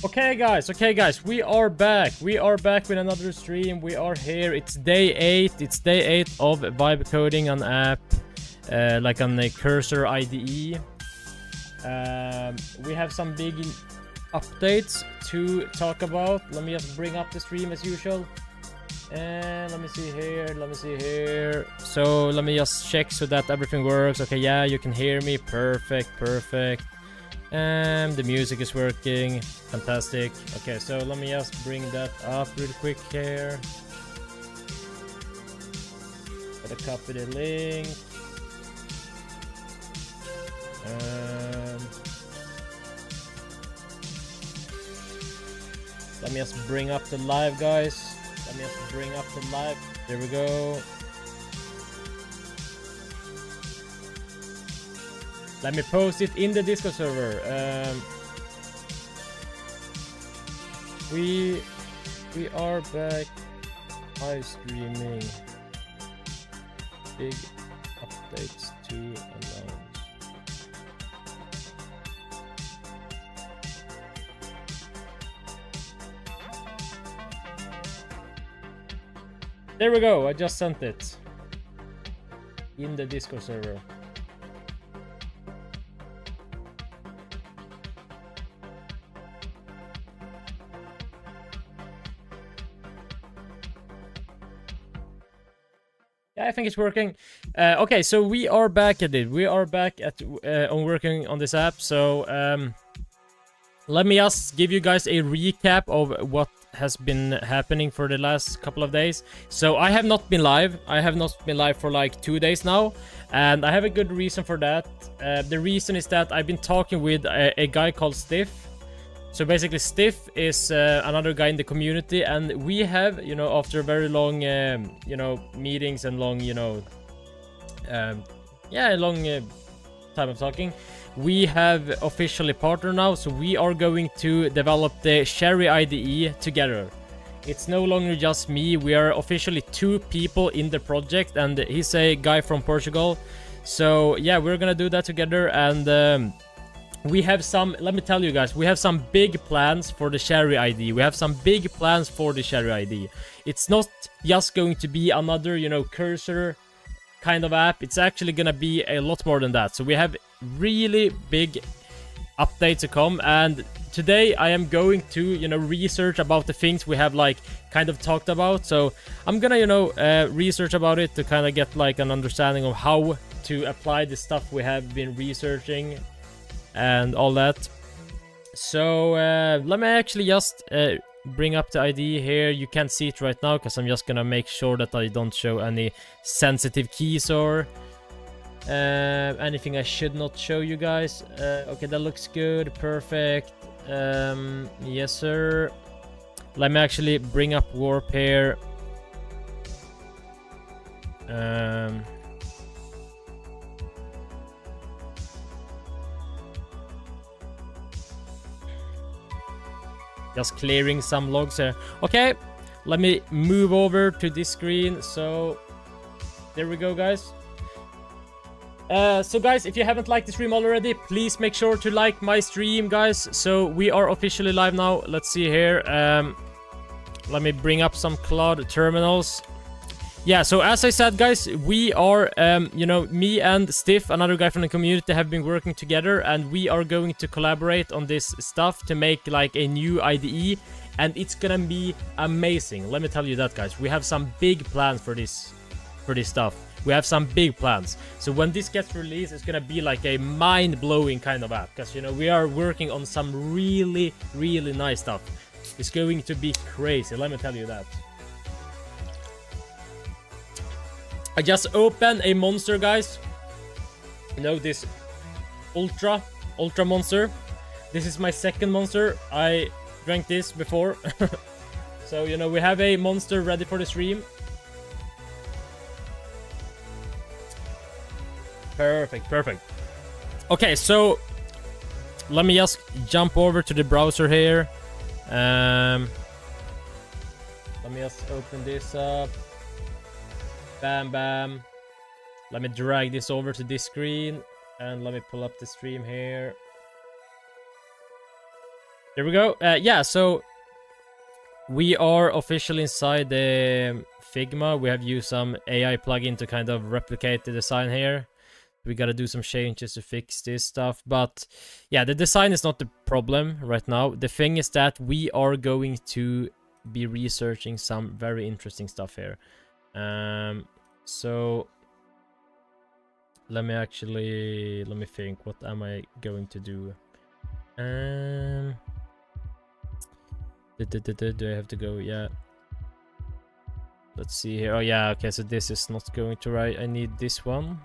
Okay guys, we are back with another stream. We are here. It's day 8 of Vibecoding on app, like on the cursor IDE. We have some big updates to talk about. Let me just bring up the stream as usual, and let me see here. So let me just check so that everything works. Okay, yeah, you can hear me. Perfect. And the music is working. Fantastic. Okay, so let me just bring that up real quick here. Gotta copy the link. Let me just bring up the live, guys. There we go. Let me post it in the Discord server. We are back live streaming. Big updates to announce. There we go. I just sent it in the Discord server. I think it's working. Okay, so we are back at it. We are back at on working on this app. So let me just give you guys a recap of what has been happening for the last couple of days. So I have not been live. For like 2 days now, and I have a good reason for that. The reason is that I've been talking with a guy called Stiff. So basically, Stiff is another guy in the community, and we have, after very long, meetings and long, long time of talking, we have officially partnered now. So we are going to develop the Cherry IDE together. It's no longer just me. We are officially 2 people in the project, and he's a guy from Portugal. So yeah, we're gonna do that together, and we have some, let me tell you guys, we have some big plans for the Cherry ID. It's not just going to be another, cursor kind of app. It's actually gonna be a lot more than that. So we have really big updates to come, and today I am going to, research about the things we have like kind of talked about. So I'm gonna, research about it to kind of get like an understanding of how to apply the stuff we have been researching and all that. So let me actually just bring up the ID here. You can't see it right now because I'm just gonna make sure that I don't show any sensitive keys or anything I should not show you guys. Okay, that looks good. Perfect. Yes sir. Let me actually bring up warp here. Just clearing some logs here. Okay, let me move over to this screen. So there we go, guys. So guys, if you haven't liked the stream already, please make sure to like my stream, guys. So we are officially live now. Let's see here. Let me bring up some Claude terminals. Yeah, so as I said, guys, we are, me and Stiff, another guy from the community, have been working together, and we are going to collaborate on this stuff to make like a new IDE, and it's gonna be amazing. Let me tell you that, guys. We have some big plans for this stuff. We have some big plans. So when this gets released, it's gonna be like a mind-blowing kind of app, because we are working on some really, really nice stuff. It's going to be crazy. Let me tell you that. I just opened a monster, guys. This ultra monster. This is my second monster. I drank this before. So we have a monster ready for the stream. Perfect. Okay, so let me just jump over to the browser here. Let me just open this up. Bam. Let me drag this over to this screen, and let me pull up the stream here. There we go. Yeah, so we are officially inside the Figma. We have used some AI plugin to kind of replicate the design here. We gotta do some changes to fix this stuff. But yeah, the design is not the problem right now. The thing is that we are going to be researching some very interesting stuff here. So let me think. What am I going to do? Do I have to go? Yeah. Let's see here. Oh yeah, okay, so this is not going to right. I need this one.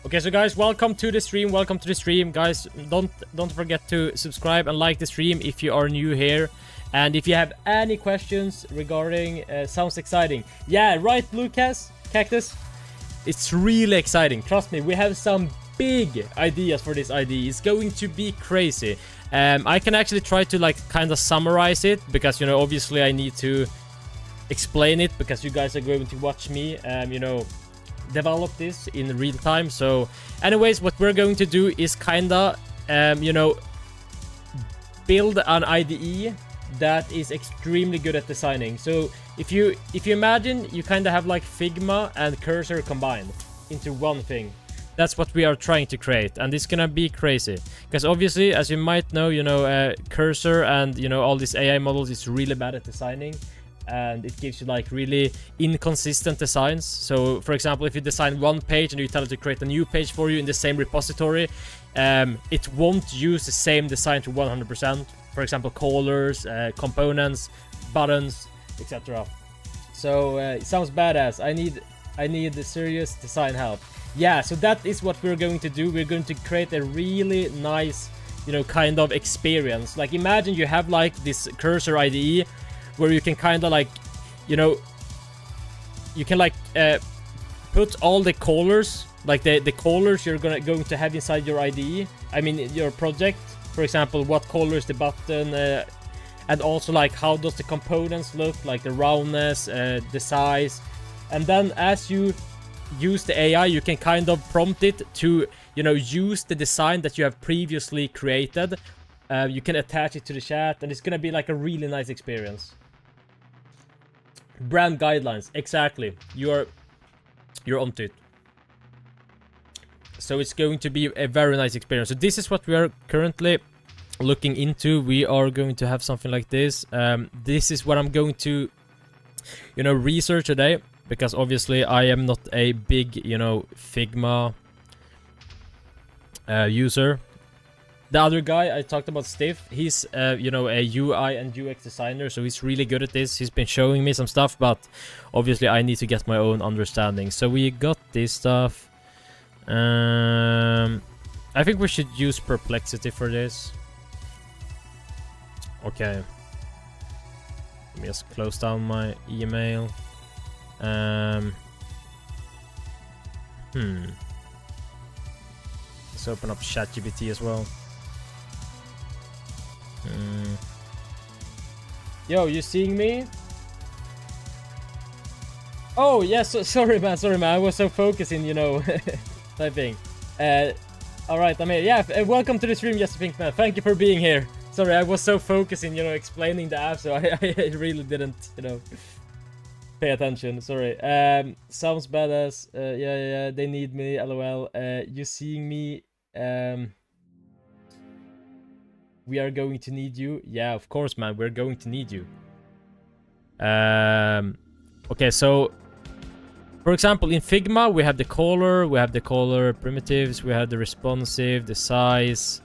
Okay, so guys, welcome to the stream. Welcome to the stream, guys. Don't forget to subscribe and like the stream if you are new here. And if you have any questions regarding, sounds exciting. Yeah, right, Lucas, Cactus. It's really exciting. Trust me, we have some big ideas for this ID. It's going to be crazy. I can actually try to like kind of summarize it because, you know, obviously I need to explain it because you guys are going to watch me, you know, develop this in real time. So anyways, what we're going to do is kind of, you know, build an IDE that is extremely good at designing. So if you imagine you kind of have like Figma and Cursor combined into one thing, that's what we are trying to create, and it's gonna be crazy because obviously, as you might know, you know, Cursor and, you know, all these AI models is really bad at designing, and it gives you like really inconsistent designs. So for example, if you design one page and you tell it to create a new page for you in the same repository, it won't use the same design to 100%. For example, colors, components, buttons, etc. So it sounds badass. I need the serious design help. Yeah, so that is what we're going to do. We're going to create a really nice, you know, kind of experience. Like imagine you have like this Cursor IDE where you can kind of like, you know, you can like put all the colors, like the colors you're going to have inside your IDE. I mean your project. For example, what color is the button, and also like how does the components look, like the roundness, the size. And then as you use the AI, you can kind of prompt it to, you know, use the design that you have previously created. You can attach it to the chat, and it's gonna be like a really nice experience. Brand guidelines, exactly. You're onto it. So it's going to be a very nice experience. So this is what we are currently looking into. We are going to have something like this. This is what I'm going to, you know, research today, because obviously I am not a big, you know, Figma user. The other guy I talked about, Steve, he's you know, a UI and UX designer, so he's really good at this. He's been showing me some stuff, but obviously I need to get my own understanding. So we got this stuff. I think we should use Perplexity for this. Okay. Let me just close down my email. Let's open up ChatGPT as well. Yo, you seeing me? Oh, yes, yeah, sorry man, I was so focusing, you know, typing. Alright, I'm here. Yeah, welcome to the stream, Jesse Pinkman. Thank you for being here. Sorry, I was so focusing, you know, explaining the app, so I really didn't, you know, pay attention. Sorry. Sounds badass. Yeah, they need me, lol. You seeing me? We are going to need you. Yeah, of course, man. We're going to need you. Okay, so for example, in Figma, we have the color primitives, we have the responsive, the size,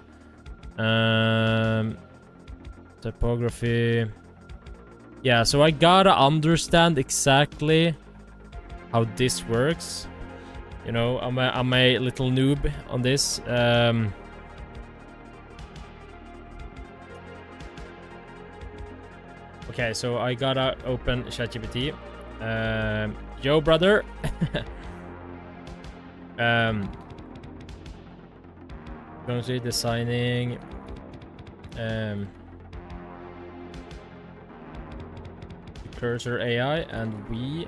typography. Yeah, so I gotta understand exactly how this works. You know, I'm a little noob on this. Okay, so I gotta open ChatGPT. Yo, brother. Going to designing. Cursor AI, and we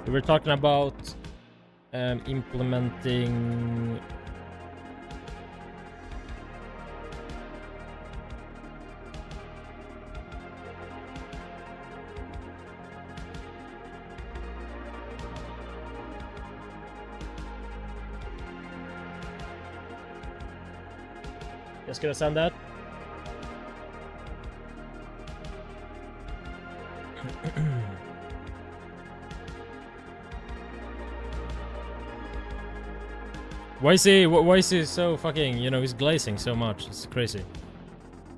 We were talking about implementing. Just gonna send that. Why is he so fucking, you know, he's glazing so much. It's crazy.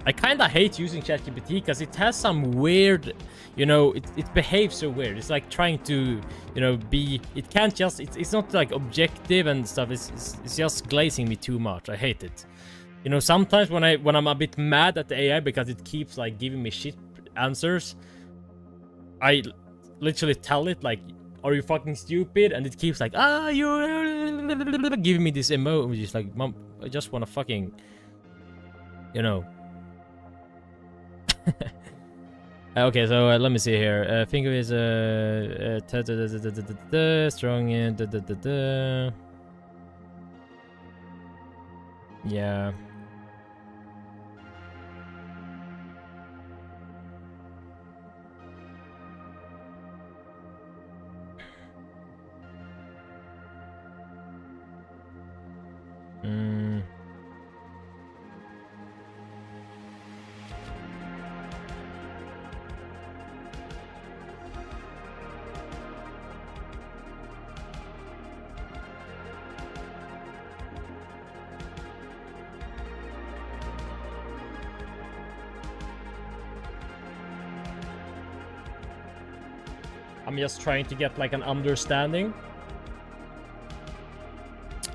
I kinda hate using ChatGPT because it has some weird, you know, it behaves so weird. It's like trying to, you know, be, it can't just, it's not like objective and stuff. It's just glazing me too much. I hate it. You know, sometimes when I'm a bit mad at the AI because it keeps like giving me shit answers, I literally tell it like, are you fucking stupid? And it keeps like, you giving me this emoji. Like, mom, I just wanna fucking, you know. Okay, so let me see here. Think of it as strong and yeah. I'm just trying to get like an understanding.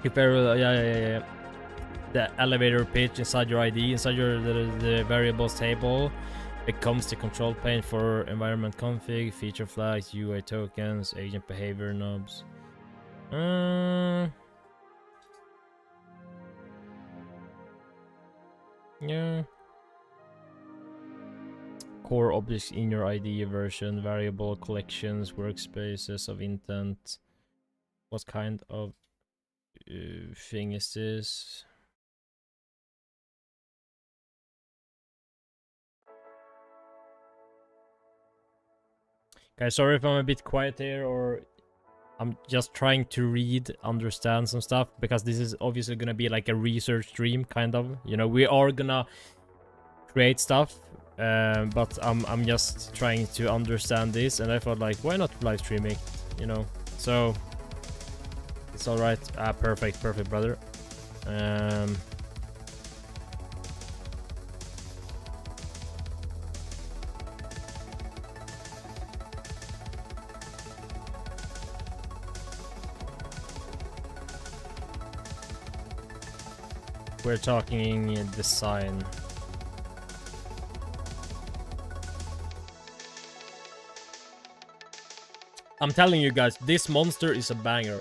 If yeah. The elevator pitch inside your ID, inside your the variables table, becomes the control plane for environment config, feature flags, UI tokens, agent behavior knobs. Yeah. Core objects in your ID version, variable collections, workspaces of intent. What kind of thing is this? Guys, sorry if I'm a bit quiet here, or I'm just trying to read, understand some stuff, because this is obviously gonna be like a research stream, kind of. You know, we are gonna create stuff, but I'm just trying to understand this, and I thought like, why not live streaming? You know, so it's all right. Perfect, brother. We're talking design. I'm telling you guys, this monster is a banger.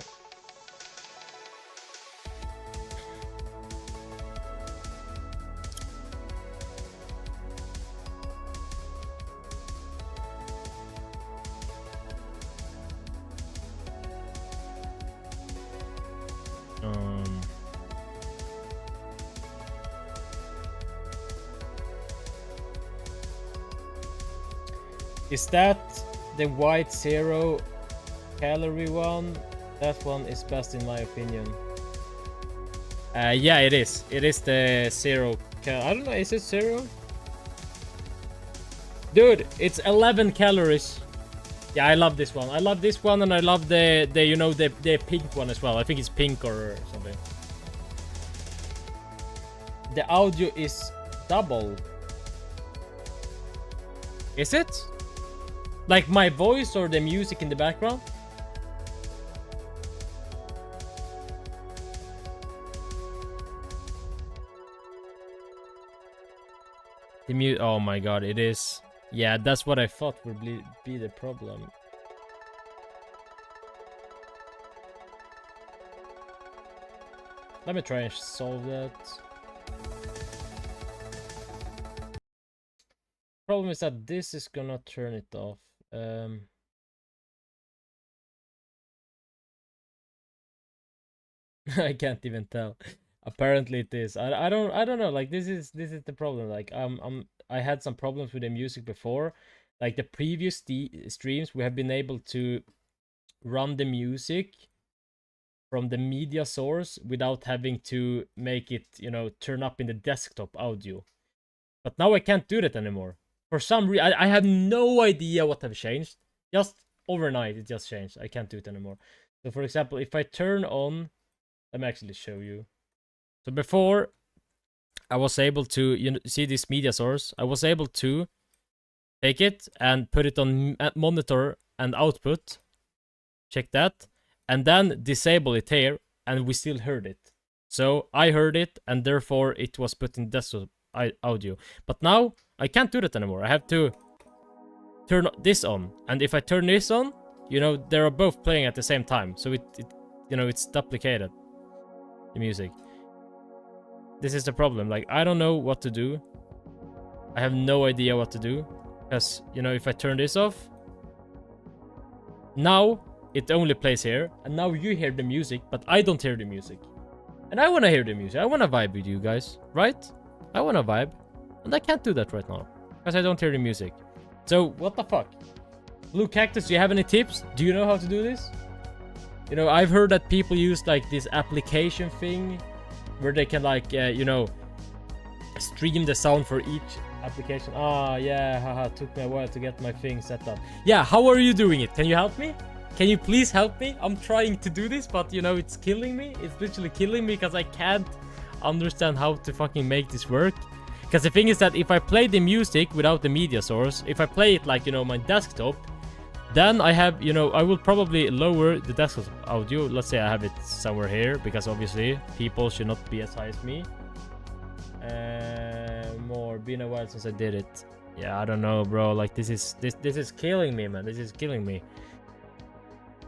Is that the white 0 calorie one? That one is best in my opinion. Yeah, it is. It is the 0 I don't know, is it 0? Dude, it's 11 calories. Yeah, I love this one. I love this one, and I love the you know, the pink one as well. I think it's pink or something. The audio is double. Is it? Like my voice or the music in the background? The mute. Oh my god, it is. Yeah, that's what I thought would be the problem. Let me try and solve that. Problem is that this is gonna turn it off. I can't even tell. Apparently it is. I don't know. Like this is the problem. Like I had some problems with the music before. Like the previous streams, we have been able to run the music from the media source without having to make it, turn up in the desktop audio. But now I can't do that anymore. For some reason, I have no idea what have changed. Just overnight, it just changed. I can't do it anymore. So for example, if I turn on, let me actually show you. So before, I was able to, see this media source. I was able to take it and put it on monitor and output. Check that. And then disable it here, and we still heard it. So I heard it, and therefore it was put in desktop audio. But now I can't do that anymore. I have to turn this on, and if I turn this on, they are both playing at the same time. So it's duplicated, the music. This is the problem. Like, I don't know what to do. I have no idea what to do, because if I turn this off, now it only plays here, and now you hear the music, but I don't hear the music. And I want to hear the music. I want to vibe with you guys, right? I want to vibe. And I can't do that right now, because I don't hear the music. So, what the fuck? Blue Cactus, do you have any tips? Do you know how to do this? I've heard that people use, like, this application thing, where they can, like, stream the sound for each application. Yeah, haha, took me a while to get my thing set up. Yeah, how are you doing it? Can you help me? Can you please help me? I'm trying to do this, but it's killing me. It's literally killing me because I can't understand how to fucking make this work. Because the thing is that if I play the music without the media source, if I play it like, my desktop, then I have, I will probably lower the desktop audio. Let's say I have it somewhere here, because obviously people should not be as high as me. More. Been a while since I did it. Yeah, I don't know, bro. Like, this is killing me, man. This is killing me.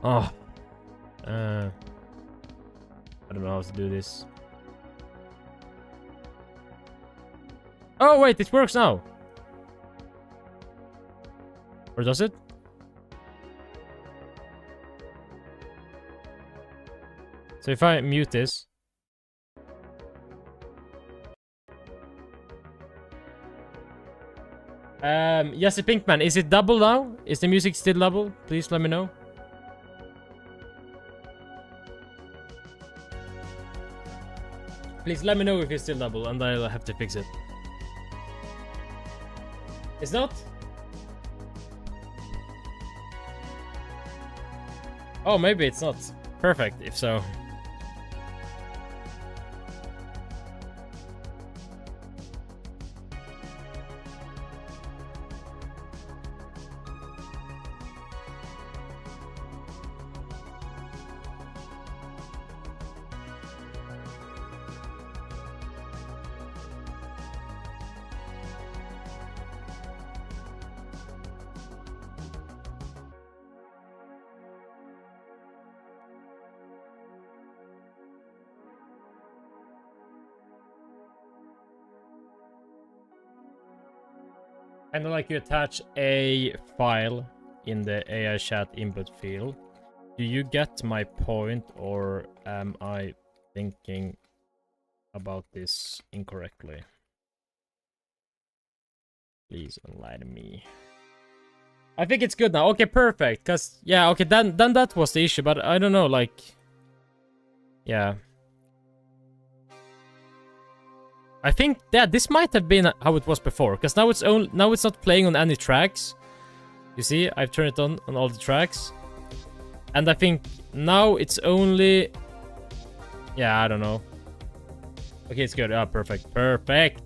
Oh, I don't know how to do this. Oh wait, it works now. Or does it? So if I mute this. Yes, Pinkman, is it double now? Is the music still double? Please let me know. Please let me know if it's still double, and I'll have to fix it. It's not? Oh, maybe it's not. Perfect, if so. Kind of like you attach a file in the AI chat input field. Do you get my point, or am I thinking about this incorrectly? Please enlighten me. I think it's good now. Okay, perfect. Cause yeah, okay, then that was the issue, but I don't know, like, yeah. I think that this might have been how it was before, because now it's not playing on any tracks. You see, I've turned it on all the tracks, and I think now it's only, yeah, I don't know. Okay, it's good. Ah, perfect, perfect.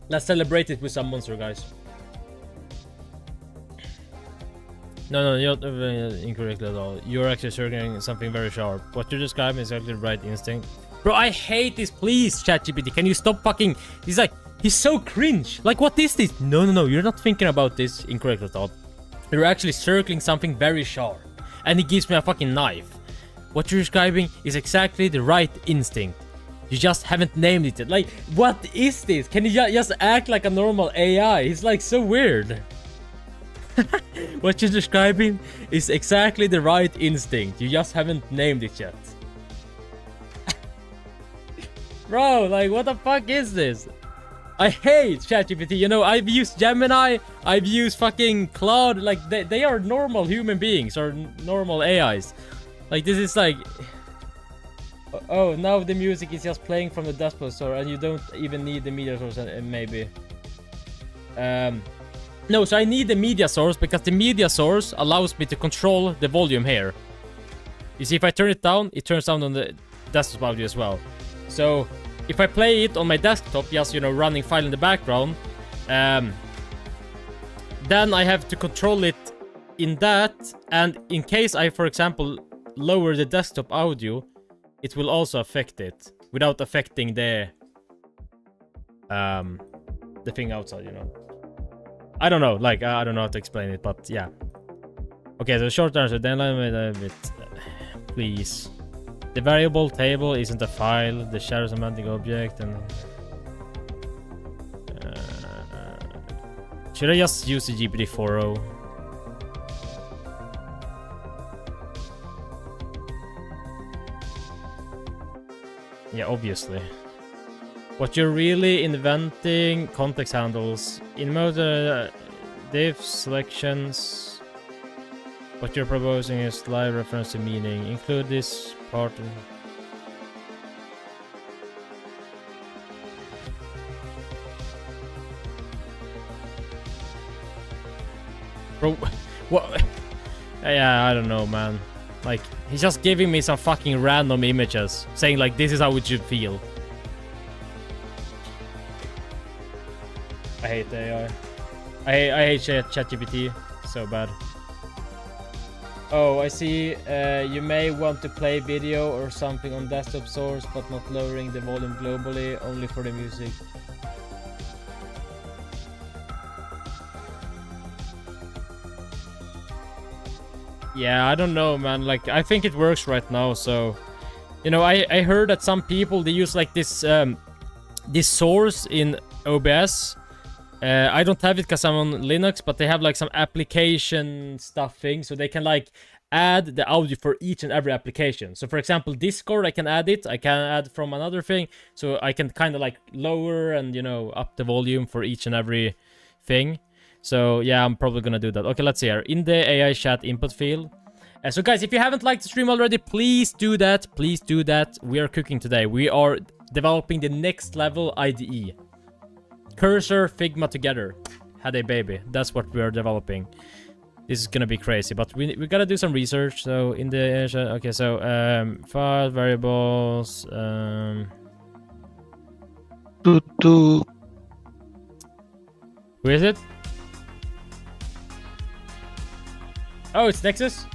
Let's celebrate it with some monster, guys. No, you're not incorrect at all. You're actually circling something very sharp. What you're describing is exactly the right instinct. Bro, I hate this. Please, ChatGPT, can you stop fucking... He's so cringe. Like, what is this? No, you're not thinking about this incorrect at all. You're actually circling something very sharp. And he gives me a fucking knife. What you're describing is exactly the right instinct. You just haven't named it yet. Like, what is this? Can you just act like a normal AI? He's like so weird. What you're describing is exactly the right instinct. You just haven't named it yet. Bro, like, what the fuck is this? I hate ChatGPT. You know, I've used Gemini, I've used fucking Claude. Like, they are normal human beings or normal AIs. Like, this is like... Oh, now the music is just playing from the desktop store and you don't even need the media source, maybe. No, so I need the media source because the media source allows me to control the volume here. You see, if I turn it down, it turns down on the desktop audio as well. So, if I play it on my desktop, just, you know, running file in the background, then I have to control it in that, and in case I, for example, lower the desktop audio, it will also affect it, without affecting the thing outside, you know. I don't know, like, I don't know how to explain it, but yeah. Okay, so short answer, then let me a bit, please. The variable table isn't a file, the shadow semantic object, and... should I just use the GPT-4o? Yeah, obviously. What you're really inventing, context handles, in mode div selections. What you're proposing is live reference to meaning. Include this part. Bro, what? Yeah, I don't know, man. Like, he's just giving me some fucking random images, saying like, this is how it should feel. I hate AI. I hate ChatGPT so bad. Oh, I see. You may want to play video or something on desktop source, but not lowering the volume globally, only for the music. Yeah, I don't know, man. Like, I think it works right now, so... You know, I heard that some people, they use like this this source in OBS. I don't have it because I'm on Linux, but they have like some application stuffing, so they can like add the audio for each and every application. So for example, Discord, I can add it. I can add from another thing, so I can kind of like lower and, you know, up the volume for each and every thing. So yeah, I'm probably gonna do that. Okay, let's see here. In the AI chat input field. So guys, if you haven't liked the stream already, please do that. Please do that. We are cooking today. We are developing the next level IDE. Cursor, Figma together. Had a baby. That's what we are developing. This is gonna be crazy, but we gotta do some research. So in the okay, so file variables. Who is it? Oh, it's Nexus.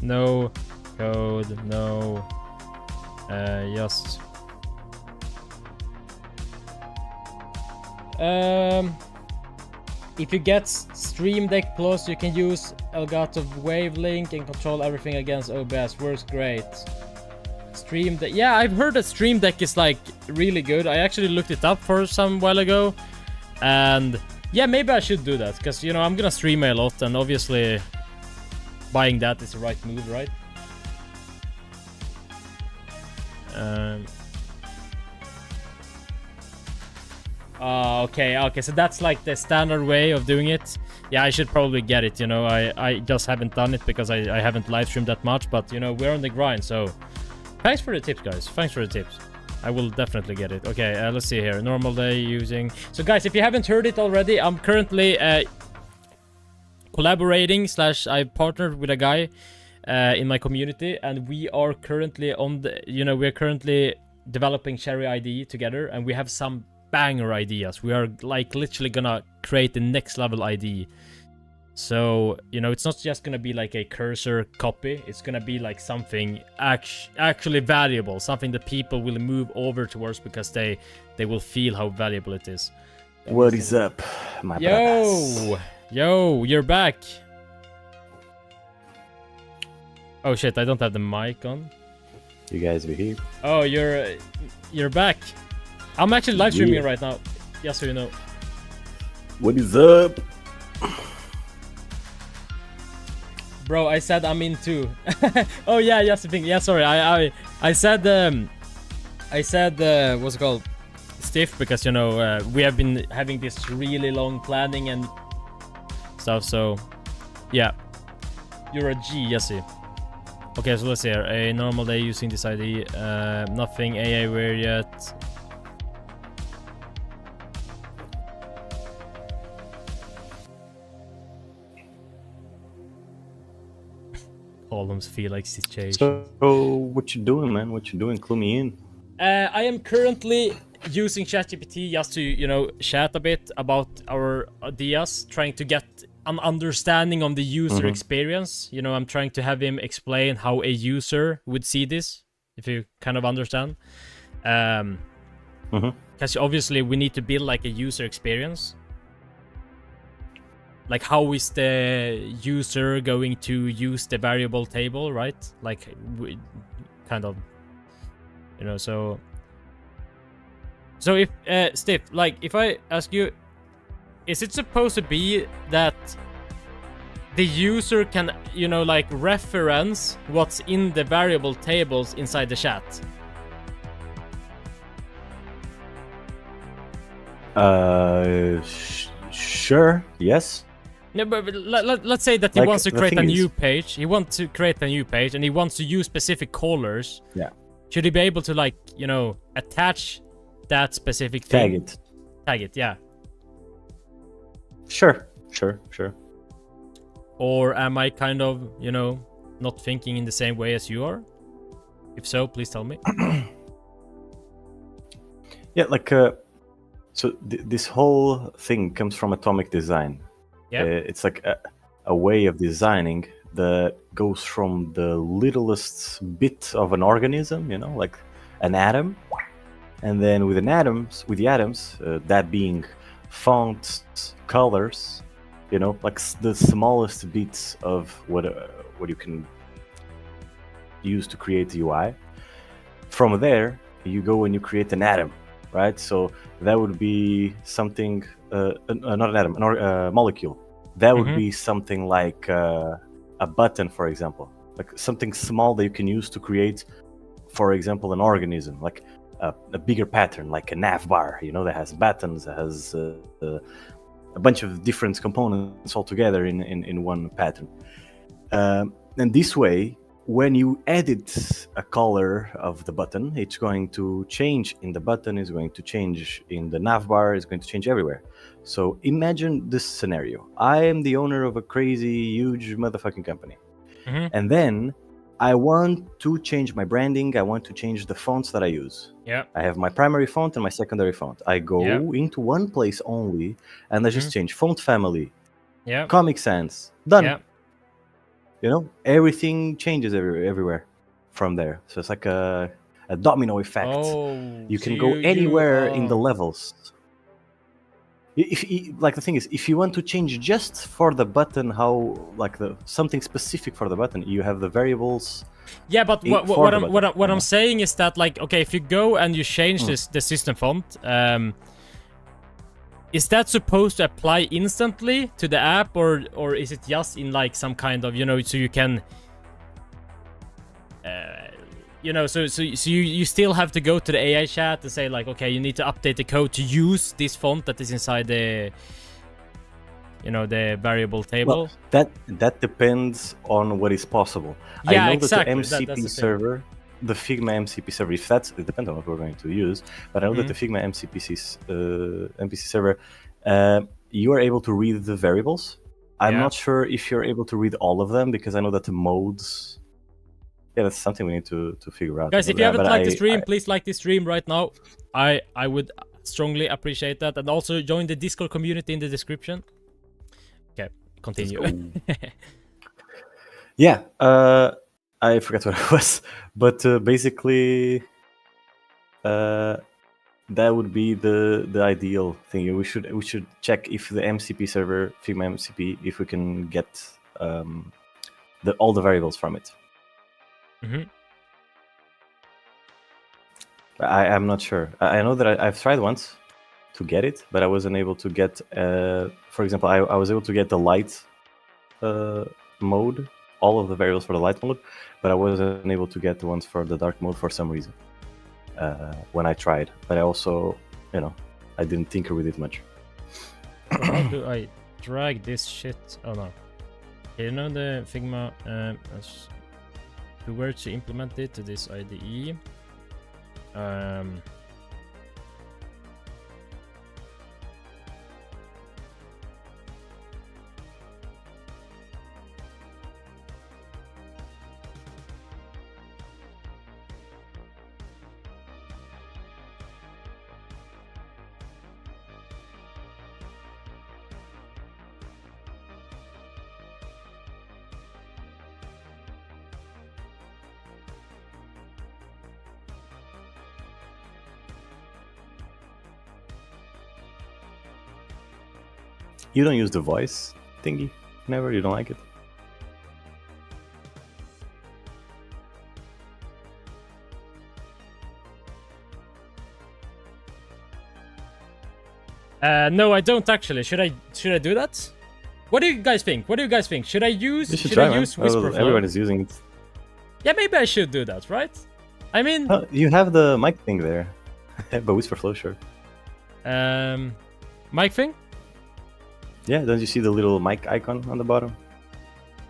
No code, no. Just. If you get Stream Deck Plus, you can use Elgato Wavelink and control everything against OBS. Works great. Stream Deck. Yeah, I've heard that Stream Deck is like really good. I actually looked it up for some while ago, and yeah, maybe I should do that because, you know, I'm gonna stream a lot, and obviously buying that is the right move, right? Okay, so that's like the standard way of doing it. Yeah, I should probably get it, you know. I just haven't done it because I haven't live streamed that much, but, you know, we're on the grind, so thanks for the tips, guys. Thanks for the tips. I will definitely get it. Okay, let's see here. Normal day using... So, guys, if you haven't heard it already, I'm currently collaborating / I've partnered with a guy in my community, and we are currently on the... You know, we're currently developing Cherry IDE together, and we have some banger ideas. We are like literally gonna create the next level ID. So, it's not just gonna be like a cursor copy. It's gonna be like something actually valuable, something that people will move over towards because they will feel how valuable it is. What is up, my brothers? Yo, you're back. Oh shit, I don't have the mic on. You guys be here? Oh, you're back. I'm actually live streaming right now. Just so you know. What is up? Bro, I said I'm in too. Oh yeah, that's the thing. Yeah, sorry. I said what's it called? Stiff, because we have been having this really long planning and stuff. So yeah, you're a G, Jesse. Okay, so let's see here. A normal day using this ID. Nothing AI wear yet. Columns feel like situation. So what you doing, man? What you doing? Clue me in. I am currently using ChatGPT just to, chat a bit about our ideas, trying to get an understanding on the user experience. I'm trying to have him explain how a user would see this, if you kind of understand. Because obviously we need to build like a user experience. Like, how is the user going to use the variable table, right? Like, kind of, so if, Steve, like, if I ask you, is it supposed to be that the user can, like, reference what's in the variable tables inside the chat? Sure, yes. No, but let's say that he wants to create a new page. He wants to create a new page, and he wants to use specific colors. Yeah. Should he be able to, like, attach that specific thing? Tag it, yeah. Sure. Or am I kind of, not thinking in the same way as you are? If so, please tell me. Yeah, like, so this whole thing comes from atomic design. Yeah. It's like a way of designing that goes from the littlest bit of an organism, like an atom, and then with the atoms, that being fonts, colors, like the smallest bits of what you can use to create the UI. From there, you go and you create an atom, right? So that would be something, not an atom, a molecule. That would be something like a button, for example, like something small that you can use to create, for example, an organism, like a bigger pattern, like a nav bar, that has buttons, that has a bunch of different components all together in one pattern. And this way, when you edit a color of the button, it's going to change in the button, it's going to change in the navbar, it's going to change everywhere. So imagine this scenario. I am the owner of a crazy, huge motherfucking company. And then I want to change my branding, I want to change the fonts that I use. Yeah. I have my primary font and my secondary font. I go into one place only, and I just change font family, Comic Sans, done. Yeah. Everything changes everywhere from there. So it's like a domino effect. You can go anywhere in the levels. Like, the thing is, if you want to change just for the button, how, like, something specific for the button, you have the variables. Yeah, but what I'm saying is that, like, okay, if you go and you change the system font, is that supposed to apply instantly to the app, or is it just in, like, some kind of, so you can, so you still have to go to the AI chat and say, like, okay, you need to update the code to use this font that is inside the, the variable table? Well, that depends on what is possible. Yeah, I know exactly. That the MCP server, the Figma MCP server, it depends on what we're going to use, but I know that the Figma MCP server, you are able to read the variables. I'm not sure if you're able to read all of them, because I know that the modes... Yeah, that's something we need to figure out. Guys, if you haven't liked the stream, please like the stream right now. I would strongly appreciate that. And also join the Discord community in the description. Okay, continue. Yeah, I forgot what it was, but basically, that would be the ideal thing. We should check if the MCP server, Figma MCP, if we can get all the variables from it. Mm-hmm. I'm not sure. I know that I've tried once to get it, but I wasn't able to get. For example, I was able to get the light mode, all of the variables for the light mode, but I wasn't able to get the ones for the dark mode for some reason when I tried. But I also, I didn't tinker with it much. So how do I drag this shit? Oh no. Okay, you know the Figma, to where to implement it to this IDE. You don't use the voice thingy? Never? You don't like it? No, I don't actually. Should I do that? What do you guys think? Should I use? You should I try, use man. Whisperflow? Everyone is using it. Yeah, maybe I should do that, right? I mean, You have the mic thing there, but Whisperflow, sure. mic thing. Yeah, don't you see the little mic icon on the bottom?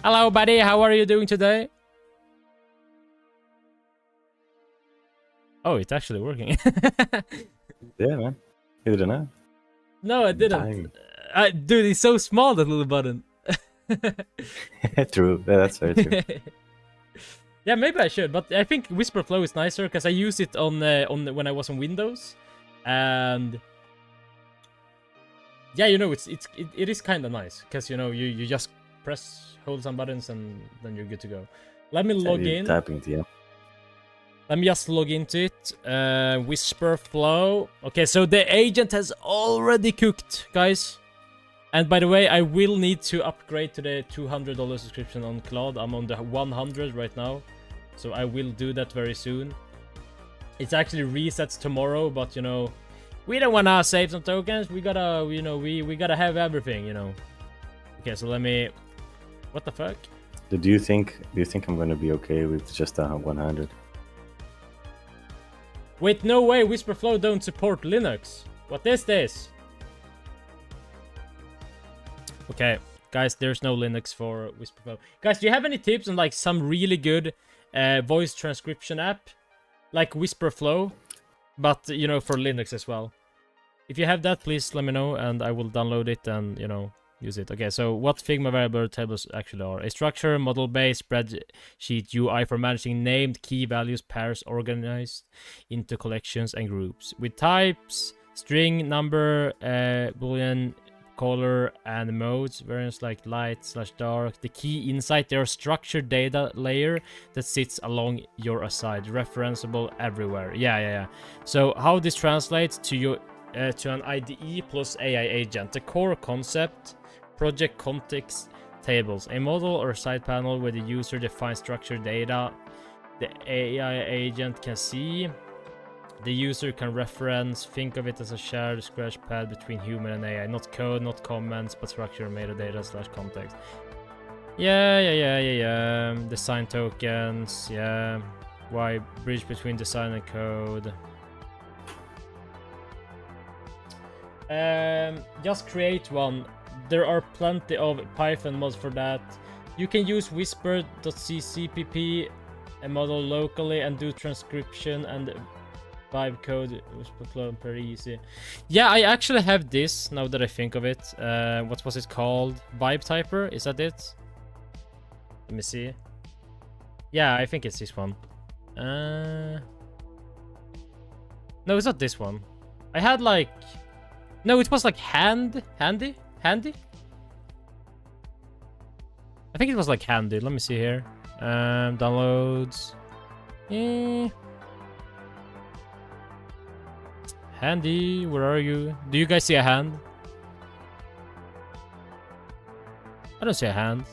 Hello, buddy. How are you doing today? Oh, it's actually working. Yeah, man. You didn't know? No, I didn't. Dude, it's so small, that little button. True. Yeah, that's very true. Yeah, maybe I should, but I think Whisperflow is nicer because I use it on when I was on Windows, and yeah, it is kind of nice because you just hold some buttons and then you're good to go. Let me log in. Typing, yeah. Let me just log into it. Whisperflow. Okay, so the agent has already cooked, guys. And by the way, I will need to upgrade to the $200 subscription on Claude. I'm on the 100 right now, so I will do that very soon. It's actually resets tomorrow, but we don't wanna save some tokens. We gotta, we gotta have everything, Okay, so let me. What the fuck? Do you think I'm gonna be okay with just 100? Wait, no way. Whisperflow don't support Linux. What is this? Okay, guys, there's no Linux for Whisperflow. Guys, do you have any tips on like some really good voice transcription app, like Whisperflow, but for Linux as well? If you have that, please let me know, and I will download it and use it. Okay, so what Figma variable tables actually are: a structure, model-based spreadsheet UI for managing named key values pairs organized into collections and groups with types, string, number, boolean, color, and modes, variants like light/dark. The key inside their structured data layer that sits along your aside, referenceable everywhere. Yeah. So how this translates to your to an IDE plus AI agent. The core concept: project context tables, a model or side panel where the user defines structured data the AI agent can see. The user can reference, think of it as a shared scratch pad between human and AI. Not code, not comments, but structured metadata/context. Yeah. Design tokens, yeah. Why bridge between design and code? Just create one. There are plenty of Python mods for that. You can use whisper.ccpp a model locally and do transcription and Vibecoding Cherry very easy. Yeah, I actually have this now that I think of it. What was it called? Vibe Typer? Is that it? Let me see. Yeah, I think it's this one. No, it's not this one. I had like... No, it was like handy? I think it was like handy. Let me see here. Downloads. Handy, where are you? Do you guys see a hand? I don't see a hand.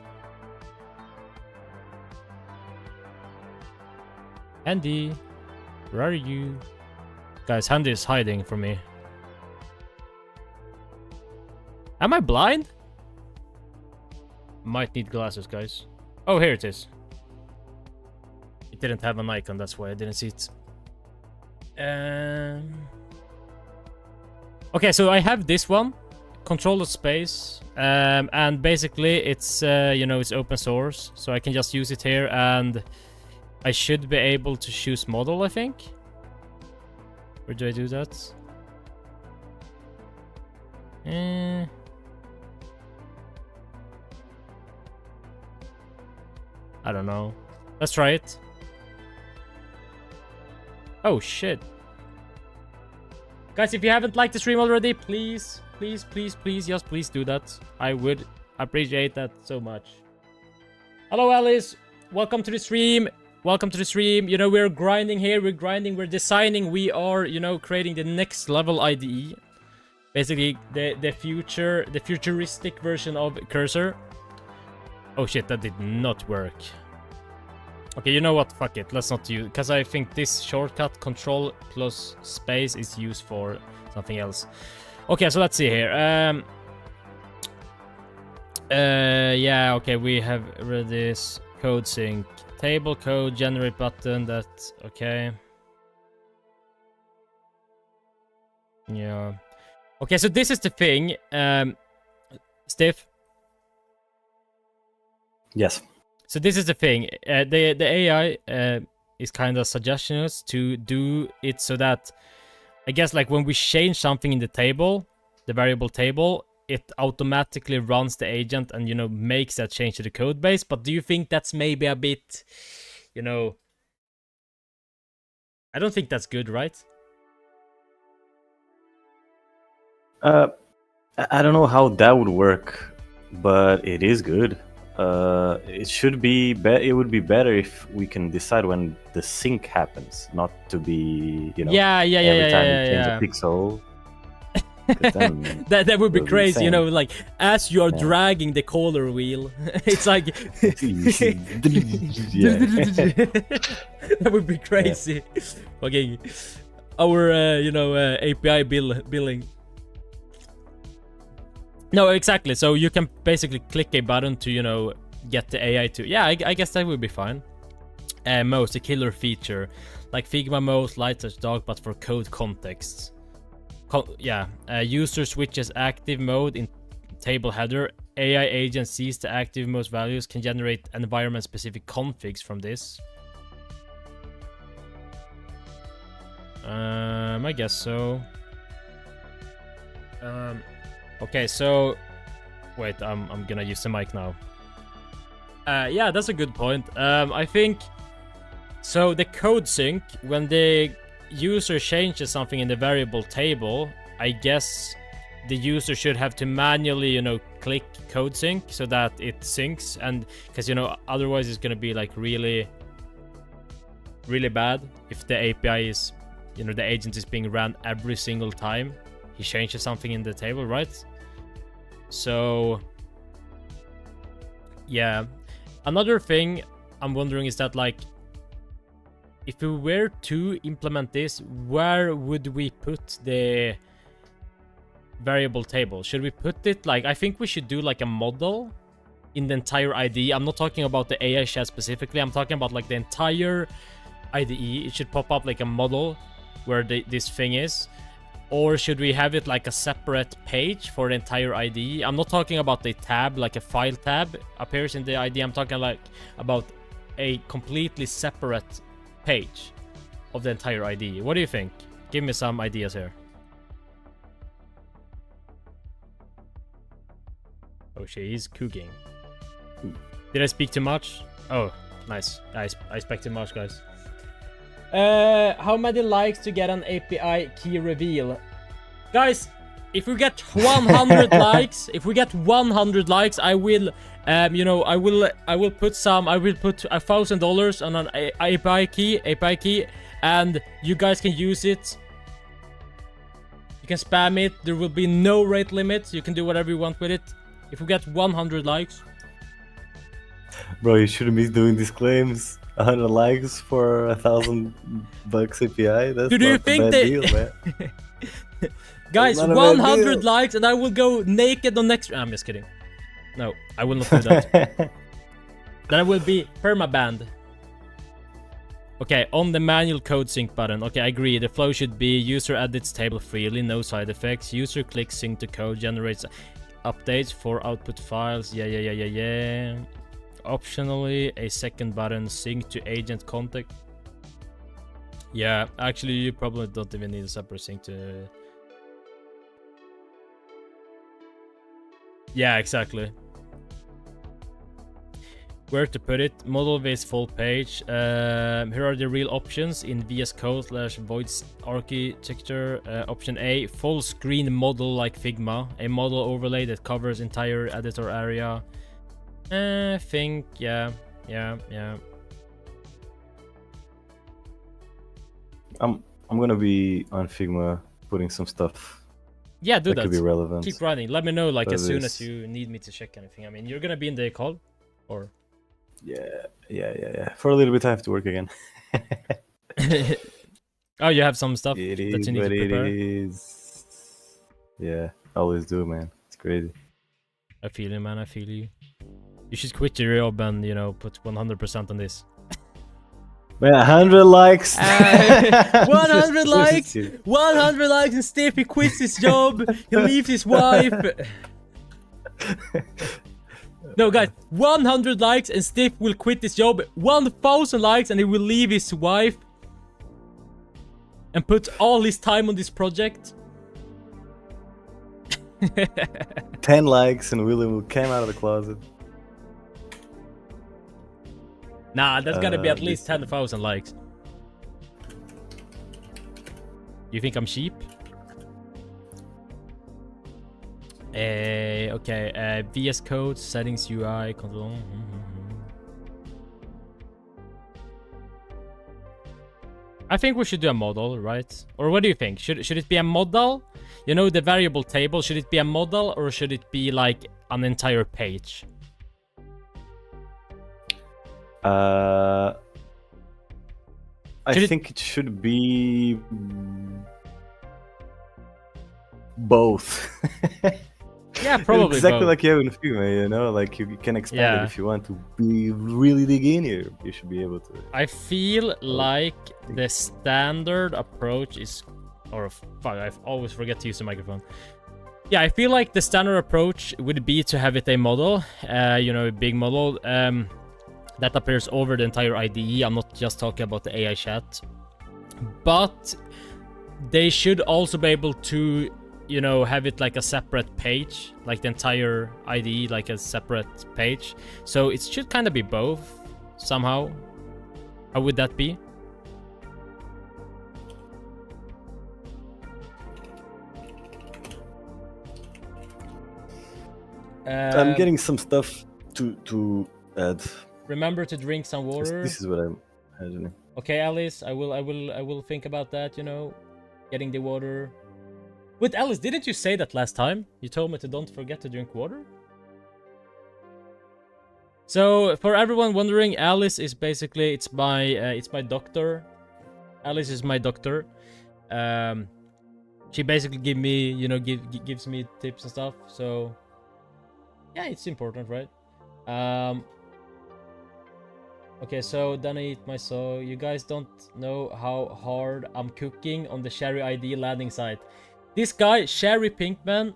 Handy, where are you? Guys, Handy is hiding from me. Am I blind? Might need glasses, guys. Oh, here it is. It didn't have an icon, that's why I didn't see it. Okay, so I have this one. Control the space. And basically it's, you know, it's open source. So I can just use it here and I should be able to choose model, I think. Where do I do that? I don't know. Let's try it. Oh, shit. Guys, if you haven't liked the stream already, please, just please do that. I would appreciate that so much. Hello, Alice. Welcome to the stream. Welcome to the stream. You know, we're grinding here. We're grinding. We're designing. We are, you know, creating the next level IDE. Basically, the futuristic version of Cursor. Oh shit, that did not work. Okay, you know what? Fuck it. Let's not use, because I think this shortcut, Control plus space, is used for something else. Okay, so let's see here. Yeah, okay, we have read this code sync. Table code, generate button, that's okay. Yeah. Okay, so this is the thing. Steve? Yes. So this is the thing. The AI is kind of suggesting us to do it so that, I guess, like when we change something in the table, the variable table, it automatically runs the agent and, you know, makes that change to the code base. But do you think that's maybe a bit, you know... I don't think that's good, right? I don't know how that would work, but it is good. It should be. It would be better if we can decide when the sync happens, not to be, you know, every time you change a pixel. That would be crazy, you know, like as you're dragging the color wheel, it's like that would be crazy. Okay, our you know, API billing. No, exactly. So you can basically click a button to, you know, get the AI to... Yeah, I guess that would be fine. Most, a killer feature. Like Figma most, light touch dog, but for code contexts. User switches active mode in table header. AI agent sees the active mode values, can generate environment-specific configs from this. I guess so. Okay, so... Wait, I'm gonna use the mic now. Yeah, that's a good point. I think... So the code sync, when the user changes something in the variable table, I guess the user should have to manually, you know, click code sync so that it syncs, and because, you know, otherwise it's gonna be like really bad if the API is, you know, the agent is being ran every single time he changes something in the table, right? So yeah, another thing I'm wondering is that, like, if we were to implement this, where would we put the variable table? Should we put it, like, I think we should do like a model in the entire IDE. I'm not talking about the AI chat specifically. I'm talking about like the entire IDE. It should pop up like a model where this thing is. Or should we have it like a separate page for the entire IDE? I'm not talking about the tab, like a file tab appears in the IDE. I'm talking like about a completely separate page of the entire IDE. What do you think? Give me some ideas here. Oh, she is cooking. Did I speak too much? Oh, nice. I speak too much, guys. How many likes to get an API key reveal? Guys, if we get 100 likes, I will, you know, I will put $1,000 on an API key, and you guys can use it. You can spam it. There will be no rate limit. You can do whatever you want with it. If we get 100 likes. Bro, you shouldn't be doing these claims. 100 likes for $1,000 API. That's Do you not a think bad they... deal, man. Guys, That's not a bad 100 deal. likes and I will go naked on next... I'm just kidding. No, I will not do that. Then I will be perma-banned. Okay, on the manual code sync button. Okay, I agree. The flow should be user edits table freely, no side effects. User clicks sync to code, generates updates for output files. Yeah. Optionally, a second button, sync to agent contact. Yeah, actually, you probably don't even need a separate sync to... Yeah, exactly. Where to put it? Model vs full page. Here are the real options in VS Code / void architecture. Option A, full screen model like Figma. A model overlay that covers entire editor area. I think, yeah. I'm gonna be on Figma putting some stuff. Yeah, do that. Could be relevant. Keep running. Let me know, like, for as soon this. as you need me to check anything. I mean, you're gonna be in the call, or? Yeah. For a little bit, I have to work again. Oh, you have some stuff It that is you need what to it prepare? is. Yeah, always do, man. It's crazy. I feel you, man. I feel you. You should quit your job and, you know, put 100% on this. Man, 100 likes. 100 likes. 100 likes, and Steffi quits his job. He leaves his wife. No, guys, 100 likes and Steve will quit his job. 1,000 likes and he will leave his wife and put all his time on this project. 10 likes and William will come out of the closet. Nah, that's gotta be at least 10,000 likes. You think I'm cheap? Okay, VS Code, settings, UI, control. I think we should do a model, right? Or what do you think? Should it be a model? You know, the variable table, should it be a model or should it be like an entire page? I think it should be both. Yeah, probably exactly both. like you have in Figma, you know, like you can expand it if you want to be really dig in here. You should be able to. I feel like the standard approach is, or fuck, I always forget to use the microphone. Yeah, I feel like the standard approach would be to have it a model, you know, a big model that appears over the entire IDE. I'm not just talking about the AI chat, but they should also be able to, you know, have it like a separate page, like the entire IDE, like a separate page. So it should kind of be both somehow. How would that be? I'm getting some stuff to add. Remember to drink some water. This is what I'm imagining. Okay, Alice, I will think about that, you know, getting the water. Wait, Alice, didn't you say that last time? You told me to don't forget to drink water? So, for everyone wondering, Alice is basically, it's my doctor. Alice is my doctor. She basically gives me tips and stuff. So, yeah, it's important, right? Okay, so then I eat my soy. You guys don't know how hard I'm cooking on the Cherry ID landing site. This guy, Jesse Pinkman.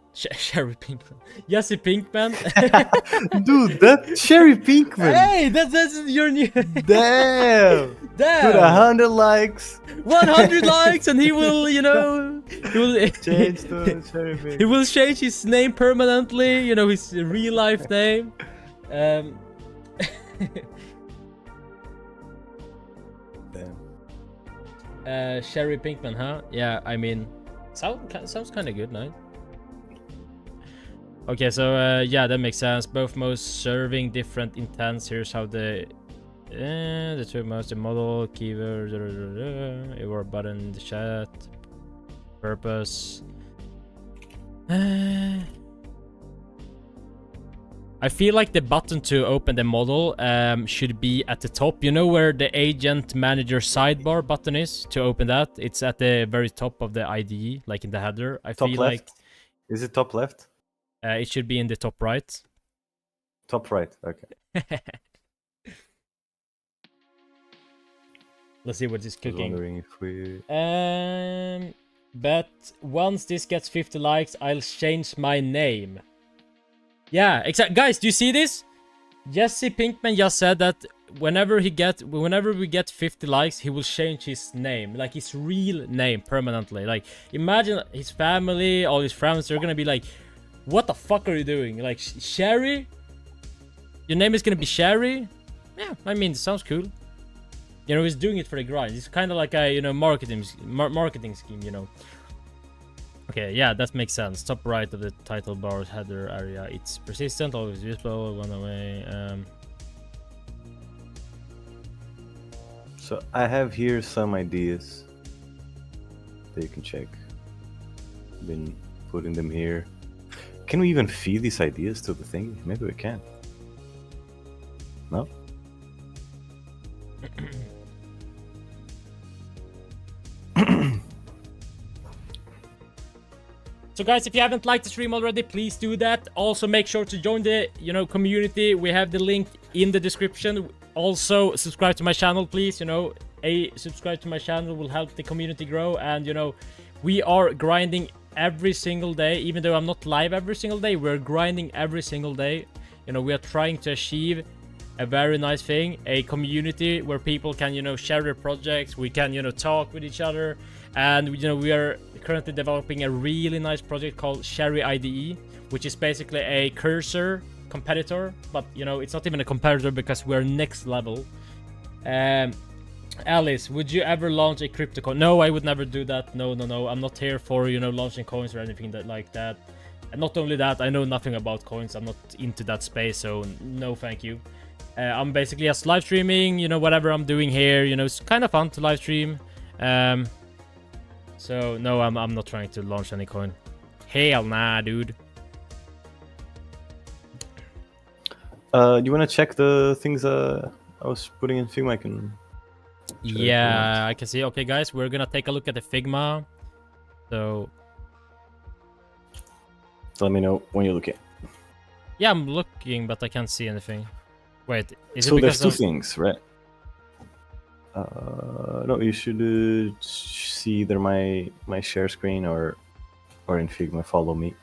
Dude, that Cherry Pinkman. Hey, that's your new. Damn. Damn. Dude, 100 likes. 100 likes, and he will, you know, he will change to Cherry Pinkman. He will change his name permanently. You know, his real life name. Damn. Cherry Pinkman, huh? Yeah, I mean, Sounds kind of good, no? Okay, so yeah, that makes sense. Both modes serving different intents. Here's how the two modes, the model, keyword, your button in the chat, purpose. I feel like the button to open the model should be at the top. You know where the agent manager sidebar button is to open that? It's at the very top of the IDE, like in the header. I Top feel left? Is it top left? like it should be in the top right. Top right, okay. Let's see what is I was cooking. wondering if we... But once this gets 50 likes, I'll change my name. Yeah, exactly. Guys, do you see this? Jesse Pinkman just said that whenever we get 50 likes, he will change his name, like his real name, permanently. Like, imagine his family, all his friends, they're gonna be like, "What the fuck are you doing? Like, Sherry? Your name is gonna be Sherry?" Yeah, I mean, it sounds cool. You know, he's doing it for the grind. It's kind of like a, you know, marketing scheme, you know. Okay, yeah, that makes sense. Top right of the title bar header area. It's persistent, always visible, one away. So I have here some ideas that you can check. Been putting them here. Can we even feed these ideas to the thing? Maybe we can. No? So guys, if you haven't liked the stream already, please do that. Also, make sure to join the, you know, community. We have the link in the description. Also, subscribe to my channel, please. You know, subscribe to my channel will help the community grow. And, you know, we are grinding every single day. Even though I'm not live every single day, we're grinding every single day. You know, we are trying to achieve a very nice thing, a community where people can, you know, share their projects. We can, you know, talk with each other. And, you know, we are currently developing a really nice project called Cherry IDE, which is basically a cursor competitor, but, you know, it's not even a competitor because we're next level. Alice, would you ever launch a crypto coin? No, I would never do that. No. I'm not here for, you know, launching coins or anything like that. And not only that, I know nothing about coins. I'm not into that space, so no, thank you. I'm basically just live streaming, you know, whatever I'm doing here, you know, it's kind of fun to live stream. So no, I'm not trying to launch any coin. Hell nah, dude. You want to check the things I was putting in Figma? I can. Yeah, I can see. Okay, guys, we're gonna take a look at the Figma. So let me know when you're looking. yeah, I'm looking, but I can't see anything. Wait, is so it because there's two things, right? No, you should see either my share screen or in Figma. Follow me.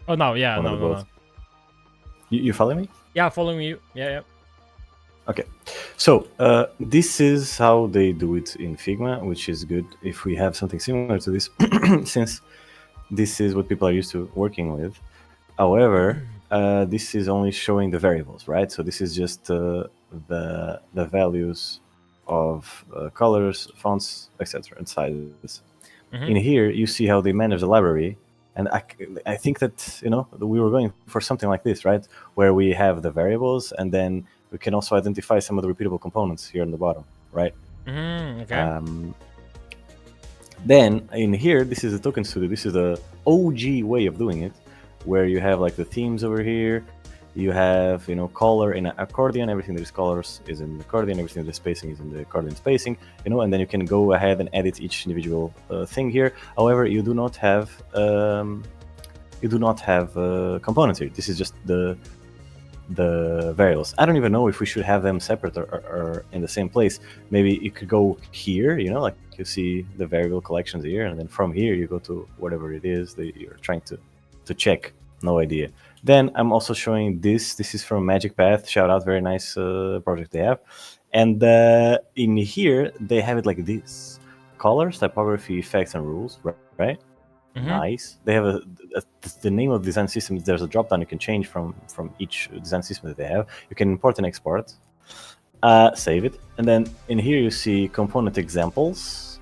Oh no, yeah, One of no. both. You follow me? Yeah, following you. Yeah. Okay, so this is how they do it in Figma, which is good if we have something similar to this, since this is what people are used to working with. However, this is only showing the variables, right? So this is just the values of colors, fonts, etc., and sizes. In here, you see how they manage the library, and I think that, you know, we were going for something like this, right? Where we have the variables, and then we can also identify some of the repeatable components here on the bottom, right? Okay. Then in here, this is the token studio. This is the OG way of doing it, where you have like the themes over here. You have, you know, color in an accordion. Everything that is colors is in the accordion. Everything that is spacing is in the accordion spacing. You know, and then you can go ahead and edit each individual thing here. However, you do not have components here. This is just the variables. I don't even know if we should have them separate or in the same place. Maybe you could go here, you know, like you see the variable collections here, and then from here you go to whatever it is that you're trying to check. No idea. Then I'm also showing this. This is from Magic Path. Shout out, very nice project they have. And in here they have it like this: colors, typography, effects, and rules. Right? Nice. They have the name of design systems. There's a drop down you can change from each design system that they have. You can import and export. Save it, and then in here you see component examples.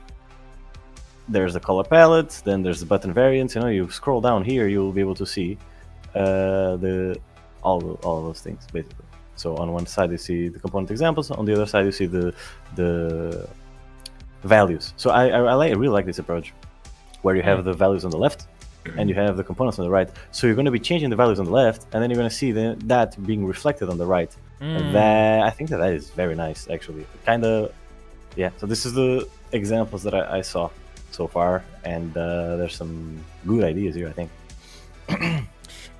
there's the color palette, then there's the button variants. You know, you scroll down here, you'll be able to see the all those things basically. So on one side you see the component examples, on the other side you see the values. So I really like this approach, where you have the values on the left and you have the components on the right. So you're going to be changing the values on the left, and then you're going to see that being reflected on the right. And that, I think that is very nice, actually. Kind of, yeah. So this is the examples that I saw so far, and there's some good ideas here, I think.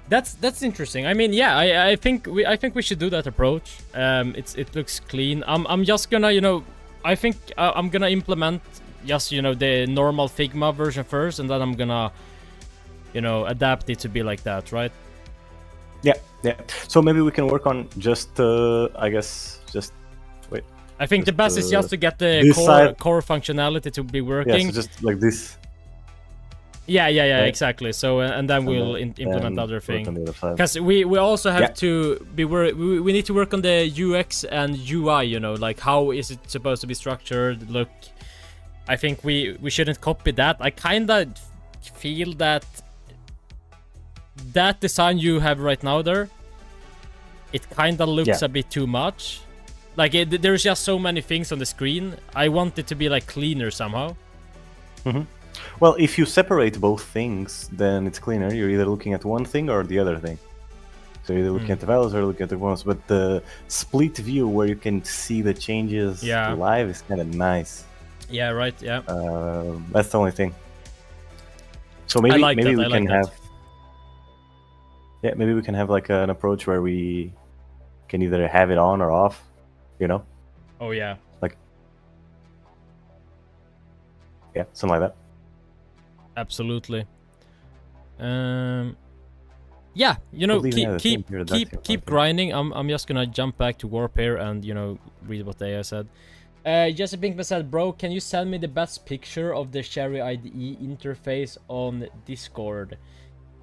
That's interesting. I mean, yeah, I think we should do that approach. It looks clean. I'm just gonna, you know, I think I'm gonna implement just, you know, the normal Figma version first, and then I'm gonna, you know, adapt it to be like that, right? Yeah. So maybe we can work on just, I guess, just wait. I think the best is just to get the core functionality to be working. Yeah, so just like this. Yeah, right? Exactly. So and then we'll implement other things. Because we also have to be we need to work on the UX and UI. You know, like how is it supposed to be structured? Look, I think we shouldn't copy that. I kind of feel that design you have right now there, it kind of looks a bit too much. Like there's just so many things on the screen. I want it to be like cleaner somehow. Mm-hmm. Well, if you separate both things, then it's cleaner. You're either looking at one thing or the other thing. So you're either looking at the values or looking at the components. But the split view where you can see the changes live is kind of nice. Yeah, right. Yeah. That's the only thing. So maybe we can have. Yeah, maybe we can have like an approach where we can either have it on or off. You know. Oh yeah. Like. Yeah, something like that. Absolutely. Yeah, you know, keep grinding. I'm just gonna jump back to Warp here and, you know, read what they said. Jesse Pinkman said, "Bro, can you send me the best picture of the Cherry IDE interface on Discord?"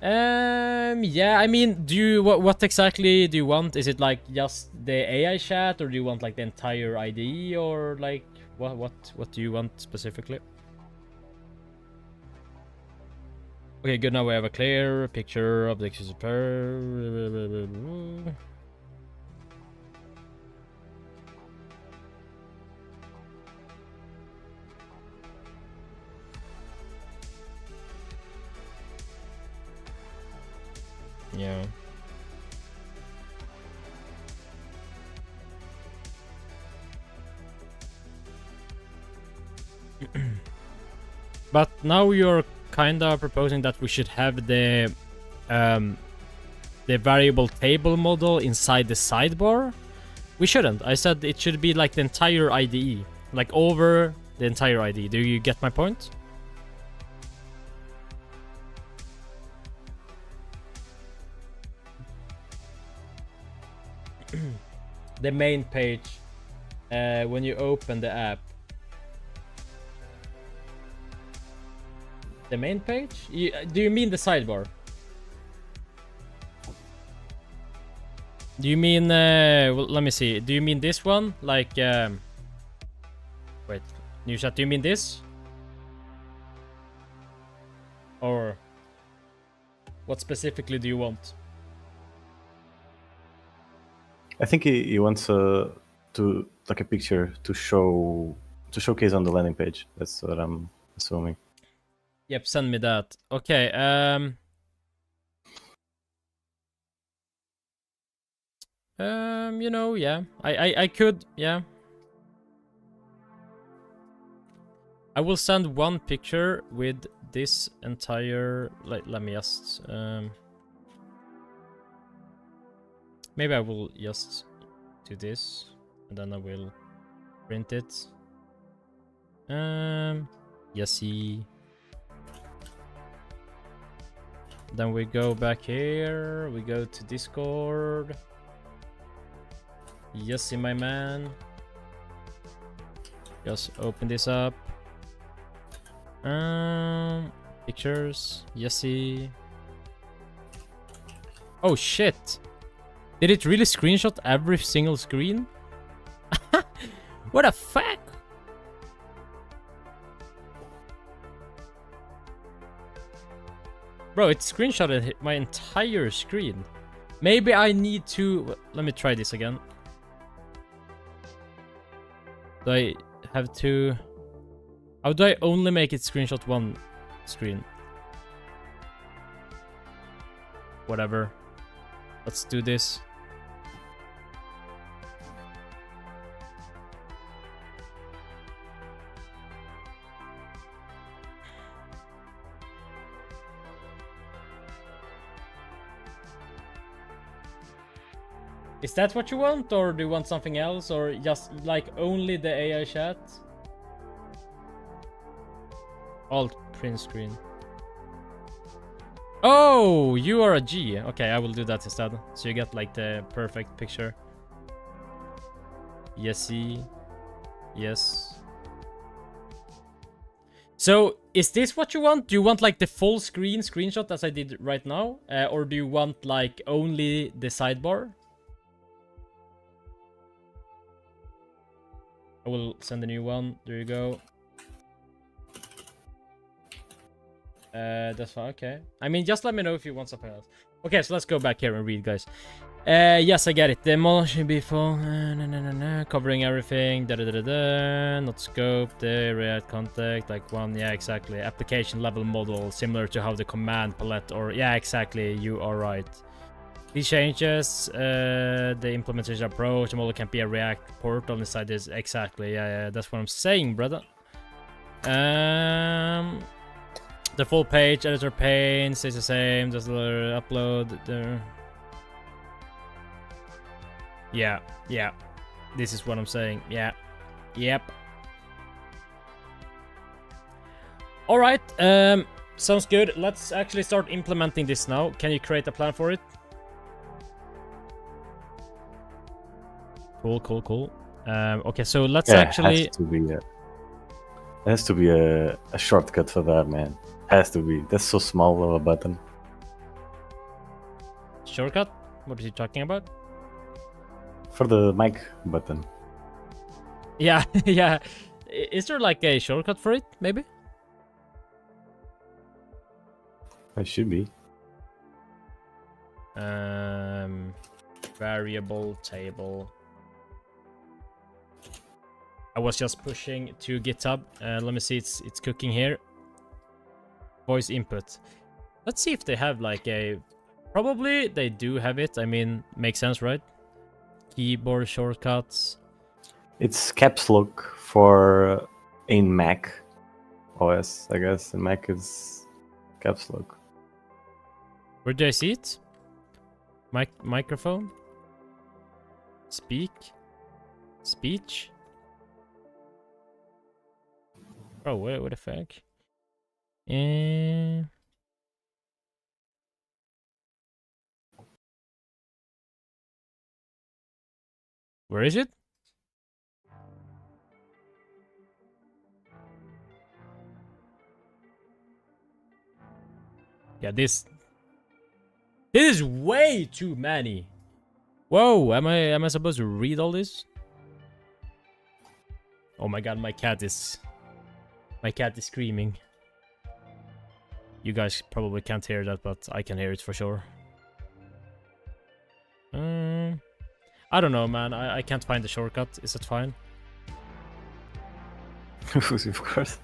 Yeah, I mean, what exactly do you want? Is it like just the AI chat, or do you want like the entire IDE, or like what do you want specifically? Okay, good. Now we have a clear picture of the super. Yeah. But now you're kinda proposing that we should have the variable table model inside the sidebar. We shouldn't. I said it should be like the entire IDE, like over the entire IDE. Do you get my point? The main page, when you open the app. The main page? Do you mean the sidebar? Do you mean, well, let me see. Do you mean this one? Like, wait, new chat, do you mean this? Or what specifically do you want? I think he wants to like a picture to showcase on the landing page. That's what I'm assuming. Yep, send me that. Okay, you know, yeah. I could, yeah. I will send one picture with this entire, like, let me just maybe I will just do this and then I will print it. Yesy. Then we go back here, we go to Discord. Yesy, my man. Just open this up. Pictures, Yesy. Oh shit! Did it really screenshot every single screen? What the fuck? Bro, it screenshotted my entire screen. Maybe I need to... Let me try this again. Do I have to... How do I only make it screenshot one screen? Whatever. Let's do this. Is that what you want, or do you want something else, or just like only the AI chat? Alt print screen. Oh, you are a G. Okay, I will do that instead. So you get like the perfect picture. Yesy. Yes. So, is this what you want? Do you want like the full screen screenshot as I did right now? Or do you want like only the sidebar? I will send a new one. There you go. That's fine. Okay. I mean, just let me know if you want something else. Okay, so let's go back here and read, guys. Yes, I get it. The model should be full. Covering everything. Not scope. The React contact. Like one. Yeah, exactly. Application level model. Similar to how the command palette or... Yeah, exactly. You are right. These changes, the implementation approach, the model can be a React portal inside this. Exactly, yeah, that's what I'm saying, brother. The full page editor pane stays the same. Does the upload there? Yeah. This is what I'm saying. Yeah. Yep. All right. Sounds good. Let's actually start implementing this now. Can you create a plan for it? Cool. Okay, so let's actually... It has to be a shortcut for that, man. Has to be. That's so small of a button. Shortcut? What is he talking about? For the mic button. Yeah, yeah. Is there like a shortcut for it, maybe? It should be. Variable table. I was just pushing to GitHub. Let me see, it's cooking here. Voice input. Let's see if they have like a... Probably they do have it. I mean, makes sense, right? Keyboard shortcuts. It's caps lock for in Mac OS, I guess. In Mac is caps lock. Where do I see it? Microphone? Speak? Speech? Oh, what the fuck? Where is it? Yeah, this is way too many. Whoa, am I supposed to read all this? Oh my god, my cat is screaming. You guys probably can't hear that, but I can hear it for sure. I don't know, man. I can't find the shortcut. Is it fine? Of course.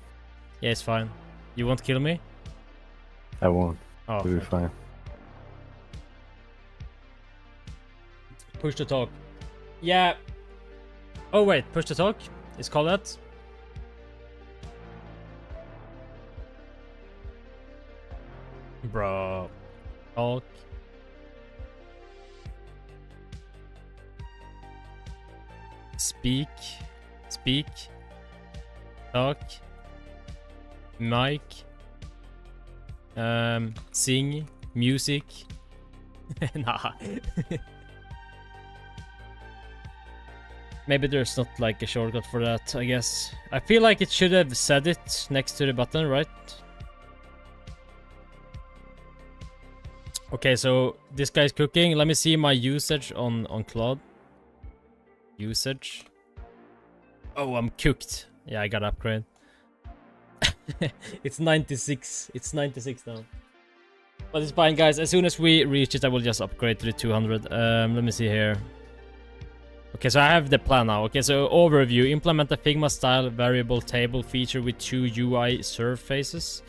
Yeah, it's fine. You won't kill me? I won't. Oh, It'll be okay. fine. Push to talk. Yeah. Oh wait, push to talk? It's called that? Bro. Talk. Speak. Talk. Mic. Sing. Music. Nah. Maybe there's not like a shortcut for that, I guess. I feel like it should have said it next to the button, right? Okay, so this guy's cooking. Let me see my usage on Claude. Usage. Oh, I'm cooked. Yeah, I got upgrade. It's 96. It's 96 now. But it's fine, guys. As soon as we reach it, I will just upgrade to the 200. Let me see here. Okay, so I have the plan now. Okay, so overview. Implement a Figma style variable table feature with 2 UI surfaces.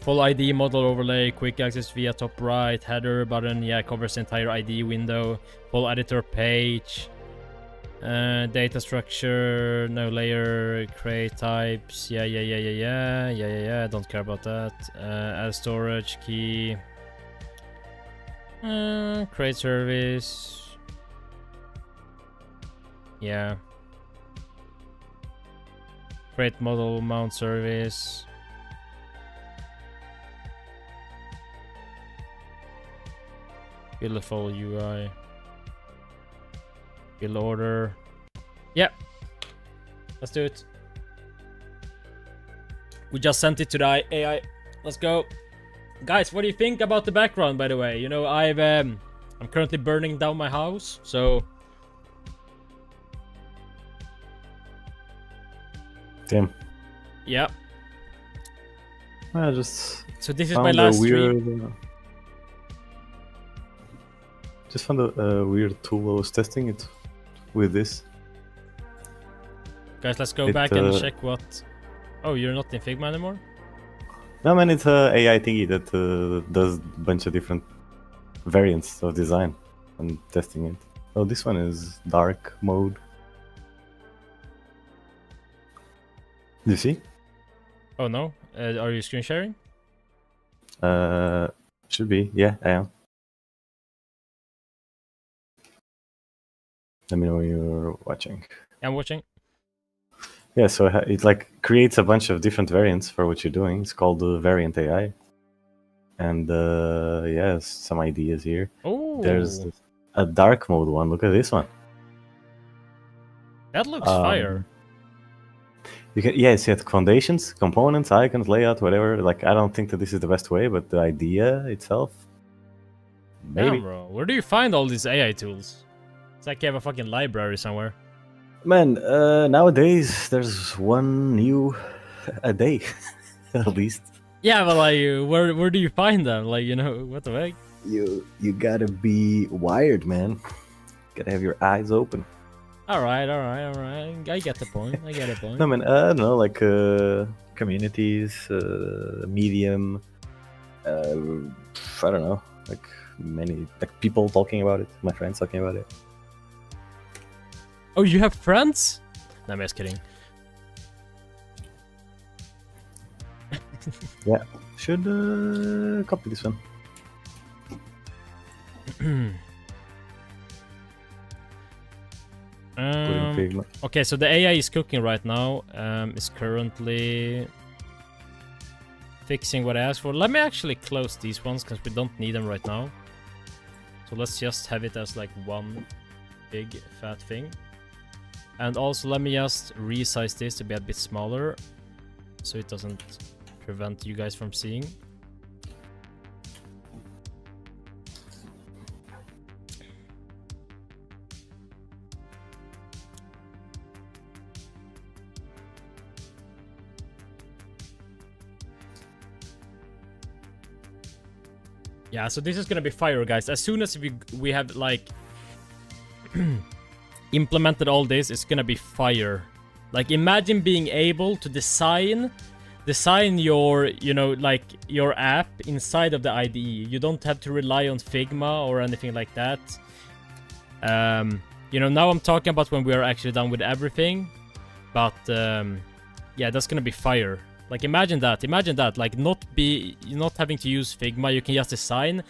Full ID model overlay, quick access via top right, header button, yeah, covers the entire ID window. Full editor page. Data structure, no layer, create types, yeah, don't care about that. Add storage, key. Create service. Yeah. Create model, mount service. Build a full UI. Build order. Yep. Let's do it. We just sent it to the AI. Let's go. Guys, what do you think about the background, by the way? You know, I'm currently burning down my house, so... Damn. Yeah. I just... So this is my last stream. Just found a weird tool. I was testing it with this. Guys, let's go back and check what... Oh, you're not in Figma anymore? No, man, it's a AI thingy that does a bunch of different variants of design. I'm testing it. Oh, this one is dark mode. Do you see? Oh, no. Are you screen sharing? Should be. Yeah, I am. Let me know when you're watching. I'm watching. Yeah, so it like creates a bunch of different variants for what you're doing. It's called the variant AI. And yeah, some ideas here. Oh, there's a dark mode one. Look at this one. That looks fire. You can, yeah, see, foundations, components, icons, layout, whatever. Like, I don't think that this is the best way, but the idea itself, maybe. Damn, bro. Where do you find all these AI tools? It's like you have a fucking library somewhere. Man, nowadays there's one new a day, at least. Yeah, but like, where do you find them? Like, you know, what the heck? You gotta be wired, man. Gotta have your eyes open. All right. I get the point. No, man, I don't know, like communities, Medium. I don't know, like many, like people talking about it. My friends talking about it. Oh, you have friends? No, I'm just kidding. Yeah, should copy this one. Okay, so the AI is cooking right now. Is currently fixing what I asked for. Let me actually close these ones because we don't need them right now. So let's just have it as like one big fat thing. And also let me just resize this to be a bit smaller so it doesn't prevent you guys from seeing. Yeah, so this is gonna be fire, guys. As soon as we have like implemented all this, it's gonna be fire. Like, imagine being able to design your, you know, like your app inside of the IDE. You don't have to rely on Figma or anything like that. You know, now I'm talking about when we are actually done with everything. But yeah, that's gonna be fire. Like, imagine that, like not having to use Figma. You can just design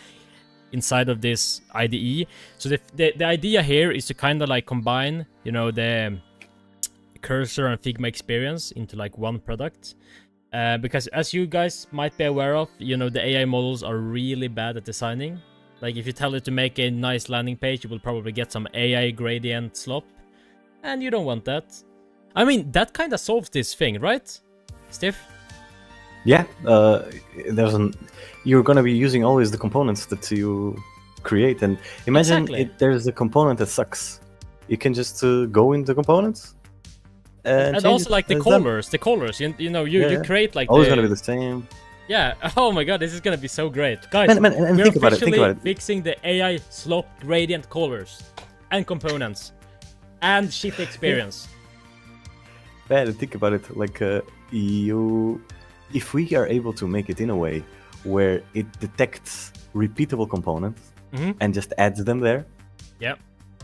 inside of this IDE. So the idea here is to kind of like combine, you know, the cursor and Figma experience into like one product. Because as you guys might be aware of, you know, the AI models are really bad at designing. Like, if you tell it to make a nice landing page, you will probably get some AI gradient slop. And you don't want that. I mean, that kind of solves this thing, right, Steve? Yeah, you're gonna be using always the components that you create, and imagine Exactly. there's a component that sucks. You can just go into components And change also it like the as them. colors. You know, Yeah, you create like always gonna be the same. Yeah. Oh my god, this is gonna be so great, guys. Man, and we're think about it. officially Think about it. fixing the AI slope gradient colors and components and ship experience. Man, think about it. Like if we are able to make it in a way where it detects repeatable components and just adds them there, Yep.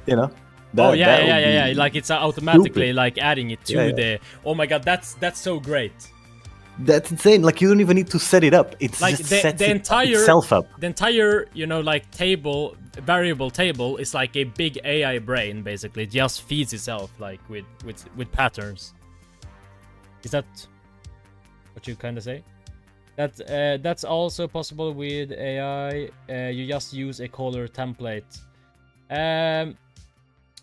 you know. Yeah. Like it's automatically stupid. like adding it to the. Oh my god, that's so great. That's insane. Like you don't even need to set it up. It's Like just the sets entire itself up. The entire, you know, like variable table is like a big AI brain basically. It just feeds itself like with patterns. Is that what you kind of say? That's also possible with AI. You just use a color template.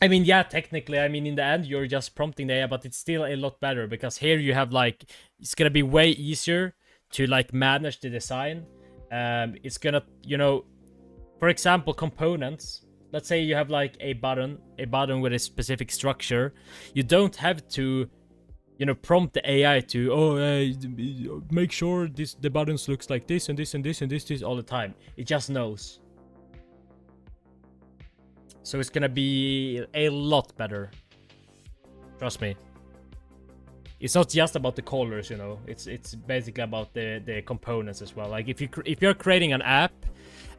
I mean, yeah, technically, I mean, in the end, you're just prompting the AI, but it's still a lot better because here you have like, it's gonna be way easier to like manage the design. It's gonna, you know, for example, components. Let's say you have like a button with a specific structure. You don't have to, you know, prompt the AI to, make sure the buttons looks like this and this and this and this all the time. It just knows. So it's gonna be a lot better. Trust me. It's not just about the colors, you know. It's basically about the components as well. Like if you're creating an app,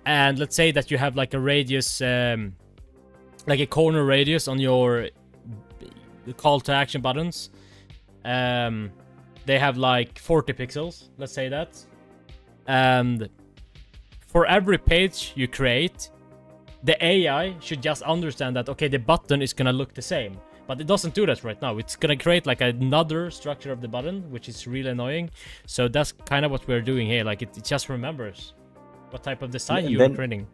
and let's say that you have like a radius, like a corner radius on your call to action buttons. They have like 40 pixels. Let's say that. And for every page you create, the AI should just understand that, okay, the button is gonna look the same. But it doesn't do that right now. It's gonna create like another structure of the button, which is really annoying. So that's kind of what we're doing here. Like it just remembers what type of design you're creating.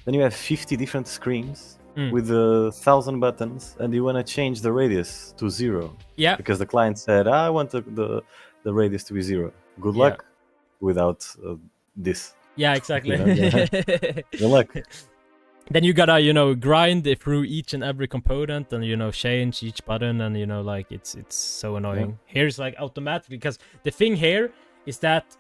Then you have 50 different screens with 1,000 buttons, and you want to change the radius to 0. Yeah. Because the client said, I want the radius to be 0. Good luck without this. Yeah, exactly. Good luck. Then you gotta, you know, grind through each and every component and, you know, change each button and, you know, like it's so annoying. Here's like automatically, because the thing here is that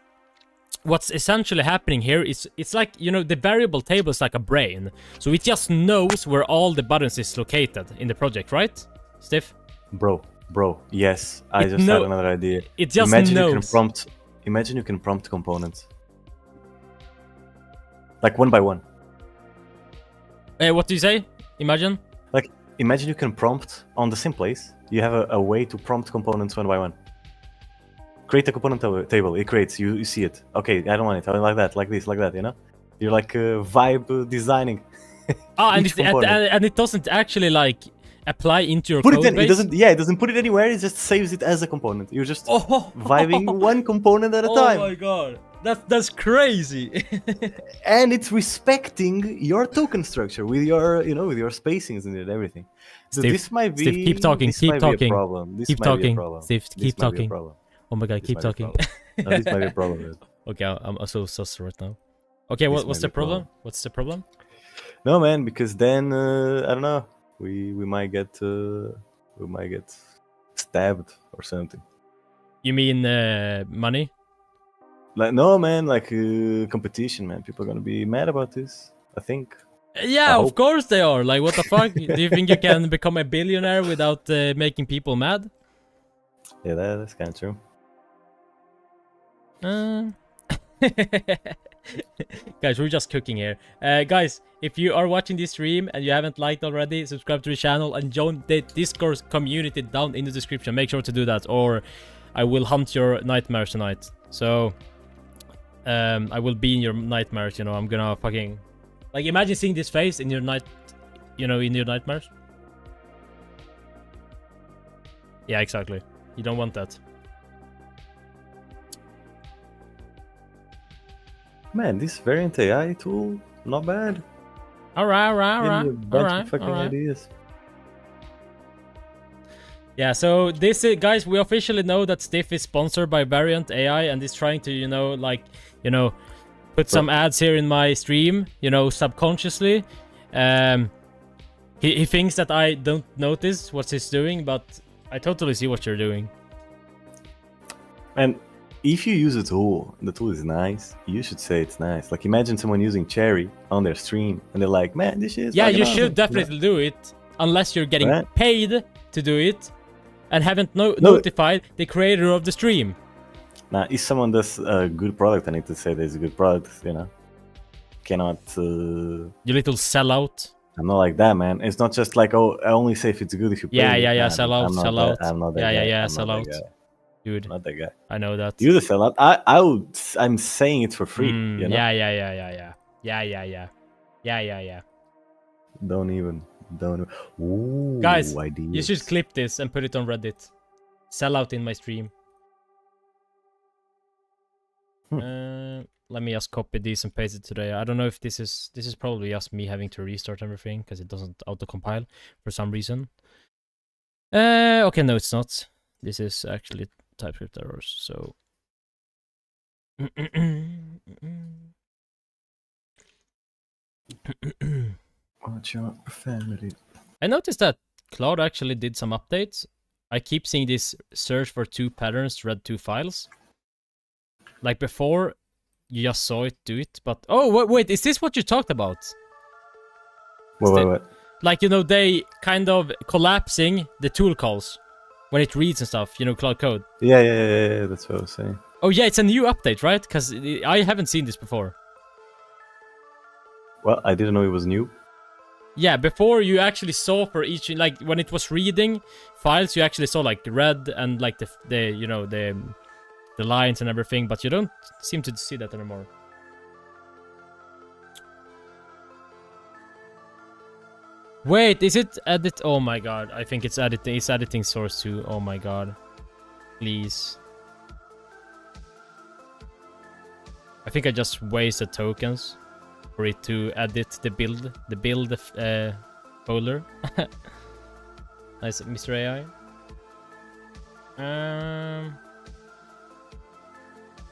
what's essentially happening here is it's like, you know, the variable table is like a brain. So it just knows where all the buttons is located in the project, right, Steve? Bro, yes. I just had another idea. It just knows. Imagine you can prompt components. Like one by one. What do you say? Imagine? Like, imagine you can prompt on the same place. You have a way to prompt components one by one. Create a component table. It creates. You see it. Okay, I don't want it. I like that. Like this. Like that. You know. You're like vibe designing. And it doesn't actually like apply into your code base. It doesn't. Yeah, it doesn't put it anywhere. It just saves it as a component. You're just vibing one component at a time. Oh my god. That's crazy. And it's respecting your token structure with your, you know, with your spacings and everything. So Steve, this might be. Steve, keep talking. Keep talking. Keep talking. Steve, keep talking. Oh my god, keep talking. No, this might be a problem. Okay, I'm so sus right now. Okay, what's the problem? What's the problem? No, man, because then I don't know. We might get stabbed or something. You mean money? Like no, man, like competition, man. People are gonna be mad about this, I think. Yeah, of course they are. Like, what the fuck? Do you think you can become a billionaire without making people mad? Yeah, that's kind of true. Guys, we're just cooking here. Guys, if you are watching this stream and you haven't liked already, subscribe to the channel and join the Discord community down in the description. Make sure to do that, or I will hunt your nightmares tonight. So I will be in your nightmares, you know. I'm gonna fucking, like, imagine seeing this face in your in your nightmares. Yeah, exactly. You don't want that. Man, this variant AI tool, not bad. Alright. Ideas. Yeah, so this is, guys, we officially know that Stiff is sponsored by Variant AI and is trying to, put some ads here in my stream, subconsciously. He thinks that I don't notice what he's doing, but I totally see what you're doing. And if you use a tool, and the tool is nice, you should say it's nice. Like imagine someone using Cherry on their stream, and they're like, "Man, this shit is Yeah, fucking you awesome." should definitely do it, unless you're getting Right. paid to do it, and haven't notified the creator of the stream. Now, if someone does a good product, I need to say there's a good product. You know, cannot. You little sellout. I'm not like that, man. It's not just like, oh, I only say if it's good if you pay Yeah, me. yeah, Nah, sell out, I'm not sell that, out. I'm not that guy. Yeah, I'm sell not out. that guy. Dude, I'm not that guy. I know that. You're the sellout. I'm saying it for free. You know? Yeah. Don't even. Ooh, Guys, ideas. you should clip this and put it on Reddit. Sell out in my stream. Let me just copy these and paste it today. I don't know if this is probably just me having to restart everything because it doesn't auto-compile for some reason. Okay, no, it's not. This is actually TypeScript errors, so... Watch your profanity. I noticed that Claude actually did some updates. I keep seeing this search for 2 patterns, read 2 files. Like before, you just saw it do it, but... Oh, wait, is this what you talked about? What? Like, you know, they kind of collapsing the tool calls when it reads and stuff, you know, Claude Code. Yeah, that's what I was saying. Oh yeah, it's a new update, right? Because I haven't seen this before. Well, I didn't know it was new. Yeah, before you actually saw for each, like when it was reading files, you actually saw like red and like the you know the lines and everything, but you don't seem to see that anymore. Wait, is it edit? Oh my god, I think it's editing. It's editing source 2. Oh my god, please. I think I just wasted tokens for it to edit the build folder. Nice, Mr. AI.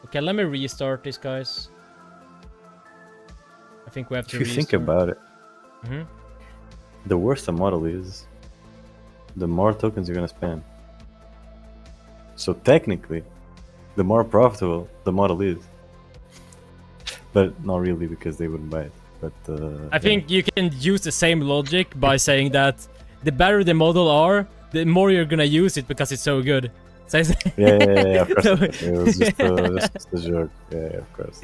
Okay, let me restart this, guys. I think we have to. If you think about it, Mm-hmm. the worse the model is, the more tokens you're gonna spend. So technically, the more profitable the model is. But not really, because they wouldn't buy it. But I think you can use the same logic by saying that the better the model are, the more you're gonna use it because it's so good. So yeah, of course. No. It was just a joke. Yeah, of course.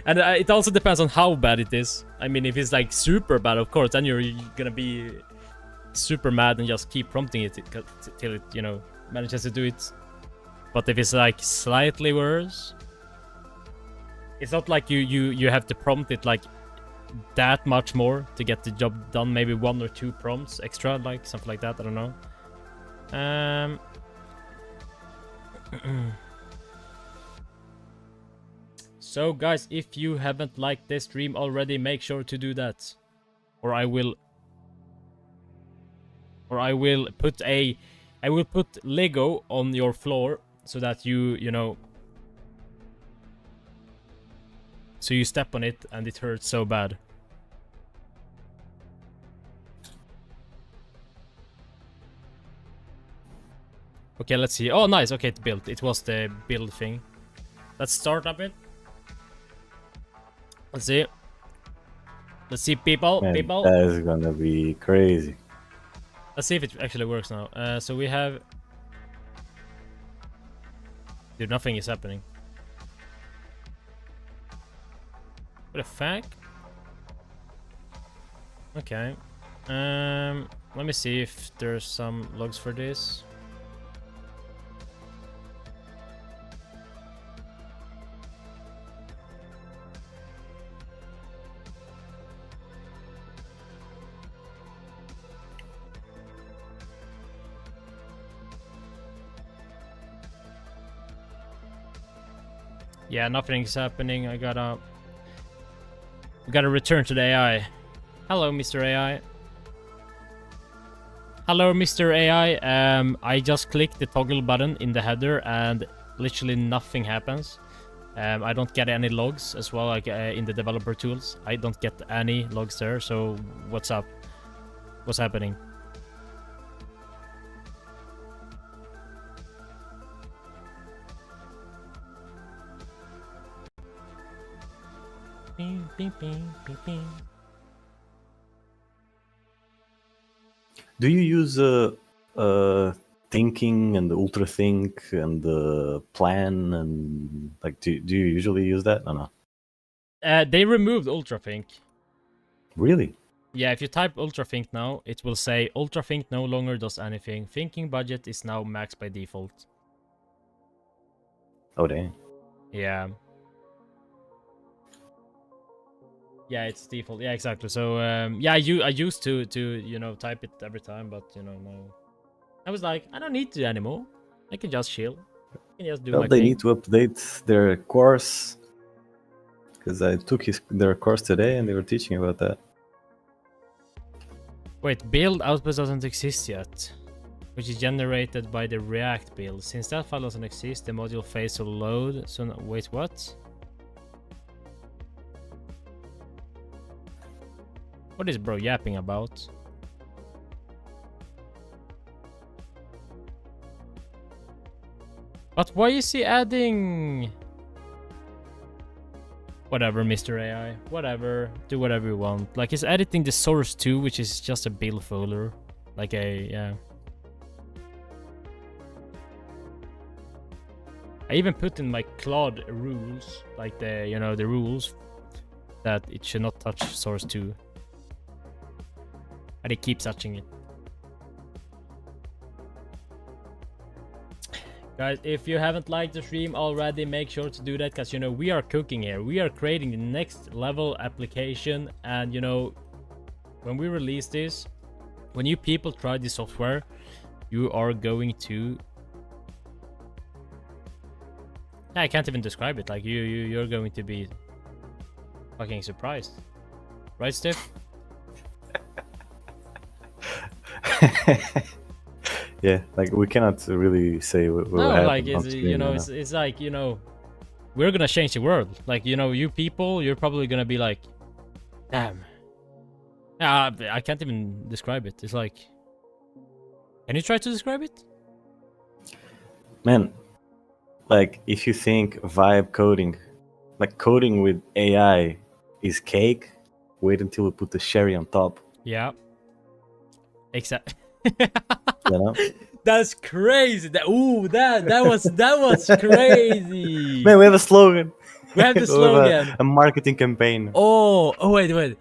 And it also depends on how bad it is. I mean, if it's like super bad, of course, then you're gonna be super mad and just keep prompting it till it, you know, manages to do it. But if it's like slightly worse, it's not like you have to prompt it like that much more to get the job done. Maybe 1 or 2 prompts extra, like something like that. I don't know. So guys, if you haven't liked this stream already, make sure to do that, or I will put Lego on your floor so that you know, so you step on it and it hurts so bad. Okay, let's see. Oh, nice. Okay, it built. It was the build thing. Let's start up it. Let's see. Let's see, people. Man, people. that is gonna be crazy. Let's see if it actually works now. So we have... Dude, nothing is happening. What the fuck? Okay. Let me see if there's some logs for this. Yeah, nothing's happening. We gotta return to the AI. Hello, Mr. AI. Hello, Mr. AI. I just clicked the toggle button in the header and literally nothing happens. I don't get any logs as well, like in the developer tools. I don't get any logs there. So what's up? What's happening? Bing, bing, bing, bing. Do you use thinking and ultra think and plan and like do you usually use that or no? They removed ultrathink. Really? Yeah, if you type ultrathink now, it will say ultrathink no longer does anything. Thinking budget is now max by default. Oh dang. Yeah. Yeah, it's default. Yeah, exactly. So yeah, I used to type it every time, but no. I was like, I don't need to anymore. I can just chill. I can just do Well, my they thing. need to update their course because I took their course today and they were teaching about that. Wait, build output doesn't exist yet, which is generated by the React build. Since that file doesn't exist, the module fails to load. So no, wait, what? What is bro yapping about? But why is he adding? Whatever, Mr. AI. Whatever. Do whatever you want. Like, he's editing the source too, which is just a build folder. Like yeah. I even put in my Claude rules, like the rules that it should not touch source 2. And it keeps touching it. Guys, if you haven't liked the stream already, make sure to do that, because we are cooking here. We are creating the next level application, and when we release this, when you people try this software, you are going to... I can't even describe it. Like you're going to be fucking surprised, right, Steph? Yeah, like we cannot really say what will No, happen like on screen, it's like we're gonna change the world. Like you people, you're probably gonna be like, damn. Yeah, I can't even describe it. It's like, can you try to describe it? Man, like if you think vibe coding, like coding with AI is cake, wait until we put the cherry on top. Yeah. Except. You know? That's crazy. That was crazy. Man, we have a slogan. We have the We have slogan. a marketing campaign. Oh wait.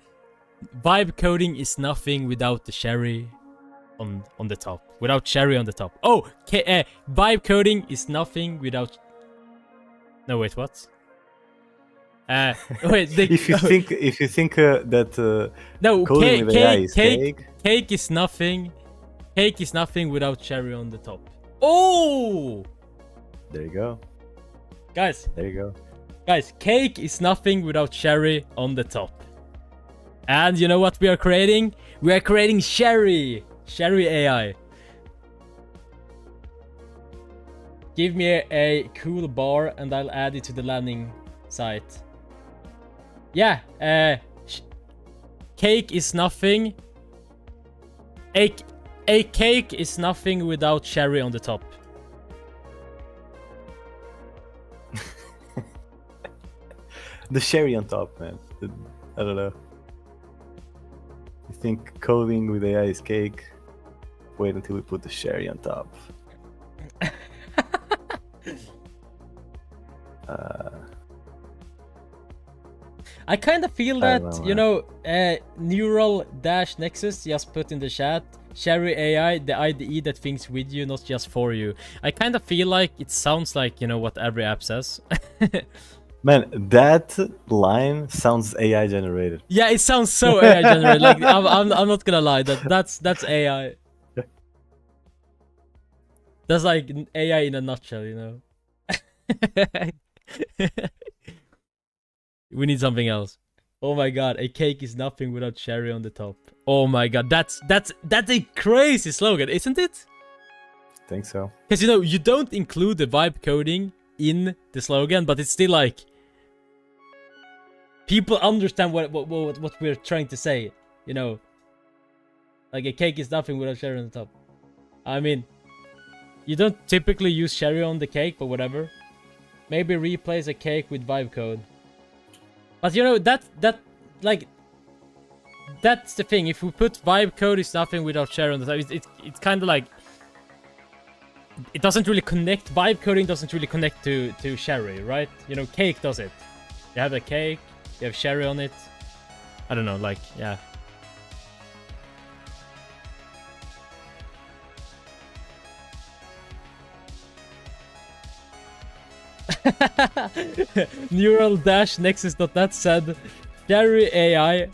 Vibe coding is nothing without the cherry on the top. Without cherry on the top. Oh, vibe coding is nothing without... No, wait, what? Wait. If you think that no, coding with AI is cake. Cake is nothing. Cake is nothing without cherry on the top. Oh! There you go. Guys. There you go. Guys, cake is nothing without cherry on the top. And you know what we are creating? We are creating Cherry AI. Give me a cool bar and I'll add it to the landing site. Yeah, cake is nothing. A cake is nothing without cherry on the top. The cherry on top, man. I don't know. You think coding with AI is cake? Wait until we put the cherry on top. I kind of feel that, Neural Dash Nexus just put in the chat, Cherry AI, the IDE that thinks with you, not just for you. I kind of feel like it sounds like, what every app says. Man, that line sounds AI generated. Yeah, it sounds so AI generated. Like I'm not gonna lie, that's AI. That's like AI in a nutshell, We need something else. Oh my god, a cake is nothing without cherry on the top. Oh my god, that's a crazy slogan, isn't it? I think so. Because you don't include the vibe coding in the slogan, but it's still like people understand what we're trying to say, Like a cake is nothing without cherry on the top. I mean, you don't typically use cherry on the cake, but whatever. Maybe replace a cake with vibe code. But you know, like, that's the thing. If we put Vibecoding stuff in without Cherry on the side, it's kind of like, it doesn't really connect. Vibecoding doesn't really connect to Cherry, right? You know, Cake does it. You have a cake, you have Cherry on it. I don't know, like, yeah. Neural-nexus.net said, Cherry AI,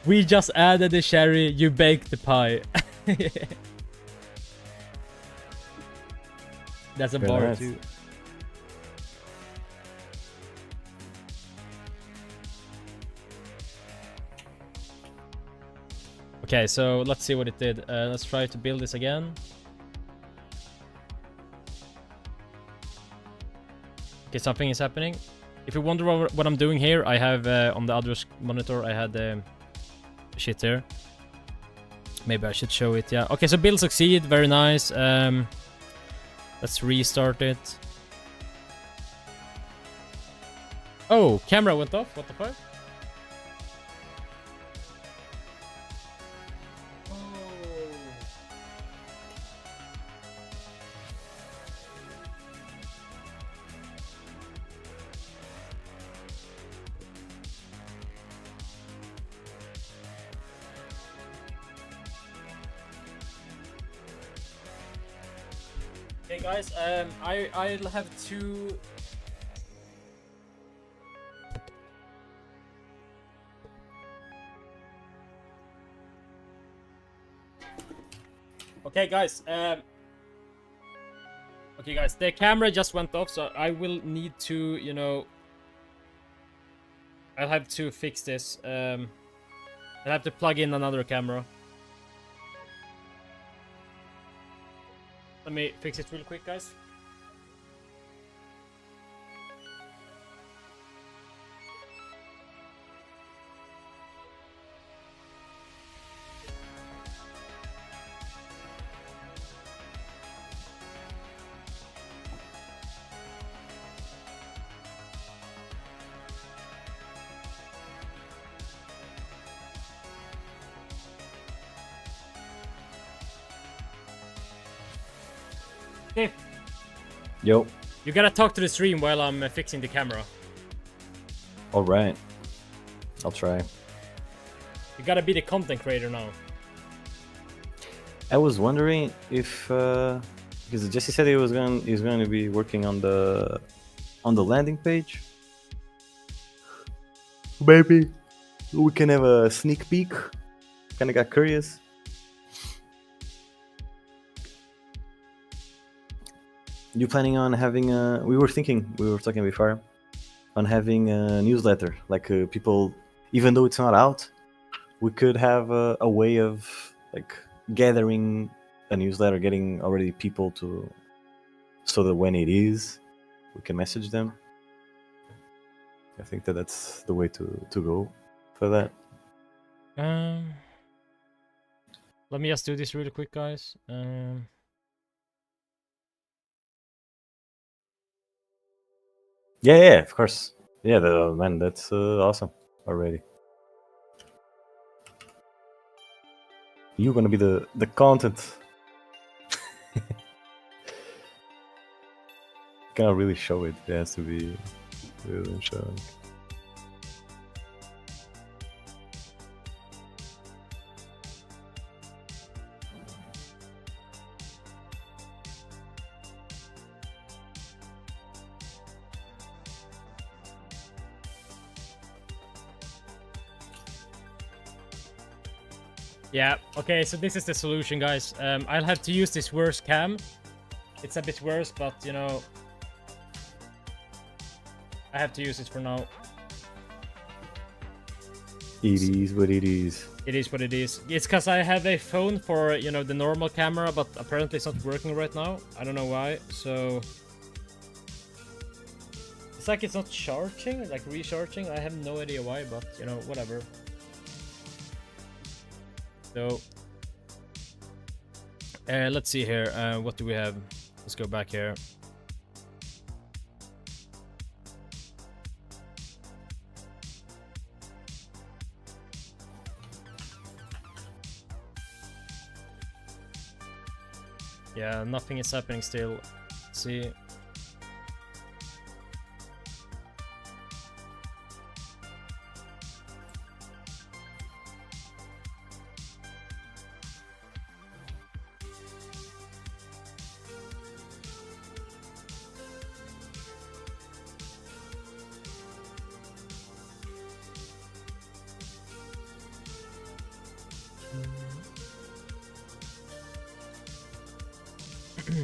we just added the cherry, you baked the pie. That's a Very bar nice. too. Okay, so let's see what it did. Let's try to build this again. Okay, something is happening. If you wonder what I'm doing here, I have on the other monitor, I had shit there. Maybe I should show it, yeah. Okay, so build succeed, very nice. Let's restart it. Oh, camera went off, what the fuck? Okay guys, I'll have to... Okay guys, the camera just went off, so I will need to, you know... I'll have to fix this. I'll have to plug in another camera. Let me fix it real quick, guys. Okay. Yo. You gotta talk to the stream while I'm fixing the camera. All right. I'll try. You gotta be the content creator now. I was wondering if because Jesse said he's going to be working on the landing page. Maybe we can have a sneak peek. Kind of got curious. You planning on having a... we were talking before on having a newsletter, like people, even though it's not out, we could have a way of like gathering a newsletter, getting already people to, so that when it is, we can message them. I think that's the way to go for that. Let me just do this really quick, guys. Yeah, of course. Yeah, man, that's awesome already. You're gonna be the content. Cannot really show it. It has to be really showing. Yeah, okay, so this is the solution, guys. I'll have to use this worse cam. It's a bit worse, but, you know, I have to use it for now. It is what it is. It is what it is. It's because I have a phone for, you know, the normal camera, but apparently it's not working right now. I don't know why, so... It's like it's not charging, like recharging. I have no idea why, but, you know, whatever. So... let's see here. What do we have? Let's go back here. Yeah, nothing is happening still. Let's see.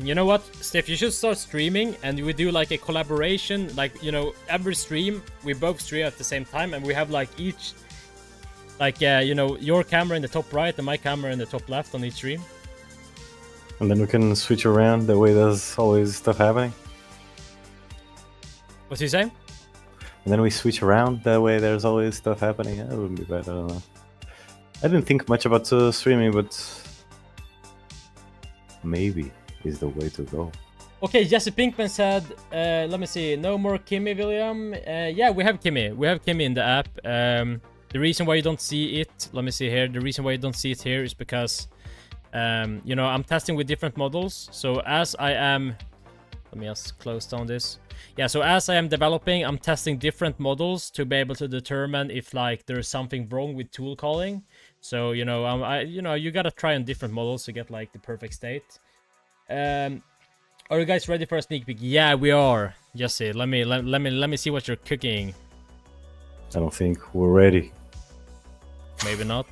You know what, Steph, you should start streaming and we do like a collaboration, like, you know, every stream we both stream at the same time and we have like each, like, you know, your camera in the top right and my camera in the top left on each stream. And then we can switch around the way there's always stuff happening. What's he saying? And then we switch around the way there's always stuff happening. Yeah, that wouldn't be bad, I don't know. I didn't think much about streaming, but maybe is the way to go. Okay, Jesse Pinkman said, let me see, no more Kimmy, William. Yeah, we have Kimmy. We have Kimmy in the app. The reason why you don't see it, let me see here. The reason why you don't see it here is because, you know, I'm testing with different models. So as I am, let me just close down this. Yeah, so as I am developing, I'm testing different models to be able to determine if like there's something wrong with tool calling. So, you know, you know, you gotta try on different models to get like the perfect state. Are you guys ready for a sneak peek? Yeah, we are. Jesse, let me see what you're cooking. I don't think we're ready. Maybe not.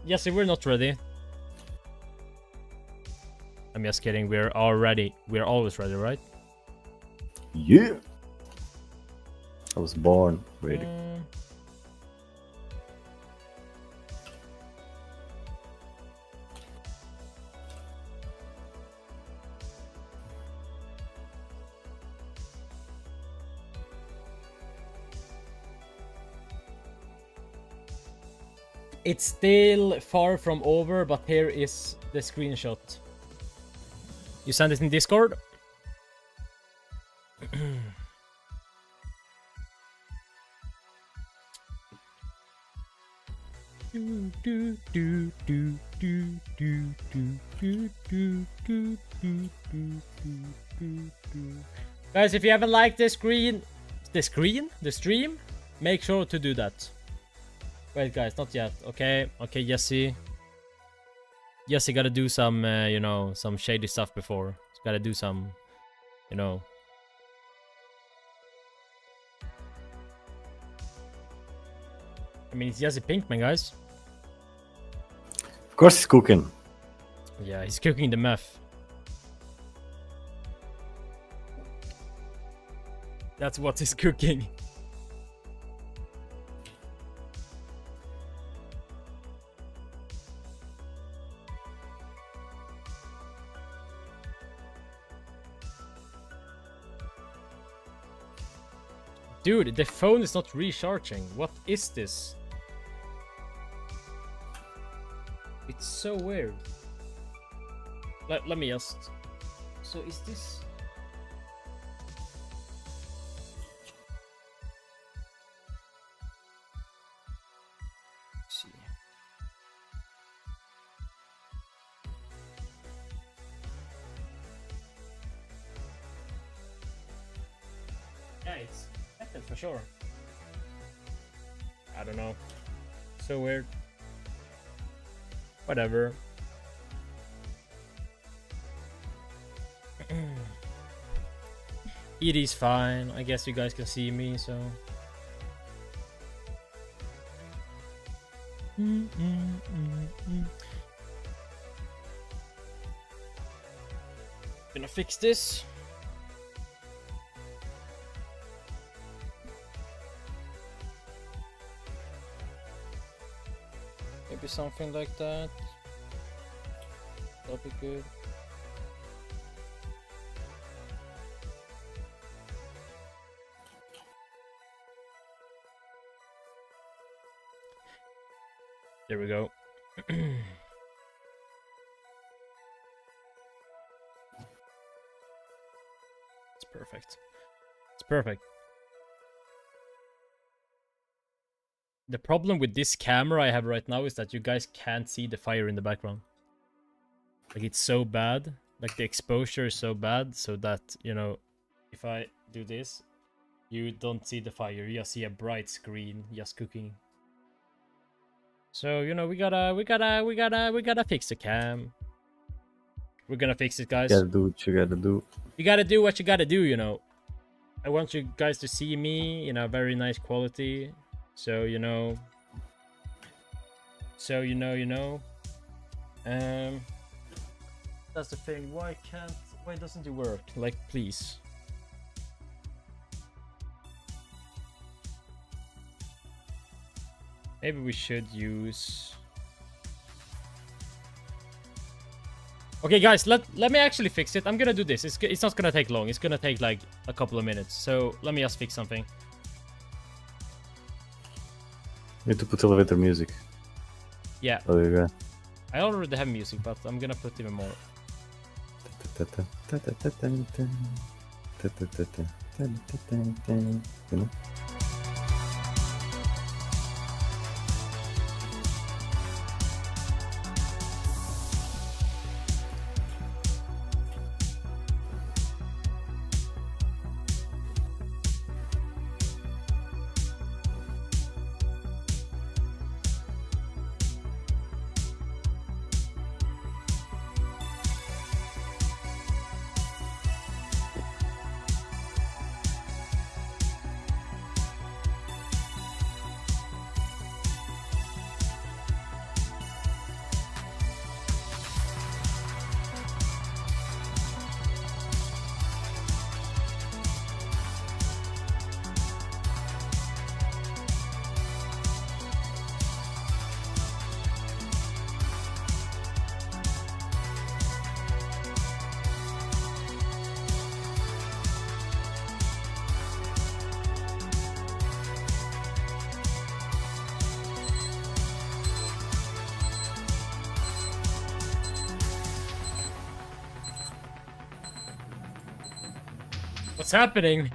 Jesse, we're not ready. I'm just kidding. We're all ready. We're always ready, right? Yeah. I was born ready. It's still far from over, but here is the screenshot. You send it in Discord? Guys, if you haven't liked the stream, make sure to do that. Wait, guys, not yet. Okay, Jesse. Jesse gotta do some, you know, some shady stuff before. He's gotta do some, you know. I mean, it's Jesse Pinkman, guys. Of course he's cooking. Yeah, he's cooking the meth. That's what he's cooking. Dude, the phone is not recharging. What is this? It's so weird. Let me just... So is this... Let's see. Yeah, it's affected for sure. I don't know. So weird. Whatever. It is fine. I guess you guys can see me, so. Gonna fix this. Maybe something like that. That'll be good. There we go. It's perfect. It's perfect. The problem with this camera I have right now is that you guys can't see the fire in the background. Like, it's so bad. Like, the exposure is so bad, so that, you know, if I do this, you don't see the fire. You just see a bright screen just cooking. So, you know, we gotta fix the cam. We're gonna fix it, guys. You gotta do what you gotta do. You gotta do what you gotta do, you know. I want you guys to see me in a very nice quality. So, you know. That's the thing. Why doesn't it work? Like, please. Maybe we should use... Okay, guys, let me actually fix it. I'm gonna do this. It's not gonna take long. It's gonna take like a couple of minutes. So let me just fix something. You need to put elevator music. Yeah. Oh, you go. I already have music, but I'm gonna put even more. You know? What's happening?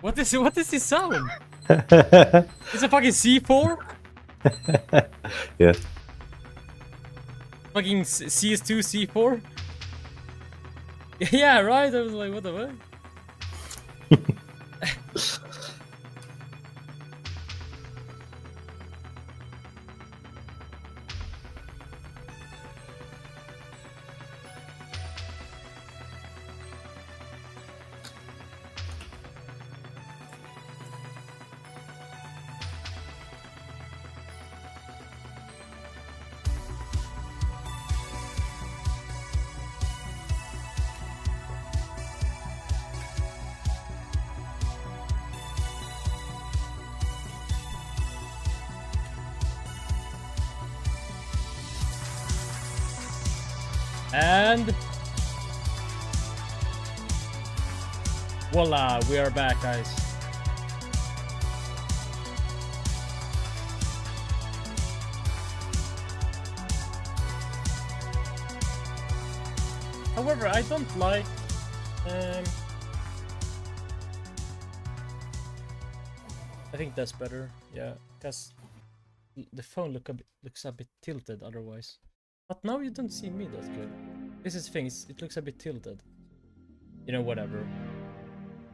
What is this sound? It's a fucking C4? Yeah. Fucking CS2 C4? Yeah, right? I was like, what the fuck? And voila, we are back, guys. However, I don't like I think that's better, yeah, because the phone looks a bit tilted otherwise. But now you don't see me that good. This is things, it looks a bit tilted. You know, whatever.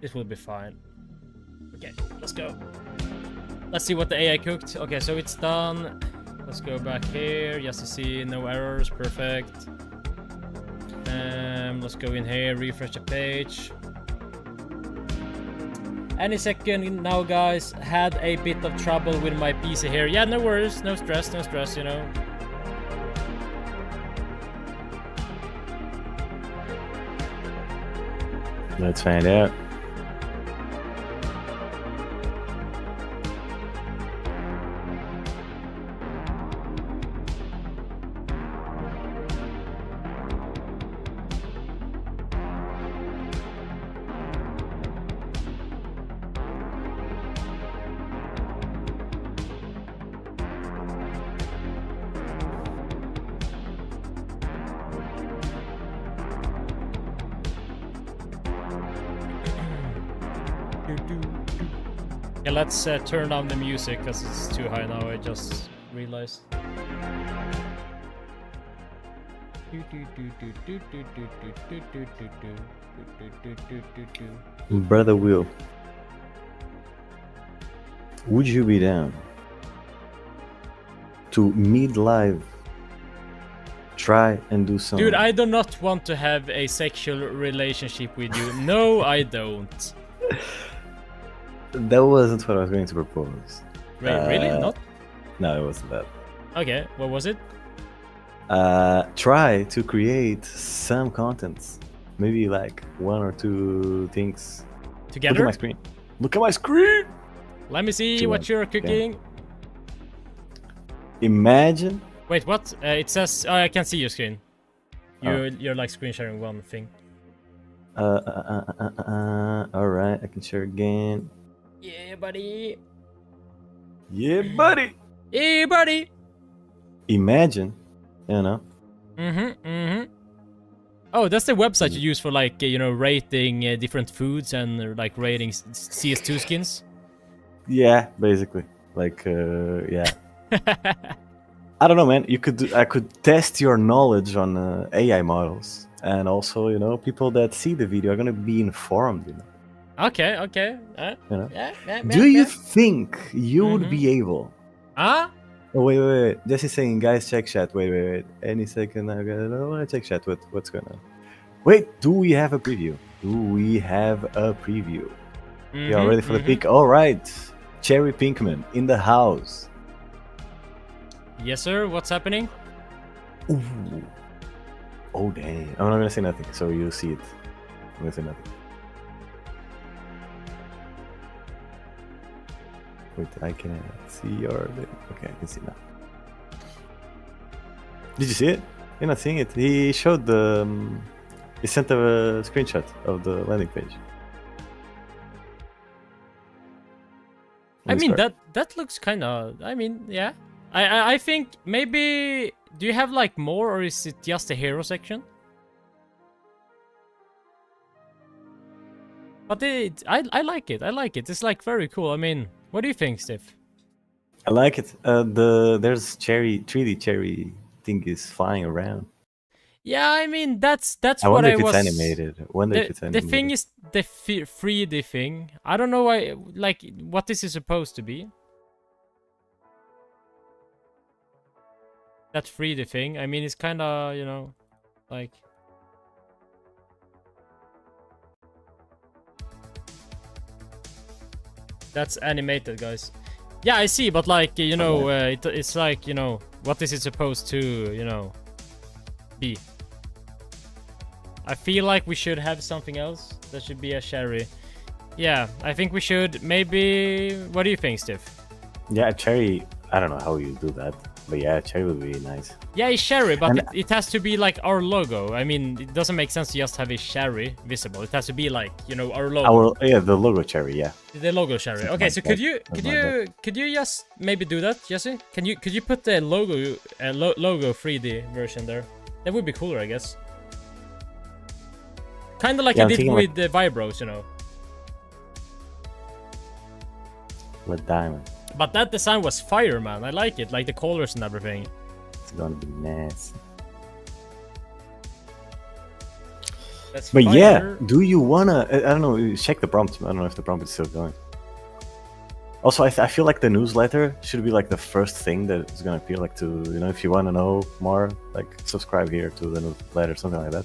This will be fine. Okay, let's go. Let's see what the AI cooked. Okay, so it's done. Let's go back here just to see no errors. Perfect. Let's go in here, refresh the page. Any second now, guys. Had a bit of trouble with my PC here. Yeah, no worries, no stress, you know. Let's find out. Yeah, let's turn down the music because it's too high now. I just realized. Brother Will, would you be down to mid-live try and do some? Dude, I do not want to have a sexual relationship with you. No, I don't. That wasn't what I was going to propose. Wait, really? Not? No, it wasn't that. Okay, what was it? Try to create some contents. Maybe like 1 or 2 things. Together? Look at my screen. Look at my screen! Let me see Two, what you're cooking. Imagine. Wait, what? It says... Oh, I can see your screen. You're like screen sharing one thing. Alright, I can share again. Yeah, buddy. Yeah, buddy! Yeah, buddy! Imagine, you know. Oh, that's the website you use for like, you know, rating different foods and like rating CS2 skins? Yeah, basically. Like, yeah. I don't know, man. I could test your knowledge on AI models, and also, you know, people that see the video are gonna be informed. You know. Okay. You know. Yeah, Do you think you would be able? Huh? Oh wait. Jesse's saying, guys, check chat. Wait. Any second, I wanna check chat. What's going on? Wait, do we have a preview? You are ready for the pick? All right, Cherry Pinkman in the house. Yes, sir. What's happening? Ooh. Oh damn! I'm not gonna say nothing, so you'll see it. I'm gonna say nothing. Wait, I can see your. Okay, I can see now. Did you see it? You're not seeing it. He showed the. He sent a screenshot of the landing page. I mean, that looks kind of. I mean, yeah. I think maybe. Do you have like more, or is it just the hero section? But I like it. I like it. It's like very cool. I mean, what do you think, Steve? I like it. There's 3D cherry thing is flying around. Yeah, I mean that's I what I wonder if was. it's animated. The thing is the 3D thing. I don't know why. Like, what this is supposed to be. That 3D thing. I mean, it's kind of, you know, like. That's animated, guys. Yeah, I see, but like, you know, it's like, you know, what is it supposed to, you know, be? I feel like we should have something else. That should be a cherry. Yeah, I think we should. Maybe. What do you think, Steve? Yeah, cherry. I don't know how you do that, but yeah, cherry would be nice. Yeah, it's cherry, but it has to be like our logo. I mean, it doesn't make sense to just have a cherry visible. It has to be like, you know, our logo. The logo cherry, yeah. The logo cherry. Okay, so could you just maybe do that, Jesse? Could you put the logo 3D version there? That would be cooler, I guess. Kind of like I did with the Vibros, you know. With diamond. But that design was fire, man. I like it, like the colors and everything. It's gonna be nasty. That's but fire. Yeah, do you wanna? I don't know. Check the prompt. I don't know if the prompt is still going. Also, I feel like the newsletter should be like the first thing that is gonna appear. Like, to, you know, if you want to know more, like subscribe here to the newsletter, something like that.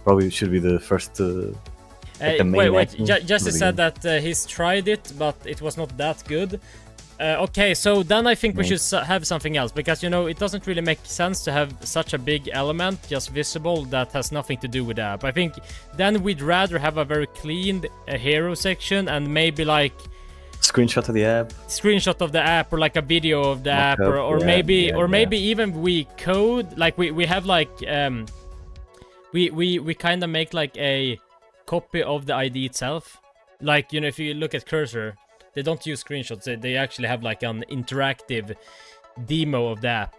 Probably should be the first. Like the main wait. Jesse said that he's tried it, but it was not that good. Okay, so then I think we should have something else, because, you know, it doesn't really make sense to have such a big element just visible that has nothing to do with the app. I think then we'd rather have a very clean hero section and maybe like screenshot of the app, or like a video of the app, or maybe even we code, like we have like we kind of make like a copy of the ID itself. Like, you know, if you look at cursor, they don't use screenshots. They actually have like an interactive demo of the app.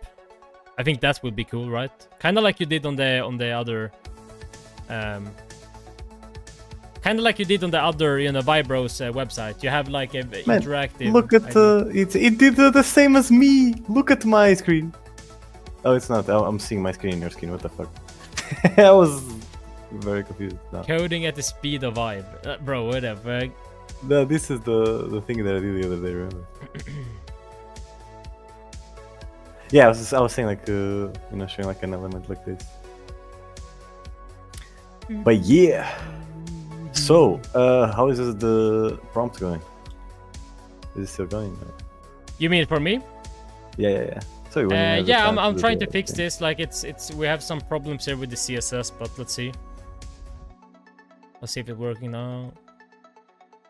I think that would be cool, right? Kind of like you did on the other Kind of like you did on the other, Vibro's website. You have like a Man, interactive. look at it did the same as me. Look at my screen. Oh, it's not. I'm seeing my screen in your screen. What the fuck? I was very confused. No. Coding at the speed of Vibe. Bro, what the fuck? No, this is the thing that I did the other day, remember? Yeah, I was saying like showing like an element like this. But yeah. So, how is the prompt going? Is it still going? You mean for me? Yeah. So yeah, I'm trying to fix this. Like we have some problems here with the CSS, but let's see. Let's see if it's working now.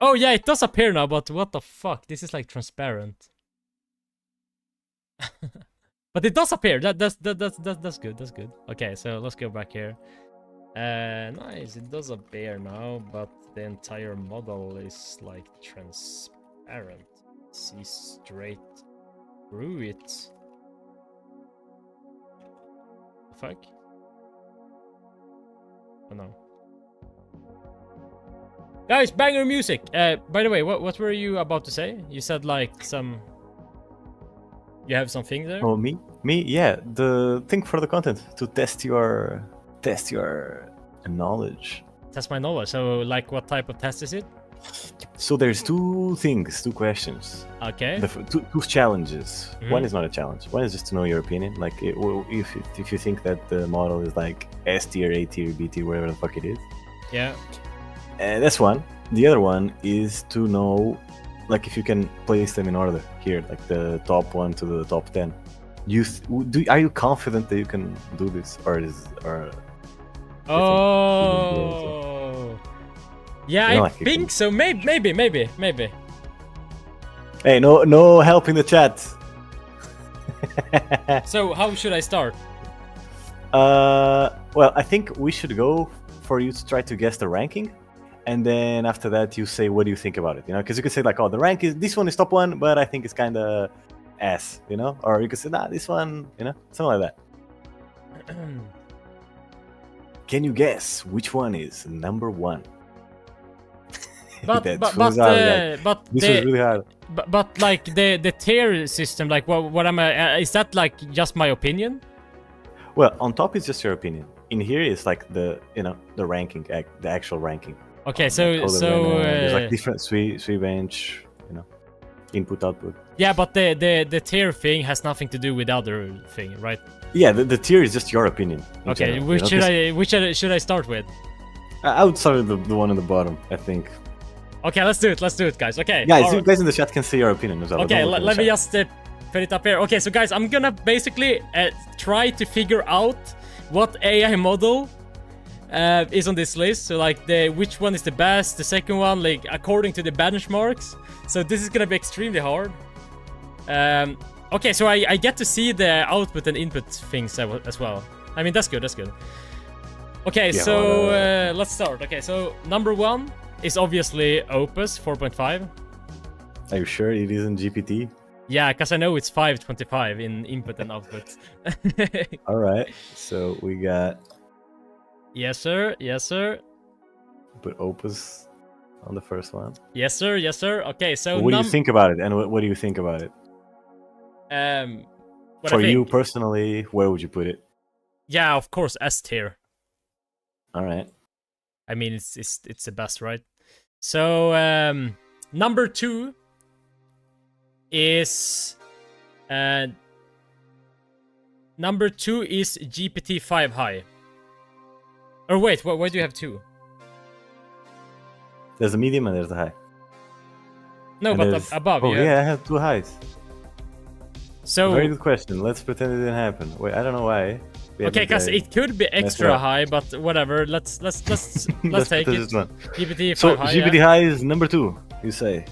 Oh yeah, it does appear now, but what the fuck? This is like transparent. But it does appear. That's good. That's good. Okay, so let's go back here. Nice. It does appear now, but the entire model is like transparent. See straight through it. The fuck? Oh no. Guys, banger music. By the way, what were you about to say? You said like some. You have something there? Oh, me? Yeah. The thing for the content to test your knowledge. Test my knowledge. So, like, what type of test is it? So there's two questions. Okay. Two challenges. Mhm. One is not a challenge. One is just to know your opinion. Like, if you think that the model is like S tier, A tier, B tier, whatever the fuck it is. Yeah. That's one. The other one is to know, like, if you can place them in order here, like the top 1 to the top 10. Are you confident that you can do this, or? Oh. Yeah, I think so. Maybe. Hey, no help in the chat. So how should I start? Well, I think we should go for you to try to guess the ranking, and then after that you say what do you think about it, because you could say like, oh, the rank is this one is top 1, but I think it's kind of ass, or you could say, nah, this one, something like that. Can you guess which one is number 1? But this was really hard. But like the tier system, like what am I? Is that like just my opinion? Well, on top is just your opinion. In here is like the ranking, the actual ranking. Okay, so there's like different sweet bench, input output. Yeah, but the tier thing has nothing to do with the other thing, right? Yeah, the tier is just your opinion. Okay, general, which should I start with? I would start with the one on the bottom, I think. Okay, let's do it, guys. Okay. Guys, you guys in the chat can say your opinion as well. Okay, let me just put it up here. Okay, so guys, I'm gonna basically try to figure out what AI model is on this list. So like which one is the best, the second one, like according to the benchmarks. So this is gonna be extremely hard. Okay, so I get to see the output and input things as well. I mean, that's good. Okay, yeah, so let's start. Okay, so number 1 is obviously Opus 4.5. Are you sure it isn't GPT? Yeah, because I know it's 525 in input and output. All right, so we got... Yes, sir. Put Opus on the first one. Yes, sir. Okay, so... What do you think about it, and what do you think about it? For you personally, where would you put it? Yeah, of course, S tier. All right. I mean, it's the best, right? So number 2 is GPT-5 High. Or wait, why do you have 2? There's a medium and there's a high. No, but above. Oh yeah, I have 2 highs. So very good question. Let's pretend it didn't happen. Wait, I don't know why. Okay, because it could be extra high, but whatever. Let's take it. GPT-5 High. So GPT High is number 2, you say?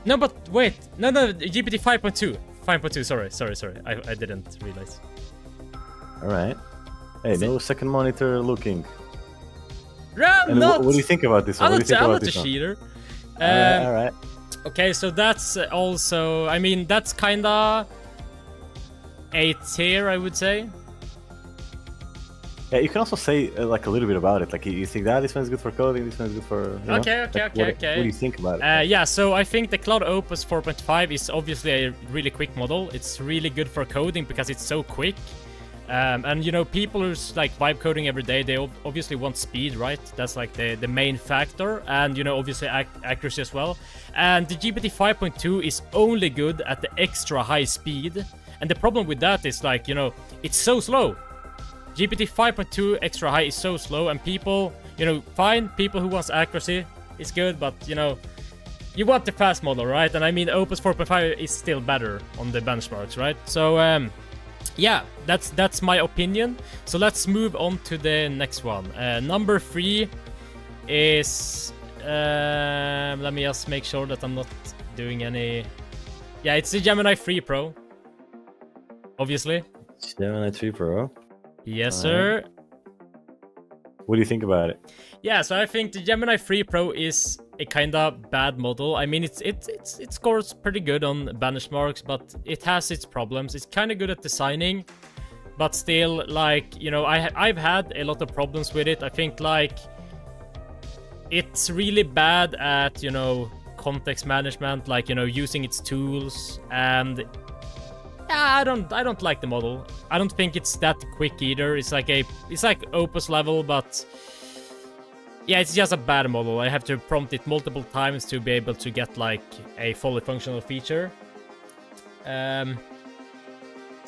No, but wait. No. GPT 5.2. 5.2. Sorry. I didn't realize. All right. Hey, no second monitor looking. Not. What do you think about this one? I'm not a cheater. All right. Okay, so that's also. I mean, that's kinda A tier, I would say. Yeah, you can also say like a little bit about it. Like you think that this one's good for coding, this one's good for. You know? Okay. Like, what do you think about it? Yeah, so I think the Claude Opus 4.5 is obviously a really quick model. It's really good for coding because it's so quick. And you know, people who's like vibe coding every day, they obviously want speed, right? That's like the main factor, and you know, obviously accuracy as well. And the GPT 5.2 is only good at the extra high speed, and the problem with that is like, you know, it's so slow. GPT 5.2 extra high is so slow, and people, you know, fine, people who wants accuracy is good, but you know, you want the fast model, right? And I mean, Opus 4.5 is still better on the benchmarks, right? So yeah, that's my opinion. So let's move on to the next one. Number 3 is let me just make sure that I'm not doing any. Yeah, it's the Gemini 3 Pro, obviously. Gemini 3 Pro. Yes, sir. What do you think about it? Yeah, so I think the Gemini 3 Pro is a kind of bad model. I mean, it scores pretty good on benchmarks, but it has its problems. It's kind of good at designing, but still, like, you know, I've had a lot of problems with it. I think like it's really bad at, you know, context management, like, you know, using its tools, and yeah, I don't like the model. I don't think it's that quick either. It's like Opus level, but yeah, it's just a bad model. I have to prompt it multiple times to be able to get like a fully functional feature.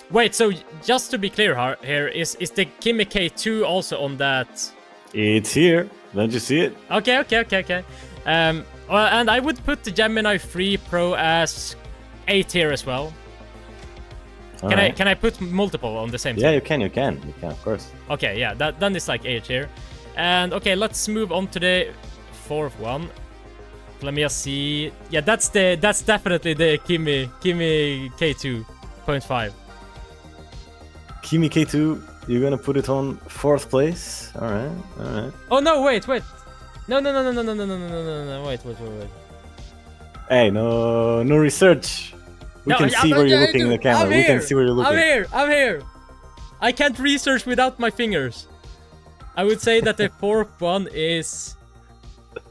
Wait, so just to be clear here, is the Kimi K2 also on that? It's here. Don't you see it? Okay. Well, and I would put the Gemini 3 Pro as A tier as well. Can I put multiple on the same? Yeah, you can, of course. Okay, yeah, then it's like A tier. And okay, let's move on to the 4th one. Let me just see. Yeah, that's definitely the Kimi K2.5. Kimi K2, you're gonna put it on 4th place. All right. Oh no, wait. No. Wait. Hey, no research. We can see where you're looking in the camera. We can see where you're looking. I'm here. I can't research without my fingers. I would say that the 4th one is.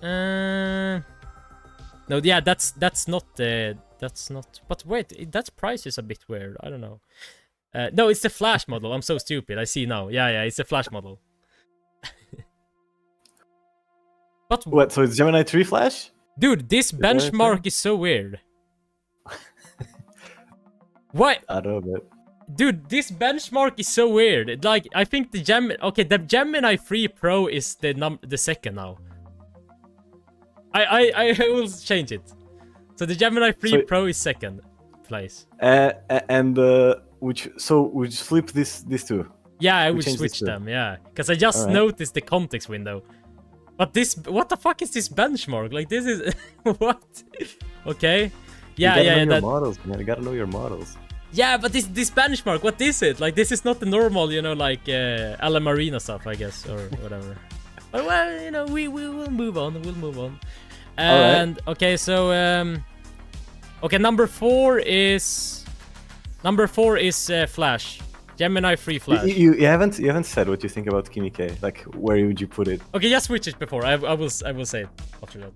No, yeah, that's not. But wait, that price is a bit weird. I don't know. No, it's the Flash model. I'm so stupid. I see now. Yeah, it's a Flash model. But what? So it's Gemini 3 Flash? Dude, this benchmark is so weird. What? I don't know, but... Dude, this benchmark is so weird. Like, I think the Gemini 3 Pro is the second now. I will change it. So the Gemini 3 Pro is second place. And we just flip these two. Yeah, I would switch them. Yeah, because I just noticed the context window. But what the fuck is this benchmark? Like, this is what? Okay. Yeah. Your models, man. You gotta know your models. Yeah, but this benchmark, what is it? Like, this is not the normal, you know, like Ala Marina stuff, I guess, or whatever. But well, you know, we will move on. We'll move on. And okay, so okay, number 4 is Flash. Gemini 3 Flash. You haven't said what you think about Kimi K. Like, where would you put it? Okay, just switch it before. I will say it after that.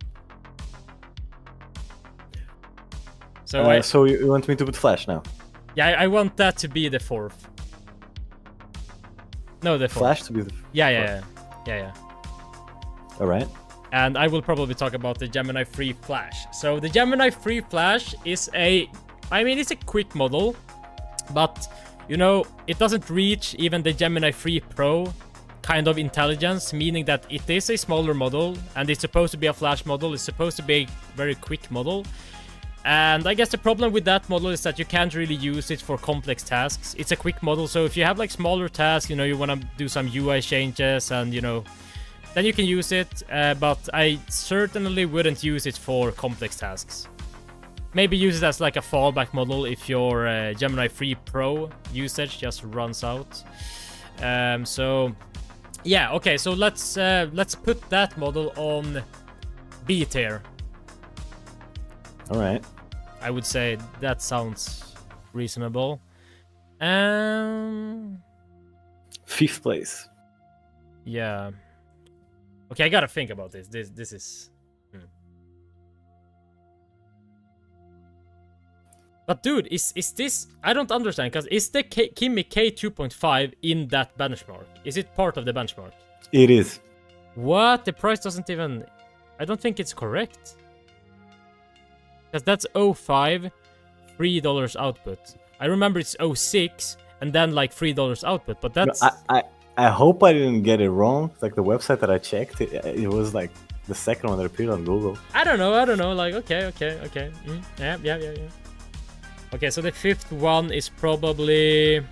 So so you want me to put Flash now? Yeah, I want that to be the 4th. No, the 4th. Flash to be the Yeah. All right. And I will probably talk about the Gemini 3 Flash. So the Gemini 3 Flash is it's a quick model, but you know, it doesn't reach even the Gemini 3 Pro kind of intelligence, meaning that it is a smaller model and it's supposed to be a Flash model. It's supposed to be a very quick model. And I guess the problem with that model is that you can't really use it for complex tasks. It's a quick model, so if you have like smaller tasks, you know, you want to do some UI changes and, you know, then you can use it. But I certainly wouldn't use it for complex tasks. Maybe use it as like a fallback model if your Gemini 3 Pro usage just runs out. So yeah, okay, so let's put that model on B tier. All right. I would say that sounds reasonable. 5th place. Yeah. Okay, I gotta think about this. This is. But dude, is this? I don't understand, because is the Kimi K 2.5 in that benchmark? Is it part of the benchmark? It is. What? The price doesn't even. I don't think it's correct. Because that's 05, $3 output. I remember it's 06 and then like $3 output, but that's. I hope I didn't get it wrong. Like the website that I checked, it was like the second one that appeared on Google. I don't know. Like, okay. Yeah. Okay, so the fifth one is probably.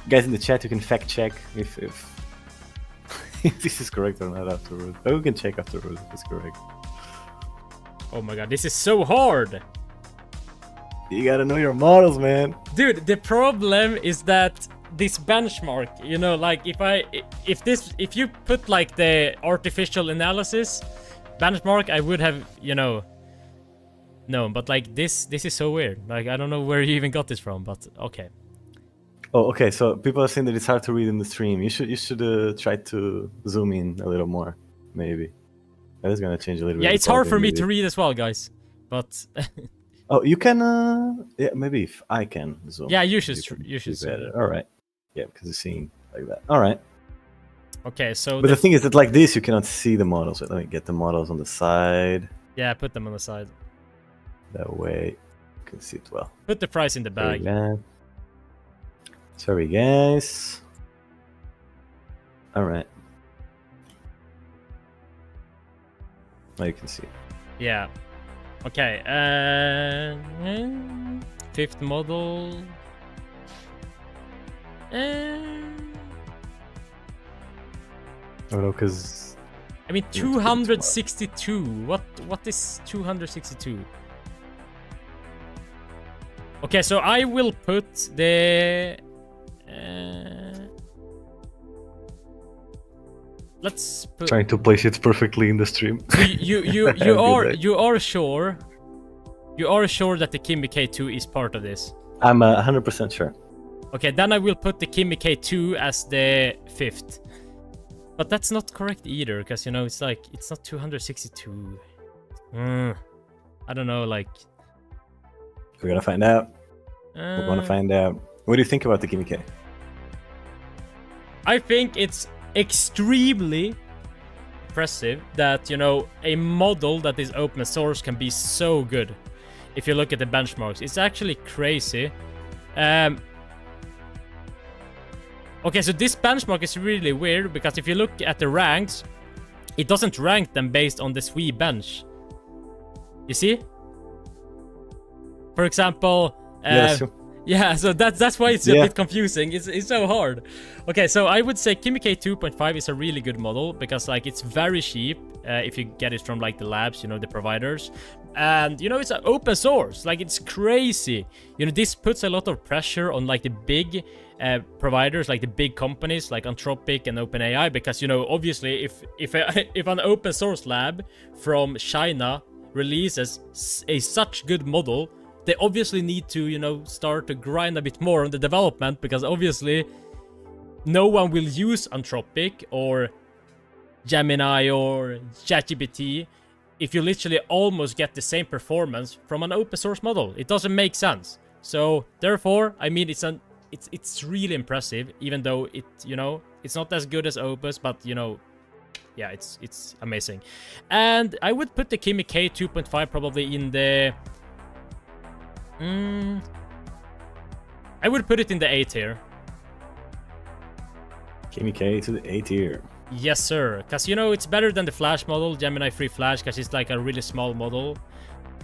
Guys in the chat, you can fact check if if this is correct or not afterwards. Or we can check afterwards if it's correct. Oh my god, this is so hard! You gotta know your models, man. Dude, the problem is that this benchmark, you know, like if you put like the artificial analysis benchmark, I would have, you know, known. But like this is so weird. Like I don't know where you even got this from, but okay. Oh, okay. So people are saying that it's hard to read in the stream. You should try to zoom in a little more, maybe. That is gonna change a little bit. Yeah, it's hard for me to read as well, guys. But oh, you can. Yeah, maybe if I can zoom. Yeah, you should better. All right. Yeah, because you're seeing like that. All right. Okay, so. But the thing is that like this, you cannot see the models. Wait, let me get the models on the side. Yeah, put them on the side. That way, you can see it well. Put the price in the bag. Sorry, guys. All right. Now you can see. Yeah. Okay. Fifth model. Oh no, because. I mean, 262. What is 262? Okay, so I will put the. Let's put. Trying to place it perfectly in the stream. So you are sure that the Kimi K2 is part of this? I'm 100% sure. Okay, then I will put the Kimi K2 as the fifth. But that's not correct either, because you know it's like it's not 262. I don't know, like. We're gonna find out. We're gonna find out. What do you think about the Kimi K? I think it's extremely impressive that, you know, a model that is open source can be so good. If you look at the benchmarks, it's actually crazy. Okay, so this benchmark is really weird because if you look at the ranks, it doesn't rank them based on the SWE bench. You see? For example, yeah, so that's why it's a bit confusing. It's so hard. Okay, so I would say Kimi K 2.5 is a really good model because like it's very cheap if you get it from like the labs, you know, the providers. And you know, it's an open source. Like it's crazy. You know, this puts a lot of pressure on like the big providers, like the big companies like Anthropic and OpenAI, because you know, obviously if an open source lab from China releases such good model, they obviously need to, you know, start to grind a bit more on the development, because obviously no one will use Anthropic or Gemini or ChatGPT if you literally almost get the same performance from an open source model. It doesn't make sense. So therefore, I mean, it's really impressive, even though it, you know, it's not as good as Opus, but you know, yeah, it's amazing. And I would put the Kimi K 2.5 probably in the I would put it in the A tier. Kimi K to the A tier. Yes, sir. Because, you know, it's better than the Flash model, Gemini Free Flash, because it's like a really small model.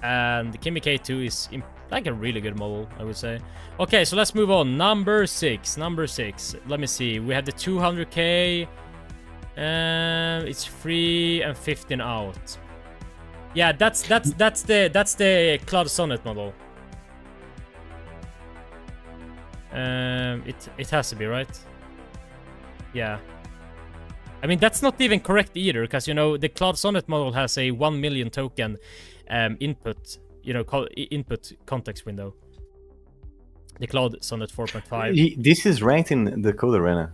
And the Kimi K2 is like a really good model, I would say. Okay, so let's move on. Number 6. Let me see. We have the 200K. It's free and 15 out. Yeah, that's the Claude Sonnet model. It has to be, right? Yeah. I mean, that's not even correct either, because, you know, the Claude Sonnet model has a 1 million token input, you know, input context window. The Claude Sonnet 4.5. This is ranked in the Code Arena.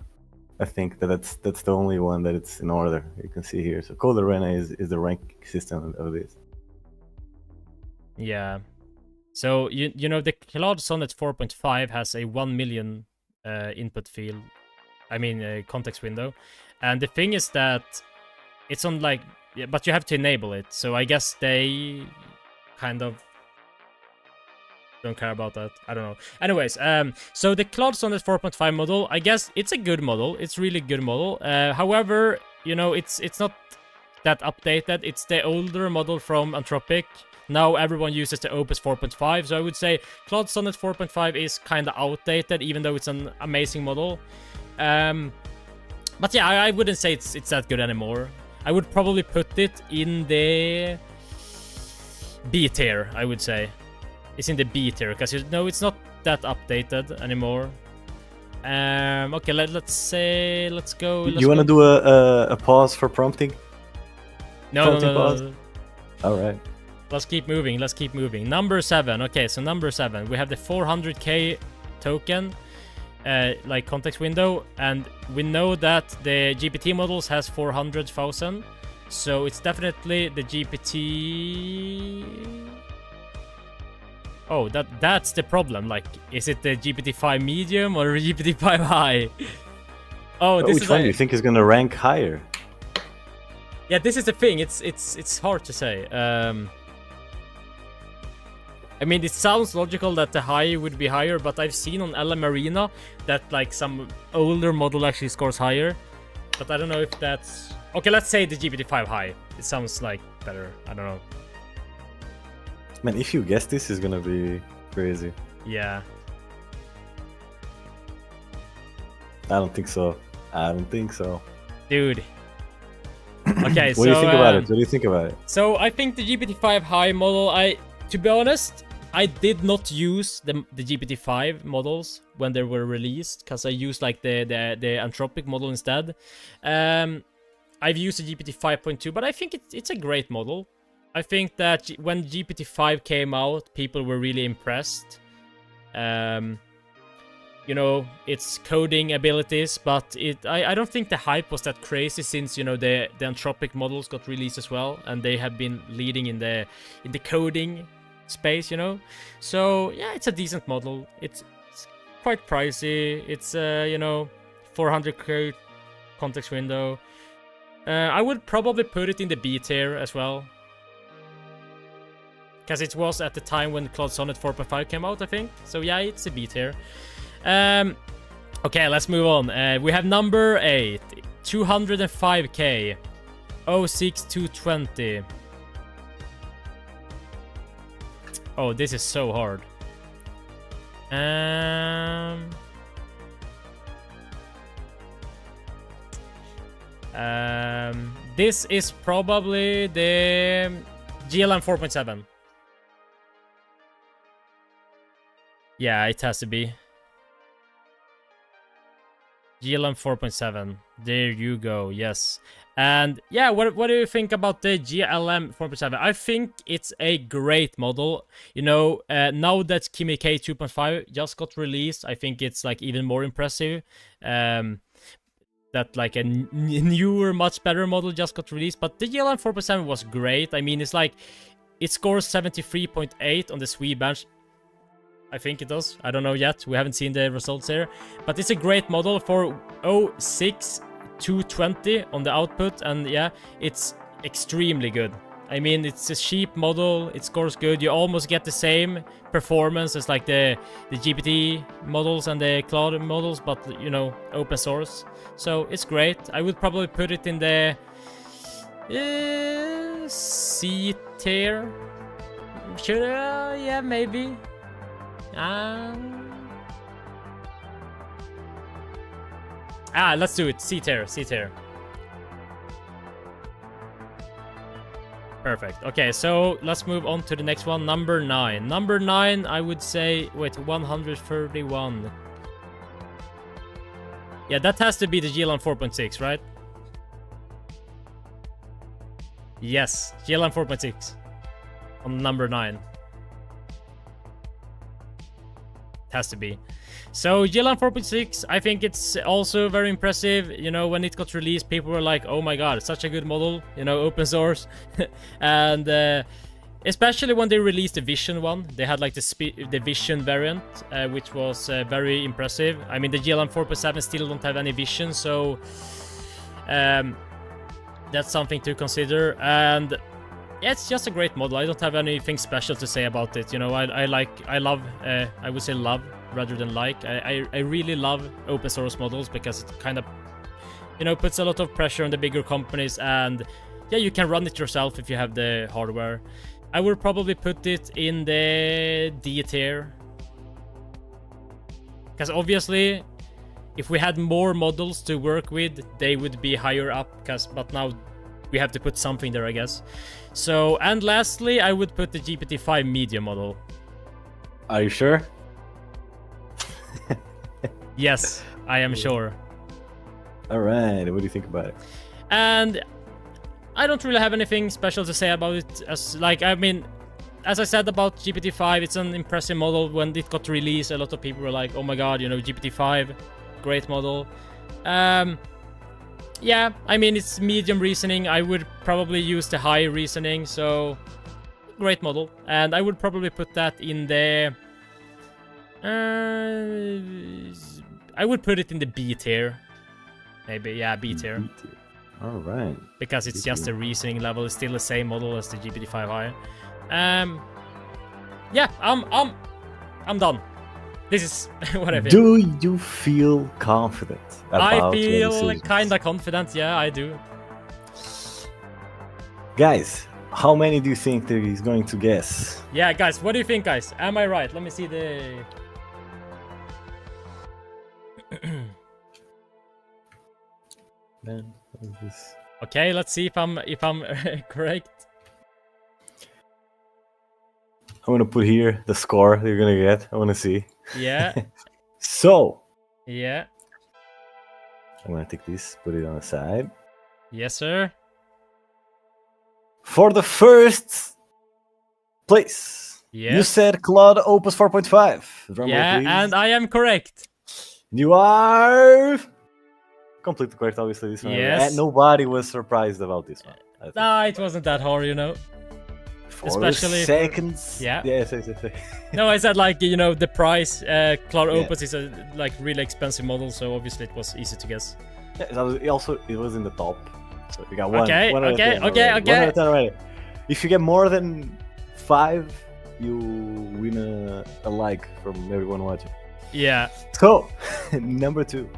I think that's the only one that it's in order. You can see here. So Code Arena is the rank system of this. Yeah. So you know the Claude Sonnet 4.5 has a 1 million input field. I mean context window, and the thing is that it's on like, yeah, but you have to enable it. So I guess they kind of don't care about that. I don't know. Anyways, so the Claude Sonnet 4.5 model, I guess it's a good model. It's really good model. However, you know, it's not that updated. It's the older model from Anthropic. Now everyone uses the Opus 4.5, so I would say Claude Sonnet 4.5 is kind of outdated, even though it's an amazing model. But yeah, I wouldn't say it's that good anymore. I would probably put it in the B tier, I would say. It's in the B tier, because no, it's not that updated anymore. Okay, let's go. You want to do a pause for prompting? No. All right. Let's keep moving. Number 7. Okay, so number 7, we have the 400k token, like context window, and we know that the GPT models has 400,000, so it's definitely the GPT. Oh, that's the problem. Like, is it the GPT-5 medium or GPT-5 high? Oh, this which one do you think is gonna rank higher? Yeah, this is the thing. It's hard to say. I mean, it sounds logical that the high would be higher, but I've seen on LM Arena that like some older model actually scores higher. But I don't know if that's okay. Let's say the GPT-5 high. It sounds like better. I don't know. Man, if you guess this is gonna be crazy. Yeah. I don't think so. Dude. Okay, What do you think about it? So I think the GPT-5 high model, to be honest, I did not use the GPT-5 models when they were released, because I used like the Anthropic model instead. I've used the GPT 5.2, but I think it's a great model. I think that when GPT-5 came out, people were really impressed. You know, its coding abilities, but I don't think the hype was that crazy, since, you know, the Anthropic models got released as well, and they have been leading in the coding space, you know. So yeah, it's a decent model. It's quite pricey. It's you know, 400k context window. I would probably put it in the B tier as well, because it was at the time when Claude Sonnet 4.5 came out, I think. So yeah, it's a B tier. Okay, let's move on. We have number 8, 205k, 06220. Oh, this is so hard. This is probably the GLM 4.7. Yeah, it has to be. GLM 4.7. There you go. Yes. And yeah, what do you think about the GLM 4.7? I think it's a great model. You know, now that Kimi K 2.5 just got released, I think it's like even more impressive. That like a newer, much better model just got released. But the GLM 4.7 was great. I mean, it's like, it scores 73.8 on the SWE bench. I think it does. I don't know yet. We haven't seen the results here. But it's a great model for 06220 on the output. And yeah, it's extremely good. I mean, it's a cheap model. It scores good. You almost get the same performance as like the GPT models and the Claude models, but, you know, open source. So it's great. I would probably put it in the C tier. Should I? Yeah, maybe. Let's do it. C tier. Perfect. Okay, so let's move on to the next one. Number 9. Number 9, I would say, wait, 131. Yeah, that has to be the GLM 4.6, right? Yes, GLM 4.6 on number 9. Has to be. So GLM 4.6, I think it's also very impressive. You know, when it got released, people were like, "Oh my god, such a good model!" You know, open source, and especially when they released the Vision one, they had like the Vision variant, which was very impressive. I mean, the GLM 4.7 still don't have any Vision, so that's something to consider. And yeah, it's just a great model. I don't have anything special to say about it. You know, I love, I would say love rather than like. I really love open source models because it kind of, you know, puts a lot of pressure on the bigger companies, and yeah, you can run it yourself if you have the hardware. I would probably put it in the D tier. Because obviously, if we had more models to work with, they would be higher up, but now we have to put something there, I guess. So, and lastly, I would put the GPT-5 medium model. Are you sure? Yes, I am sure. All right, what do you think about it? And I don't really have anything special to say about it. I mean, as I said about GPT-5, it's an impressive model. When it got released, a lot of people were like, "Oh my god, you know, GPT-5, great model." Yeah, I mean, it's medium reasoning. I would probably use the high reasoning, so great model. And I would probably put that in the... I would put it in the B tier. Maybe, yeah, B tier. All right. Because it's just the reasoning level. It's still the same model as the GPT-5i. Yeah, I'm done. This is what I feel. Do you feel confident about I your feel decisions? kinda confident, yeah, I do. Guys, how many do you think that he's going to guess? Yeah, guys, what do you think, guys? Am I right? Let me see the... Man, what is this? Okay, let's see if I'm correct. I'm gonna put here the score that you're gonna get. I wanna see. Yeah. So, Yeah. I'm gonna take this, put it on the side. Yes, sir. For please, you Yes. said Claude Opus 4.5. Drum roll, Yeah, please. and I am correct. You are completely correct, obviously. This one. Yes. And nobody was surprised about this one. I think. Nah, it wasn't that hard, you know. Especially for- seconds. Yeah. Yes. No, I said like, you know, the price. Claude Yeah. Opus is a like really expensive model, so obviously it was easy to guess. Yeah, it was in the top. So you got one. Okay, one out of okay, 10 okay, already. okay. 1 out of 10 already. If you get more than 5, you win a like from everyone watching. Yeah. So, number 2.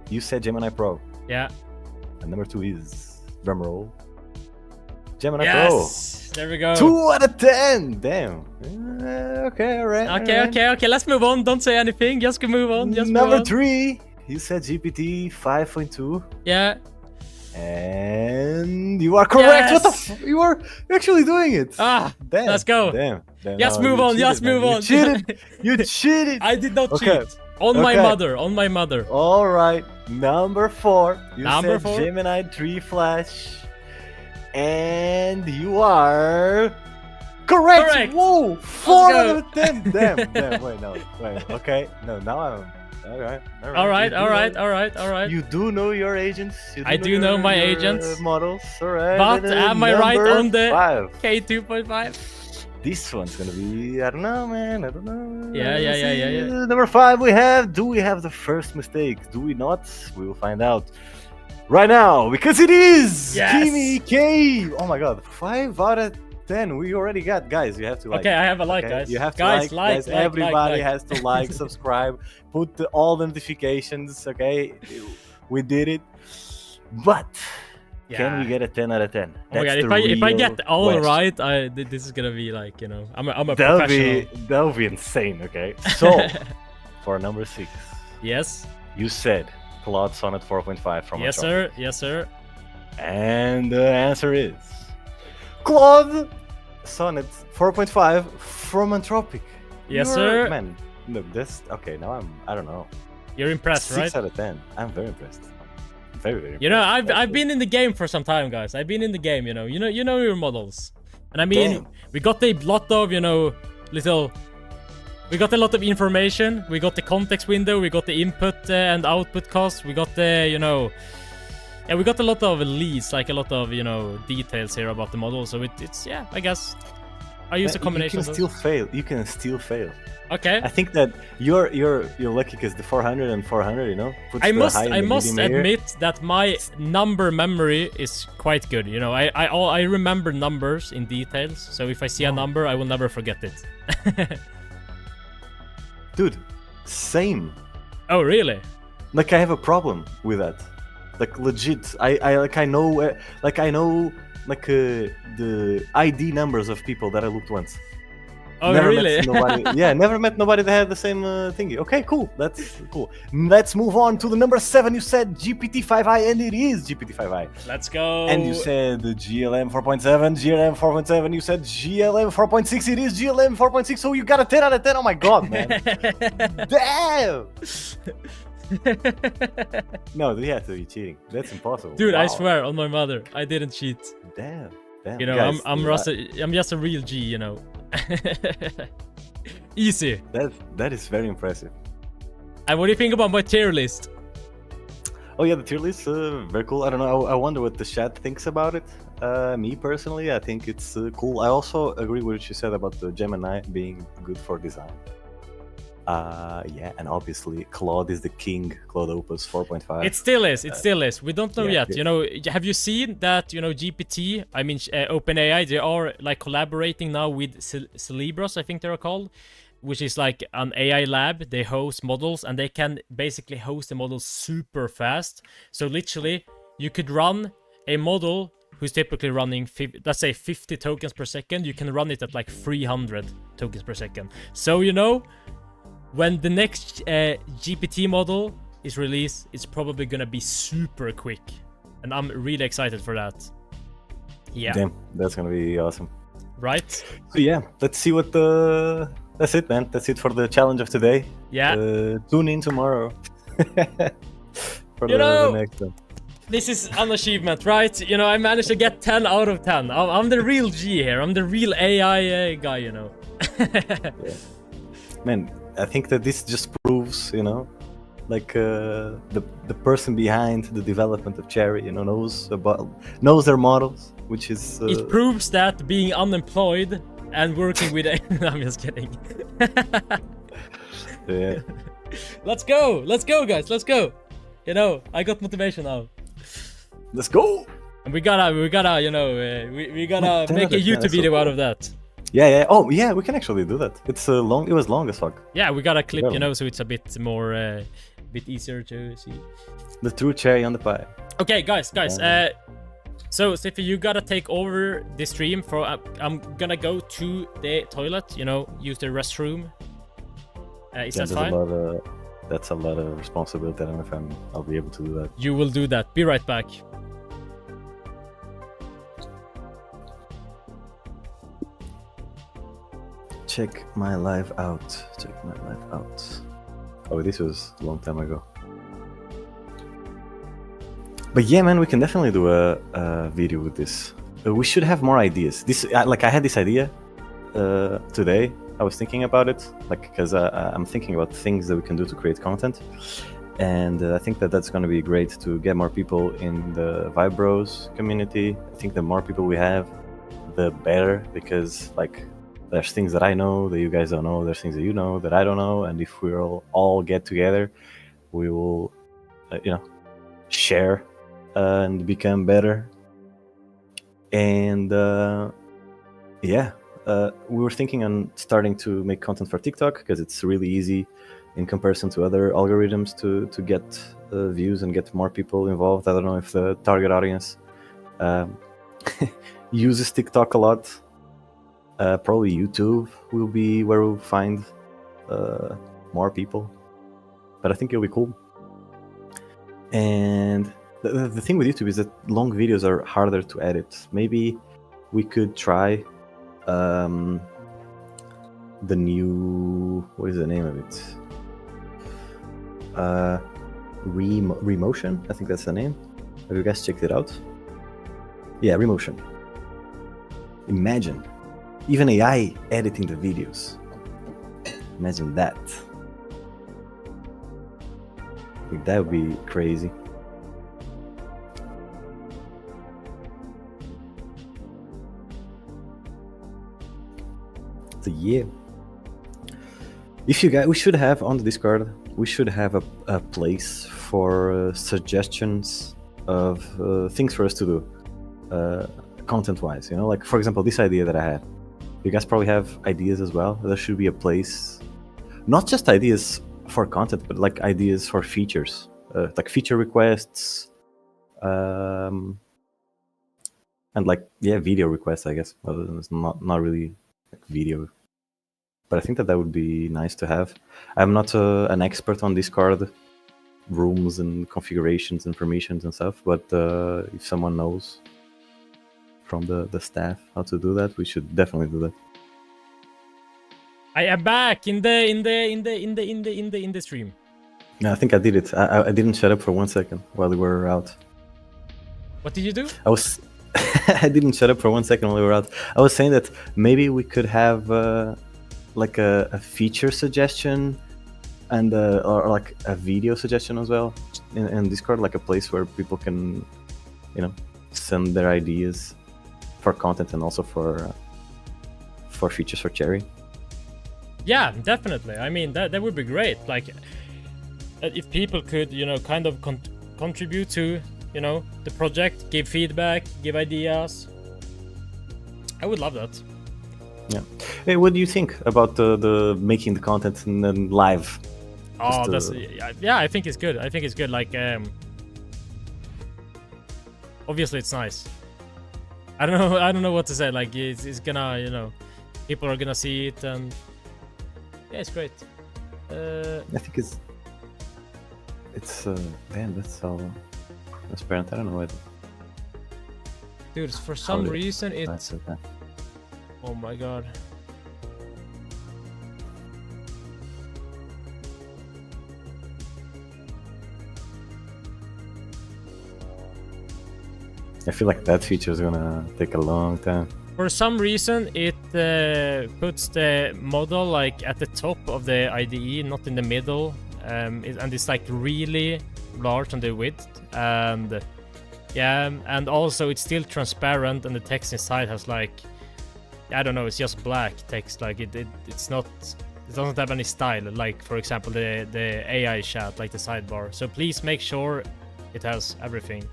You said Gemini Pro. Yeah. And number 2 is drumroll. Gemini Yes. There we go. Pro. 2 out of 10. Damn. Okay, alright. Okay. Let's move on. Don't say anything. Just move on. Just Number move on. 3. You said GPT 5.2. Yeah. And you are correct. What the Yes. You are actually doing it. Ah, Damn. let's go. Damn. Just No, move you on. cheated, Just man. move on. You cheated. You cheated. I did not Okay. cheat. On my Okay. mother. On my mother. All right. Number 4. You Number said 4. Gemini 3 Flash. And you are correct. Correct. Whoa. 4 go. out of 10. Damn. Wait. No. Wait. Okay. No. Now I'm. All right. All right. You do All right. know- All right. All right. You do know your agents. You I do know my agents. Models. All right. But And then am I right number on the 5. K2.5? This one's gonna be. I don't know, man. I don't know. Yeah. Let's see. Number 5. Do we have the first mistake? Do we not? We will find out right now because it is Yes. Kimi K. Oh my God. 5 out of 10. We already got, guys. You have to like. Okay, I have a like, Okay? guys. You have to guys, like, guys. like, Everybody like. has to like, subscribe, put all notifications. Okay, we did it. But can we get a 10 out of 10? Oh my god! If I get all right, this is gonna be like, you know, I'm a professional. That'll be insane. Okay, so for number 6, Yes. you said Claude Sonnet 4.5 from Yes, Anthropic. sir. Yes, sir. And the answer is Claude Sonnet 4.5 from Anthropic. Yes, You're- sir. Man, look, this. Okay, now I don't know. You're impressed, 6 right? out of 10. I'm very impressed. Very impressed. You know, I've actually. been in the game for some time, guys. I've been in the game. You know your models, and I mean, Damn. we got a lot of, you know, little We got a lot of information. We got the context window. We got the input and output cost. We got the, you know, yeah, we got a lot of leads, like a lot of, you know, details here about the model. So it's yeah, I guess I use a combination. You can still fail. You can still fail. Okay. I think that you're lucky because the 400 and 400, you know. I must admit that my number memory is quite good. You know, I remember numbers in details. So if I see a number, I will never forget it. Dude, same. Oh really? Like I have a problem with that. Like legit. I know the ID numbers of people that I looked once. Oh never really? Met nobody, yeah, never met nobody that had the same thingy. Okay, cool. That's cool. Let's move on to the number 7. You said GPT-5i, and it is GPT-5i. Let's go. And you said GLM 4.7, GLM 4.7. You said GLM 4.6. It is GLM 4.6. So you got a 10 out of 10. Oh my god, man! Damn. No, you have to be cheating. That's impossible. Dude, wow. I swear on my mother, I didn't cheat. Damn. You know, guys, I'm just a real G, you know. Easy. That is very impressive. And what do you think about my tier list? Oh yeah, the tier list, very cool. I don't know. I wonder what the chat thinks about it. Me personally, I think it's cool. I also agree with what you said about the Gemini being good for design. Yeah, and obviously Claude is the king. Claude Opus 4.5. It still is. It still is. We don't know yeah, yet. You know, have you seen that? You know, GPT. I mean, OpenAI. They are like collaborating now with Celebros, I think they're called, which is like an AI lab. They host models, and they can basically host the models super fast. So literally, you could run a model who's typically running, let's say 50 tokens per second. You can run it at like 300 tokens per second. So you know, when the next GPT model is released, it's probably gonna be super quick, and I'm really excited for that. Yeah. Damn, that's gonna be awesome. Right? So yeah, let's see what the. That's it, man. That's it for the challenge of today. Yeah. Tune in tomorrow. For the next one. This is an achievement, right? You know, I managed to get 10 out of 10. I'm the real G here. I'm the real AI guy, you know. Yeah. Man, I think that this just proves, you know, like the person behind the development of Cherry, you know, knows their models, which is. It proves that being unemployed and working with. I'm just kidding. Yeah. Let's go, guys. Let's go. You know, I got motivation now. Let's go. And we gotta, you know, we gotta make a YouTube video out of that. Yeah. Oh, yeah. We can actually do that. It's long. It was long as fuck. Yeah, we got a clip, you know, so it's a bit more, bit easier to see. The true cherry on the pie. Okay, guys. So Stiffy, you gotta take over the stream for. I'm gonna go to the toilet. You know, use the restroom. Is that fine? That's a lot of responsibility. I don't know if I'll be able to do that. You will do that. Be right back. Check my live out. Oh, this was a long time ago. But yeah, man, we can definitely do a video with this. We should have more ideas. I had this idea today. I was thinking about it, because I'm thinking about things that we can do to create content. And I think that that's going to be great to get more people in the Vibros community. I think the more people we have, the better, because there's things that I know that you guys don't know. There's things that you know that I don't know. And if we all get together, we will, share and become better. And we were thinking on starting to make content for TikTok, because it's really easy in comparison to other algorithms to get views and get more people involved. I don't know if the target audience uses TikTok a lot. Probably YouTube will be where we'll find more people, but I think it'll be cool. And the thing with YouTube is that long videos are harder to edit. Maybe we could try the new, what is the name of it? Remotion, I think that's the name. Have you guys checked it out? Yeah, Remotion. Imagine even AI editing the videos. Imagine that. Like, that would be crazy. So yeah. If you guys, we should have on the Discord, we should have a place for suggestions of things for us to do, content-wise. You know, like for example, this idea that I had. You guys probably have ideas as well. There should be a place, not just ideas for content, but like ideas for features, like feature requests, and like video requests. I guess it's not really like video. But I think that would be nice to have. I'm not an expert on Discord rooms and configurations and permissions and stuff, but if someone knows from the staff how to do that, we should definitely do that. I am back in the stream. Yeah, I think I did it. I didn't shut up for 1 second while we were out. What did you do? I didn't shut up for 1 second while we were out. I was saying that maybe we could have like a feature suggestion and or like a video suggestion as well in Discord, like a place where people can, you know, send their ideas for content and also for features for Cherry. Yeah, definitely. I mean, that would be great. Like, if people could, you know, kind of contribute to, you know, the project, give feedback, give ideas. I would love that. Yeah. Hey, what do you think about the making the content and then live? Oh, that's yeah. I think it's good. I think it's good. Like, obviously, it's nice. I don't know what to say. Like, it's gonna, you know, people are gonna see it, and yeah, it's great. I think it's man, that's so transparent. I don't know what. Dude, for some reason it's. Okay. Oh my god. I feel like that feature is gonna take a long time. For some reason, it puts the model like at the top of the IDE, not in the middle, and it's like really large on the width, and yeah, and also it's still transparent, and the text inside has like, I don't know, it's just black text. Like it's not, it doesn't have any style. Like for example, the AI chat, like the sidebar. So please make sure it has everything.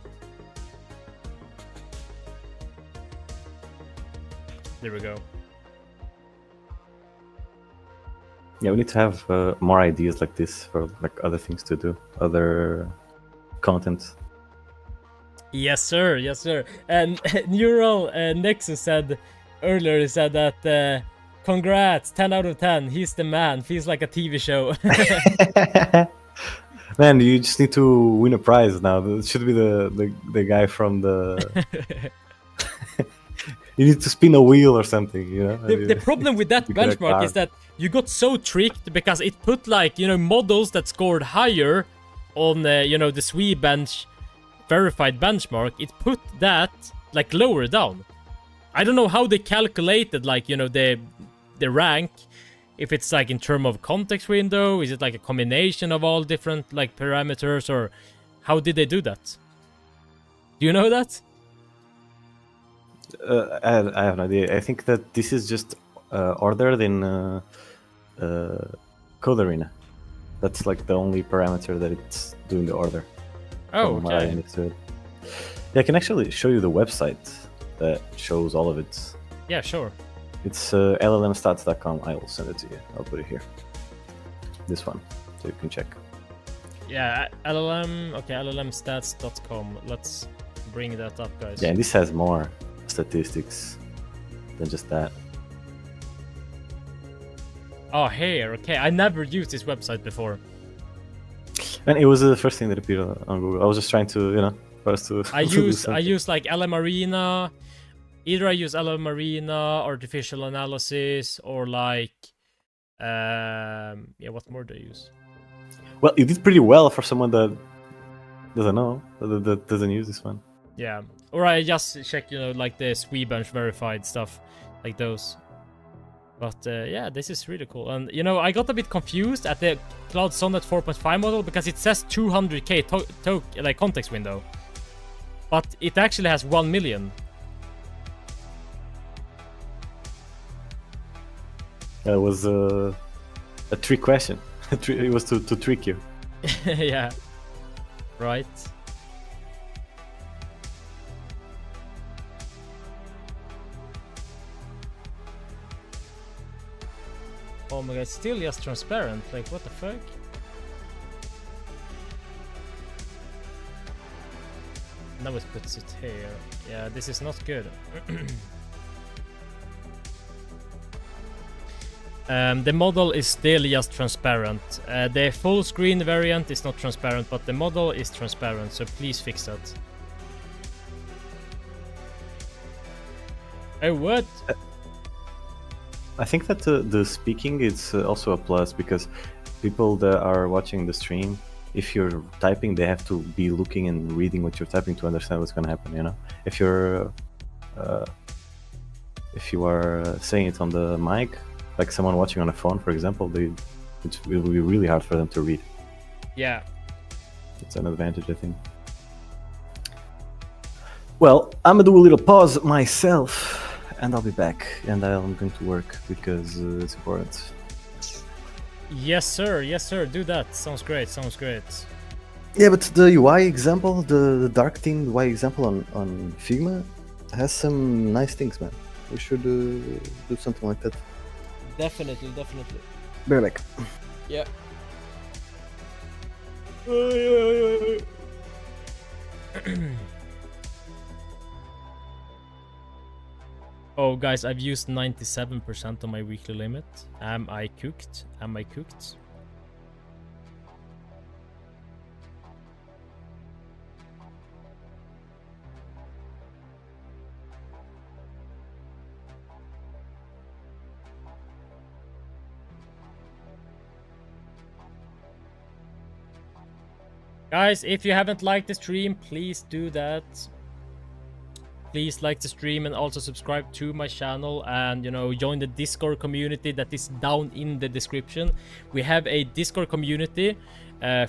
There we go. Yeah, we need to have more ideas like this for like other things to do, other content. Yes, sir. Yes, sir. And Neural Nexus said earlier, he said that congrats, 10 out of 10. He's the man. Feels like a TV show. Man, you just need to win a prize now. It should be the guy from the. You need to spin a wheel or something, you know. The problem with that benchmark is that you got so tricked because it put like, you know, models that scored higher on you know, the SweBench verified benchmark. It put that like lower down. I don't know how they calculated like, you know, the rank. If it's like in terms of context window, is it like a combination of all different like parameters, or how did they do that? Do you know that? I have no idea. I think that this is just ordered in Code Arena. That's like the only parameter that it's doing the order. Oh, okay. Yeah, I can actually show you the website that shows all of it. Yeah, sure. It's llmstats.com. I will send it to you. I'll put it here. This one, so you can check. Yeah, LLM. Okay, llmstats.com. Let's bring that up, guys. Yeah, and this has more statistics than just that. Oh, here. Okay, I never used this website before. And it was the first thing that appeared on Google. I was just trying to, you know, for us to. I use like LM Arena. Either I use LM Arena, artificial analysis, or like, yeah, what more do I use? Well, you did pretty well for someone that doesn't know, that doesn't use this one. Yeah, or I just check, you know, like the SweBench verified stuff, like those. But yeah, this is really cool. And you know, I got a bit confused at the Claude Sonnet 4.5 model because it says 200k like context window, but it actually has 1 million. That was a trick question. It was to trick you. Yeah, right. Oh my god, it's still just transparent. Like, what the fuck? Now it puts it here. Yeah, this is not good. The model is still just transparent. The full screen variant is not transparent, but the model is transparent, so please fix that. Oh, what? I think that the speaking is also a plus because people that are watching the stream, if you're typing, they have to be looking and reading what you're typing to understand what's going to happen. You know, if you are saying it on the mic, like someone watching on a phone, for example, it will be really hard for them to read. Yeah, it's an advantage, I think. Well, I'm gonna do a little pause myself. And I'll be back, and I'm going to work because it's important. Yes, sir. Yes, sir. Do that. Sounds great. Sounds great. Yeah, but the UI example, the dark theme UI example on Figma has some nice things, man. We should do something like that. Definitely, definitely. Be right back. Yeah. Oh, guys, I've used 97% of my weekly limit. Am I cooked? Am I cooked? Guys, if you haven't liked the stream, please do that. Please like the stream and also subscribe to my channel, and you know, join the Discord community that is down in the description. We have a Discord community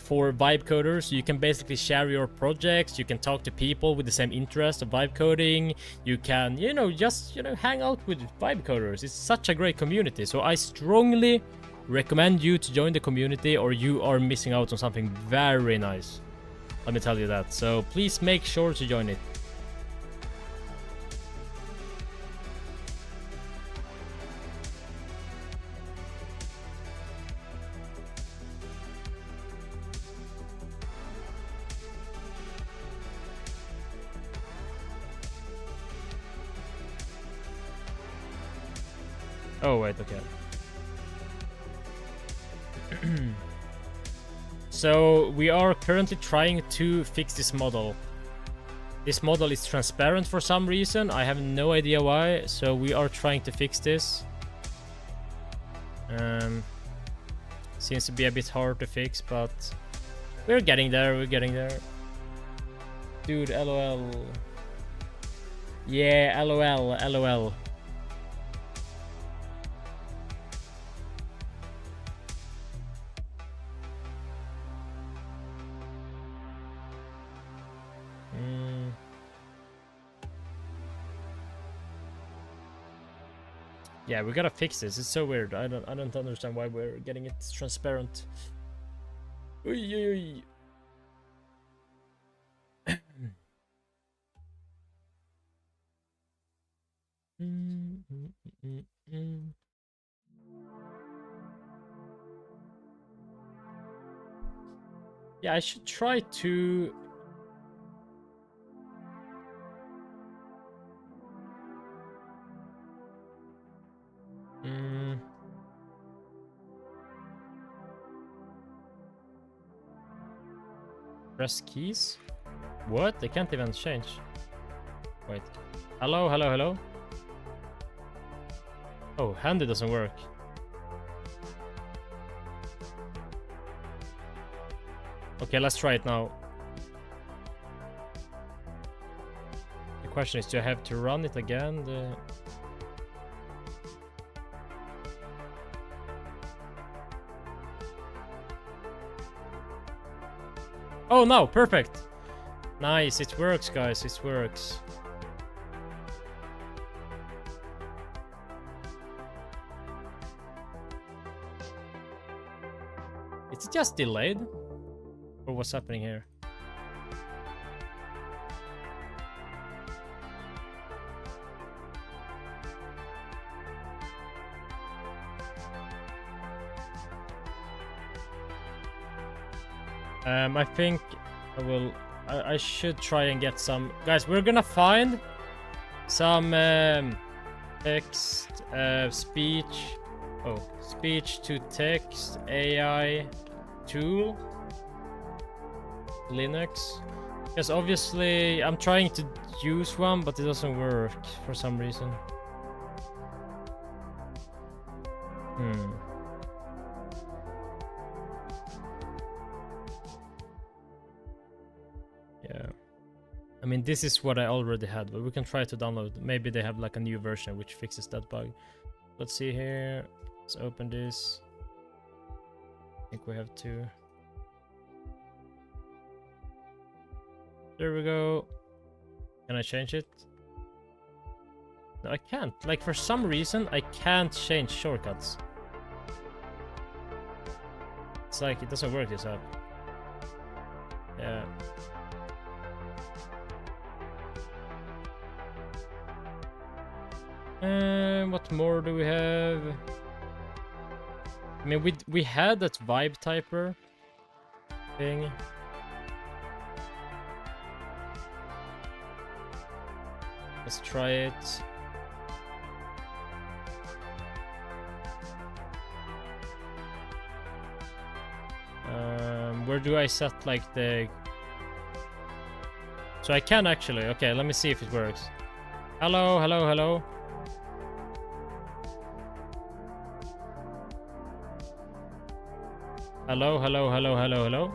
for vibe coders. You can basically share your projects, you can talk to people with the same interest of vibe coding, you can, you know, just, you know, hang out with vibe coders. It's such a great community, so I strongly recommend you to join the community, or you are missing out on something very nice. Let me tell you that. So please make sure to join it. Oh, wait, okay. So we are currently trying to fix this model. This model is transparent for some reason. I have no idea why. So we are trying to fix this. Seems to be a bit hard to fix, but we're getting there. We're getting there. Dude, LOL. Yeah, LOL, LOL. Yeah, we gotta fix this. It's so weird. I don't understand why we're getting it transparent. Oy, oy, oy. Yeah, I should try to... Press keys? What? They can't even change. Wait. Hello, hello, hello? Oh, handy doesn't work. Okay, let's try it now. The question is, do I have to run it again? Oh no, perfect. Nice, it works, guys, it works. Is it just delayed? Or what's happening here? I think I will. I should try and get some. Guys, we're gonna find some text, speech. Oh, speech to text AI tool. Linux. Because obviously I'm trying to use one, but it doesn't work for some reason. Yeah. I mean, this is what I already had, but we can try to download. Maybe they have like a new version which fixes that bug. Let's see here. Let's open this. I think we have to. There we go. Can I change it? No, I can't. Like, for some reason, I can't change shortcuts. It's like, it doesn't work, this app. Yeah. What more do we have? I mean, we had that vibe typer thing. Let's try it. Where do I set like the... So I can actually... Okay, let me see if it works. Hello, hello, hello. Hello, hello, hello, hello, hello.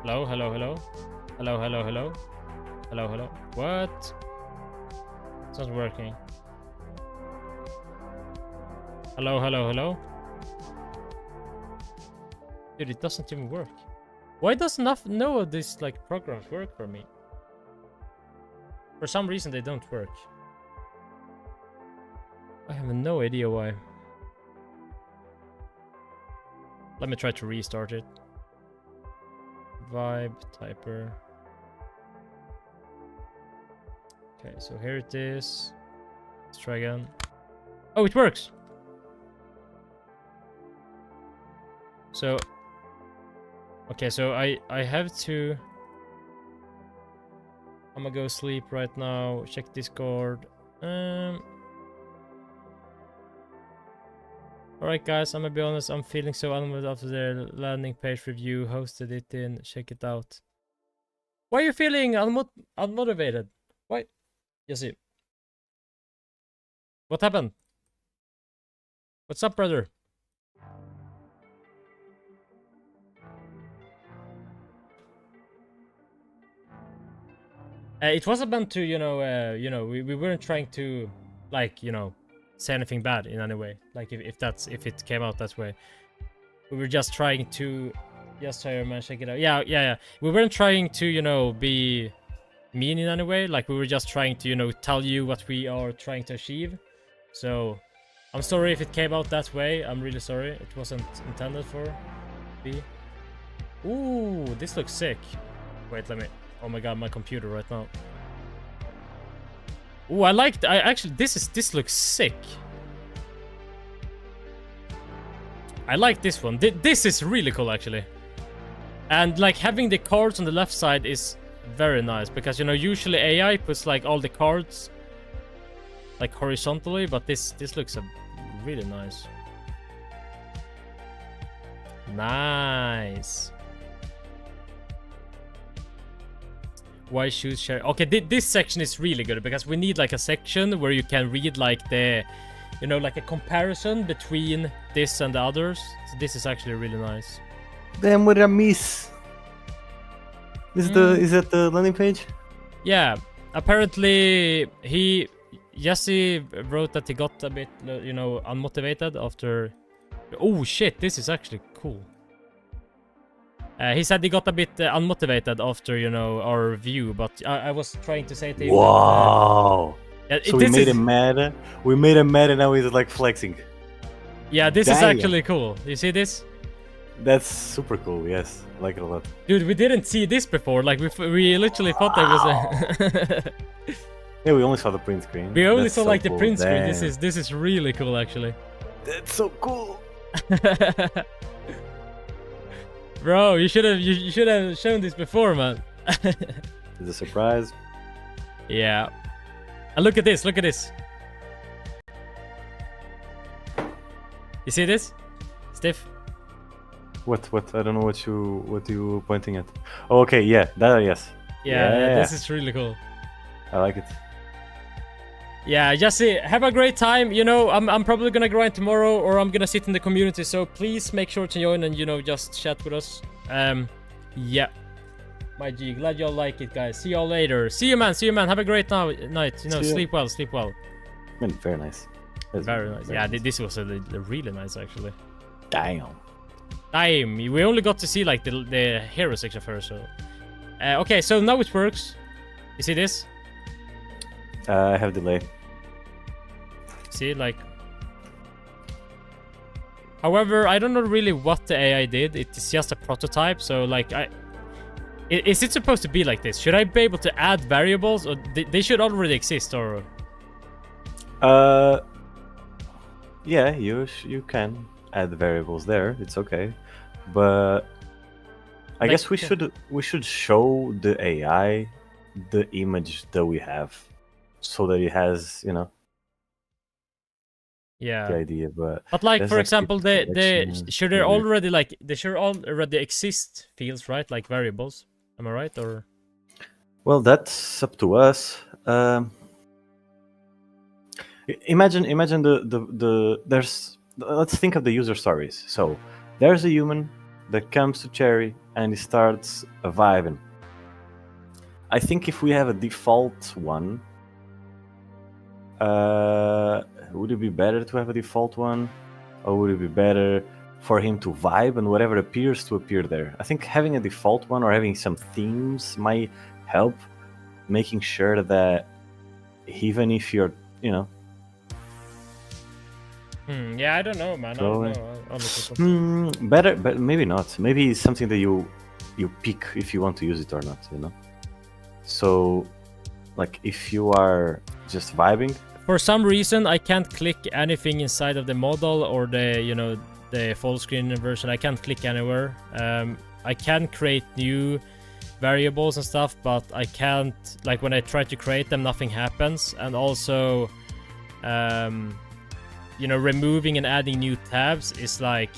Hello, hello, hello. Hello, hello, hello. Hello, hello. What? It's not working. Hello, hello, hello. Dude, it doesn't even work. Why does no of these like programs work for me? For some reason they don't work. I have no idea why. Let me try to restart it. Vibe typer. Okay, so here it is. Let's try again. Oh, it works! So... Okay, so I have to... I'm gonna go sleep right now, check Discord. Alright guys, I'm gonna be honest, I'm feeling so unmotivated after the landing page review, hosted it in, check it out. Why are you feeling unmotivated? Why? You see. What happened? What's up, brother? It wasn't meant to, we weren't trying to, like, say anything bad in any way. Like, if it came out that way. We were just trying to, man, check it out. Yeah. We weren't trying to, be mean in any way. Like, we were just trying to, tell you what we are trying to achieve. So, I'm sorry if it came out that way. I'm really sorry. It wasn't intended for be. Ooh, this looks sick. Wait, let me... Oh my god, my computer right now. Ooh, I actually, this looks sick. I like this one. This is really cool, actually. And like having the cards on the left side is very nice because, usually AI puts like all the cards like horizontally, but this looks really nice. Nice. Why choose share? Okay, this section is really good because we need like a section where you can read like the, like a comparison between this and the others. So this is actually really nice. Damn, what did I miss? Is that the landing page? Yeah, apparently Jesse wrote that he got a bit, unmotivated after. Oh shit, this is actually cool. He said he got a bit unmotivated after, you know, our review, but I was trying to say to him Wow. that, So we made him mad. We made him mad, and now he's like flexing. Yeah, this is Damn. actually cool. You see this? That's super cool. Yes, I like it a lot. Dude, we didn't see this before. Like we literally thought there was a. Yeah, we only saw the print screen. We only That's saw so like the cool. print screen. Damn. This is really cool, actually. That's so cool. Bro, you should have shown this before, man. It's a surprise. Yeah. And look at this. Look at this. You see this, Stiff? What? I don't know what you pointing at. Oh, okay, yeah, that yes. Yeah, this is really cool. I like it. Yeah, just have a great time. You know, I'm probably gonna grind tomorrow, or I'm gonna sit in the community. So please make sure to join and, you know, just chat with us. Yeah. My G, glad y'all like it, guys. See y'all later. See you, man. Have a great night. You know, sleep well. Man, very nice. Very nice. Yeah, this was really nice, actually. Damn. We only got to see like the hero section first. So, okay, so now it works. You see this? I have delay. See, like. However, I don't know really what the AI did. It's just a prototype, so like is it supposed to be like this? Should I be able to add variables, or they should already exist, or? Yeah, you can add variables there. It's okay, but I guess we should show the AI the image that we have, so that it has, you know. Yeah. The idea, but like, for example, they should already exist fields, right? Like variables. Am I right, or? Well, that's up to us. Imagine there's, let's think of the user stories. So there's a human that comes to Cherry and he starts vibing. I think if we have a default one, would it be better to have a default one, or would it be better for him to vibe and whatever appears to appear there? I think having a default one or having some themes might help, making sure that even if you're, you know. Yeah, I don't know, man. I don't know. Better, but maybe not. Maybe it's something that you pick if you want to use it or not, you know. So, like, if you are just vibing. For some reason, I can't click anything inside of the model or the, you know, the full screen version. I can't click anywhere. I can create new variables and stuff, but I can't, like, when I try to create them, nothing happens. And also, you know, removing and adding new tabs is like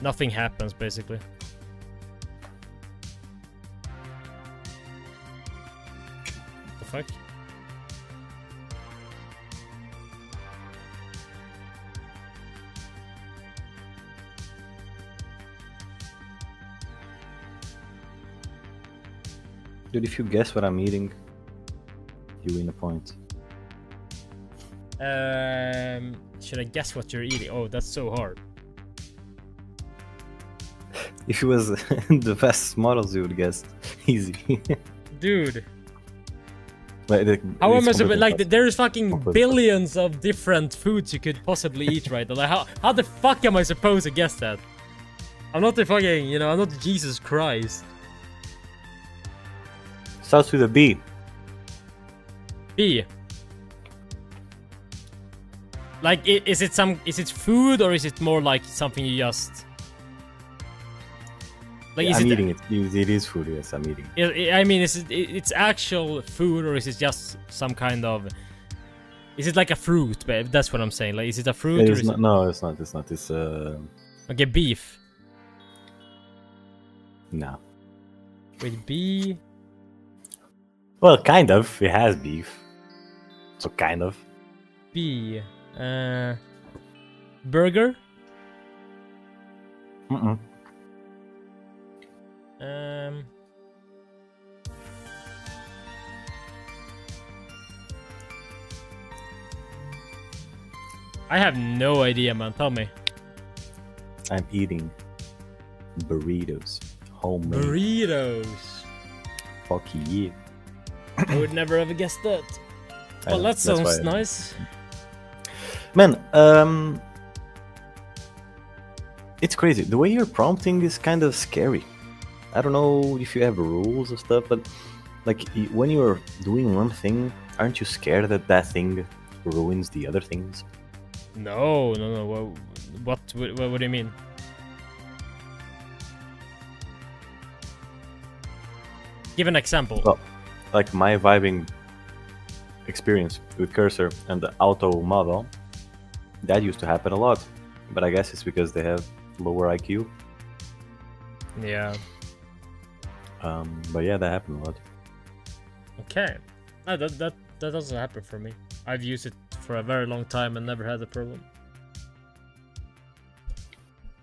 nothing happens, basically. What the fuck? Dude, if you guess what I'm eating, you win a point. Should I guess what you're eating? Oh, that's so hard. If it was the fastest models, you would guess. Easy. Dude. Like, how am I supposed, like, there's fucking billions of different foods you could possibly eat, right? Like, how the fuck am I supposed to guess that? I'm not the fucking, you know, I'm not Jesus Christ. Starts with a B. B. Like, is it food, or is it more like something you just... Like, Yeah, I'm eating it. It is food, yes, I'm eating it. I mean, it's actual food, or is it just some kind of... Is it like a fruit, babe? That's what I'm saying. Like, is it a fruit? It is not, no, it's not. It's Okay, beef. No. With B... Well, kind of. It has beef. So kind of. B... burger? I have no idea, man. Tell me. I'm eating. Burritos. Homemade. Burritos. Fuck yeah. I would never have guessed that. I Well, know, that that's sounds why nice. Man, it's crazy. The way you're prompting is kind of scary. I don't know if you have rules or stuff, but like when you're doing one thing, aren't you scared that that thing ruins the other things? No. What do you mean? Give an example. Well, like my vibing experience with Cursor and the auto model, that used to happen a lot. But I guess it's because they have lower IQ. Yeah. But yeah, that happened a lot. Okay. No, that doesn't happen for me. I've used it for a very long time and never had a problem.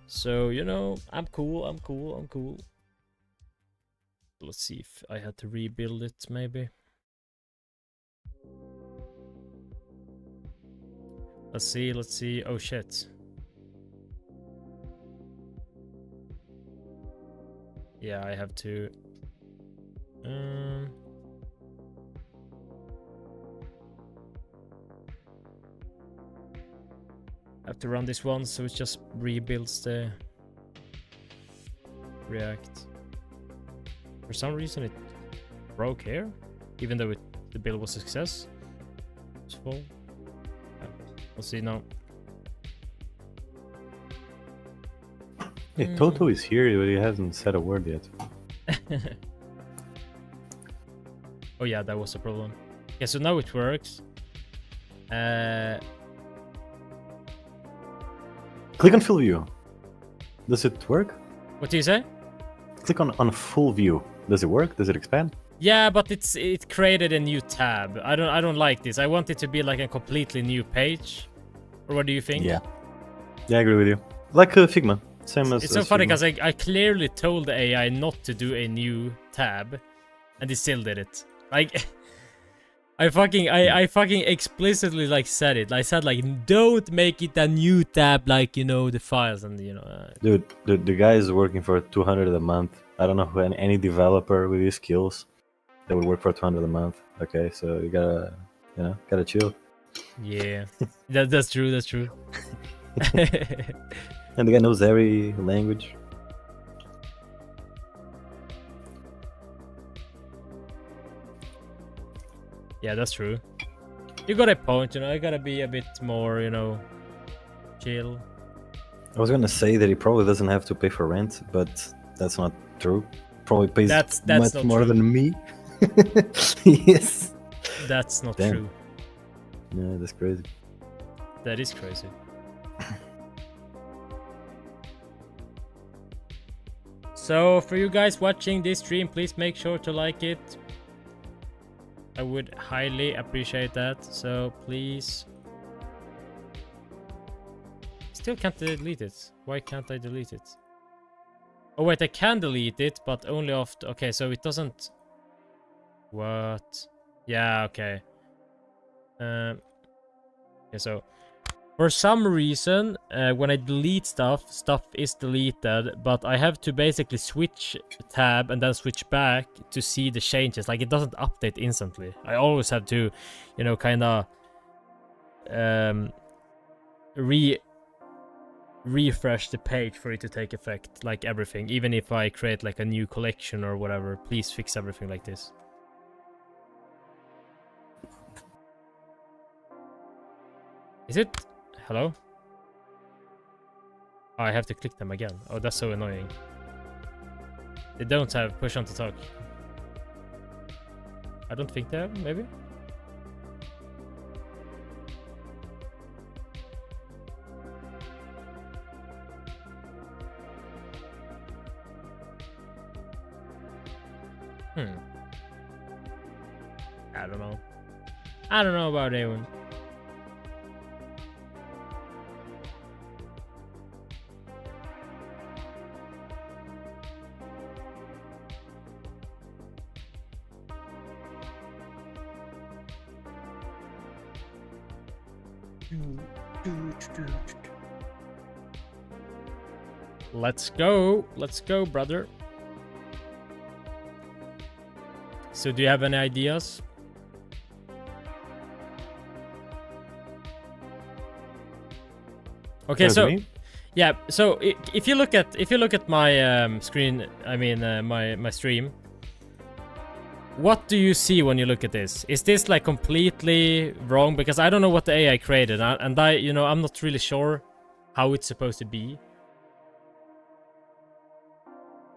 So, you know, I'm cool. Let's see if I had to rebuild it, maybe. Let's see. Oh, shit. Yeah, I have to... I have to run this one, so it just rebuilds the React. For some reason it broke here, even though the build was a success. It's full. Yeah, we'll see now. Yeah, Toto is here, but he hasn't said a word yet. Oh yeah, that was a problem. Okay, so now it works. Click on full view. Does it work? What do you say? Click on full view. Does it work? Does it expand? Yeah, but it created a new tab. I don't like this. I want it to be like a completely new page. Or what do you think? Yeah, I agree with you. Like Figma, same as. It's so as funny Figma. because I clearly told the AI not to do a new tab, and it still did it. Like, I fucking explicitly like said it. I said like, don't make it a new tab, like, you know, the files and you know. Dude, the guy is working for 200 a month. I don't know who any developer with these skills that would work for 200 a month. Okay, so you gotta chill. Yeah, that's true. That's true. And the guy knows every language. Yeah, that's true. You got a point, you know. I gotta be a bit more, you know, chill. I was gonna say that he probably doesn't have to pay for rent, but that's not true. Probably pays That's much not more true. than me. Yes. That's not Damn. true. Yeah, that's crazy. That is crazy. So for you guys watching this stream, please make sure to like it. I would highly appreciate that. So please. Still can't delete it. Why can't I delete it? Oh wait, I can delete it, but only after. Okay, so it doesn't. What? Yeah. Okay. Okay. So for some reason, when I delete stuff is deleted, but I have to basically switch tab and then switch back to see the changes. Like, it doesn't update instantly. I always have to, you know, kind of refresh the page for it to take effect, like everything. Even if I create like a new collection or whatever, please fix everything like this. Is it? Hello? Oh, I have to click them again. Oh, that's so annoying. They don't have push on to talk. I don't think they have, maybe? I don't know. I don't know about anyone. Let's go, brother. So do you have any ideas? Okay, so Me? yeah, so if you look at my screen, I mean my stream, what do you see when you look at this? Is this like completely wrong? Because I don't know what the AI created, and I, you know, I'm not really sure how it's supposed to be.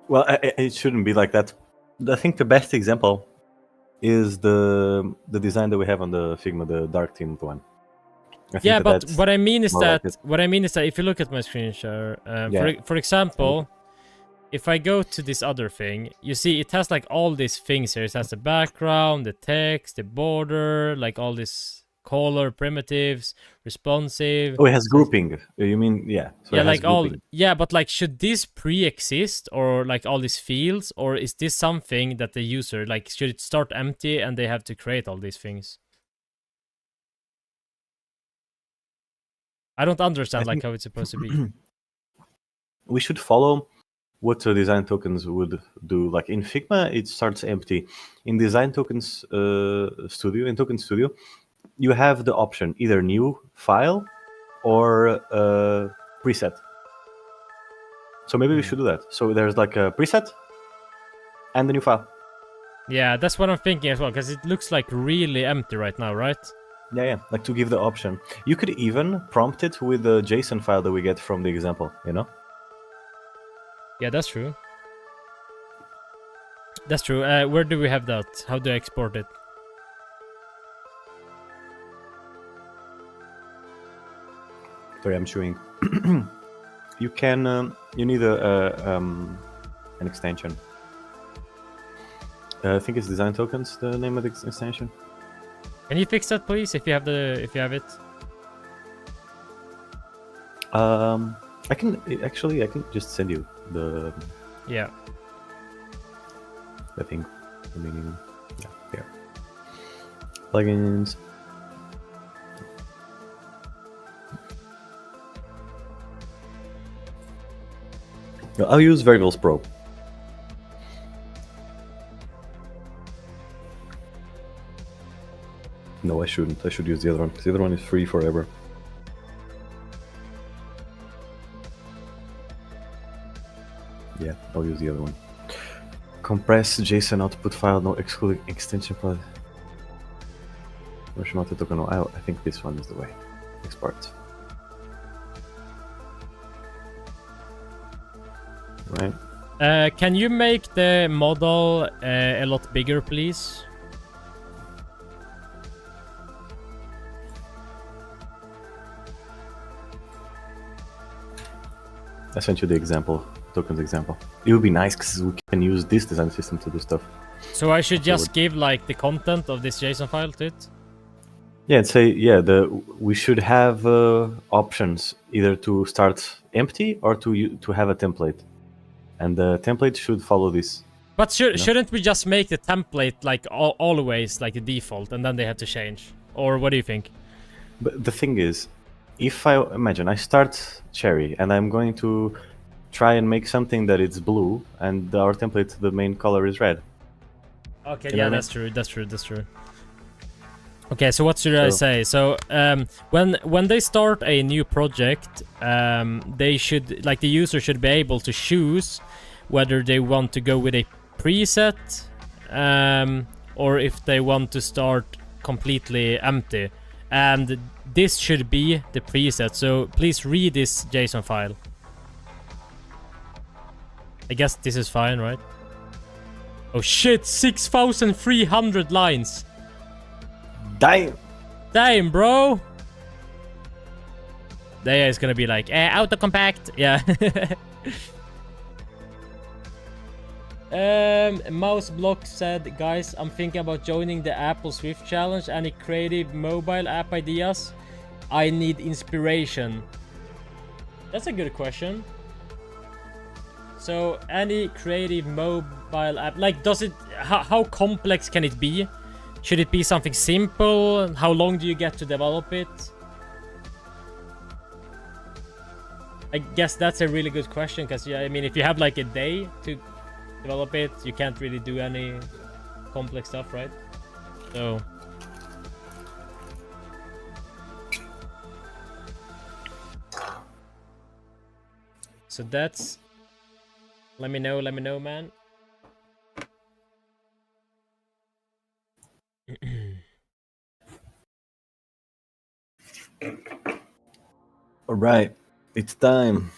Well, it shouldn't be like that. I think the best example is the design that we have on the Figma, the dark themed one. I think Yeah, but that's what I mean is more like that it. if you look at my screen share, Yeah. for example, if I go to this other thing, you see it has like all these things here. It has the background, the text, the border, like all these color primitives, responsive. Oh, it has grouping. You mean Yeah, yeah? So it has like all, grouping. yeah, but like should this pre-exist, or like all these fields, or is this something that the user, like, should it start empty and they have to create all these things? I don't understand like how it's supposed to be. We should follow what design tokens would do. Like in Figma, it starts empty. In design tokens studio, in Token Studio, you have the option either new file or preset. So maybe we should do that. So there's like a preset and the new file. Yeah, that's what I'm thinking as well, because it looks like really empty right now, right? Yeah, like to give the option. You could even prompt it with the JSON file that we get from the example, you know? Yeah, that's true. That's true. Where do we have that? How do I export it? Sorry, I'm chewing. You can, you need an extension. I think it's design tokens, the name of the extension. Can you fix that, please, if you have it? I can just send you the Yeah. thing. I mean, yeah, here. Plugins. No, I'll use Variables Pro. No, I shouldn't. I should use the other one, because the other one is free forever. Yeah, I'll use the other one. Compress JSON output file, no excluding extension file. I think this one is the way. Export. Right. Can you make the model a lot bigger, please? I sent you the example, tokens example. It would be nice because we can use this design system to do stuff. So I should just give like the content of this JSON file to it? Yeah, and say we should have options either to start empty or to have a template, and the template should follow this. But shouldn't we just make the template like always like the default, and then they have to change? Or what do you think? But the thing is, if I imagine I start Cherry and I'm going to try and make something that it's blue, and our template, the main color is red. Okay, You know yeah, what I that's true. Okay, so what should I say? So when they start a new project, they should, like, the user should be able to choose whether they want to go with a preset, or if they want to start completely empty. And this should be the preset. So please read this JSON file. I guess this is fine, right? Oh shit, 6,300 lines. Damn, bro. The AI is gonna be like, auto compact. Yeah. Mouse Block said, guys, I'm thinking about joining the Apple Swift Challenge. Any creative mobile app ideas? I need inspiration. That's a good question. So, any creative mobile app, like, does it, how complex can it be? Should it be something simple? How long do you get to develop it? I guess that's a really good question, because yeah, I mean, if you have like a day to develop it, you can't really do any complex stuff, right? So that's... Let me know, man. All right, it's time.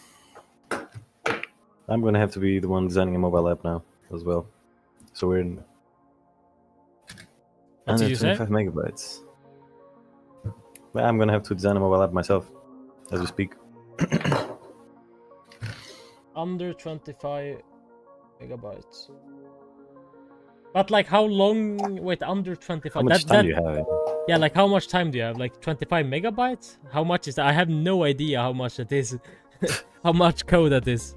I'm gonna have to be the one designing a mobile app now as well. So we're in What under did you say? 25 megabytes. Well, I'm gonna have to design a mobile app myself as we speak. Under 25 megabytes. But like, how long? Wait, under 25. How much time do you have? Yeah, like how much time do you have? Like 25 megabytes? How much is that? I have no idea how much that is. How much code that is.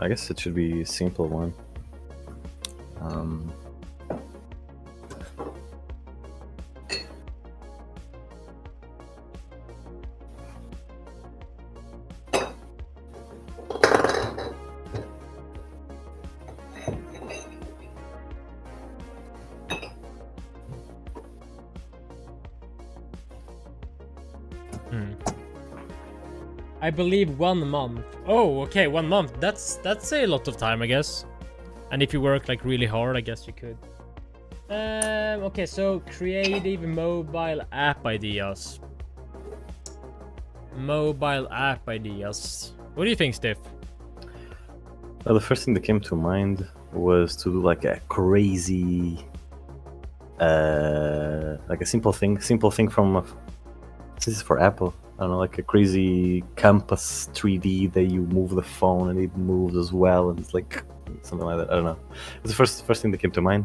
I guess it should be a simple one. I believe 1 month. Oh, okay, 1 month. That's a lot of time, I guess. And if you work like really hard, I guess you could. Okay, so creative mobile app ideas. Mobile app ideas. What do you think, Steph? Well, the first thing that came to mind was to do like a crazy, like a simple thing from, this is for Apple. I don't know, like a crazy campus 3D that you move the phone and it moves as well, and it's like something like that. I don't know. It's the first thing that came to mind.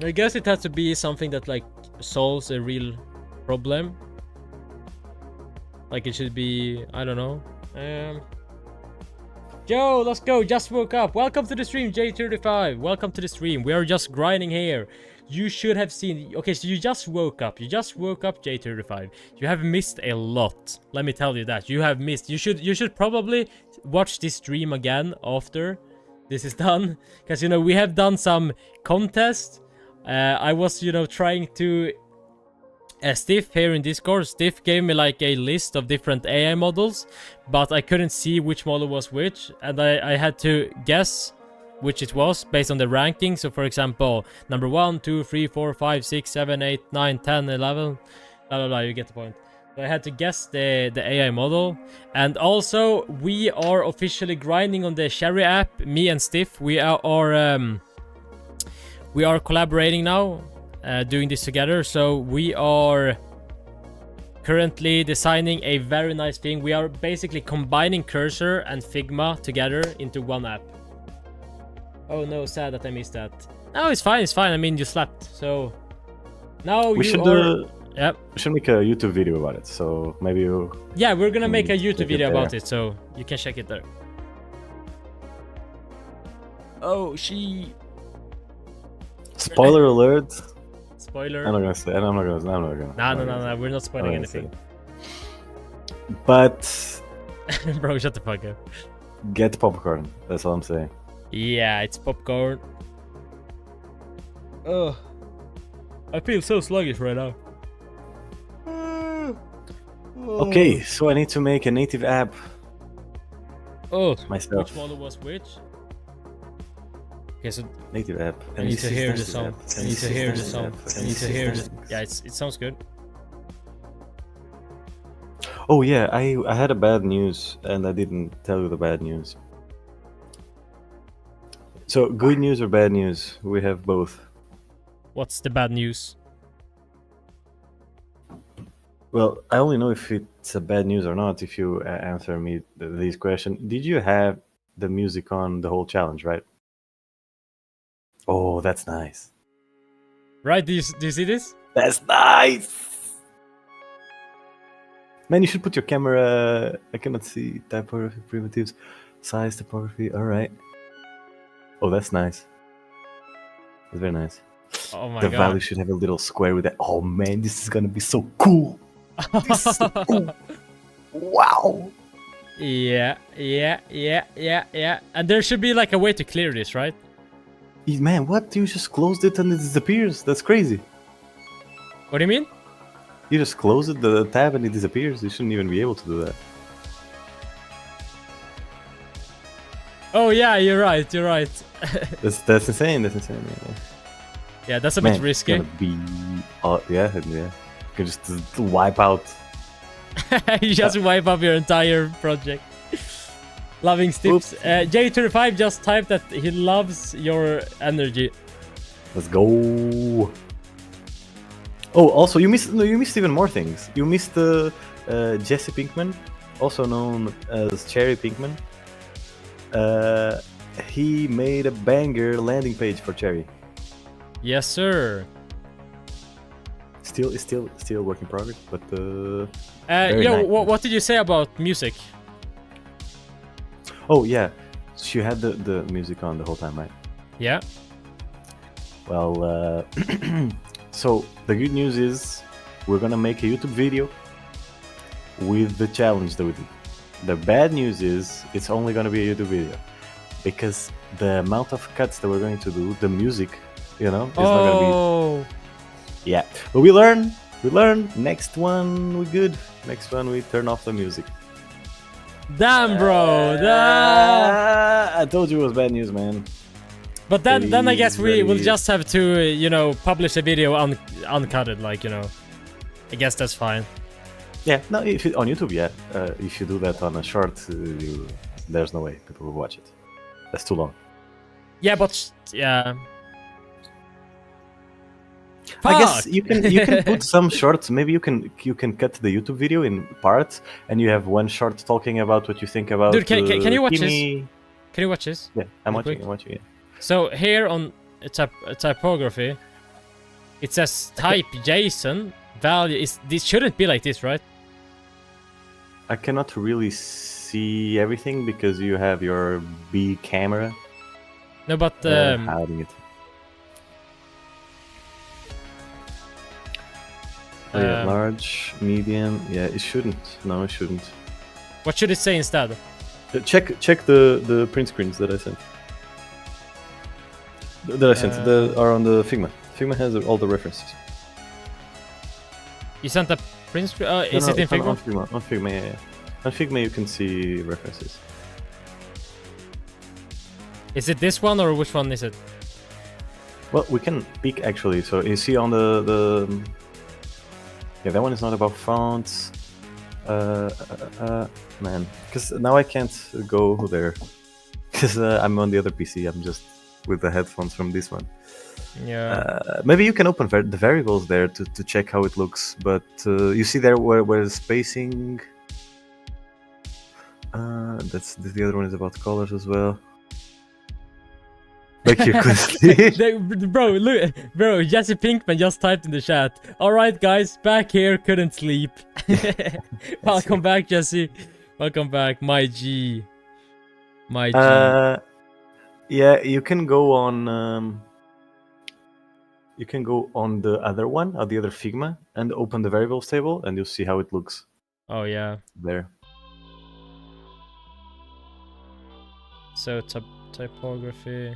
I guess it has to be something that like solves a real problem. Like it should be, I don't know. Joe, let's go. Just woke up. Welcome to the stream, J35. Welcome to the stream. We are just grinding here. You should have seen... Okay, so you just woke up. You just woke up, J35. You have missed a lot. Let me tell you that. You have missed. You should probably watch this stream again after this is done. Because, you know, we have done some contests. I was, you know, trying to... Stiff here in Discord, Stiff gave me like a list of different AI models, but I couldn't see which model was which, and I had to guess which it was based on the ranking. So for example, number 1, 2, 3, 4, 5, 6, 7, 8, 9, 10, 11, blah blah blah, you get the point. So I had to guess the AI model. And also, we are officially grinding on the Cherry app, me and Stiff. We are collaborating now. Doing this together, so we are currently designing a very nice thing. We are basically combining Cursor and Figma together into one app. Oh no, sad that I missed that. No, it's fine, I mean, you slept, so now we should Yep. We should make a YouTube video about it, so maybe you... Yeah, we're gonna make a YouTube video about it, so you can check it there. Oh, Spoiler alert. Spoiler. I'm not gonna say. I'm not gonna. No. We're not spoiling anything. But, bro, shut the fuck up. Get popcorn. That's all I'm saying. Yeah, it's popcorn. Ugh. I feel so sluggish right now. Okay, so I need to make a native app. Oh, myself. Which model was which? Okay, so native app. I need to hear the song. I need to hear the song. I need to hear the... Yeah, it sounds good. Oh yeah, I had a bad news and I didn't tell you the bad news. So good news or bad news? We have both. What's the bad news? Well, I only know if it's a bad news or not if you answer me these questions. Did you have the music on the whole challenge, right? Oh, that's nice. Right, do you see this? That's nice! Man, you should put your camera... I cannot see typography primitives. Size, typography, alright. Oh, that's nice. That's very nice. Oh my The god. value should have a little square with that. Oh man, this is gonna be so cool. This is so cool. Wow. Yeah. And there should be like a way to clear this, right? Man, what? You just closed it and it disappears. That's crazy. What do you mean? You just close it, the tab, and it disappears. You shouldn't even be able to do that. Oh yeah, you're right. That's insane. That's insane. Yeah. Yeah, that's a Man, bit risky. It's gonna be, yeah. You can just wipe out. You just wipe up your entire project. Loving Stips. J35 just typed that he loves your energy. Let's go. Oh, also you missed even more things. You missed Jesse Pinkman, also known as Cherry Pinkman. He made a banger landing page for Cherry. Yes, sir. Still work in progress, but very yo, nice. what did you say about music? Oh yeah, she had the music on the whole time, right? Yeah. Well, so the good news is we're gonna make a YouTube video with the challenge that we did. The bad news is it's only gonna be a YouTube video because the amount of cuts that we're going to do, the music, is not gonna be. Yeah, but we learn. Next one we good. Next one we turn off the music. Damn, bro. I told you it was bad news, man. But then I guess we will Very- just have to, publish a video uncutted, like, I guess that's fine. Yeah, no, if on YouTube, yeah. If you do that on a short, there's no way people will watch it. That's too long. Yeah, but yeah. I guess Fuck! you can put some shorts. Maybe you can cut the YouTube video in parts, and you have one short talking about what you think about. Dude, can you watch Kimi. this? Can you watch this? Yeah, I'm Real watching. quick? I'm watching it. So here on typography, it says type JSON value. This shouldn't be like this, right? I cannot really see everything because you have your B camera No, but hiding it. Oh, yeah, large, medium. Yeah, it shouldn't. No, it shouldn't. what should it say instead? Check the print screens that I sent. That are on the Figma. Figma has all the references. You sent a print screen? Is No, it in it's on- Figma? On Figma, yeah. On Figma you can see references. Is it this one or which one is it? Well, we can peek actually. So you see on the yeah, that one is not about fonts. Man, because now I can't go there because I'm on the other PC. I'm just with the headphones from this one. Yeah. Maybe you can open the variables there to check how it looks. But you see there where the spacing. That's the other one is about colors as well. Back here, quickly. Bro, Jesse Pinkman just typed in the chat. Alright guys, back here, couldn't sleep. Welcome back, Jesse. Welcome back, my G. My G. Yeah, you can go on. You can go on the other one, or the other Figma, and open the variables table, and you'll see how it looks Oh yeah. there. So typography.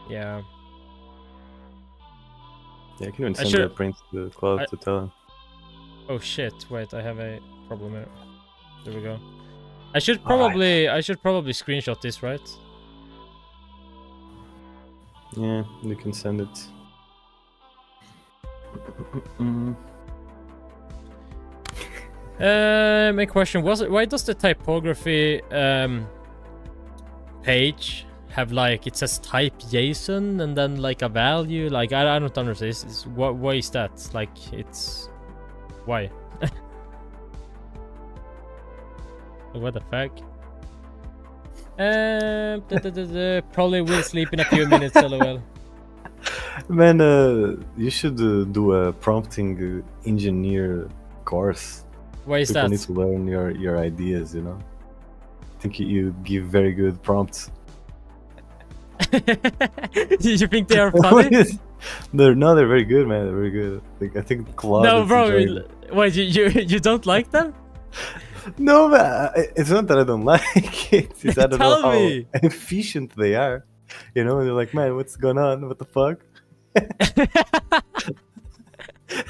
Yeah. Yeah, you can even I send should- the print to Claude to tell him. Oh shit! Wait, I have a problem here. There we go. I should probably screenshot this, right? Yeah, you can send it. My question was, why does the typography page have like it says type JSON and then like a value? Like I don't understand. Why is that? Like it's why? What the fuck? Probably will sleep in a few minutes. LOL. Man, you should do a prompting engineer course. Why is People that? need to learn your ideas, you know. I think you give very good prompts. You think they are What funny? is- they're very good, man. They're very good. I think Claude No, is bro. enjoying it. Wait, you don't like them? No, man. It's not that I don't like it. It's I don't know Tell how me. efficient they are. You know, and they're like, man, what's going on? What the fuck?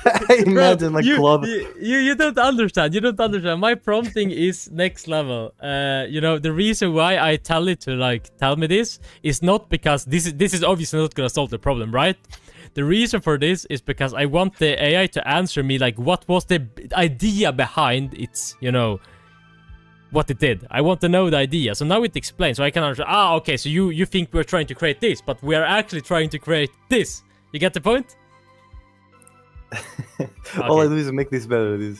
I Bro, imagine like Claude. you don't understand. You don't understand. My prompting is next level. You know, the reason why I tell it to like tell me this is not because this is obviously not gonna solve the problem, right? The reason for this is because I want the AI to answer me like what was the idea behind its, you know, what it did. I want to know the idea. So now it explains. So I can answer, okay, so you think we're trying to create this, but we're actually trying to create this. You get the point? All I do is make this better. Okay,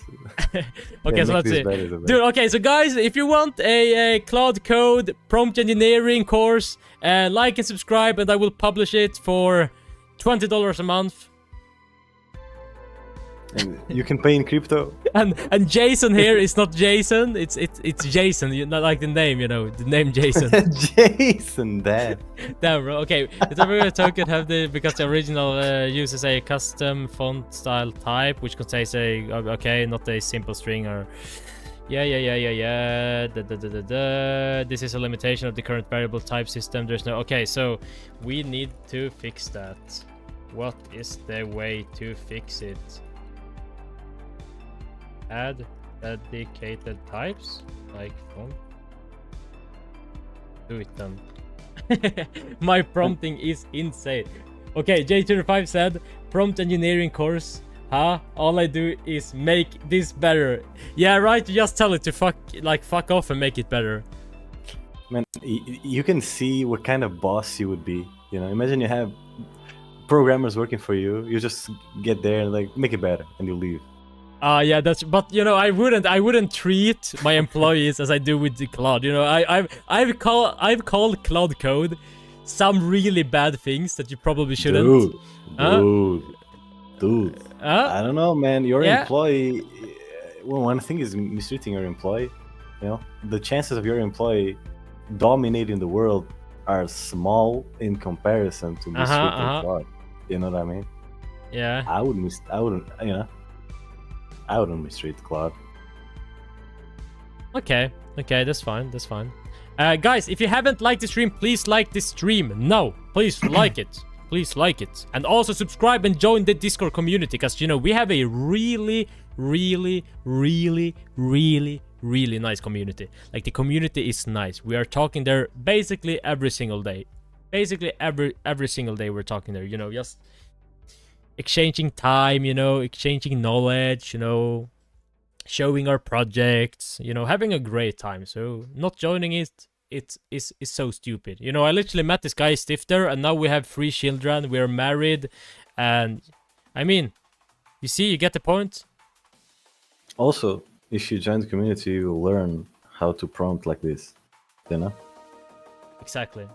Yeah, so make let's this see. better, the better. Dude, okay, so guys, if you want a Claude Code prompt engineering course, like and subscribe, and I will publish it for $20 a month. And you can pay in crypto. And Jason here is not Jason, it's Jason. You not like the name, you know, the name Jason. Jason, Dad. Damn, bro. Okay, the temporary token have the because the original uses a custom font style type, which contains a okay, not a simple string or. Yeah. This is a limitation of the current variable type system. There's no. Okay, so we need to fix that. What is the way to fix it? Add dedicated types like font. Do it then. My prompting is insane. Okay, J35 said prompt engineering course. Huh? All I do is make this better. Yeah, right. You just tell it to fuck off and make it better. Man, you can see what kind of boss you would be. You know, imagine you have programmers working for you. You just get there and like make it better, and you leave. Yeah, that's. But you know, I wouldn't treat my employees as I do with the Claude. You know, I've called Claude Code some really bad things that you probably shouldn't. Dude. I don't know, man. Your employee. Well, one thing is mistreating your employee. You know, the chances of your employee dominating the world are small in comparison to mistreating Claude. You know what I mean? Yeah. I wouldn't. You know. I wouldn't mistreat Claude. Okay, that's fine. Guys, if you haven't liked the stream, please like this stream. No, please like it. Please like it. And also subscribe and join the Discord community, because, you know, we have a really nice community. Like, the community is nice. We are talking there basically every single day. Basically every single day we're talking there, you know, just exchanging time, you know, exchanging knowledge, you know, showing our projects, you know, having a great time. So not joining it is so stupid. You know, I literally met this guy Stifter, and now we have 3 children, we're married, and I mean, you see, you get the point. Also, if you join the community, you will learn how to prompt like this, you know? Exactly.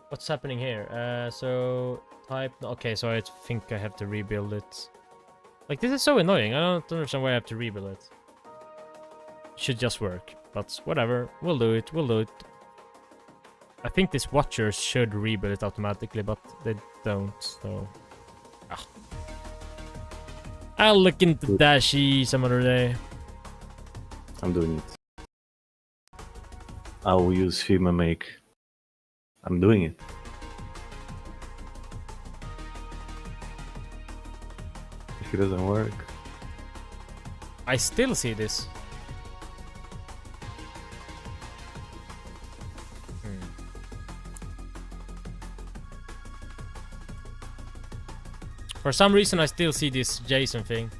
What's happening here? So type. Okay, so I think I have to rebuild it. Like, this is so annoying. I don't understand why I have to rebuild it. Should just work, but whatever. We'll do it. I think this watcher should rebuild it automatically, but they don't. So I'll look into Dashi some other day. I'm doing it. I will use Figma Make. I'm doing it. If it doesn't work, I still see this. For some reason, I still see this JSON thing.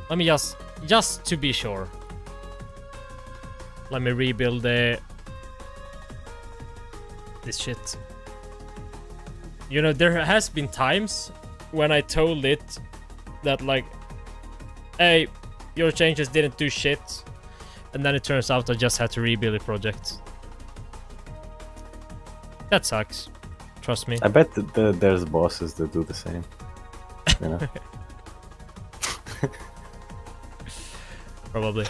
Let me just to be sure. Let me rebuild this shit. You know, there has been times when I told it that, like, hey, your changes didn't do shit, and then it turns out I just had to rebuild the project. That sucks. Trust me. I bet that there's bosses that do the same. You know? Probably.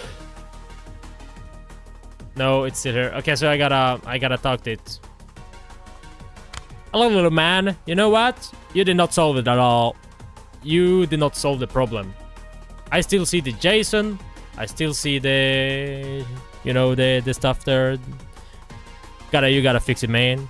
No, it's still here. Okay, so I gotta talk to it. Hello, little man. You know what? You did not solve it at all. You did not solve the problem. I still see the JSON. I still see the, you know, the stuff there. You gotta fix it, man.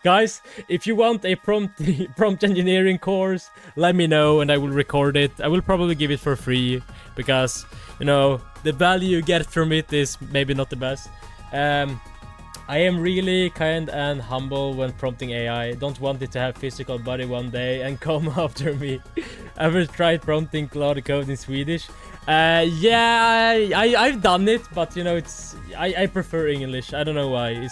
Guys, if you want a prompt engineering course, let me know and I will record it. I will probably give it for free because, you know, the value you get from it is maybe not the best. I am really kind and humble when prompting AI. Don't want it to have physical body one day and come after me. Ever tried prompting Claude code in Swedish? Yeah, I've done it, but you know, I prefer English. I don't know why.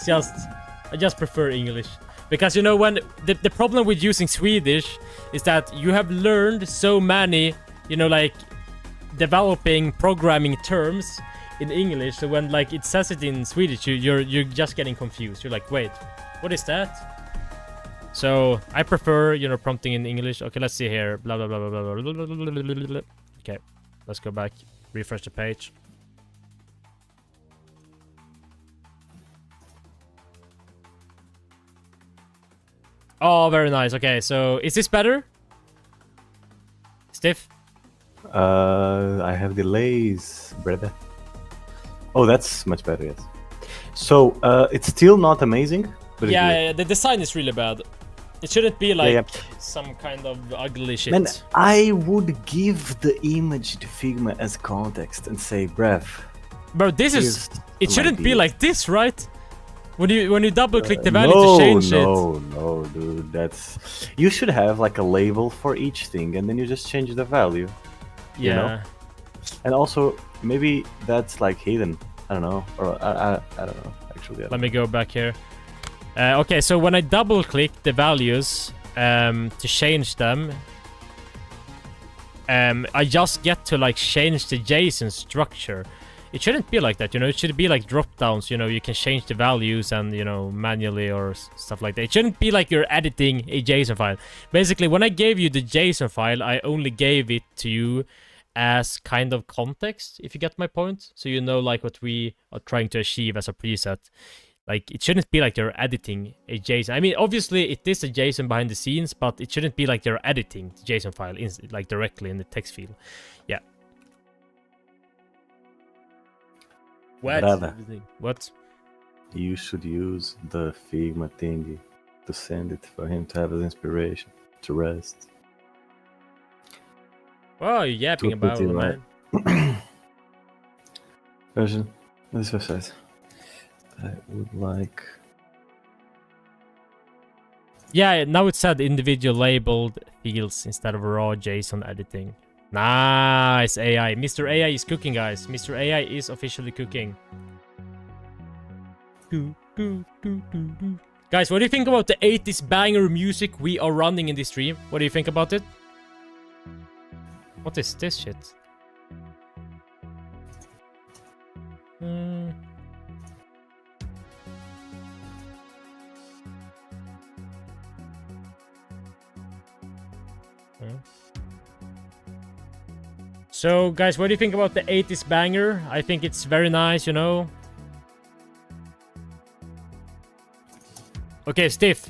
I just prefer English. Because, you know, when the problem with using Swedish is that you have learned so many, you know, like, developing programming terms in English, so when, like, it says it in Swedish, you're just getting confused. You're like, wait, what is that? So, I prefer, you know, prompting in English. Okay, let's see here. Blah, blah, blah, blah, blah, blah, blah, blah, blah, blah, blah. Okay, let's go back. Refresh the page. Oh, very nice. Okay, so is this better? Stiff? I have delays, brother. Oh, that's much better, yes. So, it's still not amazing, but Yeah, the design is really bad. It shouldn't be like some kind of ugly shit. Man, I would give the image to Figma as context and say, bruv. Bro, this is... It shouldn't be like this, right? When you double click the value to change it. No, dude, that's... You should have like a label for each thing and then you just change the value. Yeah. You know? And also, maybe that's like hidden. I don't know. Or I don't know, actually. Let me go back here. Okay, so when I double click the values to change them, I just get to like change the JSON structure. It shouldn't be like that, you know. It should be like drop downs, you know. You can change the values and, you know, manually or stuff like that. It shouldn't be like you're editing a JSON file. Basically, when I gave you the JSON file, I only gave it to you as kind of context, if you get my point. So you know, like, what we are trying to achieve as a preset. Like, it shouldn't be like you're editing a JSON. I mean, obviously, it is a JSON behind the scenes, but it shouldn't be like you're editing the JSON file like directly in the text field. Yeah. What? Brother, What? you should use the Figma thingy to send it for him to have as inspiration to rest. What are you yapping about, man? Version. This website. I would like... Yeah, now it said individual labeled fields instead of raw JSON editing. Nice, AI. Mr. AI is cooking, guys. Mr. AI is officially cooking. Guys, what do you think about the 80s banger music we are running in this stream? What do you think about it? What is this shit? So, guys, what do you think about the 80s banger? I think it's very nice, you know. Okay, Stiff.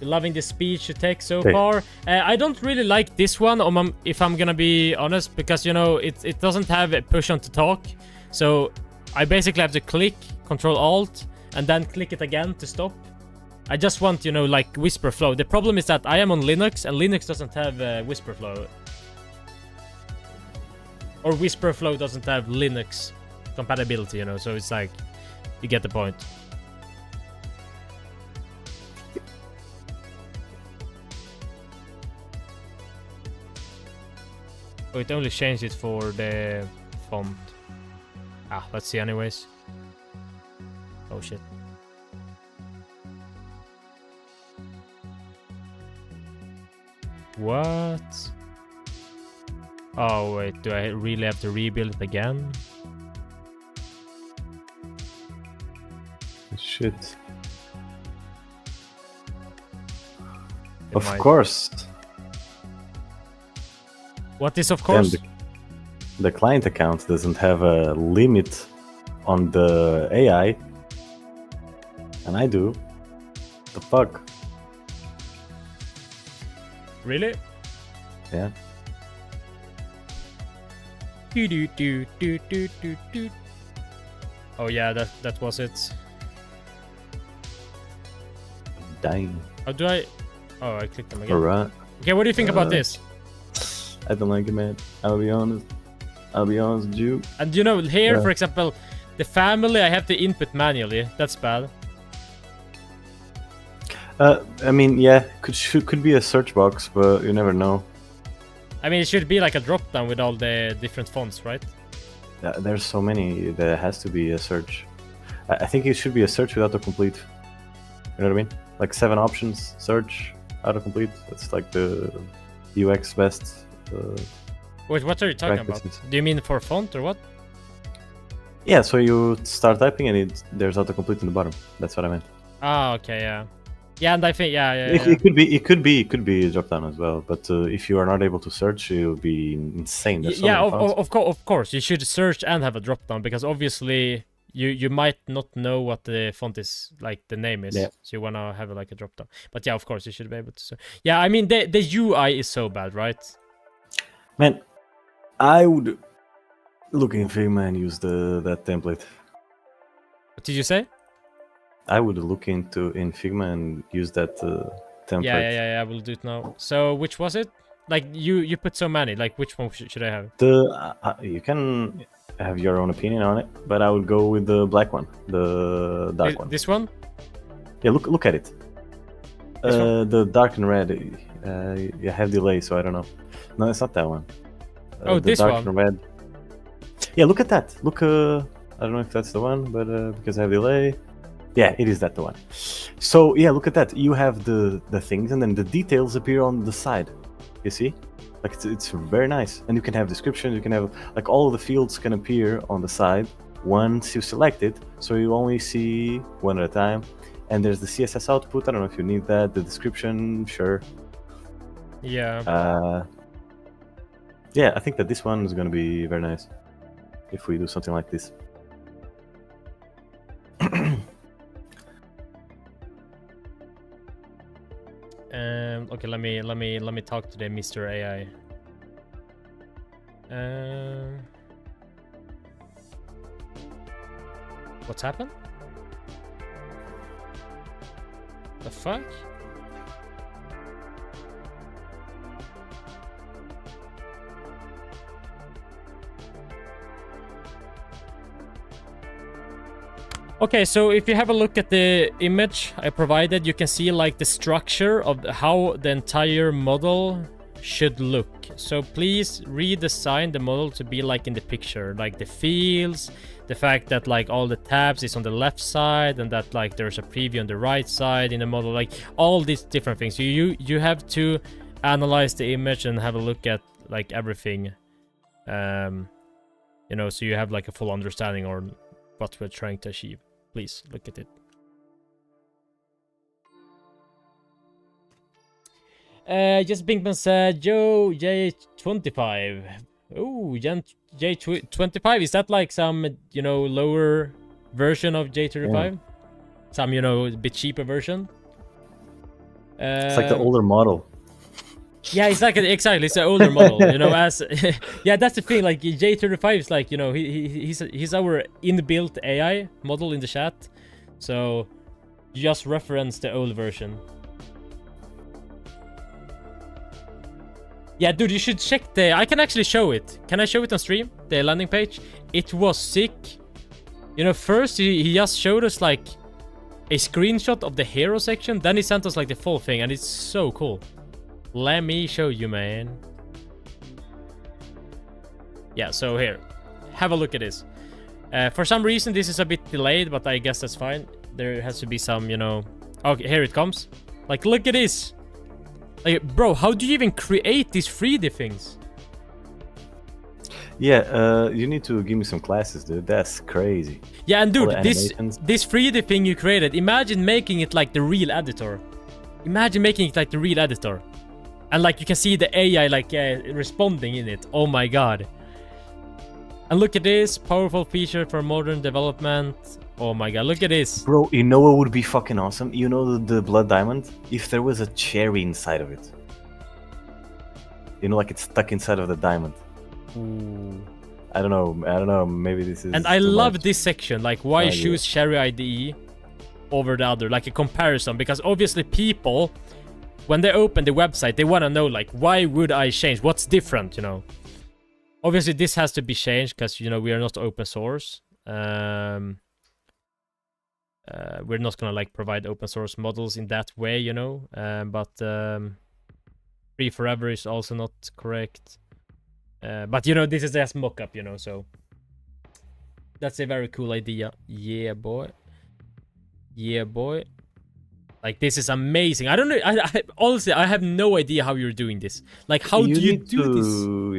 You loving the speech you take so far? I don't really like this one, if I'm gonna be honest, because, you know, it doesn't have a push on to talk. So I basically have to click Control-Alt and then click it again to stop. I just want, you know, like whisper flow. The problem is that I am on Linux and Linux doesn't have whisper flow. Or whisper flow doesn't have Linux compatibility, you know, so it's like, you get the point. Oh, it only changed it for the font. Ah, let's see anyways. Oh shit. What? Oh wait, do I really have to rebuild it again? Shit. in Of mind. course. What is of Damn, course? the client account doesn't have a limit on the AI, and I do. The fuck? Really? Yeah. Do, do, do, do, do, do, do. Oh yeah, that was it. Dying. How do I? Oh, I clicked them again. Alright. Okay, what do you think about this? I don't like it, man. I'll be honest. I'll be honest with you. And you know, here, Yeah. for example, the family I have to input manually. That's bad. I mean, yeah, could be a search box, but you never know. I mean, it should be like a drop down with all the different fonts, right? There's so many. There has to be a search. I think it should be a search with autocomplete. You know what I mean? Like 7 options, search, autocomplete. That's like the UX best. Wait, what are you talking about? Practices. Do you mean for font or what? Yeah, so you start typing and there's autocomplete in the bottom. That's what I meant. Ah, okay, yeah. Yeah, and I think, yeah. It could be a drop down as well. But if you are not able to search, you'll be insane. There's so Yeah, many fonts. of course. You should search and have a drop down because obviously you might not know what the font is, like the name is. Yeah. So you want to have like a drop down. But yeah, of course, you should be able to search. Yeah, I mean, the UI is so bad, right? Man, I would look in Figma and use that template. What did you say? I would look in Figma and use that template. Yeah, I will do it now. So, which was it? Like, you put so many. Like, which one should I have? You can have your own opinion on it, but I would go with the black one, the dark one. This one? Yeah, look at it. This one? The dark and red. You have delay, so I don't know. No, it's not that one. Oh, the this dark one. and red. Yeah, look at that. Look, I don't know if that's the one, but because I have delay. Yeah, it is that the one. So yeah, look at that. You have the things, and then the details appear on the side. You see, like it's very nice, and you can have description. You can have like all of the fields can appear on the side once you select it. So you only see one at a time. And there's the CSS output. I don't know if you need that. The description, sure. Yeah. Yeah, I think that this one is going to be very nice if we do something like this. Okay, let me talk to the Mr. AI. What's happened? The fuck? Okay, so if you have a look at the image I provided, you can see like the structure of how the entire model should look. So please redesign the model to be like in the picture, like the fields, the fact that like all the tabs is on the left side and that like there's a preview on the right side in the model, like all these different things. You have to analyze the image and have a look at like everything, you know, so you have like a full understanding or what we're trying to achieve. Please look at it. Just Binkman said, Joe J25. Oh, J25. Is that like some, you know, lower version of J35? Yeah. Some, you know, a bit cheaper version? It's like the older model. Yeah, exactly. It's an older model, you know. As yeah, that's the thing. Like J35 is like, you know, he's our inbuilt AI model in the chat. So just reference the old version. Yeah, dude, you should check the. I can actually show it. Can I show it on stream? The landing page. It was sick. You know, first he just showed us like a screenshot of the hero section. Then he sent us like the full thing, and it's so cool. Let me show you, man. Yeah, so here. Have a look at this. For some reason, this is a bit delayed, but I guess that's fine. There has to be some, you know... Okay, here it comes. Like, look at this. Like, bro, how do you even create these 3D things? Yeah, you need to give me some classes, dude. That's crazy. Yeah, and dude, this 3D thing you created, imagine making it like the real editor. Imagine making it like the real editor. And like you can see the AI like responding in it. Oh my god. And look at this, powerful feature for modern development. Oh my god, look at this. Bro, you know what would be fucking awesome? You know the blood diamond? If there was a cherry inside of it. You know, like it's stuck inside of the diamond. Ooh. I don't know, maybe this is... And I too love much. this section, like why Oh, choose Cherry IDE over the other, like a comparison, because obviously people, when they open the website, they want to know like, why would I change? What's different, you know? Obviously this has to be changed because, you know, we are not open source. We're not gonna like provide open source models in that way, you know, but free forever is also not correct. But you know, this is just mock-up, you know, so that's a very cool idea. Yeah, boy. Yeah, boy. Like, this is amazing. I don't know. I honestly, I have no idea how you're doing this. Like, how do you do this?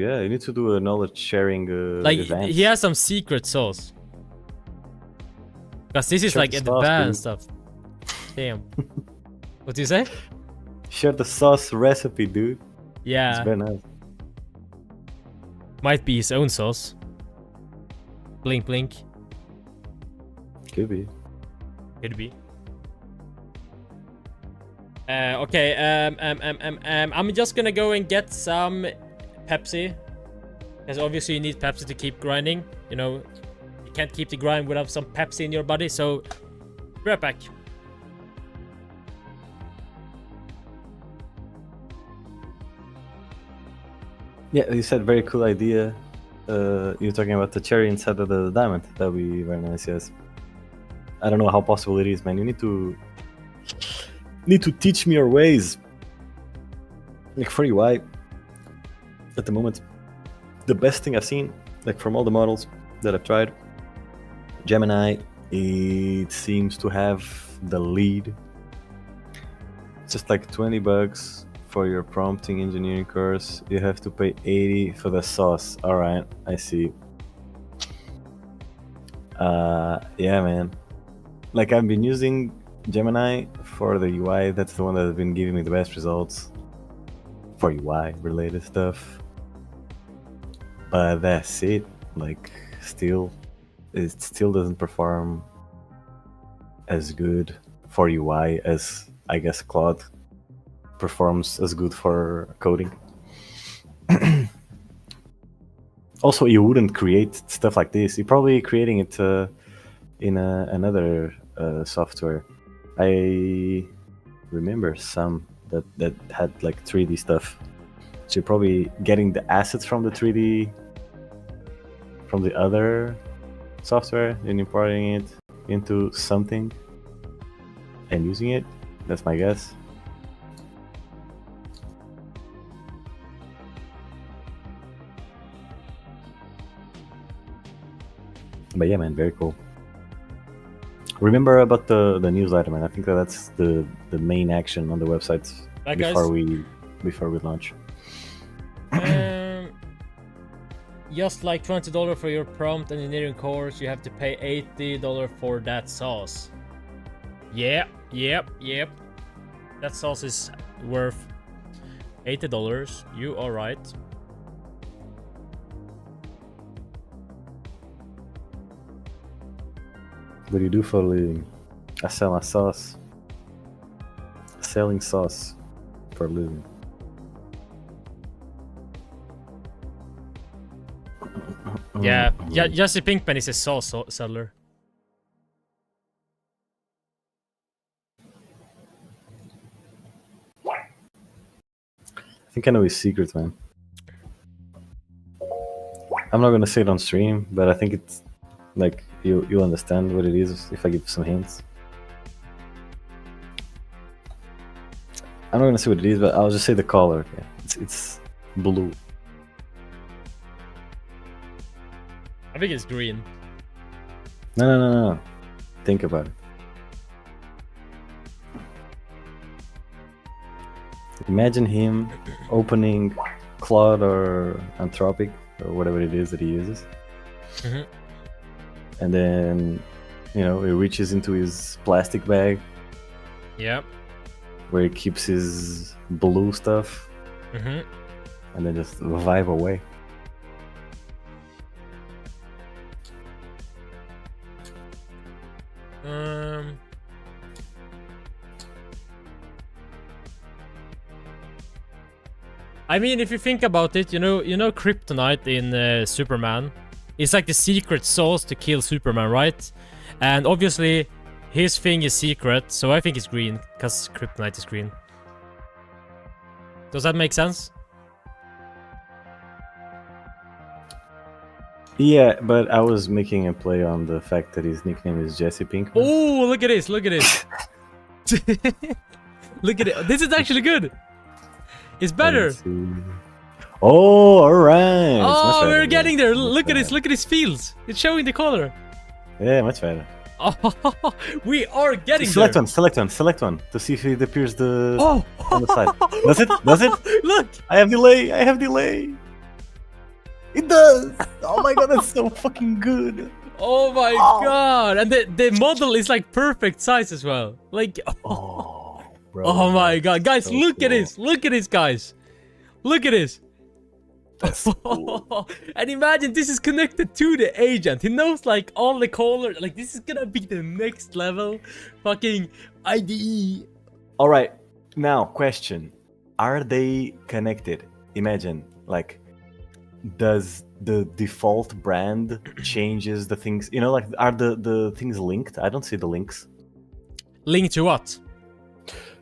Yeah, you need to do a knowledge sharing Like, event. he has some secret sauce. Because this is Share like the sauce, advanced stuff. Damn. What do you say? Share the sauce recipe, dude. Yeah. It's very nice. Might be his own sauce. Blink, blink. Could be. Could be. Okay. I'm just gonna go and get some Pepsi, because obviously you need Pepsi to keep grinding. You know, you can't keep the grind without some Pepsi in your body. So, be right back. Yeah, you said very cool idea. You're talking about the cherry inside of the diamond. That would be very nice, yes. I don't know how possible it is, man. You need to teach me your ways. Like for UI, at the moment, the best thing I've seen, like from all the models that I've tried, Gemini, it seems to have the lead. It's just like $20 for your prompting engineering course. You have to pay $80 for the sauce. All right, I see. Yeah, man. Like I've been using Gemini for the UI. That's the one that has been giving me the best results for UI related stuff. But that's it. Like it still doesn't perform as good for UI as I guess Claude performs as good for coding. Also, you wouldn't create stuff like this. You're probably creating it in another software. I remember some that had like 3D stuff. So you're probably getting the assets from the 3D from the other software and importing it into something and using it. That's my guess. But yeah, man, very cool. Remember about the newsletter, man. I think that's the main action on the website before we launch. Just like $20 for your prompt engineering course, you have to pay $80 for that sauce. Yep. That sauce is worth $80. You are right. What do you do for a living? I sell my sauce. Selling sauce for a living. Yeah, Jesse Pinkman is a sauce seller. I think I know his secret, man. I'm not gonna say it on stream, but I think it's like you'll understand what it is if I give some hints. I'm not gonna say what it is, but I'll just say the color. Okay? It's blue. I think it's green. No. Think about it. Imagine him opening Claude or Anthropic or whatever it is that he uses. Mm-hmm. And then, he reaches into his plastic bag. Yep. where he keeps his blue stuff Mm-hmm. and then just vibe away. I mean, if you think about it, you know Kryptonite in Superman. It's like the secret sauce to kill Superman, right? And obviously, his thing is secret, so I think it's green, because Kryptonite is green. Does that make sense? Yeah, but I was making a play on the fact that his nickname is Jesse Pinkman. Oh, look at this, look at this. Look at it. This is actually good. It's better. Oh, alright. Oh, we're getting there. Look at this, look at his fields. It's showing the color. Yeah, much better. Oh, we are getting Select there. one, select one to see if it appears the Oh, on the side. Does it? Does it? Look. I have delay. It does. Oh my god, that's so fucking good. Oh my god. And the model is like perfect size as well. Like, Oh, bro. oh my god. Guys, so look at cool. this. Look at this, guys. Look at this. That's cool. And imagine this is connected to the agent. He knows like all the color. Like this is gonna be the next level fucking IDE. All right. Now, question: are they connected? Imagine, like, does the default brand changes the things? You know, like, are the things linked? I don't see the links. Link to what?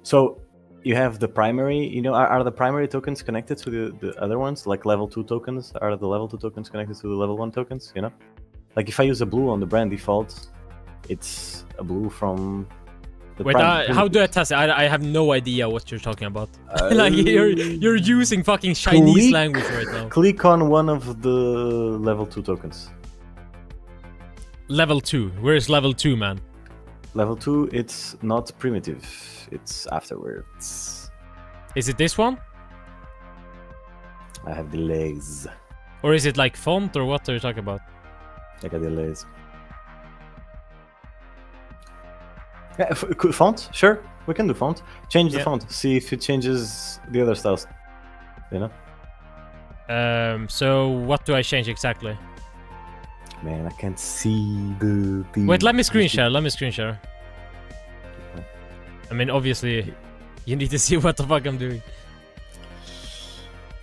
So you have the primary. You know, are the primary tokens connected to the other ones? Like level 2 tokens? Are the level 2 tokens connected to the level 1 tokens? You know, like if I use a blue on the brand default, it's a blue from. Wait, how do I test it? I have no idea what you're talking about. Like you're using fucking Chinese language right now. Click on one of the level 2 tokens. Level 2. Where is level 2, man? Level 2, it's not primitive. It's afterwards. Is it this one? I have delays. Or is it like font or what are you talking about? I got delays. Yeah, font? Sure, we can do font. Change the font. See if it changes the other styles. You know? So what do I change exactly? Man, I can't see the Wait, let me screen share. Let me screen share. I mean, obviously, you need to see what the fuck I'm doing.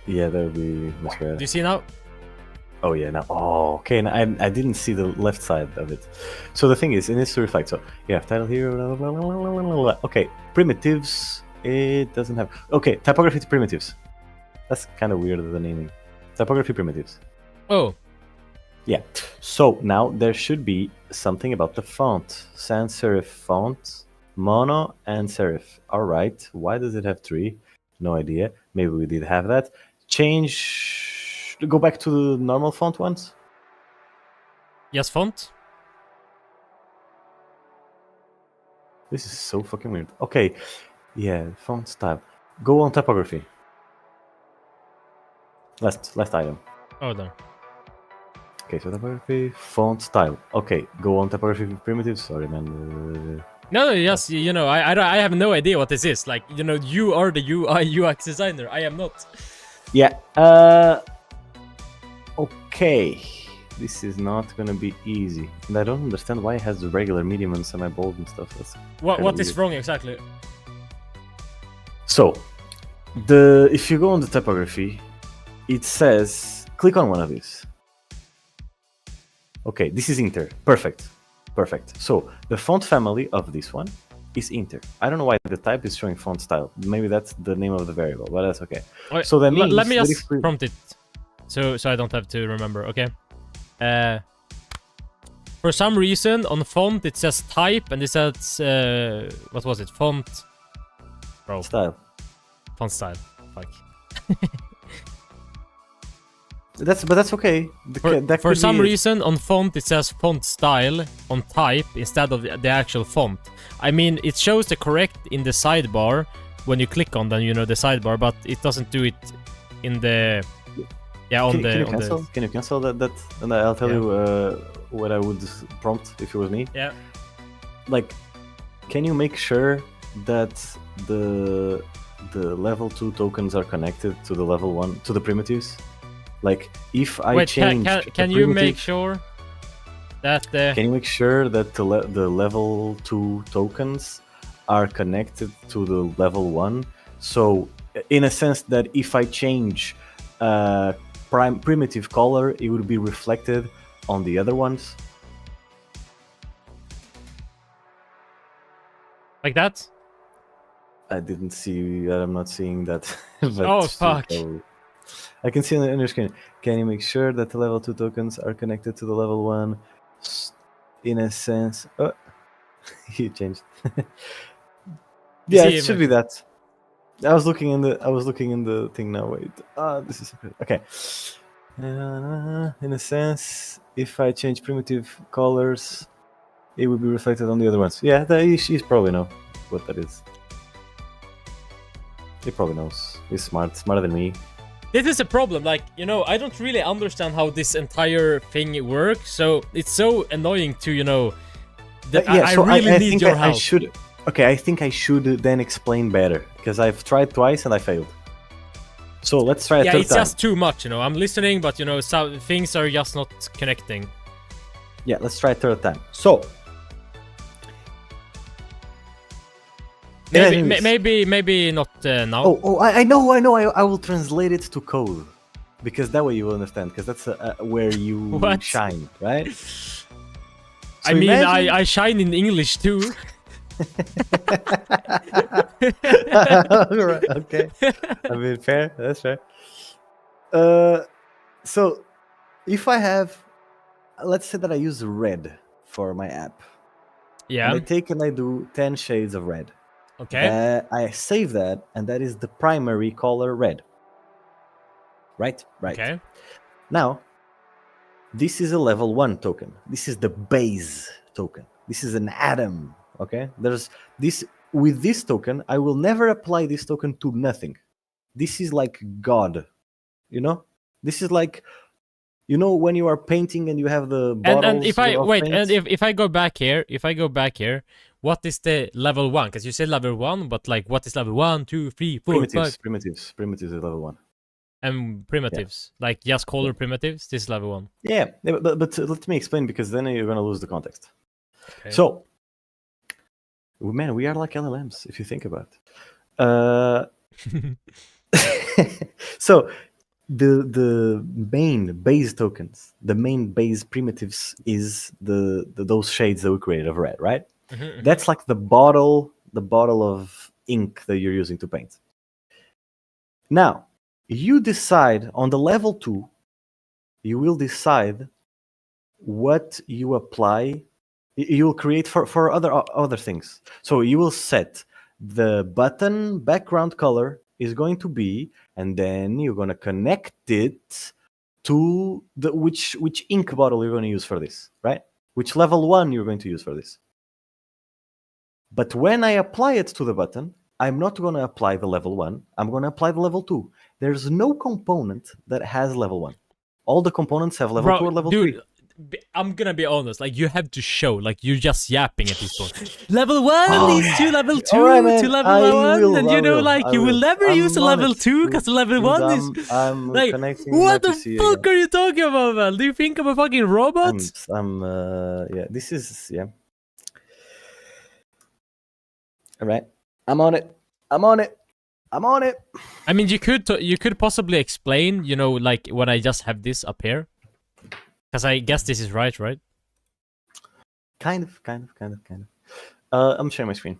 Yeah, that would be much better. Do you see now? Oh yeah, now. Oh, okay. Now, I didn't see the left side of it. So the thing is, it needs to reflect. So you have title here. Blah, blah, blah, blah, blah, blah. Okay, primitives. It doesn't have. Okay, typography to primitives. That's kind of weird, the naming. Typography primitives. Oh. Yeah. So now there should be something about the font. Sans serif font, mono and serif. All right. Why does it have 3? No idea. Maybe we did have that. Change. Go back to the normal font ones. Yes, font. This is so fucking weird. Okay. Yeah, font style. Go on typography. Last item. Oh, there. Okay, so typography, font style. Okay, go on typography primitives. Sorry, man. No, yes, you know, I have no idea what this is. Like, you know, you are the UI UX designer. I am not. Yeah. Okay. This is not gonna be easy, and I don't understand why it has the regular, medium, and semi-bold and stuff. That's what is wrong exactly? So, if you go on the typography, it says click on one of these. Okay, this is Inter. Perfect. So the font family of this one is Inter. I don't know why the type is showing font style. Maybe that's the name of the variable, but that's okay. Right, so that means let me that just prompt it, so I don't have to remember. Okay. For some reason on font it says type and it says what was it? Font. Bro. Style. Font style. Fuck. That's okay. For some reason on font it says font style on type instead of the actual font. I mean, it shows the correct in the sidebar when you click on them, you know, the sidebar, but it doesn't do it in the Can you cancel that? And I'll tell you what I would prompt if it was me. Yeah. Like, can you make sure that the level 2 tokens are connected to the level 1 to the primitives? Like if I Wait, change can the you primitive, make sure that the can you make sure that the level 2 tokens are connected to the level 1? So in a sense that if I change primitive color, it would be reflected on the other ones. like that? I didn't see. I'm not seeing that. But Oh fuck! I can see on your screen. Can you make sure that the level 2 tokens are connected to the level 1? In a sense, oh, you changed. Yeah, it See, should be that. I was looking in the thing now. Wait, this is okay. In a sense, if I change primitive colors, it would be reflected on the other ones. Yeah, he's probably know what that is. He probably knows. He's smarter than me. this is a problem. Like, you know, I don't really understand how this entire thing works. So it's so annoying to, you know. I really need think your I help. should. Okay, I think I should then explain better because I've tried twice and I failed. So let's try a Yeah, third it's time. just too much, you know. I'm listening, but you know, some things are just not connecting. Yeah, let's try a third time. So Maybe not now. I know. I will translate it to code because that way you will understand. Because that's where you What? shine, right? I mean, I shine in English too. Right, okay. I mean, fair. That's fair. So if I have, let's say that I use red for my app, Yeah. and I do 10 shades of red. Okay. That I save that, and that is the primary color red. Right. Okay. Now, this is a level 1 token. This is the base token. This is an atom. Okay. There's this. With this token, I will never apply this token to nothing. This is like God. You know. This is like, you know, when you are painting and you have the bottles And if I of wait, paint? and if I go back here, what is the level 1? Because you said level 1, but like, what is level 1, 2, 3, 4, 5? Primitives is level 1. And primitives, like just color primitives. This is level 1. Yeah, but let me explain because then you're gonna lose the context. Okay. So, man, we are like LLMs if you think about it. So the main base tokens, the main base primitives is the those shades that we created of red, right? That's like the bottle of ink that you're using to paint. Now, you decide on the level 2, you will decide what you apply. You will create for other things. So you will set the button background color is going to be, and then you're going to connect it to the which ink bottle you're going to use for this, right? Which level 1 you're going to use for this. But when I apply it to the button, I'm not going to apply the level 1. I'm going to apply the level 2. There's no component that has level 1. All the components have level 2 or level 3. I'm gonna be honest. Like, you have to show. Like, you're just yapping at this point. Level 1 is to level 2 right, to level 1, and you know, like, you will never use a level 2 because level 1 is I'm like, connecting what my the PC fuck again. are you talking about, man? Do you think I'm a fucking robot? Yeah. This is All right. I'm on it. I mean, you could possibly explain, you know, like when I just have this up here, because I guess this is right? Kind of. I'm sharing my screen.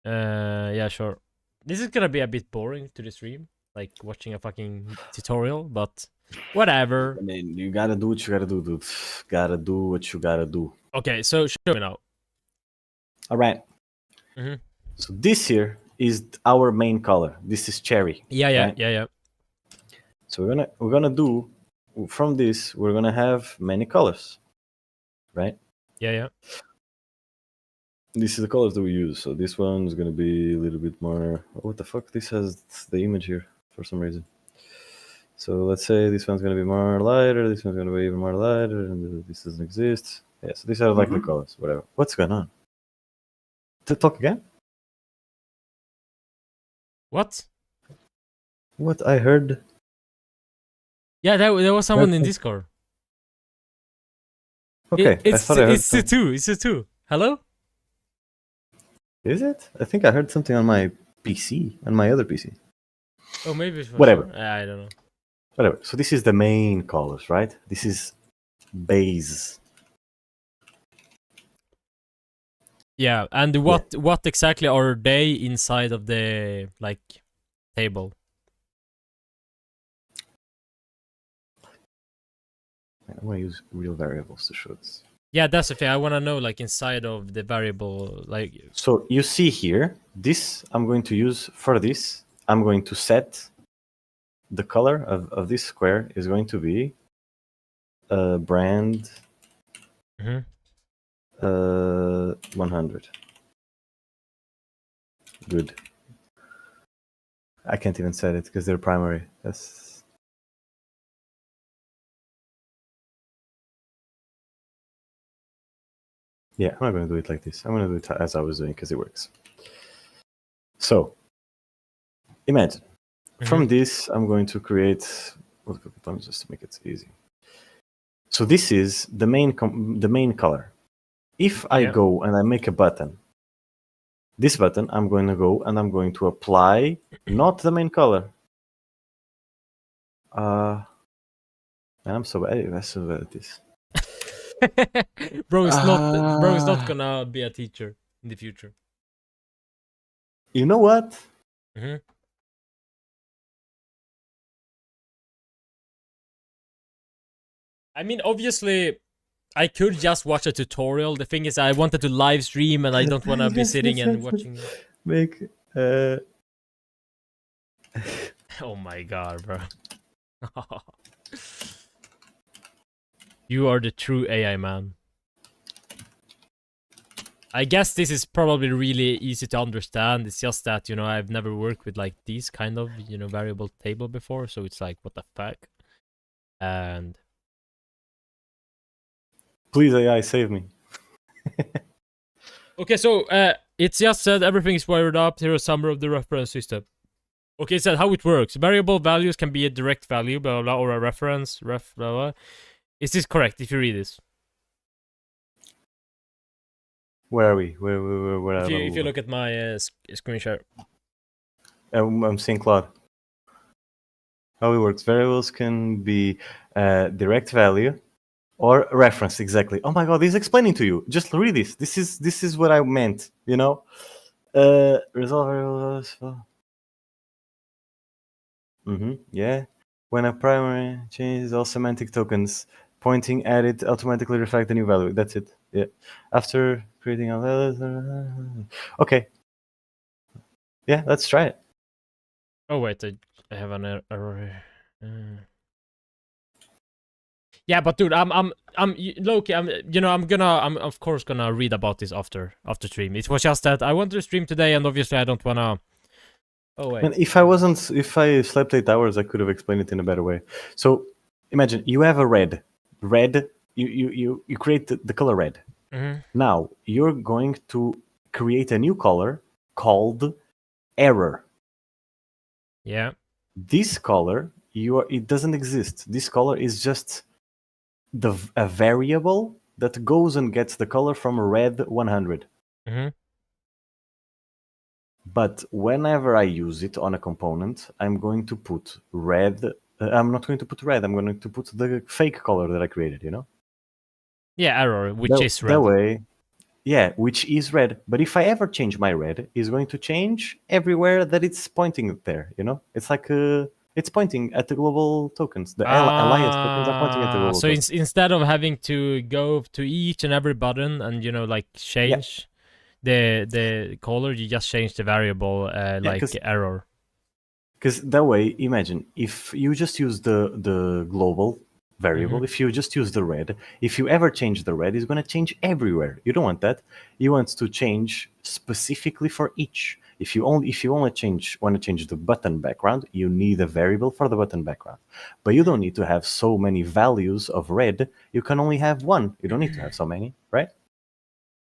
Yeah, sure. This is gonna be a bit boring to the stream, like watching a fucking tutorial, but whatever. I mean, you gotta do what you gotta do, dude. Gotta do what you gotta do. Okay, so show me now. All right. So this here is our main color. This is cherry. Yeah. Right? Yeah. So we're gonna do from this. We're gonna have many colors, right? Yeah. This is the colors that we use. So this one's gonna be a little bit more. What the fuck? This has the image here for some reason. So let's say this one's gonna be more lighter. This one's gonna be even more lighter, and this doesn't exist. Yeah. So these are like the colors. Whatever. What's going on? Talk again. What? What I heard. Yeah, there was someone in Okay. Discord. Okay, I thought I heard. It's the two. It's the two. Hello? Is it? I think I heard something on my PC, on my other PC. Oh, maybe it was Whatever. I don't know. Whatever. So this is the main colors, right? This is base. Yeah, and what exactly are they inside of the like table? I want to use real variables to show this. Yeah, that's the thing. I want to know like inside of the variable, like. So you see here, this I'm going to use for this. I'm going to set the color of this square is going to be brand 100. Good. I can't even set it because they're primary. That's... Yeah, I'm not going to do it like this. I'm going to do it as I was doing because it works. So, imagine. From this, I'm going to create multiple components just to make it easy. So this is the main color. If I go and I make a button, this button, I'm going to go and I'm going to apply not the main color. And I'm so bad at this. Bro is not gonna be a teacher in the future. You know what? I mean, obviously, I could just watch a tutorial. The thing is, I wanted to live stream, and I don't want to be sitting and watching. Make. Oh my god, bro! You are the true AI man. I guess this is probably really easy to understand. It's just that, I've never worked with like these kind of, variable table before. So it's like, what the fuck? And... Please, AI, save me. Okay, so it just said everything is wired up. Here is a summary of the reference system. Okay, it said how it works. Variable values can be a direct value, blah, blah, blah, or a reference, blah, blah. Is this correct if you read this? Where are we? Where if you look at my screen share. I'm seeing Claude. How it works. Variables can be direct value or reference, exactly. Oh my god, this is explaining to you. Just read this. This is what I meant, Resolve variables. Yeah. When a primary changes all semantic tokens, pointing at it automatically reflect the new value. That's it. Yeah. After creating a value. Okay. Yeah, let's try it. Oh wait, I have an error. Yeah, but dude, I'm Loki. I'm of course gonna read about this after stream. It was just that I wanted to stream today, and obviously I don't wanna. Oh wait. And if I slept 8 hours, I could have explained it in a better way. So imagine you have a red. You create the color red. Now you're going to create a new color called error. Yeah. This color, it doesn't exist. This color is just a variable that goes and gets the color from red 100. But whenever I use it on a component, I'm going to put red. I'm not going to put red. I'm going to put the fake color that I created. Yeah, error, which is red. That way, yeah, which is red. But if I ever change my red, it's going to change everywhere that it's pointing there. It's like it's pointing at the global tokens. The alias tokens are pointing at the global tokens. So instead of having to go to each and every button and change the color, you just change the variable error. Because that way, imagine if you just use the global variable, if you just use the red, if you ever change the red, it's going to change everywhere. You don't want that. You want to change specifically for each. If you only want to change the button background, you need a variable for the button background. But you don't need to have so many values of red. You can only have one. You don't need to have so many, right?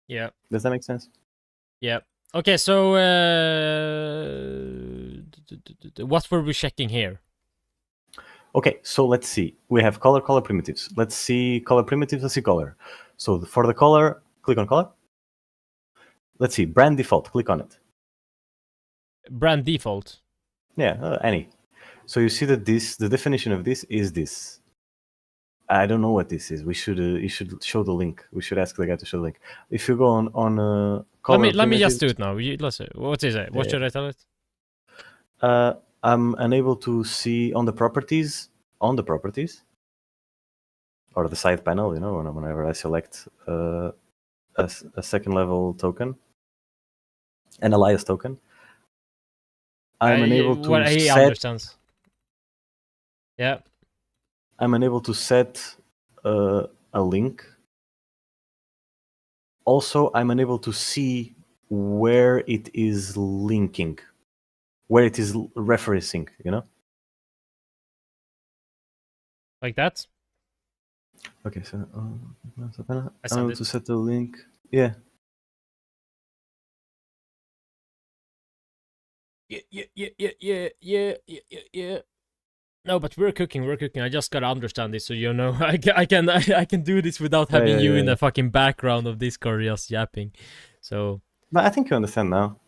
Yeah. Does that make sense? Yeah. Okay, so what were we checking here? Okay, so let's see. We have color primitives. Let's see color primitives. Let's see color. So for the color, click on color. Let's see brand default. Click on it. Brand default. Yeah, any. So you see that the definition of this is this. I don't know what this is. We should you should show the link. We should ask the guy to show the link. If you go on color Let me just primitives, do it now. Let's see. What is it? What Yeah. should I tell it? I'm unable to see on the properties or the side panel. You know, whenever I select a second level token, an alias token, I'm unable What to he set. understands. Yeah. I'm unable to set a link. Also, I'm unable to see where it is linking, where it is referencing. You know. Like that? Okay, so I I'm sent able it. to set the link. Yeah. Yeah. No, but we're cooking. I just gotta understand this, so you know, I can do this without having you in Yeah. the fucking background of Discord just yapping. So, But I think you understand now.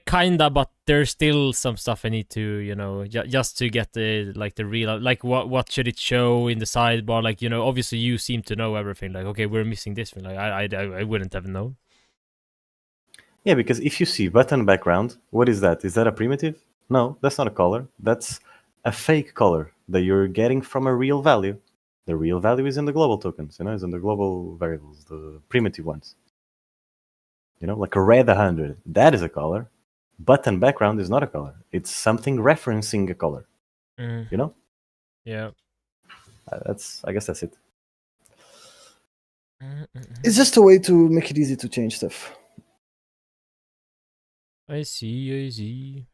kinda, but there's still some stuff I need to, you know, just to get the real, like what should it show in the sidebar? Like, you know, obviously you seem to know everything. Like, okay, we're missing this one. Like, I wouldn't have known. Yeah, because if you see button background, what is that? Is that a primitive? No, that's not a color. That's a fake color that you're getting from a real value. The real value is in the global tokens, you know, is in the global variables, the primitive ones. You know, like a red 100, that is a color. Button background is not a color. It's something referencing a color. Mm. You know? Yeah. I guess that's it. It's just a way to make it easy to change stuff. I see.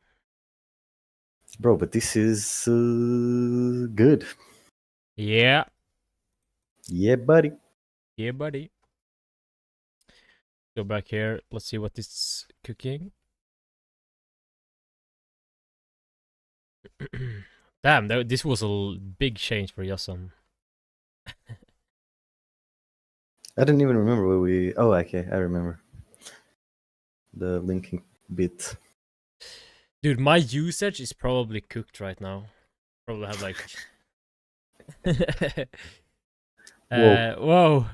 Bro, but this is good. Yeah. Yeah, buddy. Yeah, buddy. Go back here. Let's see what it's cooking. Damn, this was a big change for Yassam. I didn't even remember where we. Oh, okay, I remember the linking bit. Dude, my usage is probably cooked right now. Probably have like. Whoa.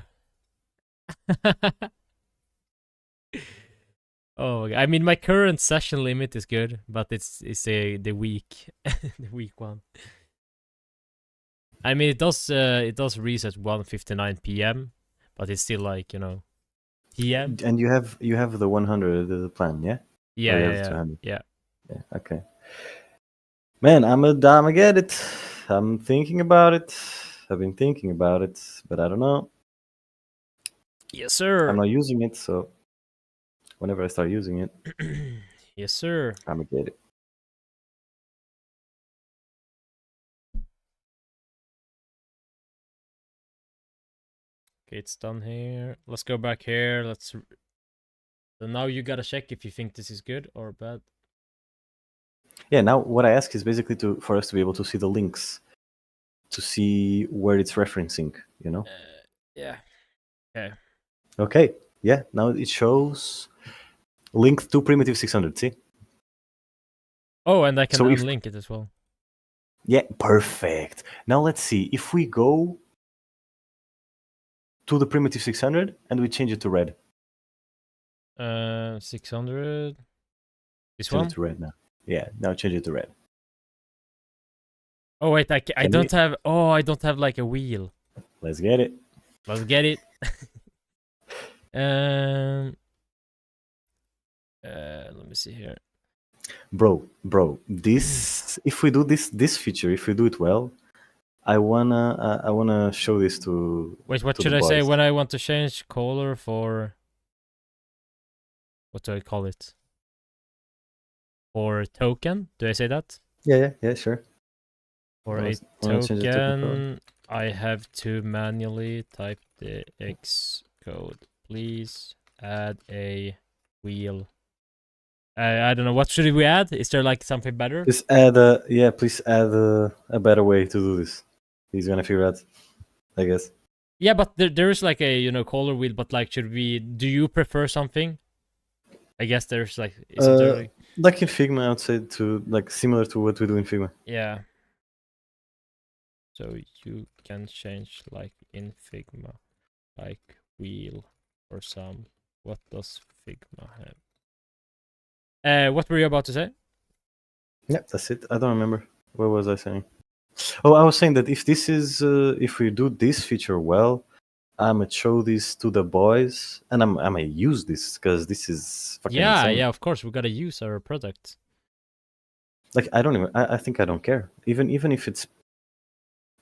Oh, I mean, my current session limit is good, but it's the week the week one. I mean, it does reset 1:59 p.m., but it's still like, you know, PM. And you have the 100 plan, yeah? Yeah, Or you yeah, have yeah, 200? yeah. Yeah, okay. Man, I'm get it. I'm thinking about it. I've been thinking about it, but I don't know. Yes, sir. I'm not using it, so whenever I start using it, Yes, sir. I'm gonna get it. Okay, it's done here. Let's go back here. So now you gotta check if you think this is good or bad. Yeah, now what I ask is basically for us to be able to see the links, to see where it's referencing, you know? Yeah. Okay. Okay, yeah, now it shows linked to primitive 600, see? Oh, and I can So unlink it as well. Yeah, perfect. Now let's see. If we go to the primitive 600 and we change it to red. 600. This Change one? it to red now. Yeah, now change it to red. Oh, wait, I don't have... Oh, I don't have like a wheel. Let's get it. Let's get it. Let me see here. Bro, this if we do this feature, if we do it well, I wanna show this to. Wait, what to should the I say boys. when I want to change color for... What do I call it? For token? Do I say that? Yeah, sure. For Wanna a change it to token, I have to manually type the X code. Please add a wheel. I don't know. What should we add? Is there like something better? Please add a better way to do this. He's gonna figure out, I guess. Yeah, but there is like a color wheel. But like, should we? Do you prefer something? I guess there's like. Isn't there like in Figma, I would say to like similar to what we do in Figma. Yeah. So you can change like in Figma, like wheel or some. What does Figma have? What were you about to say? Yeah, that's it. I don't remember. What was I saying? Oh, I was saying that if this is if we do this feature well, I'm gonna show this to the boys, and I'm gonna use this because this is fucking insane. Yeah, of course we gotta use our product. Like I think I don't care. Even if it's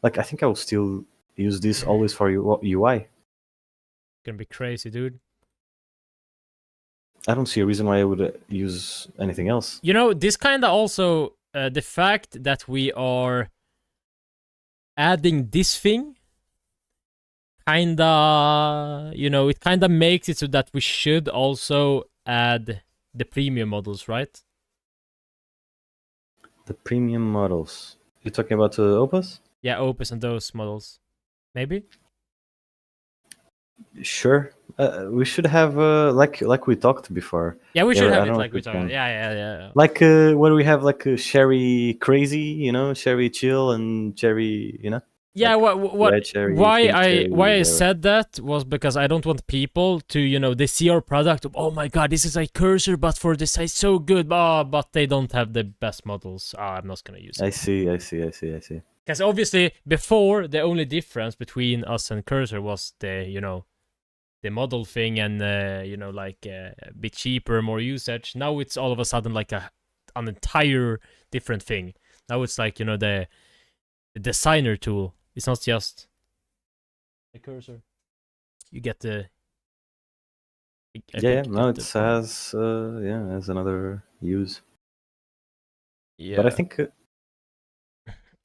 like I think I will still use this always for UI. It's gonna be crazy, dude. I don't see a reason why I would use anything else. This kind of also the fact that we are adding this thing kinda it kinda makes it so that we should also add the premium models, right? The premium models. You're talking about Opus? Yeah, Opus and those models. Maybe? Sure. We should have like we talked before. Yeah, we should I have it don't know like if we we talked. can. Yeah. Like where we have like Sherry Crazy, Sherry Chill and Cherry, Yeah, what red cherry, why pink I cherry, why I whatever. said that was because I don't want people to they see our product. Oh my god, this is like Cursor, but for the size so good. But they don't have the best models. I'm not gonna use it. I see. Because obviously before the only difference between us and Cursor was the model thing and like a bit cheaper, more usage. Now it's all of a sudden like an entire different thing. Now it's like the designer tool. It's not just a cursor. You get the No, it has has another use. Yeah. But I think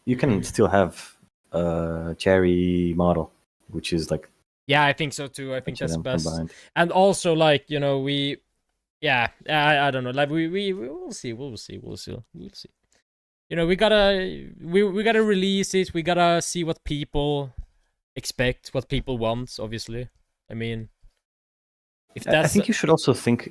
you can still have a cherry model, which is like Yeah, I think so too. I think that's best. combined. And also like we I don't know, like we will see. We gotta release it. We gotta see what people expect, what people want. Obviously, I mean, if that's I think you should also think.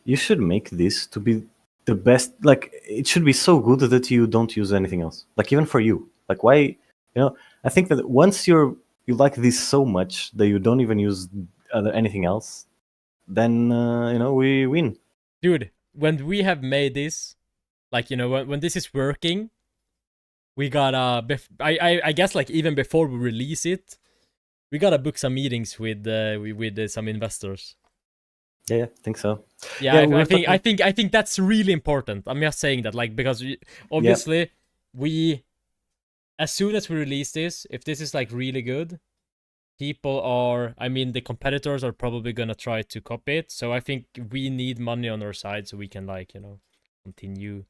You should make this to be the best. Like it should be so good that you don't use anything else. Like even for you. Like why? I think that once you like this so much that you don't even use anything else, then we win. dude, when we have made this, like when this is working, we gotta I guess like even before we release it, we gotta book some meetings with some investors. Yeah, I think so. Yeah, I think that's really important. I'm just saying that, like, because obviously we, as soon as we release this, if this is like really good, the competitors are probably gonna try to copy it. So I think we need money on our side so we can like continue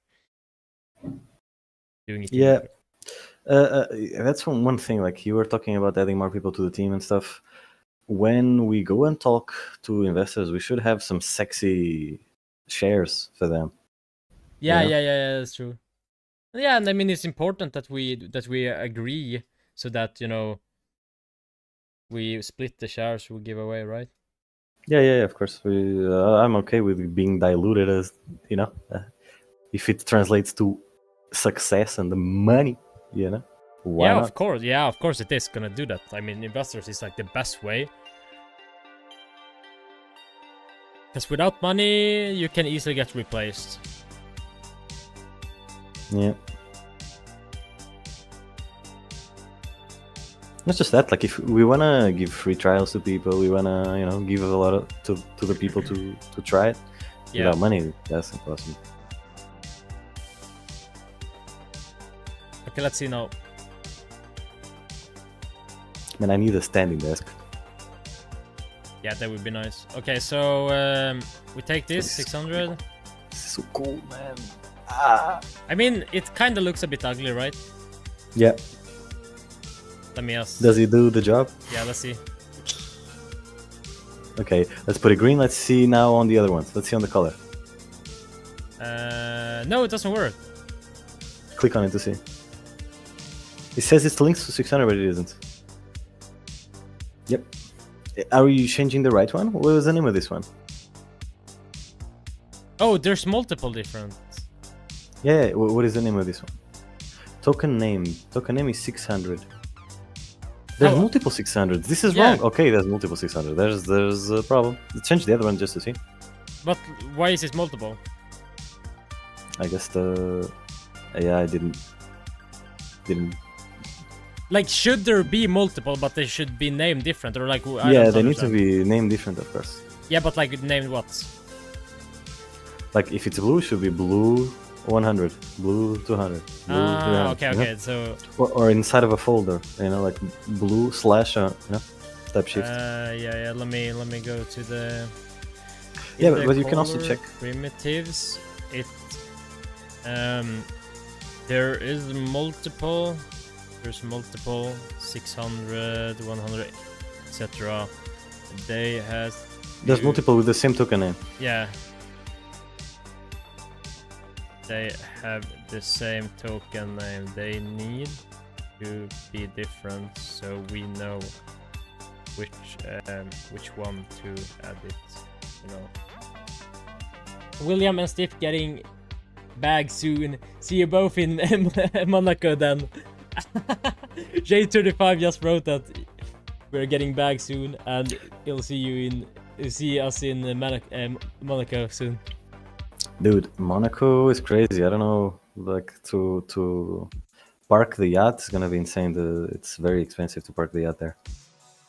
doing it. Yeah. That's one thing. Like you were talking about adding more people to the team and stuff. When we go and talk to investors, we should have some sexy shares for them. Yeah, that's true. Yeah, and I mean it's important that we agree so that we split the shares we give away, right? Yeah, of course. I'm okay with being diluted as if it translates to success and the money. Why not? Of course. Yeah, of course it is gonna do that. I mean, investors is like the best way. Because without money, you can easily get replaced. Yeah. Not just that. Like, if we wanna give free trials to people, we wanna give a lot to the people to try it. Yeah. Without money, that's impossible. Okay, let's see now. Man, I need a standing desk. Yeah, that would be nice. Okay, so we take this 600. This is so cool, man. I mean, it kind of looks a bit ugly, right? Yeah. Let me ask. Does he do the job? Yeah, let's see. Okay, let's put it green. Let's see now on the other ones. Let's see on the color. No, it doesn't work. Click on it to see. It says it's linked to 600, but it isn't. Yep. Are you changing the right one? What was the name of this one? Oh, there's multiple different. Yeah, what is the name of this one? Token name. Token name is 600. There's Oh. multiple 600s. This is Yeah. wrong. Okay, there's multiple 600. There's a problem. Let's change the other one just to see. But why is it multiple? I guess the AI didn't. Like, should there be multiple, but they should be named different, or like? Yeah, they need to be named different, of course. Yeah, but like named what? Like if it's blue, it should be blue 100, blue 200, blue 300. Okay, you know? okay. So Or inside of a folder, you know, like blue slash, you know, type shift. yeah. Let me go to the. Yeah, in the but you can also color check. primitives. It there is multiple. There's multiple 600, 100, etc. They has. There's multiple with the same token name. Yeah. They have the same token name. They need to be different so we know which one to add it. You know. William and Steve getting back soon. See you both in Monaco then. J35 just wrote that we're getting back soon, and he'll see us in Monaco soon. Dude, Monaco is crazy. I don't know, like to park the yacht is gonna be insane. It's very expensive to park the yacht there.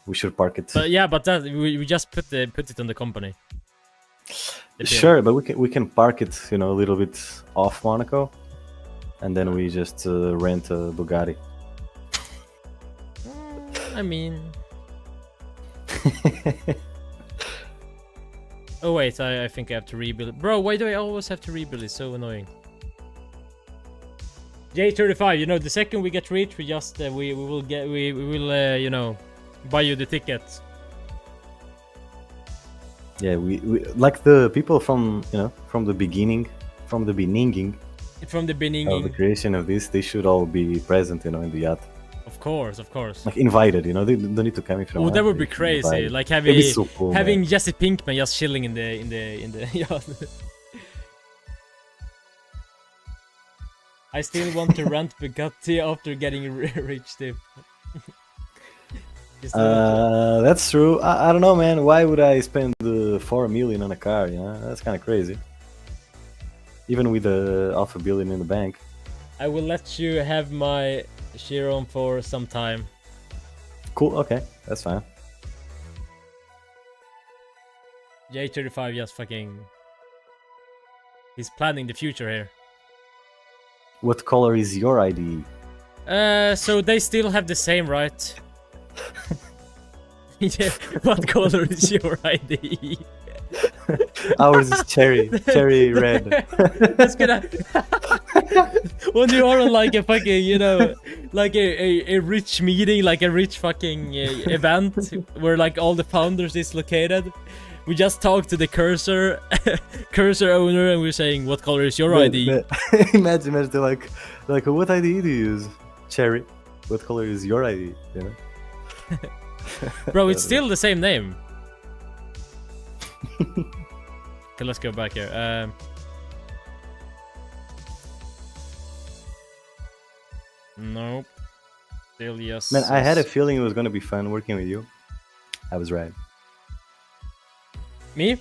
We should park it. But yeah, but that we just put it on the company. Sure, but we can park it, you know, a little bit off Monaco, and then we just rent a Bugatti. I mean, oh wait, I think I have to rebuild it. Bro, why do I always have to rebuild? It's so annoying. J35, you know, the second we get rich, we just we will you know, buy you the ticket. Yeah, we like the people from, you know, from the beginning From the beginning. of the creation of this, they should all be present, you know, in the yacht. Of course. Like invited, you know, they don't need to come if you don't Oh, want. that would They be should crazy. invite. Like It'd be so cool, having man. Jesse Pinkman just chilling in the yacht. I still want to rent Bugatti after getting rich, Steve. That's true. I don't know, man. Why would I spend 4 million on a car? You know, that's kind of crazy. Even with half a billion in the bank. I will let you have my Chiron for some time. Cool. Okay, that's fine. J35 just fucking. He's planning the future here. What color is your ID? So they still have the same, right? Yeah, what color is your ID? Ours is cherry red. That's gonna. When you are on like a fucking, you know, like a rich meeting, like a rich fucking event where like all the founders is located, we just talk to the cursor owner, and we're saying, what color is your ID? Imagine they're like, what ID do you use? Cherry. What color is your ID? You know? Bro, it's still the same name. Okay, let's go back here. Nope. Still yes. Man, I had a feeling it was gonna be fun working with you. I was right. Me?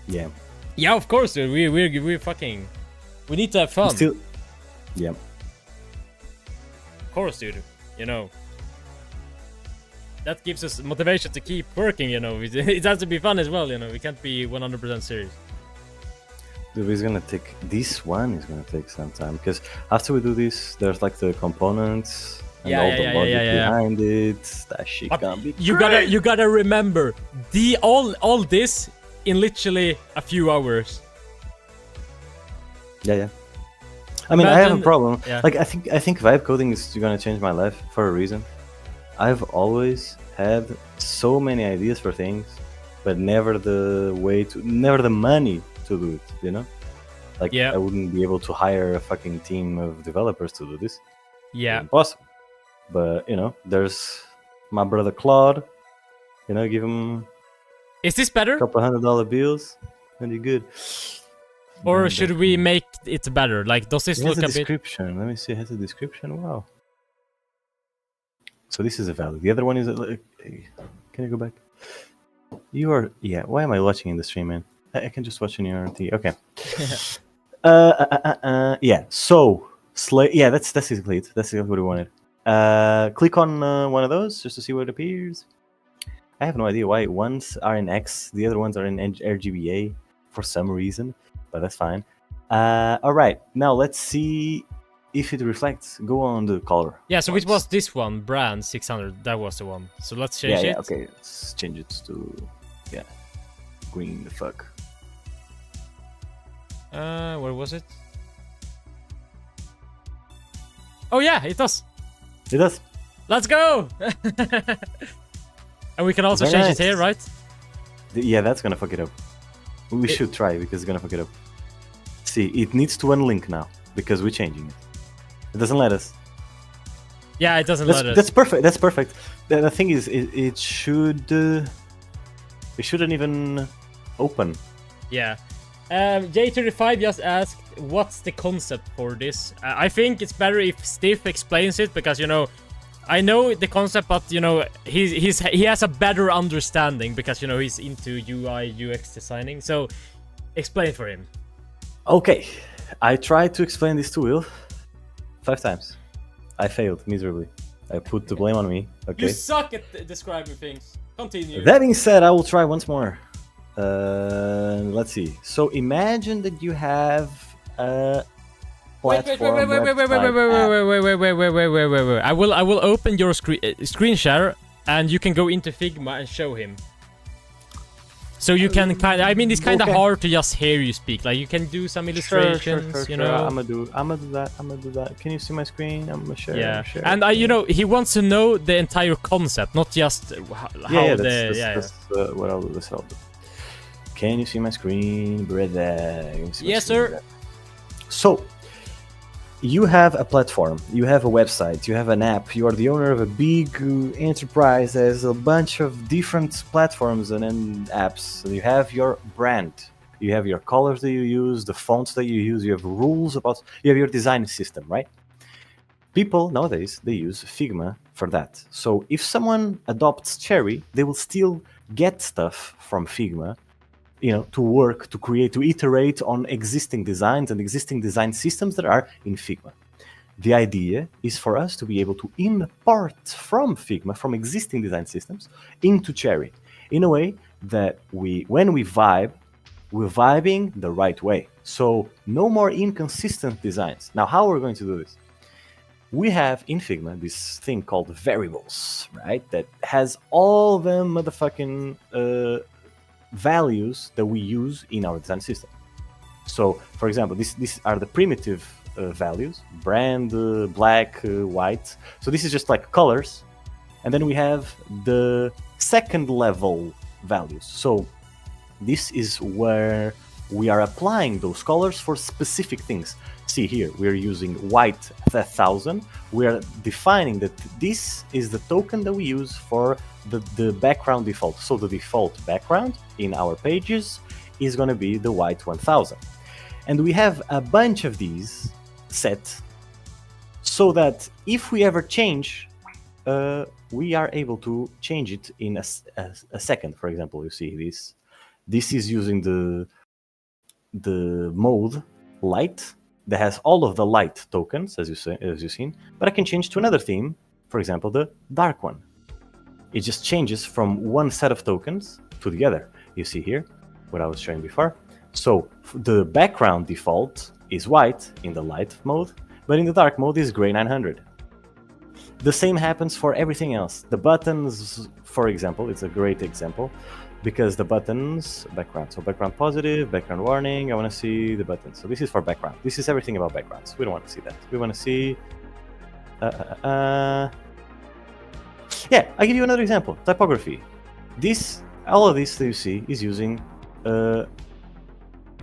Yeah. Yeah, of course, dude. We're fucking. We need to have fun. Still. Yeah. Of course, dude. You know. That gives us motivation to keep working, you know. It has to be fun as well, you know. We can't be 100% serious. Dude, it's gonna take. This one is gonna take some time because after we do this, there's like the components and all the logic behind it. That shit But gonna be. you gotta remember all this in literally a few hours. Yeah. I mean, I have a Imagine- problem. yeah. Like, I think vibe coding is gonna change my life for a reason. I've always had so many ideas for things, but never the money to do it. You know, like Yeah. I wouldn't be able to hire a fucking team of developers to do this. Yeah. Impossible. But you know, there's my brother Claude. You know, give him Is this better? a couple $100 bills, and you're good. Or should we make it better? Like, does this It has look a a bit... description. Let me see. It has a description. Wow. So this is a value. The other one is. Can you go back? You are. Yeah. Why am I watching in the stream, man? I can just watch in your TV. Okay. Yeah. So yeah, that's exactly it. That's exactly what we wanted. Click on one of those just to see what appears. I have no idea why ones are in X, the other ones are in RGBA for some reason, but that's fine. All right, now let's see if it reflects. Go on the color. Yeah, so it was this one, brand 600. That was the one. So let's change it. Yeah, okay. Let's change it to, green the fuck. Where was it? Oh yeah, it does. It does. Let's go! And we can also Very change nice. it here, right? Yeah, that's gonna fuck it up. We should try because it's gonna fuck it up. See, it needs to unlink now because we're changing it. It doesn't let us. Yeah, it doesn't let us. That's perfect. That's perfect. The thing is, it should. It shouldn't even open. Yeah. J35 just asked, what's the concept for this? I think it's better if Steve explains it because, you know, I know the concept, but, you know, he has a better understanding because, you know, he's into UI, UX designing. So, explain for him. Okay. I tried to explain this to Will 5 times. I failed miserably. I put the blame on me. Okay. You suck at describing things. Continue. That being said, I will try once more. Let's see. So imagine that you have a platform. Wait. I will open your screen share, and you can go into Figma and show him. So you can I mean, it's kind of hard to just hear you speak. Like you can do some illustrations, you know. I'm gonna do that. Can you see my screen? I'm gonna share. Yeah, share. and you know, he wants to know the entire concept, not just how that's what I'll do. That's what I'll do. Can you see my screen, brother? Yes, sir. So, you have a platform, you have a website, you have an app, you are the owner of a big enterprise that has a bunch of different platforms and apps. So you have your brand, you have your colors that you use, the fonts that you use, you have rules about, you have your design system, right? People nowadays, they use Figma for that. So if someone adopts Cherry, they will still get stuff from Figma, you know, to work, to create, to iterate on existing designs and existing design systems that are in Figma. The idea is for us to be able to import from Figma, from existing design systems, into Cherry, in a way that when we vibe, we're vibing the right way. So no more inconsistent designs. Now, how are we going to do this? We have in Figma this thing called variables, right? That has all the motherfucking values that we use in our design system. So, for example, these are the primitive values: brand, black, white. So this is just like colors, and then we have the second level values. So this is where we are applying those colors for specific things. See here, we're using white 1000. We are defining that this is the token that we use for the background default. So the default background in our pages is going to be the white 1000. And we have a bunch of these set so that if we ever change, we are able to change it in a second. For example, you see this. This is using the mode light that has all of the light tokens, as you've seen, but I can change to another theme, for example, the dark one. It just changes from one set of tokens to the other. You see here what I was showing before. So the background default is white in the light mode, but in the dark mode is gray 900. The same happens for everything else. The buttons, for example, it's a great example, because the buttons, background, so background positive, background warning, I want to see the buttons. So this is for background. This is everything about backgrounds. We don't want to see that. We want to see... Yeah, I'll give you another example. Typography. This, all of this that you see is using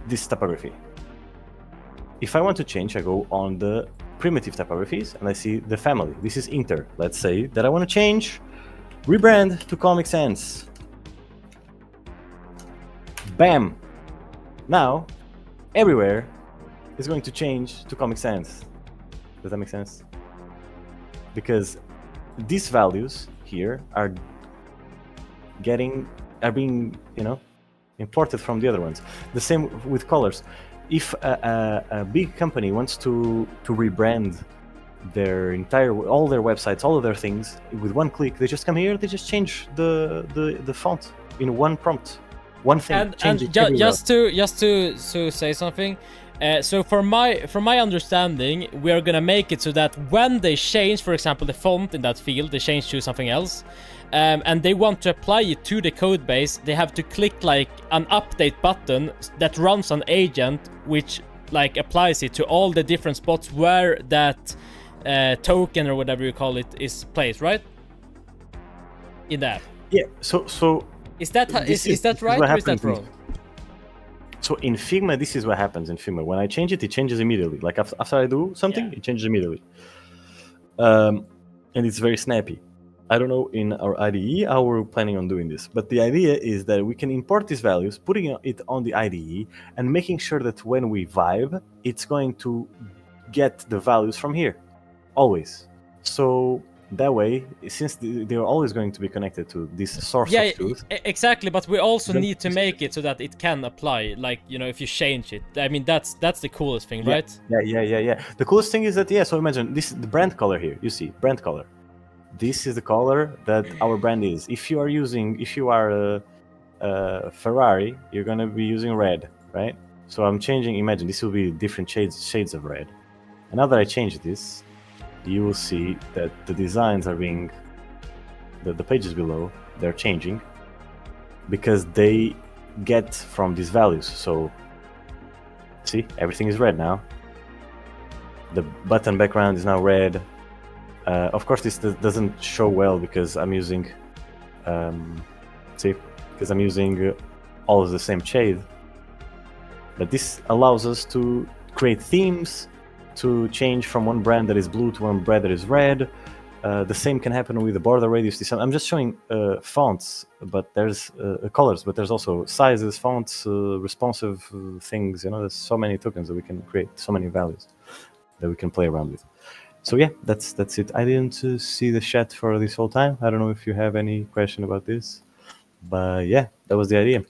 this typography. If I want to change, I go on the primitive typographies and I see the family. This is Inter. Let's say that I want to change, rebrand to Comic Sans. Bam! Now, everywhere is going to change to Comic Sans. Does that make sense? Because these values here are being, imported from the other ones. The same with colors. If a big company wants to rebrand all their websites, all of their things with one click, they just come here, they just change the font in one prompt, one thing. And just to say something. So from my understanding, we are gonna make it so that when they change, for example, the font in that field, they change to something else, and they want to apply it to the code base, they have to click like an update button that runs an agent, which like applies it to all the different spots where that token or whatever you call it is placed, right? In that. Yeah. So is that right or is that wrong? So in Figma, this is what happens in Figma. When I change it, it changes immediately. Like after I do something, it changes immediately. And it's very snappy. I don't know in our IDE how we're planning on doing this, but the idea is that we can import these values, putting it on the IDE, and making sure that when we vibe, it's going to get the values from here, always. So that way, since they're always going to be connected to this source of truth. Exactly, but we also need to make it so that it can apply, like, if you change it. I mean, that's the coolest thing, right? Yeah. The coolest thing is that, so imagine, this is the brand color here. You see, brand color. This is the color that our brand is. If you are a Ferrari, you're going to be using red, right? So I'm changing, imagine, this will be different shades of red. And now that I change this, you will see that the designs are being, the pages below, they're changing because they get from these values. So, see, everything is red now. The button background is now red. Of course, this doesn't show well because I'm using, all of the same shade. But this allows us to create themes, to change from one brand that is blue to one brand that is red. The same can happen with the border radius. I'm just showing fonts, but there's colors, but there's also sizes, fonts, responsive things. There's so many tokens that we can create, so many values that we can play around with. So yeah, that's it. I didn't see the chat for this whole time. I don't know if you have any question about this, but yeah, that was the idea.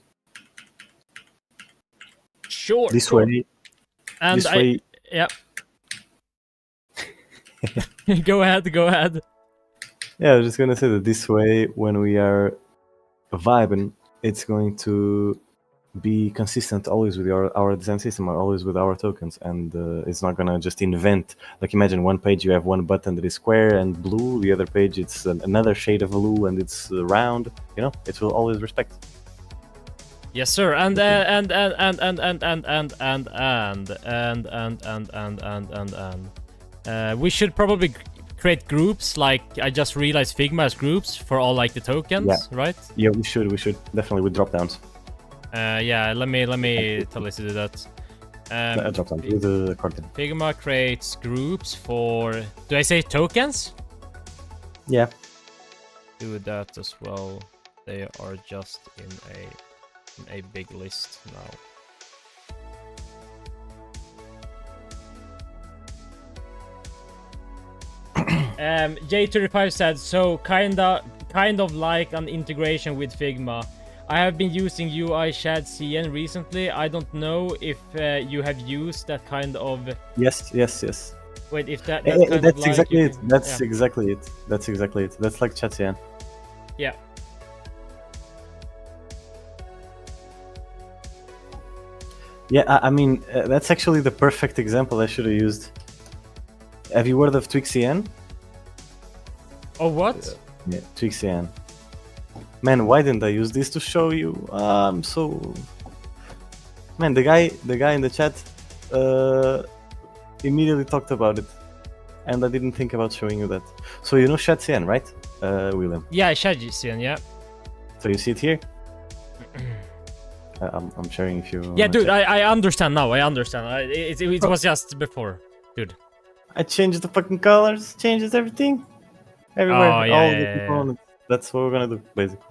Sure. This way. Yeah. Go ahead. Yeah, I was just gonna say that this way, when we are vibing, it's going to be consistent always with our design system, or always with our tokens, and it's not gonna just invent. Like imagine one page you have one button that is square and blue, the other page it's another shade of blue and it's round. It will always respect. Yes, sir. And we should probably create groups. Like I just realized Figma has groups for all like the tokens, right? Yeah, we should definitely with drop downs. Let me tell us to do that. Drop down with the accordion. Figma creates groups for. Do I say tokens? Yeah. Do that as well. They are just in a big list now. J35 said, so kind of like an integration with Figma. I have been using UI Shad CN recently. I don't know if you have used that kind of. Yes. Wait, if that's exactly it. That's exactly it. That's like Chat CN. Yeah. Yeah, I mean, that's actually the perfect example I should have used. Have you heard of TwigCN? Oh, what? Yeah, TwigCN. Man, why didn't I use this to show you? Man, the guy in the chat immediately talked about it, and I didn't think about showing you that. So you know ShadCN, right, William? Yeah, ShadCN, yeah. So you see it here? I'm sharing if you. Yeah, wanna dude, check. I understand now. I understand. It was just before, dude. I changed the fucking colors, changes everything, everywhere, Oh, all the components. That's what we're gonna do, basically.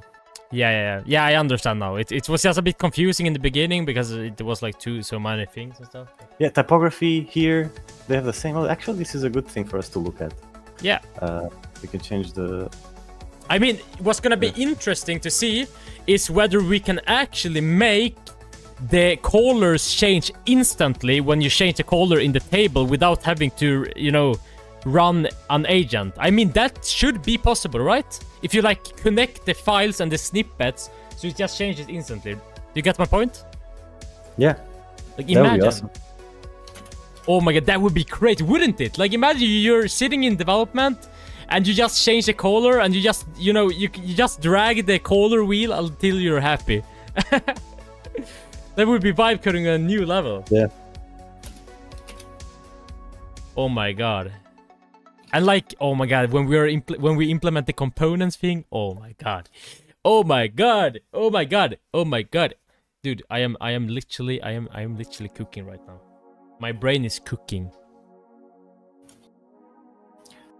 Yeah, I understand now. It was just a bit confusing in the beginning because it was like so many things and stuff. Yeah, typography here, they have the same. Oh, actually, this is a good thing for us to look at. Yeah. We can change the. I mean, what's gonna be interesting to see is whether we can actually make the colors change instantly when you change the color in the table without having to, you know, run an agent. I mean, that should be possible, right? If you like connect the files and the snippets, so it just changes instantly. Do you get my point? Yeah. Like, That would be imagine. awesome. Oh my god, that would be great, wouldn't it? Like, imagine you're sitting in development and you just change the color and you just, you know, you just drag the color wheel until you're happy. That would be vibe coding on a new level. Yeah. Oh my god. And like, oh my god, when we implement the components thing, oh my god. Oh my god. Oh my god. Oh my god. Dude, I am literally cooking right now. My brain is cooking.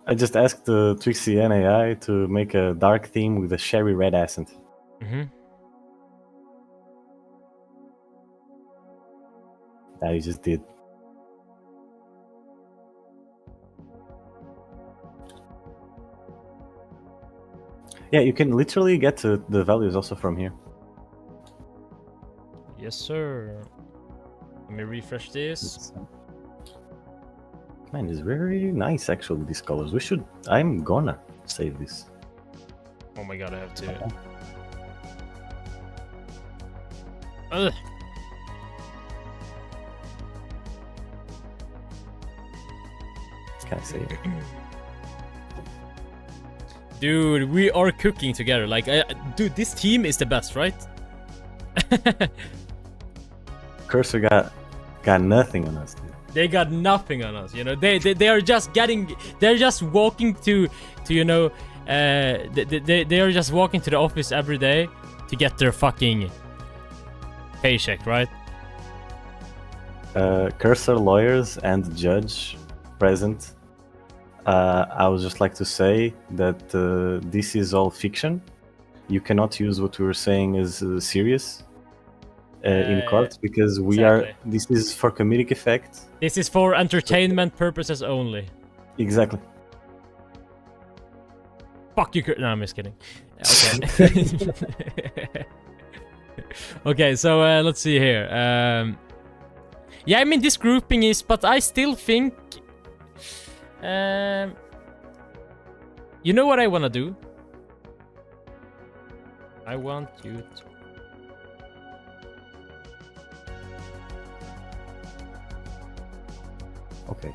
I just asked the Trixie AI to make a dark theme with a cherry red accent. That he just did. Yeah, you can literally get to the values also from here. Yes, sir. Let me refresh this. Man, it's very nice actually, these colors. I'm gonna save this. Oh my god, I have to. Ugh. Can I say it? Dude, we are cooking together. Like, dude, this team is the best, right? Cursor got nothing on us, dude. They got nothing on us, you know. They are just they're just walking to you know, they are just walking to the office every day to get their fucking paycheck, right? Cursor lawyers and judge present. I would just like to say that this is all fiction. You cannot use what we were saying as serious in court because we exactly. This is for comedic effect. This is for entertainment purposes only. Exactly. Fuck you, no, I'm just kidding. Okay. Okay, so let's see here. Yeah, I mean, this grouping is, but I still think. You know what I want to do? I want you to. Okay.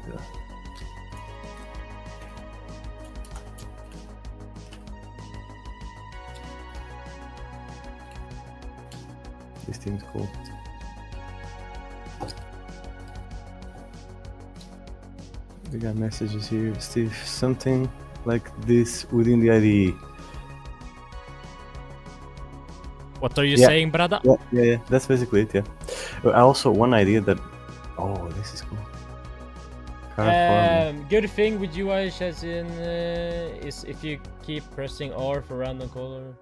This thing's cool. We got messages here, Steve. Something like this within the IDE. What are you saying, brother? Yeah. That's basically it. Yeah. Also, one idea that. Oh, this is cool. Good thing with UI as in is if you keep pressing R for random color.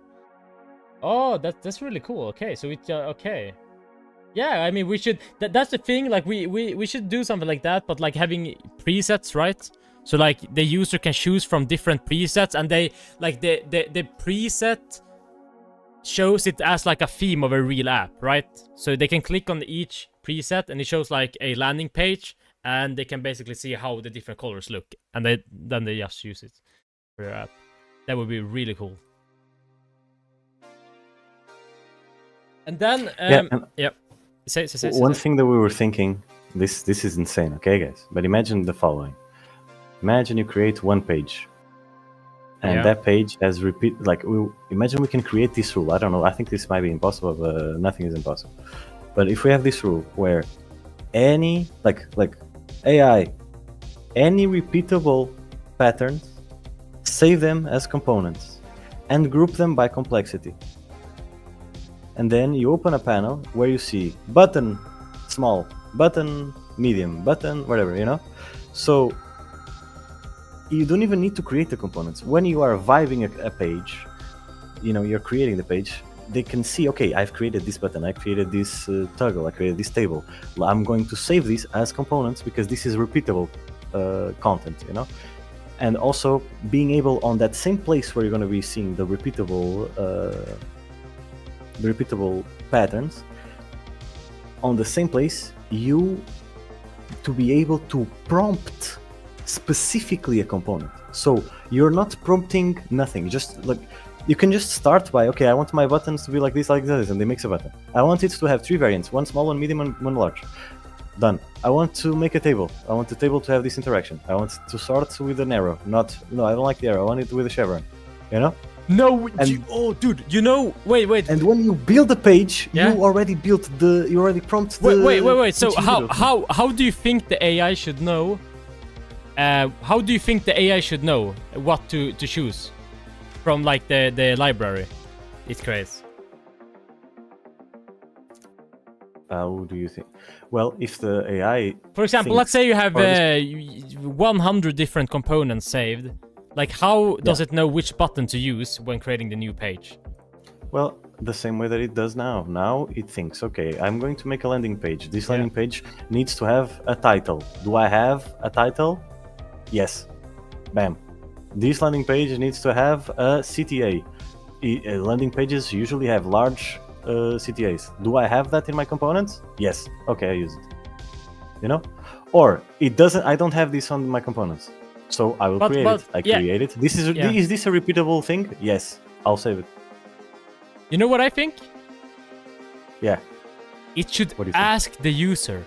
Oh, that's really cool. Okay, so it okay. Yeah, I mean, we should. That's the thing. Like, we should do something like that, but like having presets, right? So like the user can choose from different presets, and they like the preset shows it as like a theme of a real app, right? So they can click on each preset, and it shows like a landing page, and they can basically see how the different colors look, and then they just use it for their app. That would be really cool. And then yep. Say, one thing that we were thinking, this is insane, okay guys, but imagine the following. Imagine you create one page and that page has imagine we can create this rule. I don't know, I think this might be impossible, but nothing is impossible. But if we have this rule where any like AI, any repeatable patterns, save them as components and group them by complexity. and then you open a panel where you see button small, button medium, button whatever, you know. So you don't even need to create the components. When you are vibing a page, you know, you're creating the page, they can see, okay, I've created this button, I created this toggle, I created this table. I'm going to save this as components because this is repeatable content, you know. And also being able on that same place where you're going to be seeing the repeatable patterns, on the same place, you to be able to prompt specifically a component. So you're not prompting nothing, just like you can just start by, okay, I want my buttons to be like this, and they makes a button. I want it to have 3 variants, one small, one medium, and one large. Done. I want to make a table. I want the table to have this interaction. I want to sort with an arrow. No, I don't like the arrow. I want it with a chevron. You know? No, and, oh, dude, you know, wait. And when you build a page, yeah? you already prompt the. Wait. So how do you think the AI should know? How do you think the AI should know what to choose from like the library it creates? How do you think? Well, if the AI, for example, let's say you have 100 different components saved. Like, how does it know which button to use when creating the new page? Well, the same way that it does now. Now it thinks, okay, I'm going to make a landing page. This landing page needs to have a title. Do I have a title? Yes. Bam. This landing page needs to have a CTA. Landing pages usually have large CTAs. Do I have that in my components? Yes. Okay, I use it. You know? Or it doesn't. I don't have this on my components, so I will create it. I create it. Is this a repeatable thing? Yes. I'll save it. You know what I think? Yeah. It should ask the user.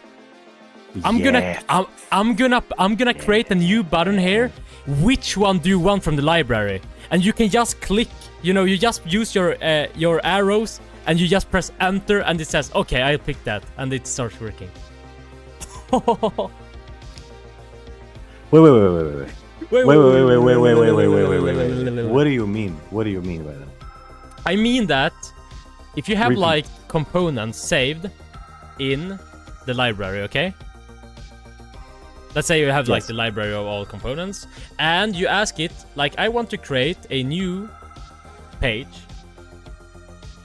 I'm gonna create a new button here. Which one do you want from the library? And you can just click. You know, you just use your arrows. And you just press enter and it says, okay, I'll pick that. And it starts working. Wait. What do you mean? What do you mean by that? I mean that if you have like components saved in the library, okay? Let's say you have like the library of all components and you ask it, like, I want to create a new page.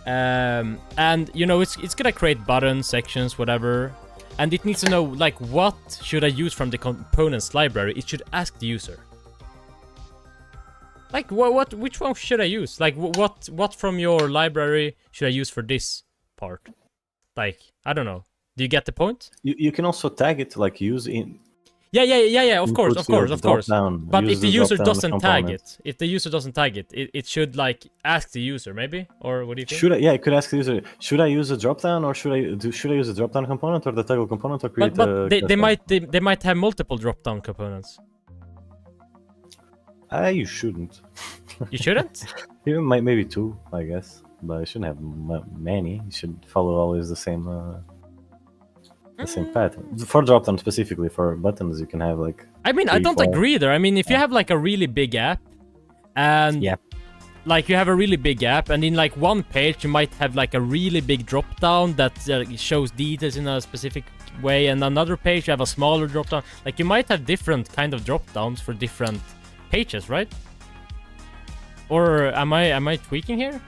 And you know, it's gonna create buttons, sections, whatever, and it needs to know like what should I use from the components library. It should ask the user, like which one should I use? Like what from your library should I use for this part? Like, I don't know. Do you get the point? You can also tag it, like use in. Yeah. Of course. But if the user doesn't tag it, it should like ask the user, maybe, or what do you think? It could ask the user. Should I use a dropdown, or should I use a dropdown component or the toggle component, or create? But they might have multiple dropdown components. You shouldn't. You shouldn't? You might maybe 2, I guess, but you shouldn't have many. You should follow always the same. The same pattern. For dropdown specifically, for buttons, you can have like. I mean, 3, I don't 4. Agree there. I mean, if you have like a really big app, and like you have a really big app, and in like one page you might have like a really big dropdown that shows details in a specific way, and another page you have a smaller dropdown. Like you might have different kind of dropdowns for different pages, right? Or am I tweaking here?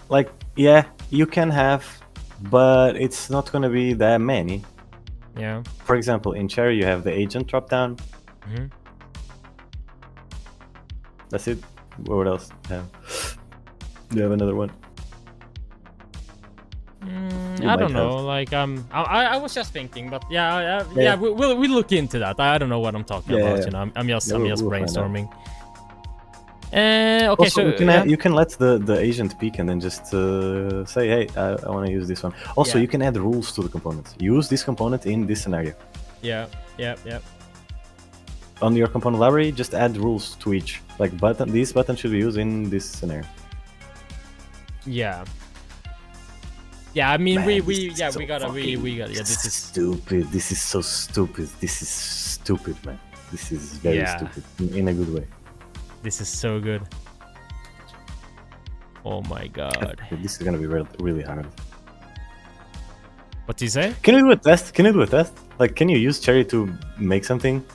Like you can have. But it's not going to be that many. Yeah. For example, in Cherry you have the agent dropdown. Mm-hmm. That's it. What else do you have another one? I don't know. Like I was just thinking, but we'll look into that. I don't know what I'm talking about. Yeah. You know, I'm just brainstorming. Okay, also, so you can let the agent peek and then just say, hey, I want to use this one. Also, you can add rules to the components. Use this component in this scenario. Yeah. On your component library, just add rules to each. Like this button should be used in this scenario. Yeah. I mean, Man, we gotta. This is stupid. This is so stupid. This is stupid, man. This is very stupid in a good way. This is so good. Oh my god. This is gonna be really hard. What do you say? Can you do a test? Can you do a test? Like, can you use Cherry to make something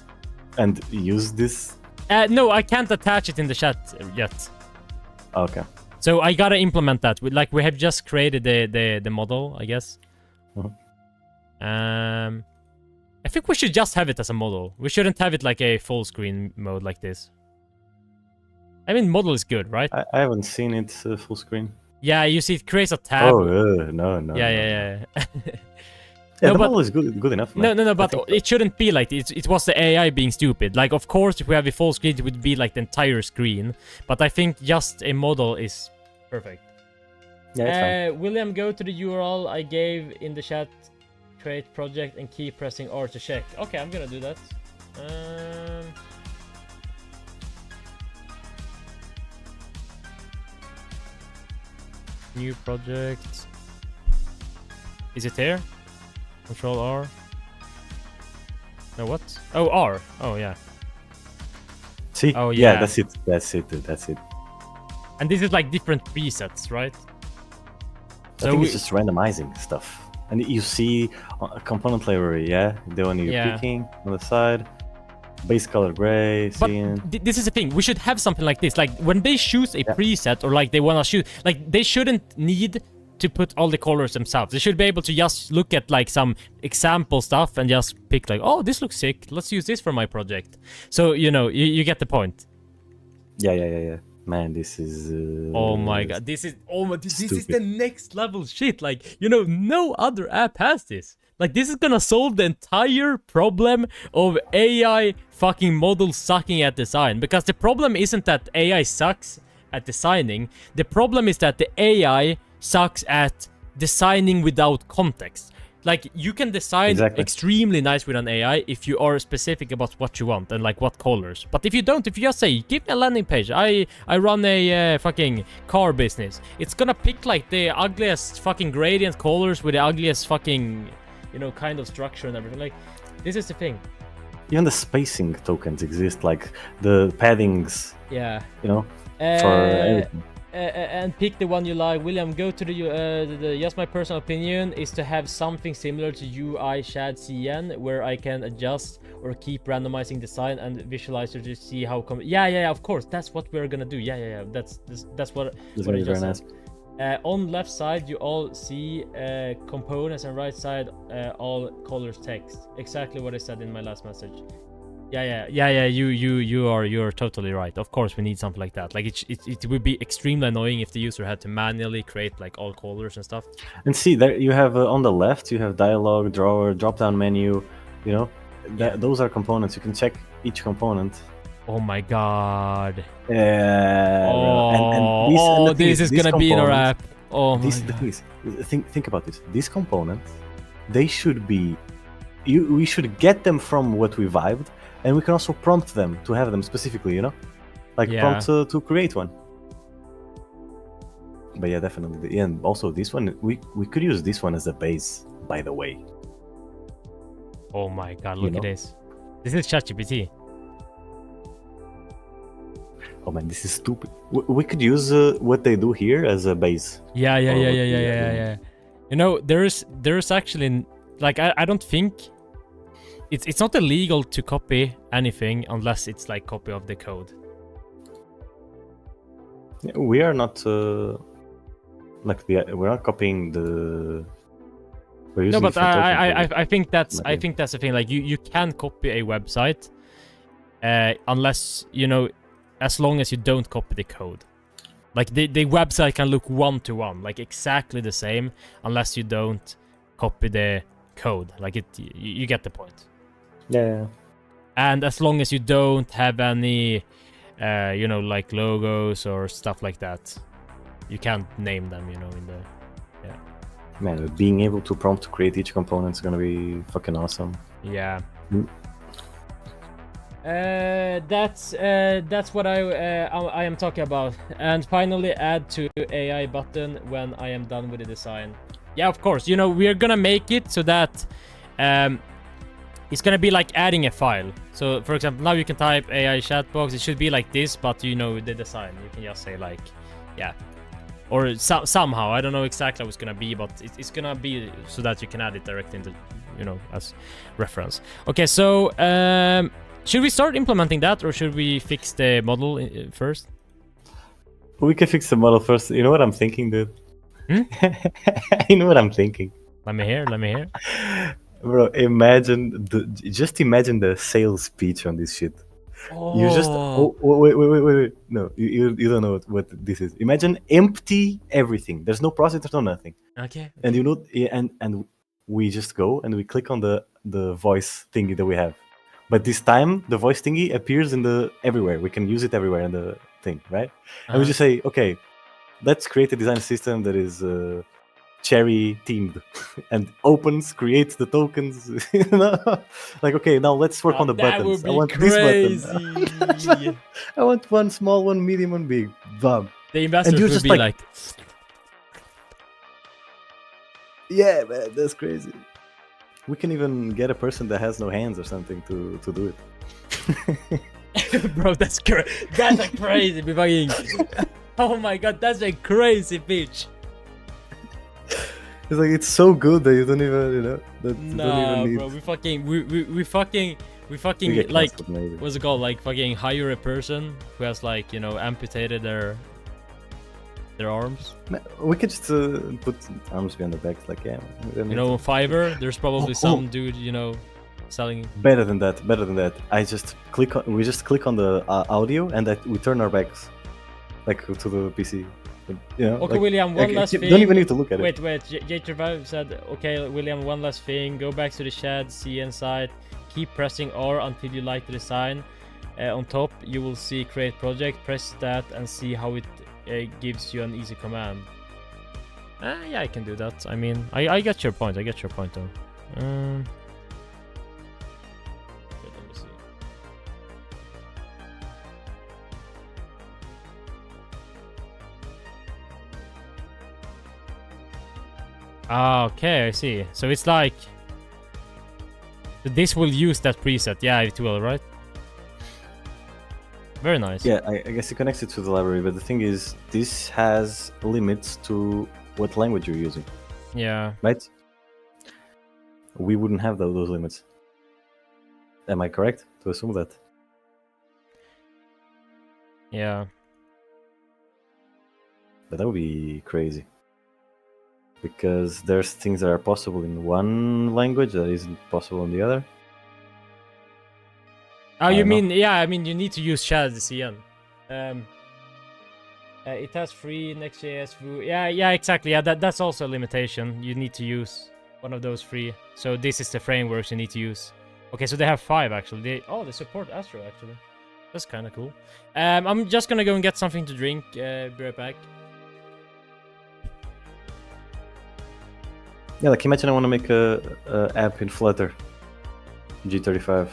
and use this? No, I can't attach it in the chat yet. Okay. So I gotta implement that. We have just created the model, I guess. I think we should just have it as a model. We shouldn't have it like a full screen mode like this. I mean, model is good, right? I haven't seen it full screen. Yeah, you see, it creates a tab. Oh, no. Yeah. Yeah, No, the but- model is good enough. Man. No, but it shouldn't be like this. It was the AI being stupid. Like, of course, if we have a full screen, it would be like the entire screen. But I think just a model is perfect. Yeah, it's fine. William, go to the URL I gave in the chat, create project, and keep pressing R to check. Okay, I'm gonna do that. New project. Is it here? Control R. No, what? Oh, R. Oh, yeah. See? Oh, yeah. That's it. And this is like different presets, right? I think it's just randomizing stuff. And you see a component library, yeah? The one you're picking on the side. Base color gray, But cyan. this is the thing. We should have something like this. Like, when they choose a preset or like they want to choose... Like, they shouldn't need to put all the colors themselves. They should be able to just look at like some example stuff and just pick like, oh, this looks sick. Let's use this for my project. So, you know, you get the point. Yeah. Man, this is... oh my god, this is the next level shit. Like, you know, no other app has this. Like, this is gonna solve the entire problem of AI fucking models sucking at design. Because the problem isn't that AI sucks at designing. The problem is that the AI sucks at designing without context. Like, you can design extremely nice with an AI if you are specific about what you want and like what colors. But if you don't, if you just say, give me a landing page, I run a fucking car business, it's gonna pick like the ugliest fucking gradient colors with the ugliest fucking, you know, kind of structure and everything. Like, this is the thing. Even the spacing tokens exist, like the paddings. Yeah. You know, for everything. And pick the one you like. William, go to the just my personal opinion is to have something similar to UI Shad CN, where I can adjust or keep randomizing design and visualizer to see how yeah, of course, that's what we're gonna do. Yeah, that's what I just said. On left side you all see components, and right side all colors text. Exactly what I said in my last message. Yeah. You're totally right. Of course, we need something like that. Like, it would be extremely annoying if the user had to manually create like all colors and stuff. And see, there you have on the left, you have dialog, drawer, drop-down menu. You know, those are components. You can check each component. Oh my god. Yeah. This is gonna be in our app. Oh my god. The thing is, think about this. These components, they should be. We should get them from what we vibed. And we can also prompt them to have them specifically, you know? Like, prompt to create one. But yeah, definitely. And also this one, we could use this one as a base, by the way. Oh my god, look at this. This is ChatGPT. Oh man, this is stupid. We could use what they do here as a base. Yeah. You know, there's actually, like, I don't think... It's not illegal to copy anything unless it's like copy of the code. We are not we're not copying the. No, but I think that's the thing. Like, you can copy a website, unless, you know, as long as you don't copy the code. Like, the website can look one-to-one, like exactly the same, unless you don't copy the code. Like, you get the point. Yeah. And as long as you don't have any, you know, like logos or stuff like that, you can't name them, you know, in the, yeah. Man, being able to prompt to create each component is gonna be fucking awesome. Yeah. That's what I am talking about. And finally, add to AI button when I am done with the design. Yeah, of course. You know, we're gonna make it so that, it's gonna be like adding a file. So, for example, now you can type AI chatbox. It should be like this, but you know the design. You can just say like, yeah. or somehow. I don't know exactly how it's gonna be, but it's gonna be so that you can add it directly into, you know, as reference. Okay, so should we start implementing that, or should we fix the model first? We can fix the model first. You know what I'm thinking, dude? Hmm? You know what I'm thinking? Let me hear. Bro, just imagine the sales pitch on this shit. Oh. You just wait. No, you don't know what this is. Imagine empty everything. There's no process, there's no nothing. Okay. And you know, and we just go and we click on the voice thingy that we have. But this time the voice thingy appears in the everywhere. We can use it everywhere in the thing, right? And we just say, okay, let's create a design system that is cherry themed and creates the tokens. You know? Like, okay, now let's work on the buttons. That I would want be this crazy. button. I want one small, one medium, one big. Bam. The investors would just be like, yeah, man, that's crazy. We can even get a person that has no hands or something to do it. bro, that's a crazy fucking. Oh my god, that's a crazy pitch. It's like, it's so good that you don't even, you know, that you No, don't even need. bro, we fucking get like, cancelled, maybe. what's it called? Like fucking hire a person who has, like, you know, amputated their arms. We could just put arms behind the back, like, yeah. You know, on Fiverr, there's probably some dude, you know, selling. Better than that. We just click on the audio, and that we turn our backs, like, to the PC. You know, Okay, like, William, one last thing. Don't even need to look at it. Wait, J5 said, okay, William, one last thing. Go back to the chat, see inside. Keep pressing R until you like the design. On top, you will see create project. Press that and see how it gives you an easy command. Yeah, I can do that. I mean, I get your point. Though. Wait, let me see. Ah, okay, I see. So it's like this will use that preset. Yeah, it will, right? Very nice. Yeah, I guess it connects it to the library, but the thing is, this has limits to what language you're using. Yeah. Right? We wouldn't have those limits. Am I correct to assume that? Yeah. But that would be crazy. Because there's things that are possible in one language that isn't possible in the other. Oh, you mean, yeah, I mean, you need to use CN. It has free Next.js, Vue. Yeah, exactly. Yeah, that's also a limitation. You need to use one of those free. So this is the frameworks you need to use. Okay, so they have 5 actually. They support Astro actually. That's kind of cool. I'm just gonna go and get something to drink. Be right back. Yeah, like imagine I want to make a app in Flutter, G35.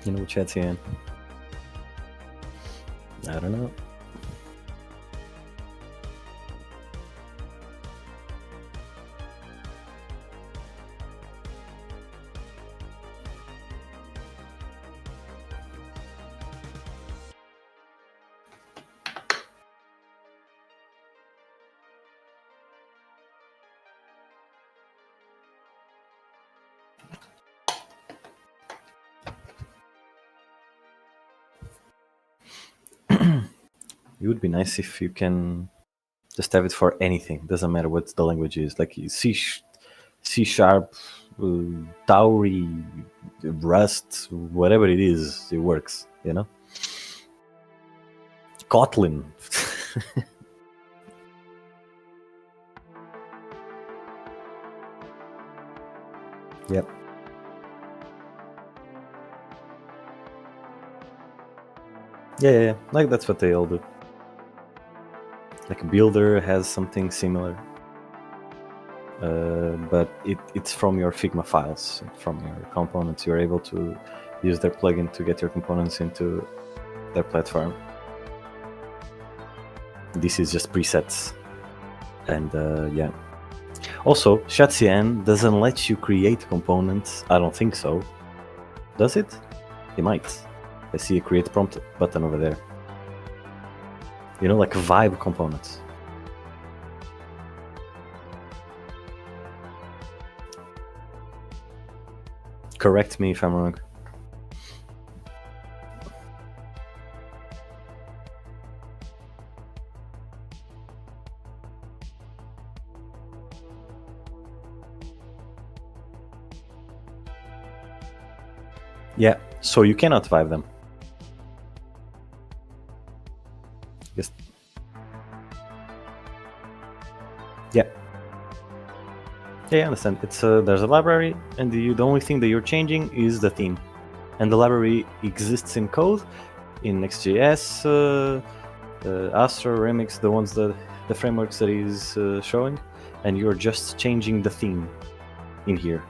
You know, ChatCN. I don't know. It would be nice if you can just have it for anything. Doesn't matter what the language is. Like C sharp, Tauri, Rust, whatever it is, it works. You know. Kotlin. Yep. Yeah. Like that's what they all do. Like Builder has something similar, but it's from your Figma files, from your components. You're able to use their plugin to get your components into their platform. This is just presets, and yeah. Also, ChatCN doesn't let you create components. I don't think so. Does it? It might. I see a create prompt button over there. You know, like vibe components. Correct me if I'm wrong. Yeah, so you cannot vibe them. Yes. Yeah. Yeah, I understand. It's there's a library, and the only thing that you're changing is the theme, and the library exists in code, in Next.js, Astro, Remix, the ones that the frameworks that is showing, and you're just changing the theme in here.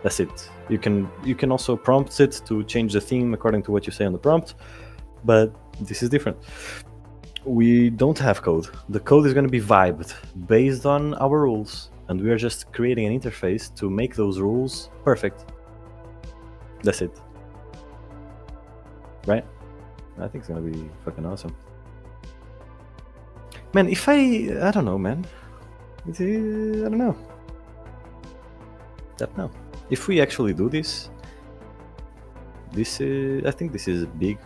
That's it. You can also prompt it to change the theme according to what you say on the prompt, but this is different. We don't have code. The code is going to be vibed based on our rules, and we are just creating an interface to make those rules perfect. That's it. Right? I think it's going to be fucking awesome. Man, if I don't know, man. I don't know. Don't know. If we actually do this, I think this is big.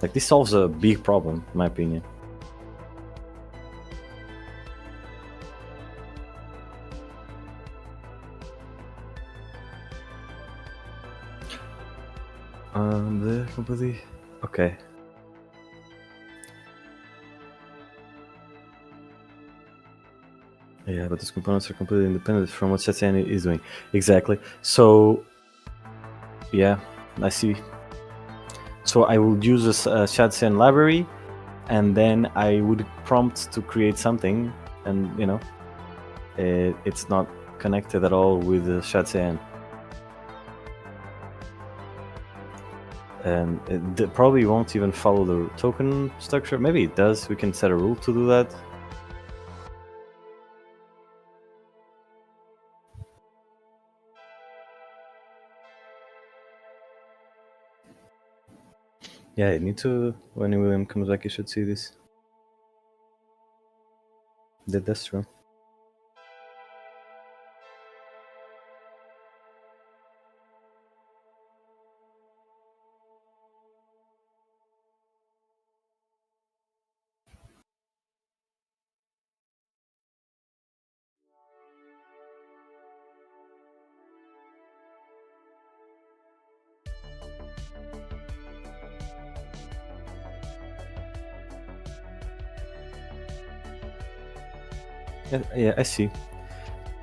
Like, this solves a big problem, in my opinion. The completely okay. Yeah, but these components are completely independent from what Shadcn is doing. Exactly. So, yeah, I see. So I would use a Shadcn library, and then I would prompt to create something, and you know, it's not connected at all with the Shadcn. And it probably won't even follow the token structure. Maybe it does. We can set a rule to do that. Yeah, I need to. When William comes back, you should see this. That's true. Yeah, I see.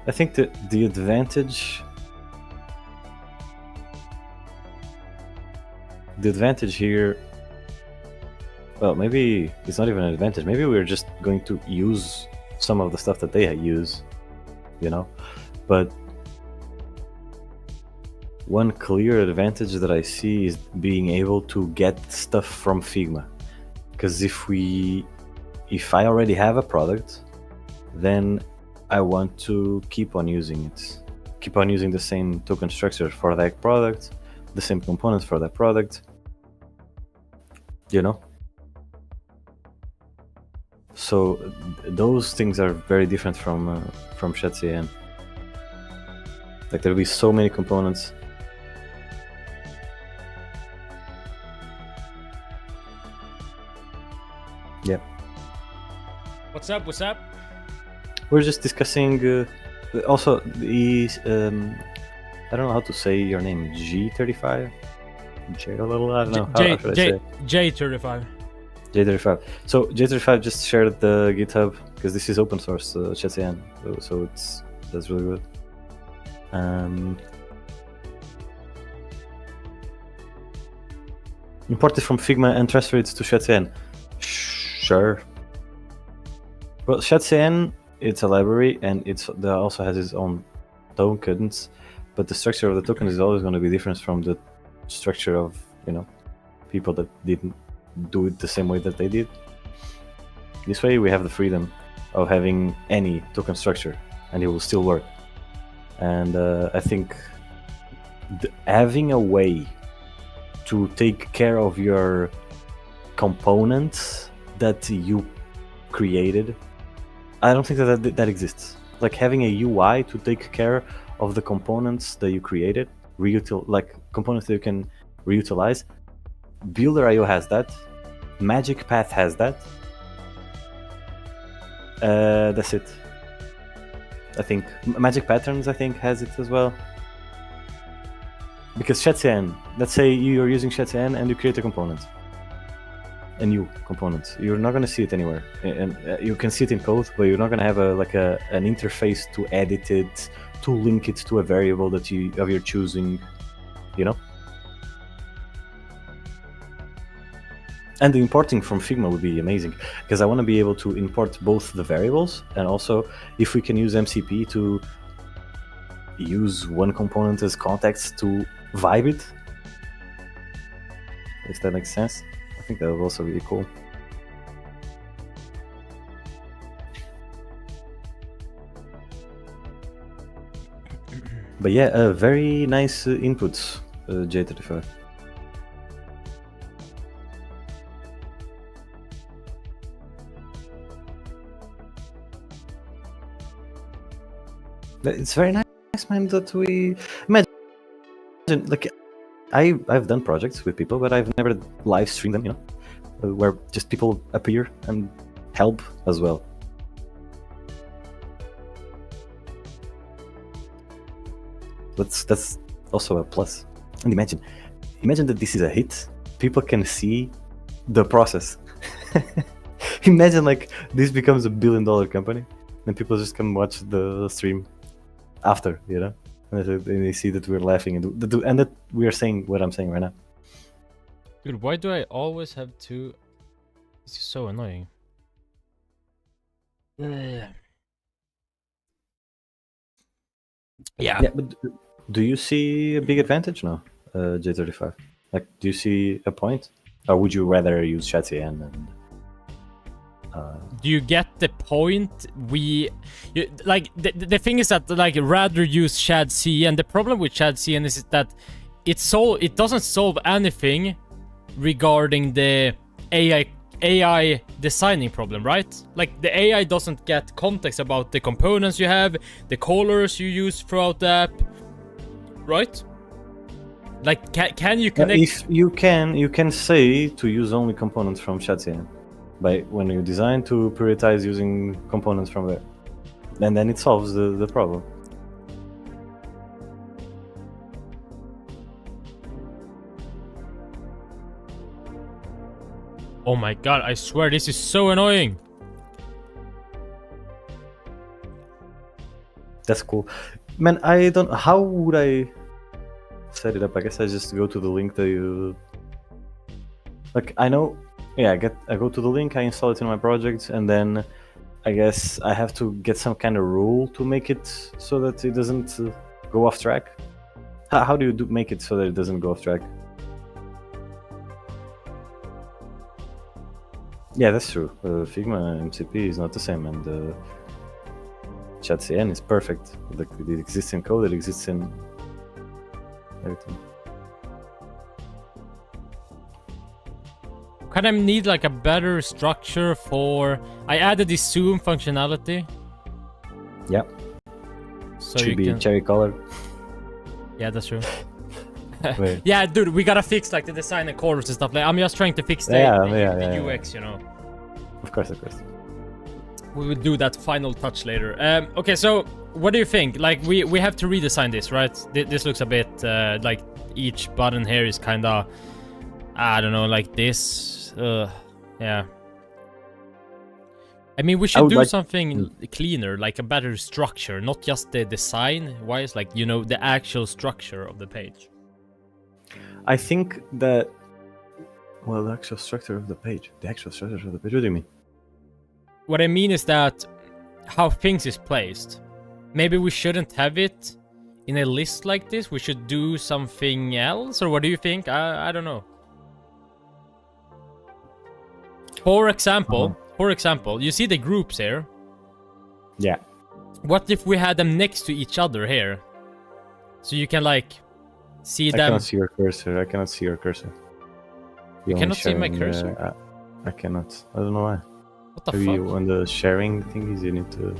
I think that the advantage here, well, maybe it's not even an advantage. Maybe we're just going to use some of the stuff that they use, you know. But one clear advantage that I see is being able to get stuff from Figma, because if I already have a product, then I want to keep on using it, keep on using the same token structure for that product, the same components for that product, you know. So those things are very different from Shadcn. Like, there'll be so many components. Yeah. What's up? What's up? We're just discussing. Also, the I don't know how to say your name. G35. I don't know. How should I say it? J35. J35. So J35 just shared the GitHub, because this is open source Shadcn, so that's really good. Import it from Figma and transfer it to Shadcn. Sure. Well, Shadcn, it's a library, and it also has its own tokens, but the structure of the token is always going to be different from the structure of, you know, people that didn't do it the same way that they did. This way we have the freedom of having any token structure, and it will still work. And I think having a way to take care of your components that you created. I don't think that exists. Like having a UI to take care of the components that you created, like components that you can reutilize. Builder.io has that. Magic Path has that. That's it. I think Magic Patterns, I think, has it as well. Because ShadCN, let's say you're using ShadCN and you create a component, a new component. You're not going to see it anywhere, and you can see it in code, but you're not going to have an interface to edit it, to link it to a variable that you're choosing, you know. And the importing from Figma would be amazing, because I want to be able to import both the variables, and also if we can use MCP to use one component as context to vibe it, if that makes sense. I think that would also be cool. But yeah, very nice inputs, J35. It's very nice, man, that we imagine. Like, I've done projects with people, but I've never live streamed them, you know, where just people appear and help as well. That's also a plus. And imagine that this is a hit. People can see the process. Imagine like this becomes $1 billion company, and people just come watch the stream after, you know, and they see that we're laughing and that we are saying what I'm saying right now. Dude, why do I always have to? This is so annoying. Yeah, but do you see a big advantage now, J35? Like, do you see a point, or would you rather use ShadCN and? Do you get the point? Like the thing is that like rather use ShadCN. The problem with ShadCN is that it doesn't solve anything regarding the AI designing problem, right? Like the AI doesn't get context about the components you have, the colors you use throughout the app, right? Like can you connect? If you can say to use only components from ShadCN. By when you design to prioritize using components from there, and then it solves the problem. Oh my god, I swear this is so annoying. That's cool. Man, how would I set it up? I guess I just go to the link that you... Like, I know... Yeah, I go to the link, I install it in my project, and then I guess I have to get some kind of rule to make it so that it doesn't go off track. How do you make it so that it doesn't go off track? Yeah, that's true. Figma MCP is not the same, and ShadCN is perfect. Like, it exists in code, it exists in everything. Kind of need like a better structure for... I added this zoom functionality. Yeah. So should be cherry colored. Yeah, that's true. Yeah, dude, we gotta fix like the design and colors and stuff. Like, I'm just trying to fix the UX, you know. Of course. We will do that final touch later. Okay, so what do you think? Like, we have to redesign this, right? This looks a bit like each button here is kind of, I don't know, like this. Yeah. I mean, we should do something cleaner, like a better structure, not just the design wise, like, you know, the actual structure of the page. I think that, well, the actual structure of the page. What do you mean? What I mean is that how things is placed. Maybe we shouldn't have it in a list like this. We should do something else, or what do you think? I don't know. For example, you see the groups here? Yeah. What if we had them next to each other here? So you can like see I them. cannot see your cursor. I cannot see your cursor. You cannot see my cursor? I cannot. I don't know why. What the Maybe fuck? on the sharing thingies you need to.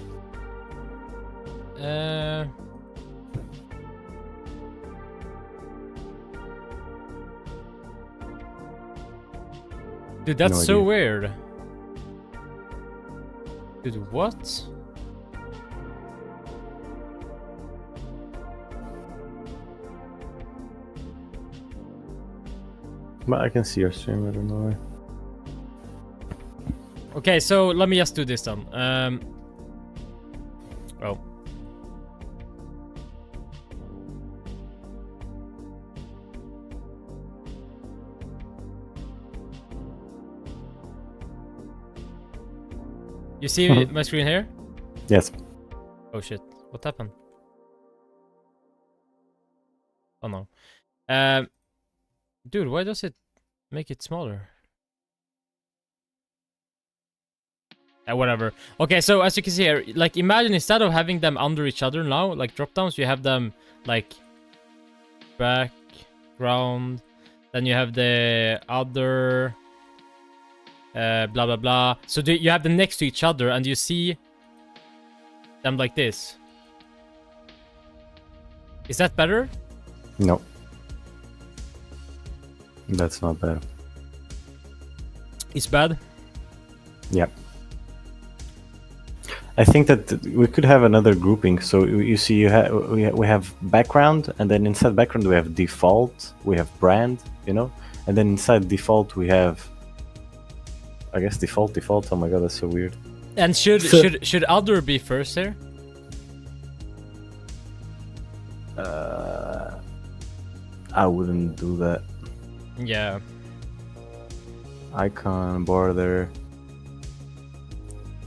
Dude, that's No so idea. weird. Dude, what? But I can see your stream. I don't know why. Okay, so let me just do this then. Oh. You see my screen here? Yes. Oh shit, what happened? Oh no. Dude, why does it make it smaller? Whatever. Okay, so as you can see here, like imagine instead of having them under each other now, like drop downs, you have them like background, then you have the other blah blah blah. So you have them next to each other and you see them like this. Is that better? No. That's not bad. It's bad. Yeah. I think that we could have another grouping. So you see, we have background, and then inside background we have default, we have brand, you know, and then inside default we have, I guess default. Oh my god, that's so weird. And should other be first here? I wouldn't do that. Yeah. Icon, border.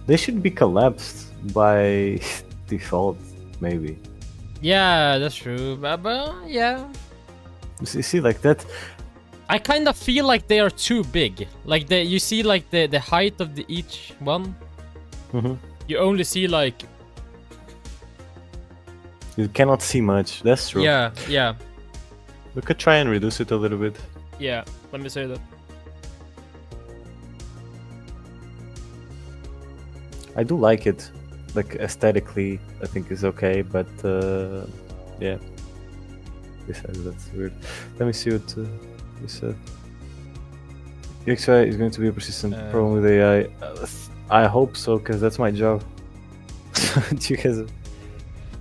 They should be collapsed by default, maybe. Yeah, that's true. But yeah. You see, like that. I kind of feel like they are too big. Like you see like the height of each one. Mhm. You only see like You cannot see much. That's true. yeah. We could try and reduce it a little bit. Yeah, let me say that. I do like it, like aesthetically. I think it's okay, but yeah. Besides, that's weird. Let me see what you said. UXI is going to be a persistent problem with AI. I hope so, because that's my job. You guys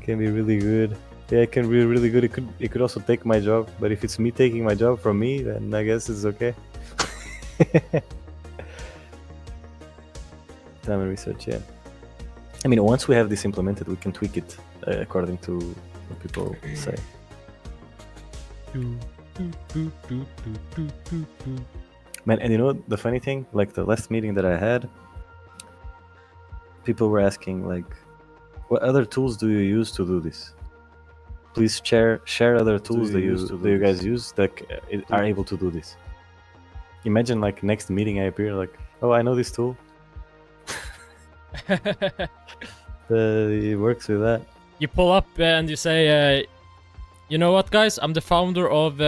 can be really good. Yeah, it can be really good. It could also take my job, but if it's me taking my job from me, then I guess it's okay. Time and research, yeah. I mean, once we have this implemented, we can tweak it according to what people say. Man, and you know the funny thing? Like the last meeting that I had, people were asking like, what other tools do you use to do this? Please share other tools that you guys use that are able to do this. Imagine like next meeting I appear like, oh, I know this tool. It works with that. You pull up and you say, you know what, guys? I'm the founder of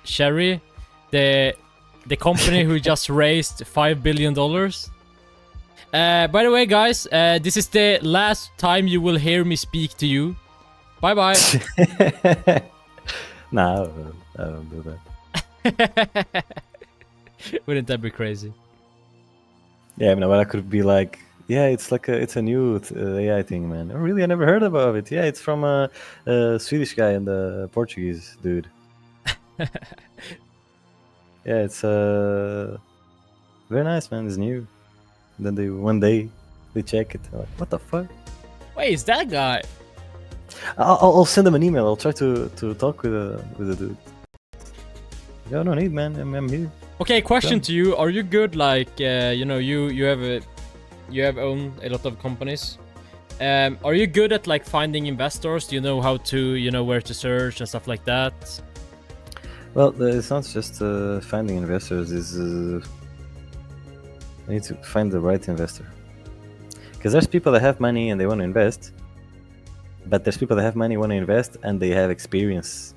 Cherry, the company who just raised $5 billion. By the way, guys, this is the last time you will hear me speak to you. Bye bye. Nah, I don't do that. Wouldn't that be crazy? Yeah, but I could be like, yeah, it's like it's a new AI thing, man. Oh, really, I never heard about it. Yeah, it's from a Swedish guy and a Portuguese dude. Yeah, it's very nice, man. It's new. Then one day they check it. They're like, what the fuck? Wait, is that guy? I'll send them an email. I'll try to talk with the dude. Yeah, no need, man. I'm here. Okay, question to you: are you good? Like, you know, you have owned a lot of companies. Are you good at like finding investors? Do you know how to, you know, where to search and stuff like that? Well, it's not just finding investors. Is I need to find the right investor. Because there's people that have money and they want to invest, but there's people that have money, want to invest, and they have experience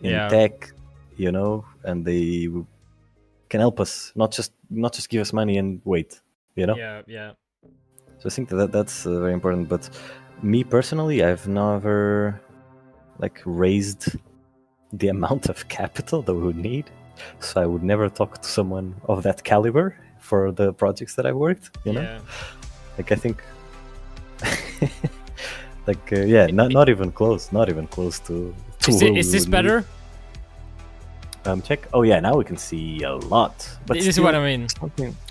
in Yeah. tech, you know, and they can help us, not just give us money and wait, you know. Yeah. So I think that's very important. But me personally, I've never like raised the amount of capital that we would need, so I would never talk to someone of that caliber for the projects that I worked. You know, Yeah. like I think, like yeah, not even close, not even close to. Is this better? Check. Oh yeah, now we can see a lot. But This is still, what I mean.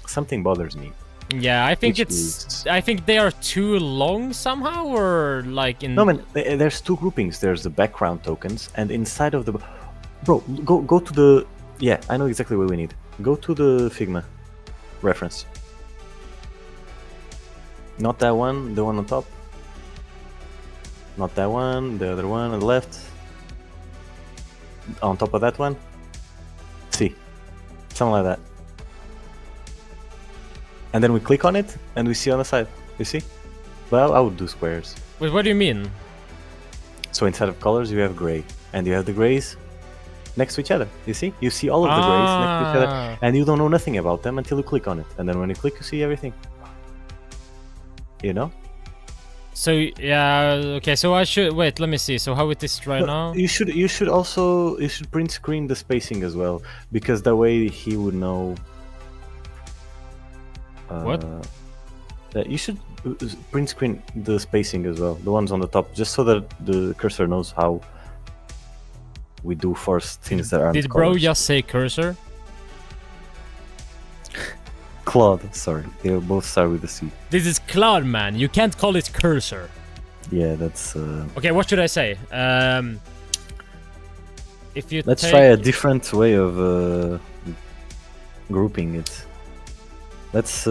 something bothers me. Yeah, I think Which it's. I think they are too long somehow, or like in. No man, there's two groupings. There's the background tokens, and inside of the, bro, go to the. Yeah, I know exactly what we need. Go to the Figma reference. Not that one, the one on top. Not that one, the other one on the left. On top of that one. See, something like that. And then we click on it, and we see on the side. You see? Well, I would do squares. Wait, what do you mean? So instead of colors, you have gray, and you have the grays next to each other. You see? You see all of the grays next to each other, and you don't know nothing about them until you click on it. And then when you click, you see everything. You know? So yeah, okay. So I should wait. Let me see. So how it is right now? You should also print screen the spacing as well, because that way he would know. What? You should print screen the spacing as well, the ones on the top, just so that the cursor knows how we do first things that aren't. Did bro colors. just say cursor? Claude, sorry, they both start with a C. This is Claude, man. You can't call it cursor. Yeah, that's. Okay, what should I say? If you Let's take... try a different way of grouping it. Let's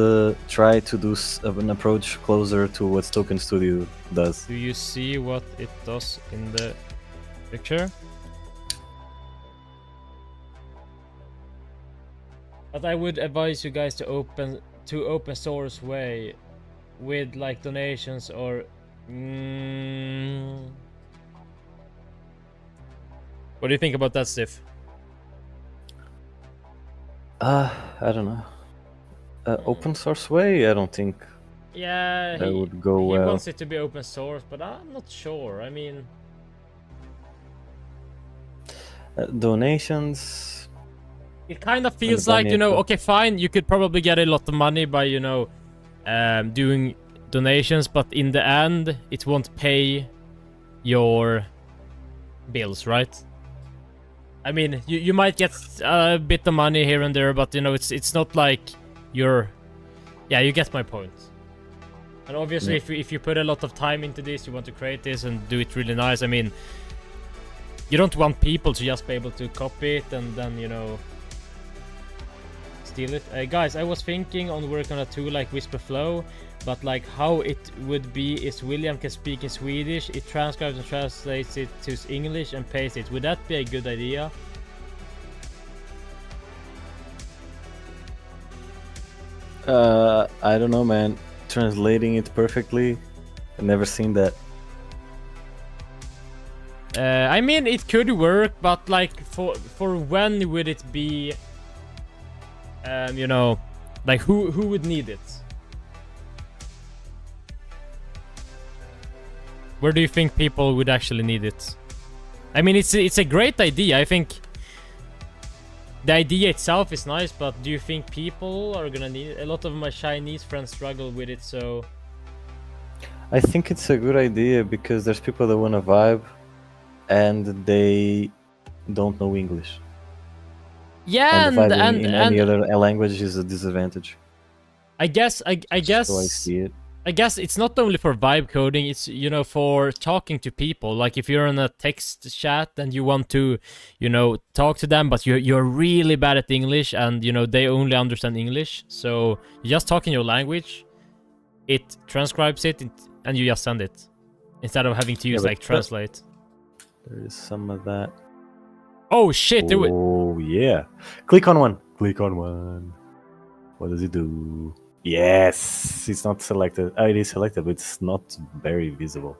try to do an approach closer to what Token Studio does. Do you see what it does in the picture? But I would advise you guys to open source way with like donations or. What do you think about that, Steve? I don't know. Open source way? I don't think Yeah, that would go he well. wants it to be open source, but I'm not sure. I mean, Donations. it kind of feels like, you know, okay, fine, you could probably get a lot of money by, you know, doing donations, but in the end, it won't pay your bills, right? I mean, you might get a bit of money here and there, but, you know, it's not like you're... Yeah, you get my point. And obviously, if you put a lot of time into this, you want to create this and do it really nice, I mean, you don't want people to just be able to copy it and then, you know, steal it. Guys, I was thinking on working on a tool like Whisperflow, but like how it would be is William can speak in Swedish, it transcribes and translates it to English and pastes it. Would that be a good idea? I don't know, man. Translating it perfectly, I've never seen that. I mean, it could work, but like for when would it be? You know, like who would need it? Where do you think people would actually need it? I mean, it's a great idea. I think the idea itself is nice, but do you think people are gonna need it? A lot of my Chinese friends struggle with it, so... I think it's a good idea because there's people that want to vibe and they don't know English. Yeah, and vibing in any other language is a disadvantage. I guess So I see it. I guess it's not only for vibe coding, it's, you know, for talking to people. Like if you're in a text chat and you want to, you know, talk to them, but you're really bad at English and, you know, they only understand English. So you just talk in your language, it transcribes it, and you just send it. Instead of having to use, like, translate. There is some of that. Oh, shit! Oh, yeah. Click on one. Click on one. What does it do? Yes! It's not selected. Oh, it is selected, but it's not very visible.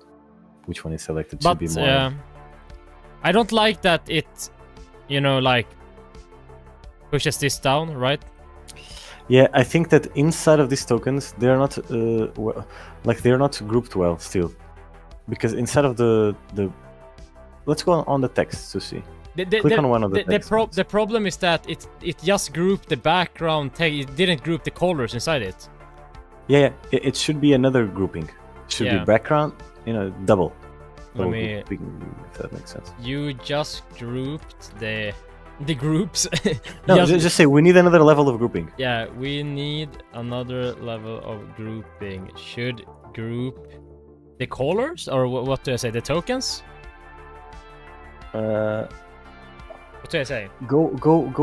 Which one is selected? Should be more. I don't like that it, you know, like pushes this down, right? Yeah, I think that inside of these tokens, they're not they're not grouped well still, because inside of the let's go on the text to see. Click on one of the text. The problem is that it just grouped the background text. It didn't group the colors inside it. Yeah, it should be another grouping. It should be background, you know, double. Let me. Grouping, if that makes sense. You just grouped the groups. No, just say we need another level of grouping. Yeah, we need another level of grouping. Should group the colors, or what do I say? The tokens? What do I say? Go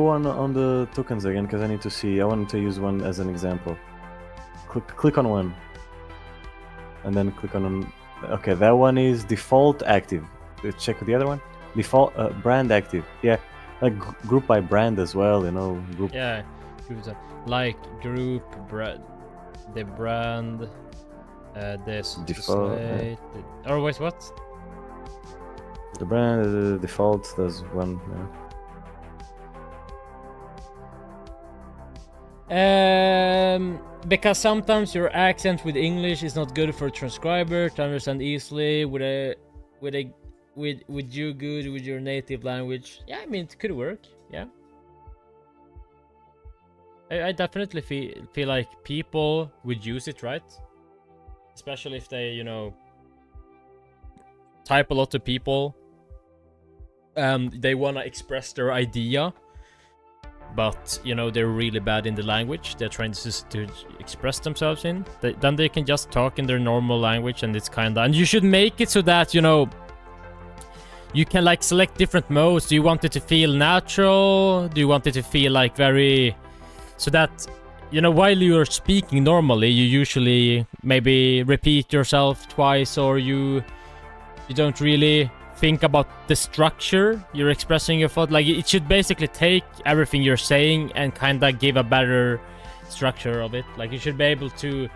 on the tokens again, because I need to see. I wanted to use one as an example. Click on one, and then click on. Okay, that one is default active. Check the other one. Default brand active. Yeah, like group by brand as well. You know, group. Yeah, like group the brand. This default. Or wait, what? The brand default. There's one. Because sometimes your accent with English is not good for a transcriber to understand easily. Would you good with your native language? Yeah, I mean it could work. Yeah, I definitely feel like people would use it, right? Especially if they, you know, type a lot of people. They wanna express their idea, but you know they're really bad in the language they're trying to express themselves in. Then they can just talk in their normal language, and it's kinda. And you should make it so that, you know, you can like select different modes. Do you want it to feel natural? Do you want it to feel like very, so that, you know, while you're speaking normally, you usually maybe repeat yourself twice, or you don't really think about the structure you're expressing your thought. Like it should basically take everything you're saying and kind of give a better structure of it. Like you should be able to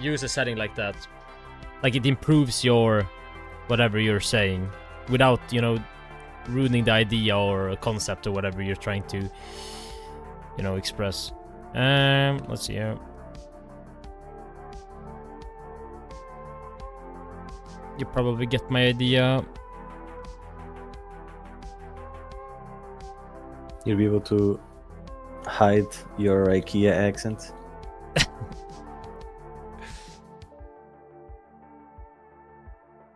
use a setting like that. Like it improves your whatever you're saying without, you know, ruining the idea or a concept or whatever you're trying to, you know, express. Let's see here. You probably get my idea. You'll be able to hide your IKEA accent.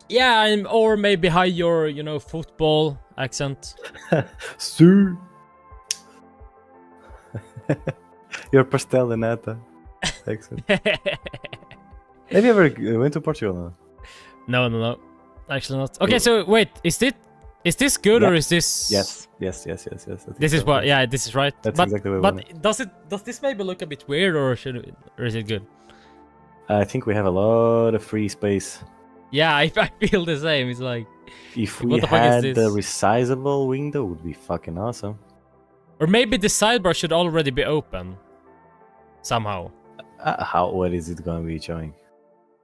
Yeah, or maybe hide your, you know, football accent. Sue. Your pastel de nata accent. Have you ever went to Portugal? No. Actually not. Okay, so wait, is this good, or is this? Yes. This is what. Yeah, this is right. That's exactly what. But does this maybe look a bit weird, or is it good? I think we have a lot of free space. Yeah, I feel the same. It's like, if we had the resizable window, would be fucking awesome. Or maybe the sidebar should already be open somehow. What is it going to be showing?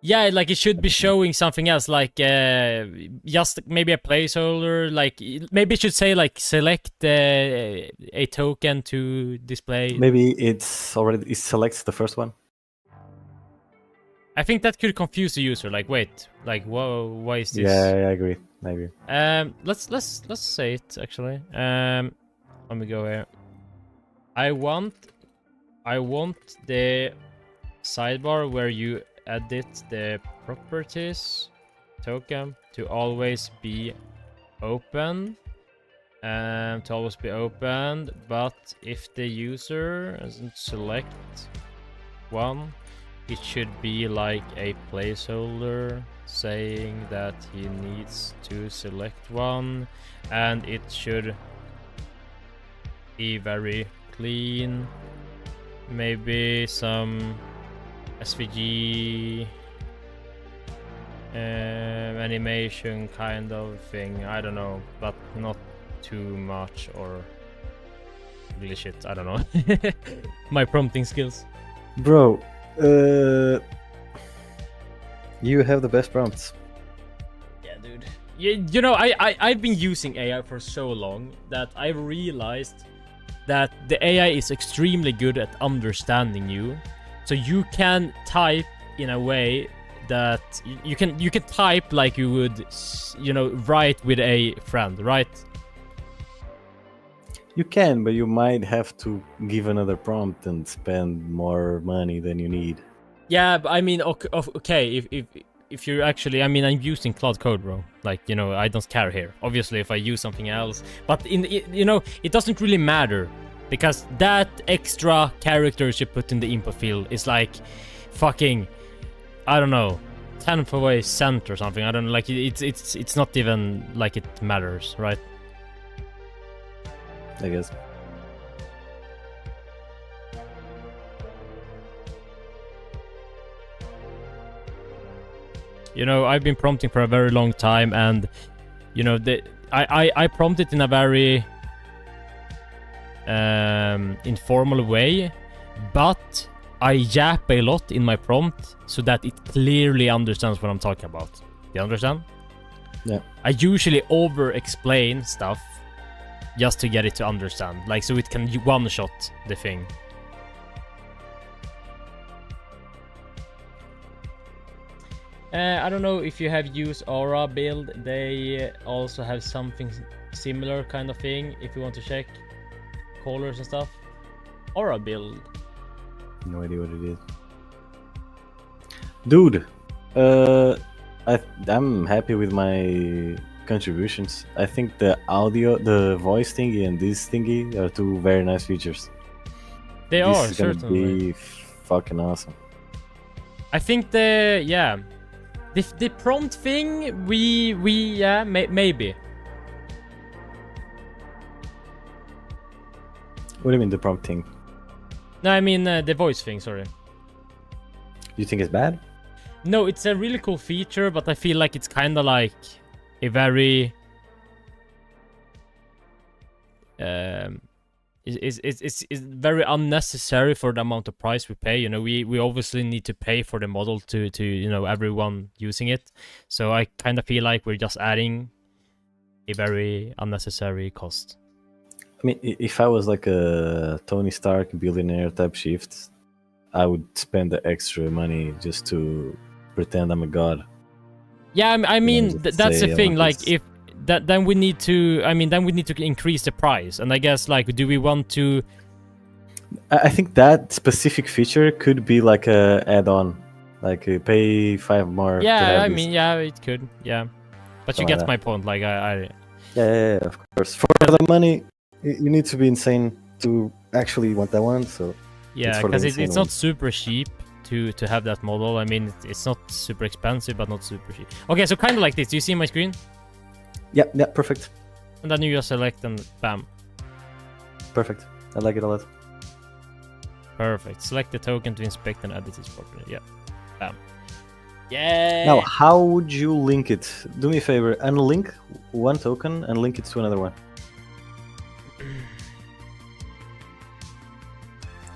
Yeah, like it should be showing something else, like just maybe a placeholder. Like maybe it should say like select a token to display. Maybe it selects the first one. I think that could confuse the user. Like, wait, like, whoa, why is this? Yeah, I agree. Let's say it actually. Let me go here. I want the sidebar where you edit the properties token to always be open. To always be opened, but if the user doesn't select one, it should be like a placeholder saying that he needs to select one, and it should be very clean. Maybe some SVG animation kind of thing. I don't know, but not too much or ugly shit. I don't know. My prompting skills. Bro, you have the best prompts. Yeah, dude. You know, I've been using AI for so long that I realized that the AI is extremely good at understanding you. So you can type in a way that you can type like you would, you know, write with a friend, right? You can, but you might have to give another prompt and spend more money than you need. Yeah, but I mean, okay, if you're actually, I mean, I'm using Claude Code, bro. Like, you know, I don't care here. Obviously, if I use something else, but you know, it doesn't really matter because that extra characters you put in the input field is like, fucking, I don't know, 10th of a cent or something. I don't know, like it's not even like it matters, right? I guess. You know, I've been prompting for a very long time, and you know, I prompted in a very informal way, but I yap a lot in my prompt so that it clearly understands what I'm talking about. You understand? Yeah. I usually over-explain stuff just to get it to understand, like so it can one-shot the thing. I don't know if you have used Aura build. They also have something similar kind of thing if you want to check colors and stuff. Aura build. No idea what it is. Dude, I'm happy with my contributions. I think the audio, the voice thingy and this thingy are two very nice features. They This are, is gonna certainly. be fucking awesome. I think the prompt thing, yeah, maybe. What do you mean the prompt thing? No, I mean the voice thing, sorry. You think it's bad? No, it's a really cool feature, but I feel like it's kind of like a very it's very unnecessary for the amount of price we pay. You know, we obviously need to pay for the model to you know, everyone using it. So I kind of feel like we're just adding a very unnecessary cost. I mean, if I was like a Tony Stark billionaire type shift, I would spend the extra money just to pretend I'm a god. Yeah, I mean, just that's say the I thing. want Like, this. if that, then we need to. I mean, then we need to increase the price. And I guess, like, do we want to? I think that specific feature could be like a add-on, like pay 5 more. to Yeah, have I this. mean, yeah, it could. Yeah, but you Something get like my point. Like, Yeah, of course. For the money, you need to be insane to actually want that one. So yeah, for the because insane it's not ones. super cheap to have that model. I mean, it's not super expensive, but not super cheap. Okay, so kind of like this. Do you see my screen? Yeah, perfect. And then you just select and bam. Perfect. I like it a lot. Perfect. Select the token to inspect and edit its property. Yeah. Bam. Yeah. Now, how would you link it? Do me a favor, unlink one token and link it to another one.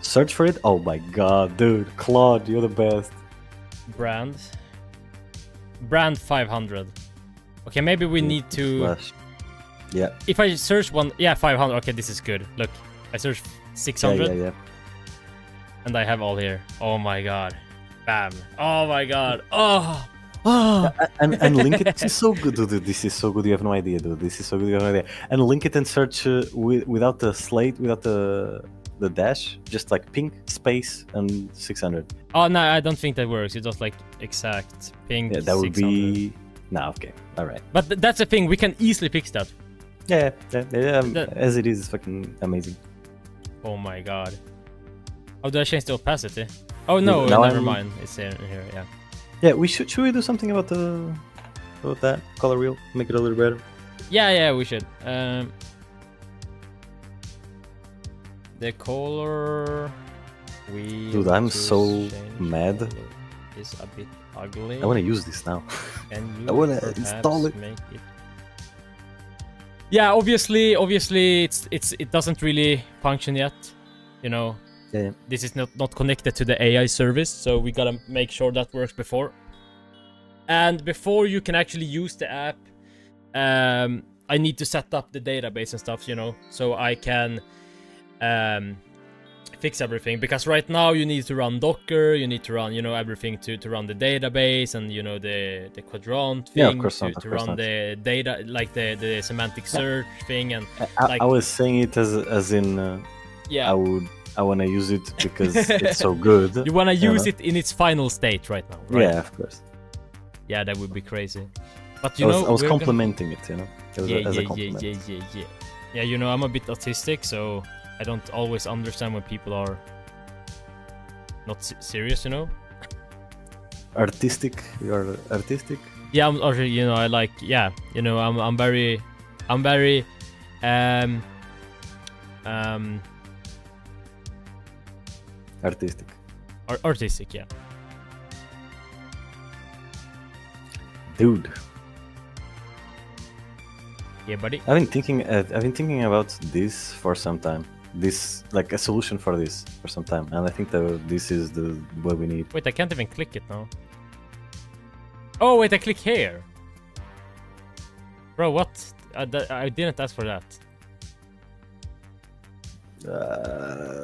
Search for it. Oh my god, dude. Claude, you're the best. Brand 500. Okay, maybe we need to. Slash. Yeah. If I search one, yeah, 500. Okay, this is good. Look, I searched 600, Yeah. and I have all here. Oh my god, bam! Oh my god. Oh. And link it. This is so good, dude. This is so good. You have no idea, dude. This is so good. You have no idea. And link it and search without the slate, without the dash, just like pink space and 600. Oh no, I don't think that works. It's just like exact pink. Yeah, that would 600. be. Nah, okay, all right. But that's the thing. We can easily fix that. Yeah. That- As it is, it's fucking amazing. Oh my god. Oh, do I change the opacity? Oh no, Now never I'm- mind. It's in here. Yeah. Yeah, should we do something about that color wheel? Make it a little better. Yeah, we should. The color wheel. Dude, I'm to so change mad. color is a bit ugly. I want to use this now. Can you I wanna perhaps install it. make it? Yeah, obviously, it doesn't really function yet. You know, Yeah. this is not connected to the AI service, so we gotta make sure that works before. And before you can actually use the app, I need to set up the database and stuff, you know, so I can fix everything. Because right now you need to run Docker, you need to run, you know, everything to run the database and, you know, the quadrant thing, Yeah, of course not, of to course run not. the data, like the semantic search thing, and like I was saying it as in yeah, I want to use it because it's so good. you want to use know? it in its final state right now, right? Yeah, of course. Yeah, that would be crazy. But I was complimenting it, you know, as a compliment. Yeah, you know, I'm a bit autistic, so I don't always understand when people are not serious, you know. Artistic, you're artistic. Yeah, you know, I like, yeah, you know, I'm very Artistic. artistic, yeah. Dude, Yeah, buddy. I've been thinking about this for some time. This, like, a solution for this for some time, and I think that this is what we need. Wait, I can't even click it now. Oh, wait, I click here. Bro, what? I didn't ask for that.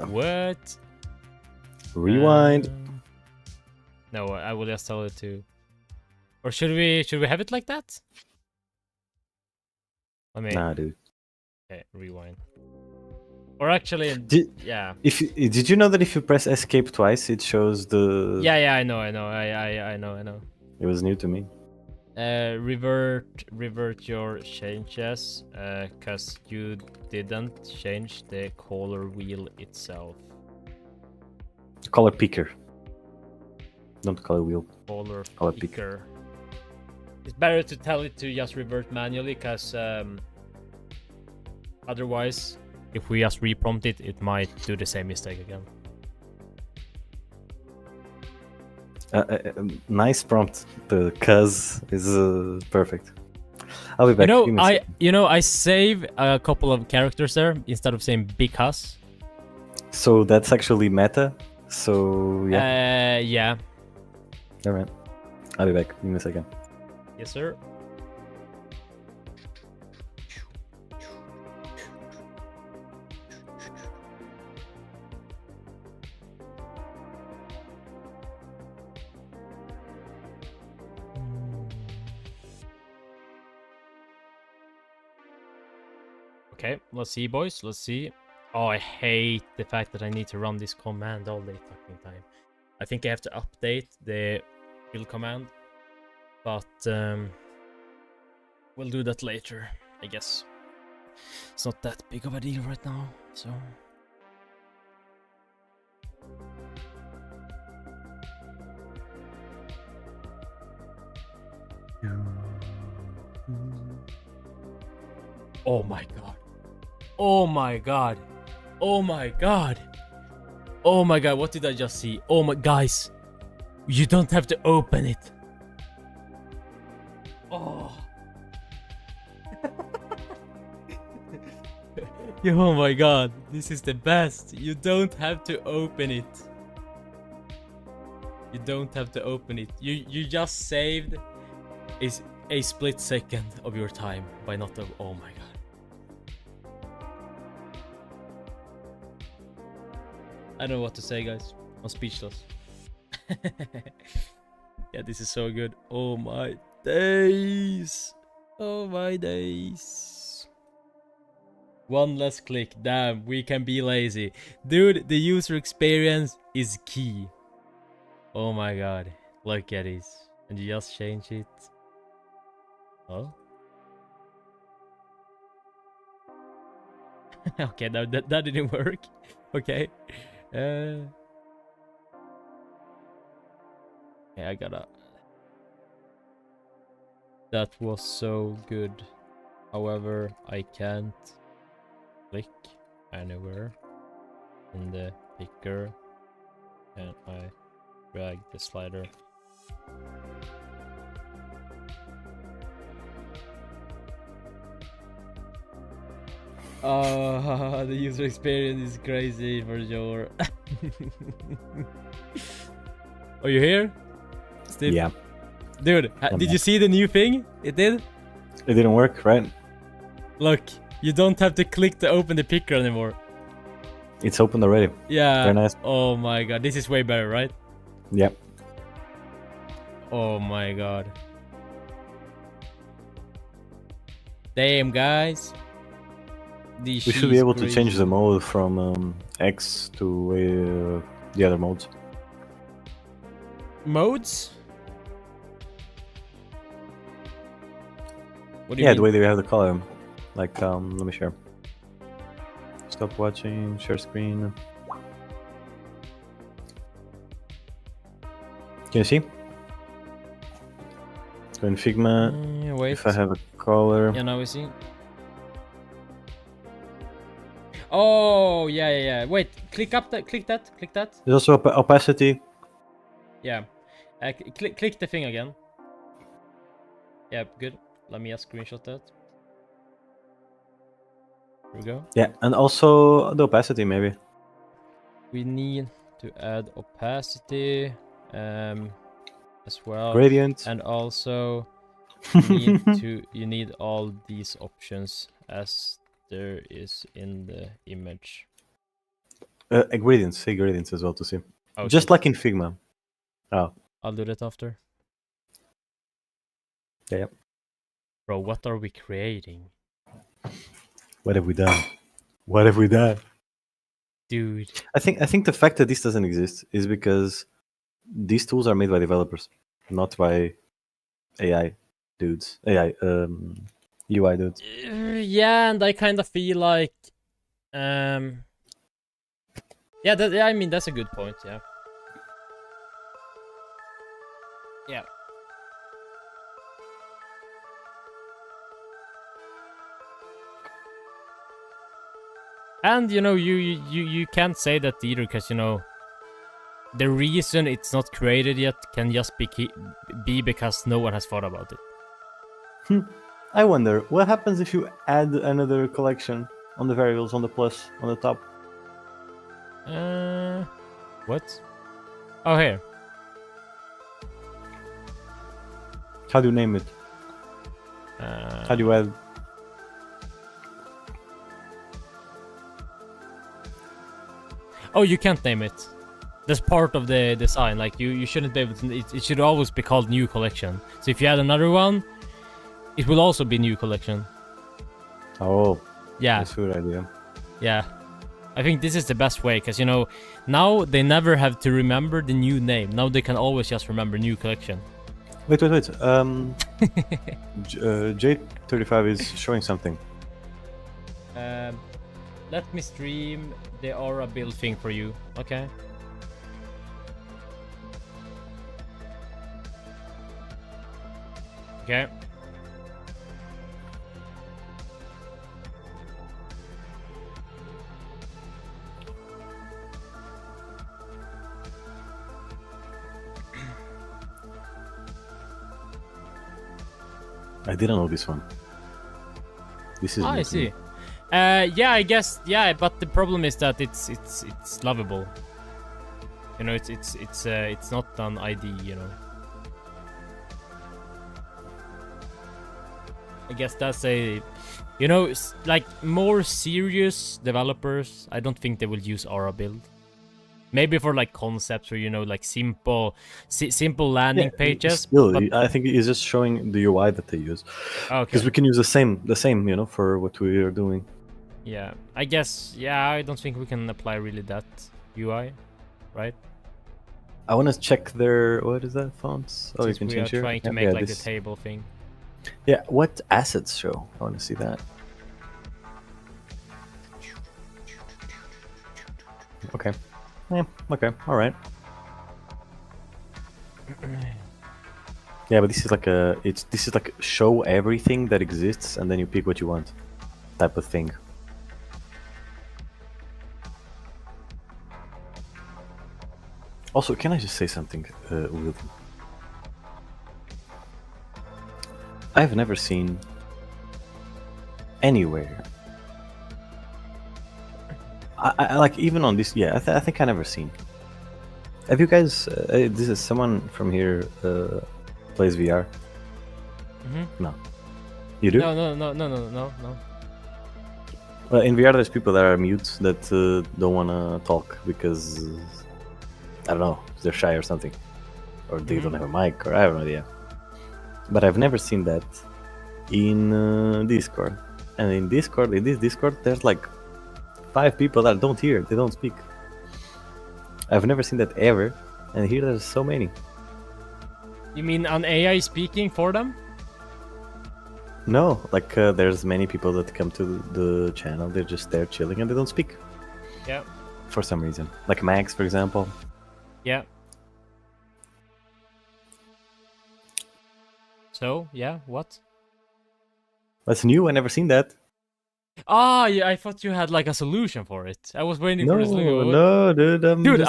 What? Rewind. No, I will just tell it to. Or should we have it like that? Let me. Nah, dude. Okay, rewind. Or actually, yeah. Did you know that if you press escape twice, it shows the? Yeah, I know. I know. It was new to me. Revert your changes, cause you didn't change the color wheel itself. Color picker. Don't color wheel. Color picker. picker. It's better to tell it to just revert manually, cause otherwise, if we just reprompt it, it might do the same mistake again. Nice prompt. The cuz is perfect. I'll be back. You know, I save a couple of characters there instead of saying because. So that's actually meta. So yeah. Yeah. Alright. I'll be back in a second. Yes, sir. Okay, let's see, boys. Let's see. Oh, I hate the fact that I need to run this command all the fucking time. I think I have to update the build command, but we'll do that later, I guess. It's not that big of a deal right now, so. Oh my god. Oh my god. Oh my god. Oh my god, what did I just see? Oh my guys. You don't have to open it. Oh. Oh my god. This is the best. You don't have to open it. You don't have to open it. You just saved a split second of your time by not oh my god. I don't know what to say, guys. I'm speechless. Yeah, this is so good. Oh my days. Oh my days. One less click. Damn, we can be lazy. Dude, the user experience is key. Oh my god. Look at this. And you just change it. Oh. Okay, that didn't work. Okay. Yeah, I gotta. That was so good. However, I can't click anywhere in the picker, and I drag the slider. Oh, the user experience is crazy for sure. Are you here, Steve? Yeah. Dude, did you see the new thing it did? It didn't work, right? Look, you don't have to click to open the picker anymore. It's opened already. Yeah. Very nice. Oh my god, this is way better, right? Yep. Oh my god. Damn, guys. We should be able to change the mode from X to the other modes. Modes? What do you Yeah, mean? the way they have the color. Like, let me share. Stop watching, share screen. Can you see? So in Figma, Wait. if I have a color. Yeah, now we see. Oh, yeah. Wait, click that. There's also opacity. Yeah. Click the thing again. Yeah, good. Let me just screenshot that. Here we go. Yeah, and also the opacity maybe. We need to add opacity as well. Gradient. And also you need all these options as there is in the image. Gradients, say gradients as well to see. Oh, Just shit. like in Figma. Oh. I'll do that after. Yeah. Bro, what are we creating? What have we done? What have we done? Dude. I think the fact that this doesn't exist is because these tools are made by developers, not by AI dudes. UI dudes. Yeah, and I kind of feel like yeah, I mean that's a good point, yeah. Yeah. And you can't say that either, because the reason it's not created yet can just be because no one has thought about it. I wonder what happens if you add another collection on the variables on the plus on the top. What? Oh, here. How do you name it? How do you add? Oh, you can't name it. That's part of the design. Like you shouldn't be able to. It should always be called new collection. So if you add another one, it will also be new collection. Oh, yeah, that's a good idea. Yeah, I think this is the best way, because now they never have to remember the new name. Now they can always just remember new collection. Wait. J35 is showing something. Let me stream the aura build thing for you. Okay. Okay. I didn't know this one. This is. I see. Yeah, I guess. Yeah, but the problem is that it's lovable. It's not an ID. I guess that's a, like more serious developers. I don't think they will use Aura build. Maybe for like concepts or like simple landing pages. Still, I think it's just showing the UI that they use. Okay. Because we can use the same, for what we are doing. Yeah, I guess. Yeah, I don't think we can apply really that UI, right? I want to check their, what is that, fonts? Oh, Since you can we change are here. trying to make like the table thing. Yeah, what assets show? I want to see that. Okay. Yeah, okay, alright. Yeah, but this is like this is like show everything that exists and then you pick what you want type of thing. Also, can I just say something, Will? I've never seen anywhere. I like even on this. Yeah, I think I never seen. Have you guys? This is someone from here plays VR. Mm-hmm. No. You do? No. Well, in VR, there's people that are mute that don't want to talk because I don't know, they're shy or something, or they don't have a mic, or I have no idea. But I've never seen that in Discord. And in this Discord, there's like 5 people that don't hear, they don't speak. I've never seen that ever, and here there's so many. You mean an AI speaking for them? No, like there's many people that come to the channel, they're just there chilling and they don't speak. Yeah. For some reason. Like Max, for example. Yeah. So, yeah, what? That's new, I never seen that. Ah, yeah, I thought you had like a solution for it. I was waiting for the solution. No, dude, Dude,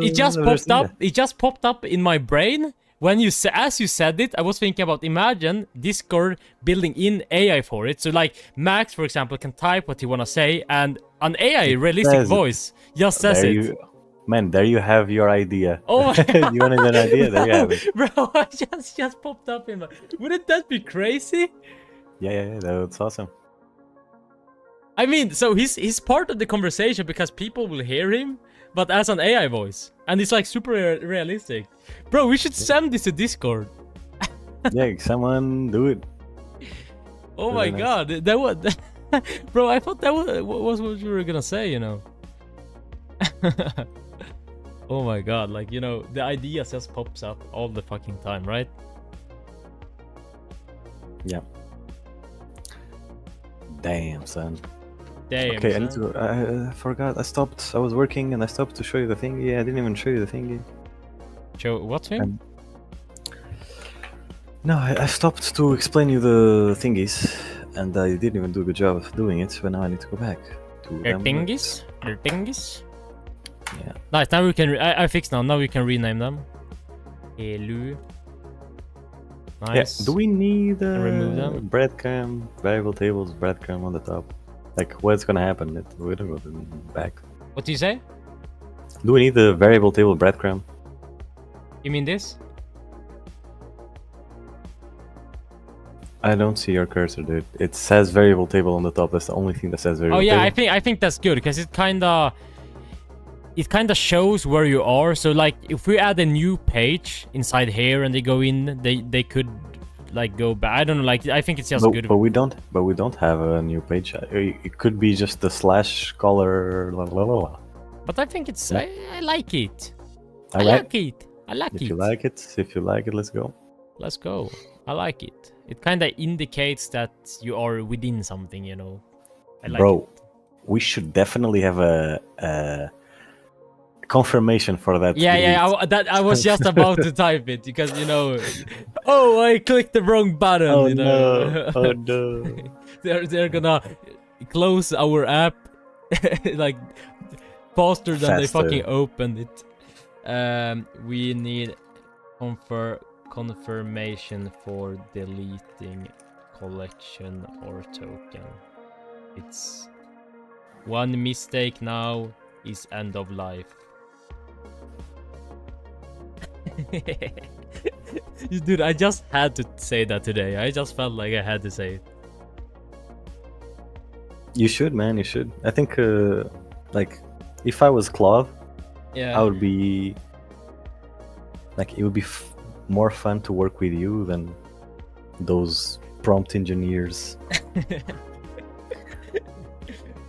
it just popped up. It just popped up in my brain when as you said it. I was thinking about, imagine Discord building in AI for it. So like Max, for example, can type what he wanna say, and an AI realistic voice just says it. Man, there you have your idea. Oh my God. You wanted an idea? There you have it. Bro, I just popped up in my. Wouldn't that be crazy? Yeah, that's awesome. I mean, so he's part of the conversation because people will hear him, but as an AI voice, and it's like super realistic. Bro, we should send this to Discord. Yeah, someone do it. Oh my God, that was, bro. I thought that was what you were gonna say, you know. Oh my God, like, you know, the idea just pops up all the fucking time, right? Yeah. Damn, son. Damn. Okay, son. I need to go. I forgot. I was working and I stopped to show you the thingy. I didn't even show you the thingy. Show what thing? No, I stopped to explain you the thingies, and I didn't even do a good job of doing it. But now I need to go back to Your them. thingies? Your thingies? Yeah. Nice. Now we can. I fixed now. Now we can rename them. Hello. Nice. Yeah. Do we need remove them? breadcrumb, variable tables, breadcrumb on the top? Like, what's gonna happen? We don't go back. What do you say? Do we need the variable table breadcrumb? You mean this? I don't see your cursor, dude. It says variable table on the top. That's the only thing that says variable Oh yeah, table. I think that's good because it kinda shows where you are. So like, if we add a new page inside here and they go in, they could like go back. I don't know. Like, I think it's just good. But we don't have a new page. It could be just the slash color. La, la, la, la. But I think it's. I like it. I Alright. like it. I like it. If you like it, let's go. Let's go. I like it. It kind of indicates that you are within something, you know. I like Bro, it. we should definitely have a confirmation for that. I was just about to type it because, you know, oh, I clicked the wrong button. Oh, you know? no. Oh no. they're gonna close our app like faster than they fucking opened it. We need confirmation for deleting collection or token. It's one mistake now is end of life. Dude, I just had to say that today. I just felt like I had to say it. You should, man. You should. I think, like, if I was Claude, Yeah. I would be like, it would be more fun to work with you than those prompt engineers.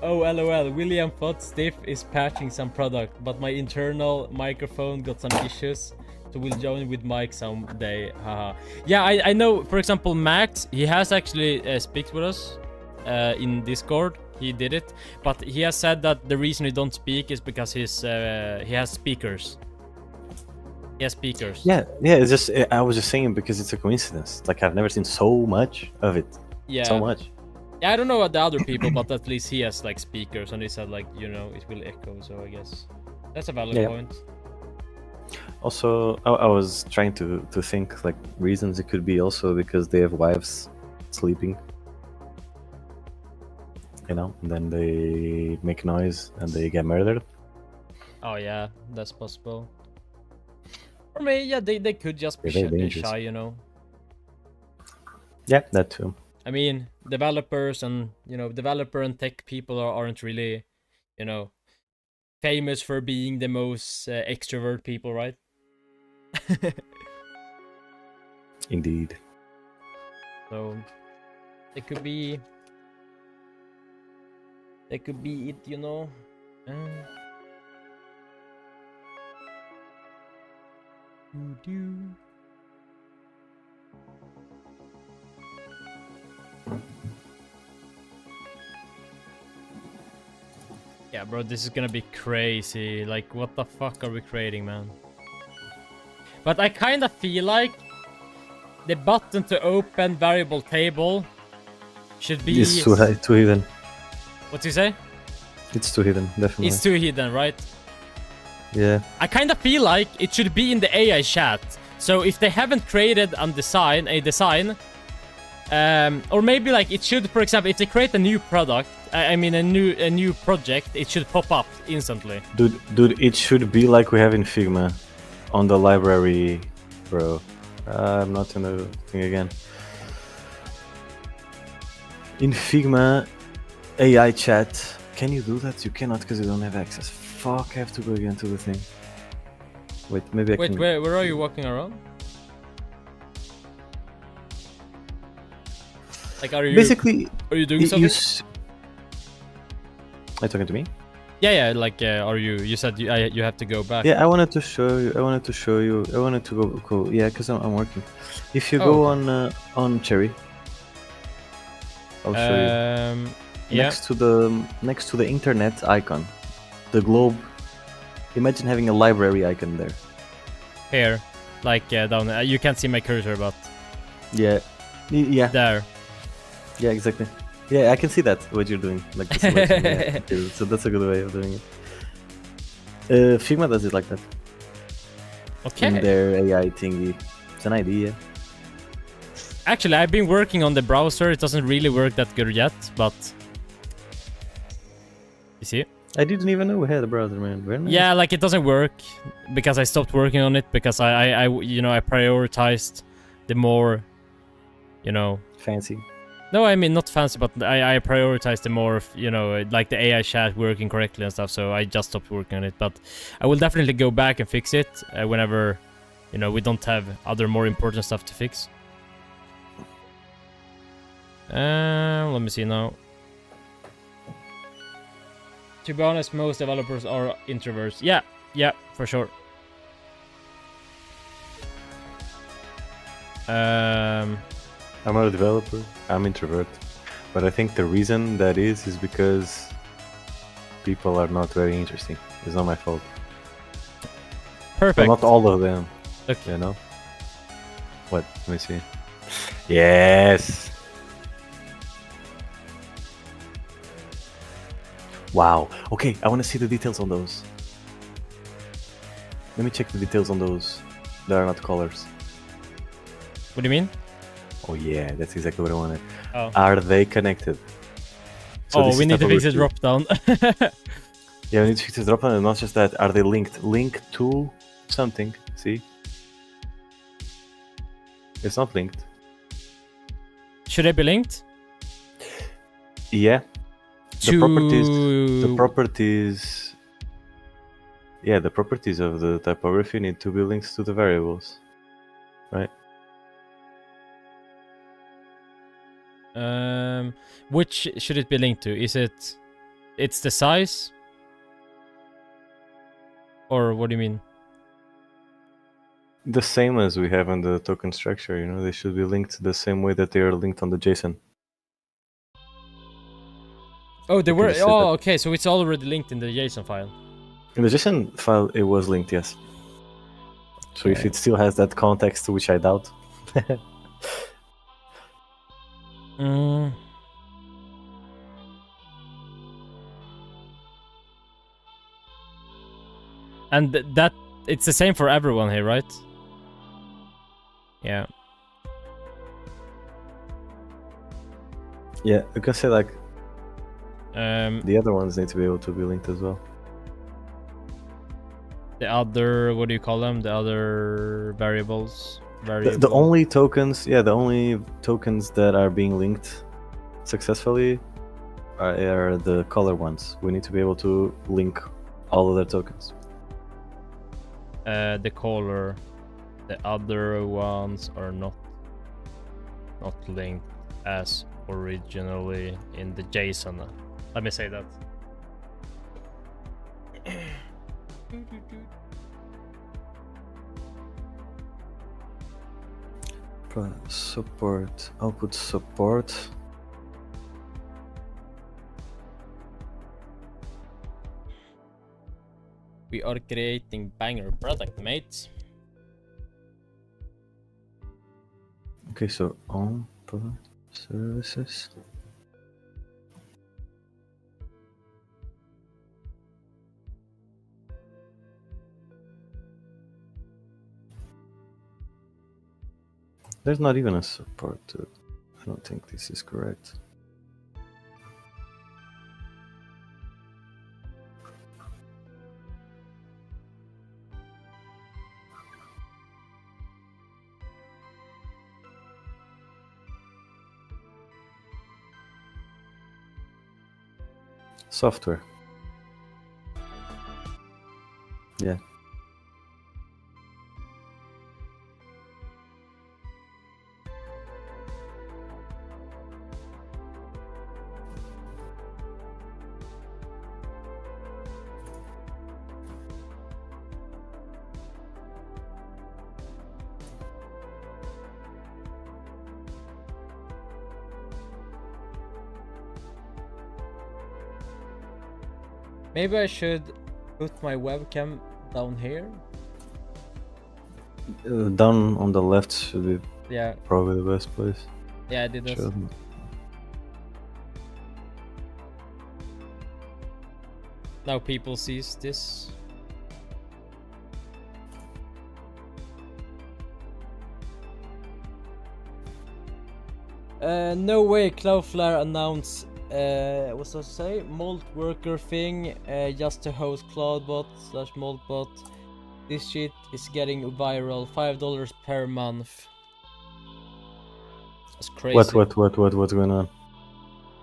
Oh, lol. William thought Stiff is patching some product, but my internal microphone got some issues. So we'll join with Mike someday. Haha. Yeah, I know. For example, Max, he has actually speaks with us in Discord. He did it, but he has said that the reason he don't speak is because he has speakers. He has speakers. Yeah. It's just, I was just saying because it's a coincidence. Like, I've never seen so much of it. Yeah. So much. Yeah, I don't know about the other people, but at least he has like speakers, and he said like, you know, it will echo. So I guess that's a valid point. Also, I was trying to think like reasons. It could be also because they have wives sleeping, you know, and then they make noise and they get murdered. Oh yeah, that's possible. Or maybe, yeah, they could just be They're very shy, dangerous. you know. Yeah, that too. I mean, developers and developer and tech people aren't really, famous for being the most extrovert people, right? Indeed. So it could be it, doo-doo. Yeah, bro, this is gonna be crazy. Like, what the fuck are we creating, man? But I kind of feel like the button to open variable table should be... It's too hidden. What do you say? It's too hidden, definitely. It's too hidden, right? Yeah. I kind of feel like it should be in the AI chat. So if they haven't created a design, or maybe like it should, for example, if they create a new product, a new project, it should pop up instantly. Dude, it should be like we have in Figma, on the library, bro. I'm not in the thing again. In Figma, AI chat. Can you do that? You cannot because you don't have access. Fuck, I have to go again to the thing. Wait, maybe I can... Wait, where are you walking around? Like, are you doing something? Are you talking to me? Yeah, like, are you... You said you have to go back. Yeah, I wanted to show you. I wanted to go. Yeah, because I'm working. If you go on Cherry, I'll show you. Yeah. Next to the internet icon, the globe. Imagine having a library icon there. Here, like down there. You can't see my cursor, but yeah. There. Yeah, exactly. Yeah, I can see that what you're doing. Like the selection. Yeah. So that's a good way of doing it. Figma does it like that. Okay. In their AI thingy. It's an idea. Actually, I've been working on the browser. It doesn't really work that good yet, but you see. I didn't even know we had a browser, man. Very nice. Yeah, like it doesn't work because I stopped working on it because I prioritized the more, fancy. No, I mean not fancy, but I prioritized the more, like the AI chat working correctly and stuff. So I just stopped working on it. But I will definitely go back and fix it whenever, we don't have other more important stuff to fix. Let me see now. To be honest, most developers are introverts. Yeah, for sure. I'm not a developer. I'm introvert. But I think the reason that is because people are not very interesting. It's not my fault. Perfect. Well, not all of them. Okay. You know? What? Let me see. Yes! Wow. Okay, I want to see the details on those. Let me check the details on those. That are not colors. What do you mean? Oh yeah, that's exactly what I wanted. Oh. Are they connected? So we need to fix the drop down. Yeah, we need to fix the drop down, and not just that. Are they linked? Link to something. See? It's not linked. Should they be linked? Yeah. The properties. Yeah, the properties of the typography need to be linked to the variables, right? Which should it be linked to? Is it's the size? Or what do you mean? The same as we have in the token structure, they should be linked the same way that they are linked on the JSON. Oh, they were. Oh, okay. So it's already linked in the JSON file. In the JSON file, it was linked, yes. So if it still has that context, which I doubt. And that it's the same for everyone here, right? Yeah. Yeah, you can say like the other ones need to be able to be linked as well. The other, what do you call them? The other variables, variable. The only tokens, yeah, the only tokens that are being linked successfully are the color ones. We need to be able to link all other tokens. The color, the other ones are not linked as originally in the JSON. Let me say that. Support, output support. We are creating banger product, mates. Okay, so on product services. There's not even a support to it. I don't think this is correct. Software. Yeah. Maybe I should put my webcam down here. Down on the left should be Yeah, probably the best place. yeah, I did that. Sure. Now people sees this. No way Cloudflare announced what's that say? Molt worker thing just to host Cloudbot / Moltbot. This shit is getting viral. $5 per month. That's crazy. What's going on?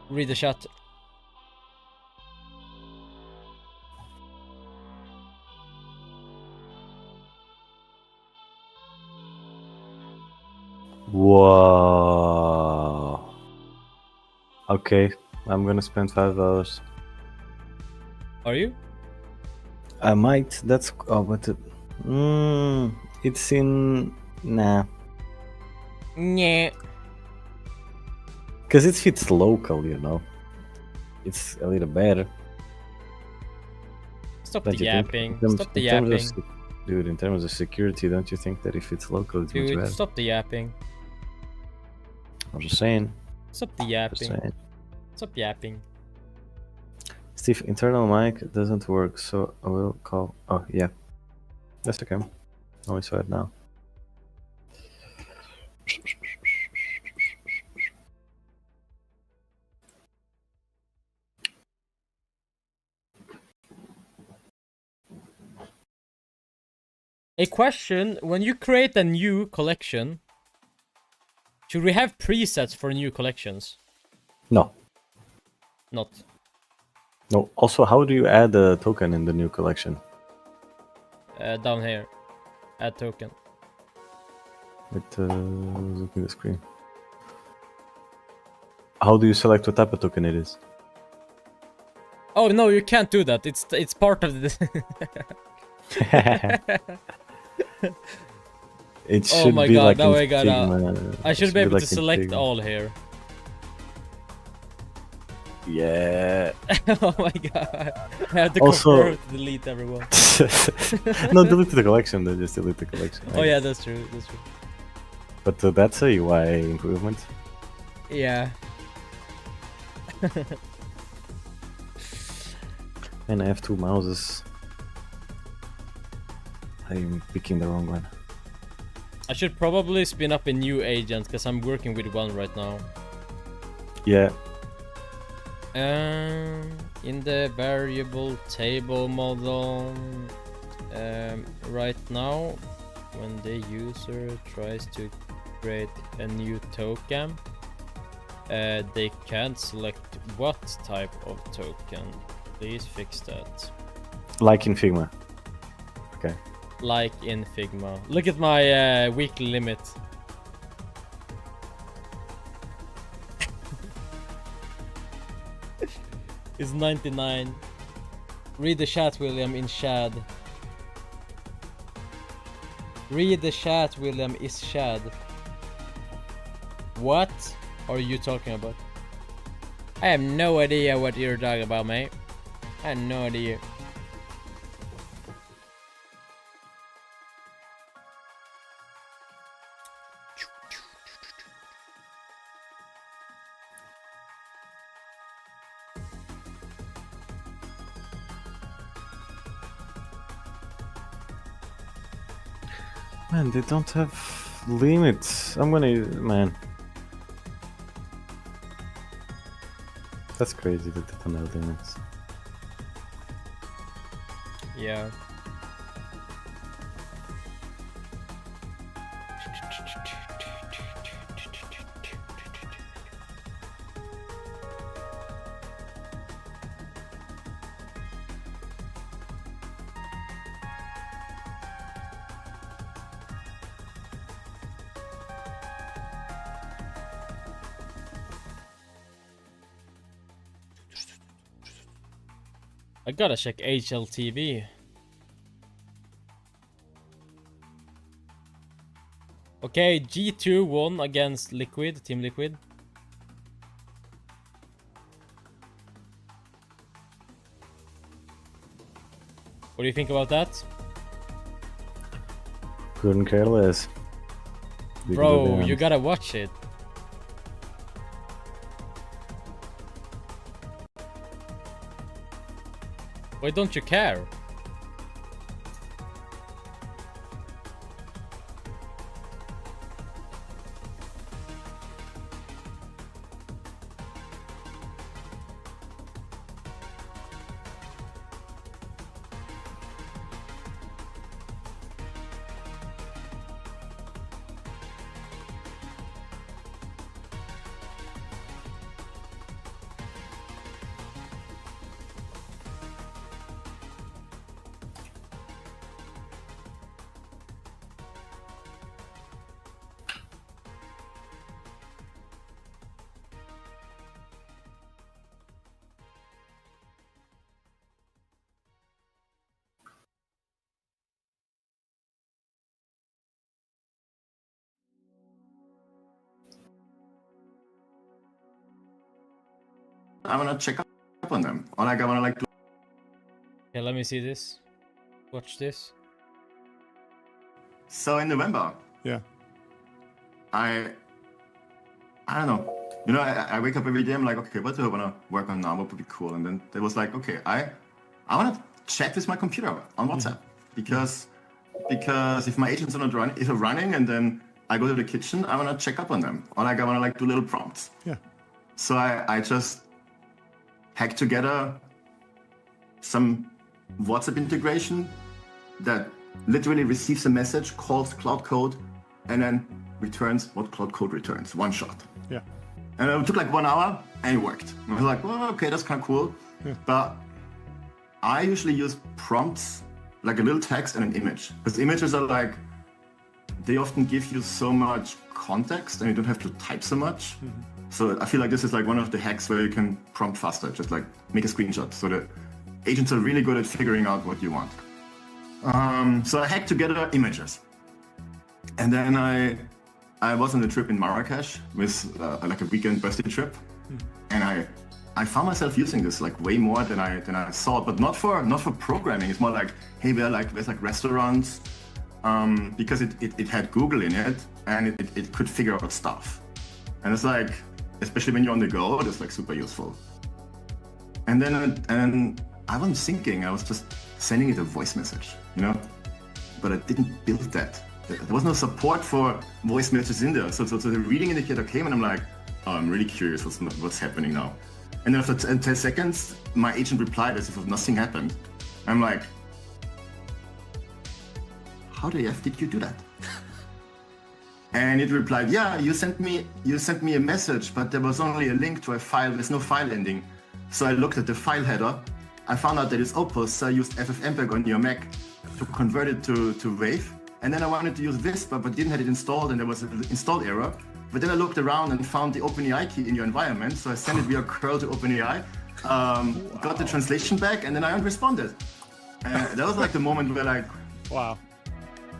Read the chat. Whoa. Okay, I'm gonna spend $5. Are you? I might. That's but it's in nah. Yeah. Because it fits local, you know. It's a little better. Stop Don't the you think? yapping. In Stop the terms of yapping. dude, in terms of security, don't you think that if it's local, it's much Dude, better? stop the yapping. I'm just saying. Stop the Just yapping. saying. Stop yapping. Steve, internal mic doesn't work, so I will call. Oh yeah, that's okay. Only saw it now. A question, when you create a new collection, should we have presets for new collections? No, Not. no. Also, how do you add a token in the new collection? Down here. Add token. Looking at the screen. How do you select what type of token it is? Oh no, you can't do that. It's part of the It Oh should my be god, like now in I gotta Figma. I It should be able like to in select Figma. all here. Yeah. Oh my god. I have to Also- confirm to delete everyone. No, delete the collection. Then just delete the collection. Oh yeah, that's true. That's true. But that's a UI improvement. Yeah. And I have two mouses. I'm picking the wrong one. I should probably spin up a new agent because I'm working with one right now. Yeah. In the variable table model, right now when the user tries to create a new token, they can't select what type of token. Please fix that. Like in Figma. Okay. Like in Figma. Look at my weekly limit. It's 99. Read the chat, William, in Shad. Read the chat, William, is Shad. What are you talking about? I have no idea what you're talking about, mate. I have no idea. Man, they don't have limits. I'm gonna, man. That's crazy that they don't have limits. Yeah. I gotta check HLTV. Okay, G2 won against Liquid, Team Liquid. What do you think about that? Couldn't care less. Bro, you gotta watch it. Why don't you care? I wanna check up on them. Or like I wanna like. Okay, let me see this. Watch this. So in November. Yeah. I don't know. You know, I wake up every day. I'm like, okay, what do I wanna work on now? What would be cool? And then it was like, okay, I wanna chat with my computer on WhatsApp because if my agents are not running, and then I go to the kitchen, I wanna check up on them. Or like I wanna like do little prompts. Yeah. So I just hacked together some WhatsApp integration that literally receives a message, calls Cloud Code, and then returns what Cloud Code returns, one shot. Yeah. And it took like 1 hour, and it worked. I was like, well, okay, that's kind of cool. Yeah. But I usually use prompts, like a little text and an image. Because images are like, they often give you so much context, and you don't have to type so much. Mm-hmm. So I feel like this is like one of the hacks where you can prompt faster, just like make a screenshot. So the agents are really good at figuring out what you want. So I hacked together images. And then I was on a trip in Marrakesh with like a weekend birthday trip. And I found myself using this like way more than I thought, but not for programming. It's more like, hey, there's like restaurants, because it had Google in it, and it could figure out stuff. And it's like, especially when you're on the go, it's like super useful. And then I wasn't thinking, I was just sending it a voice message, you know? But I didn't build that. There was no support for voice messages in there. So the reading indicator came, and I'm like, oh, I'm really curious what's happening now. And then after 10 seconds, my agent replied as if nothing happened. I'm like, how the F did you do that? And it replied, yeah, you sent me a message, but there was only a link to a file. There's no file ending. So I looked at the file header. I found out that it's Opus, so I used FFmpeg on your Mac to convert it to Wave. And then I wanted to use Whisper, but didn't have it installed, and there was an install error. But then I looked around and found the OpenAI key in your environment, so I sent it via curl to OpenAI, got the translation back, and then I responded. And that was like the moment where like, Wow.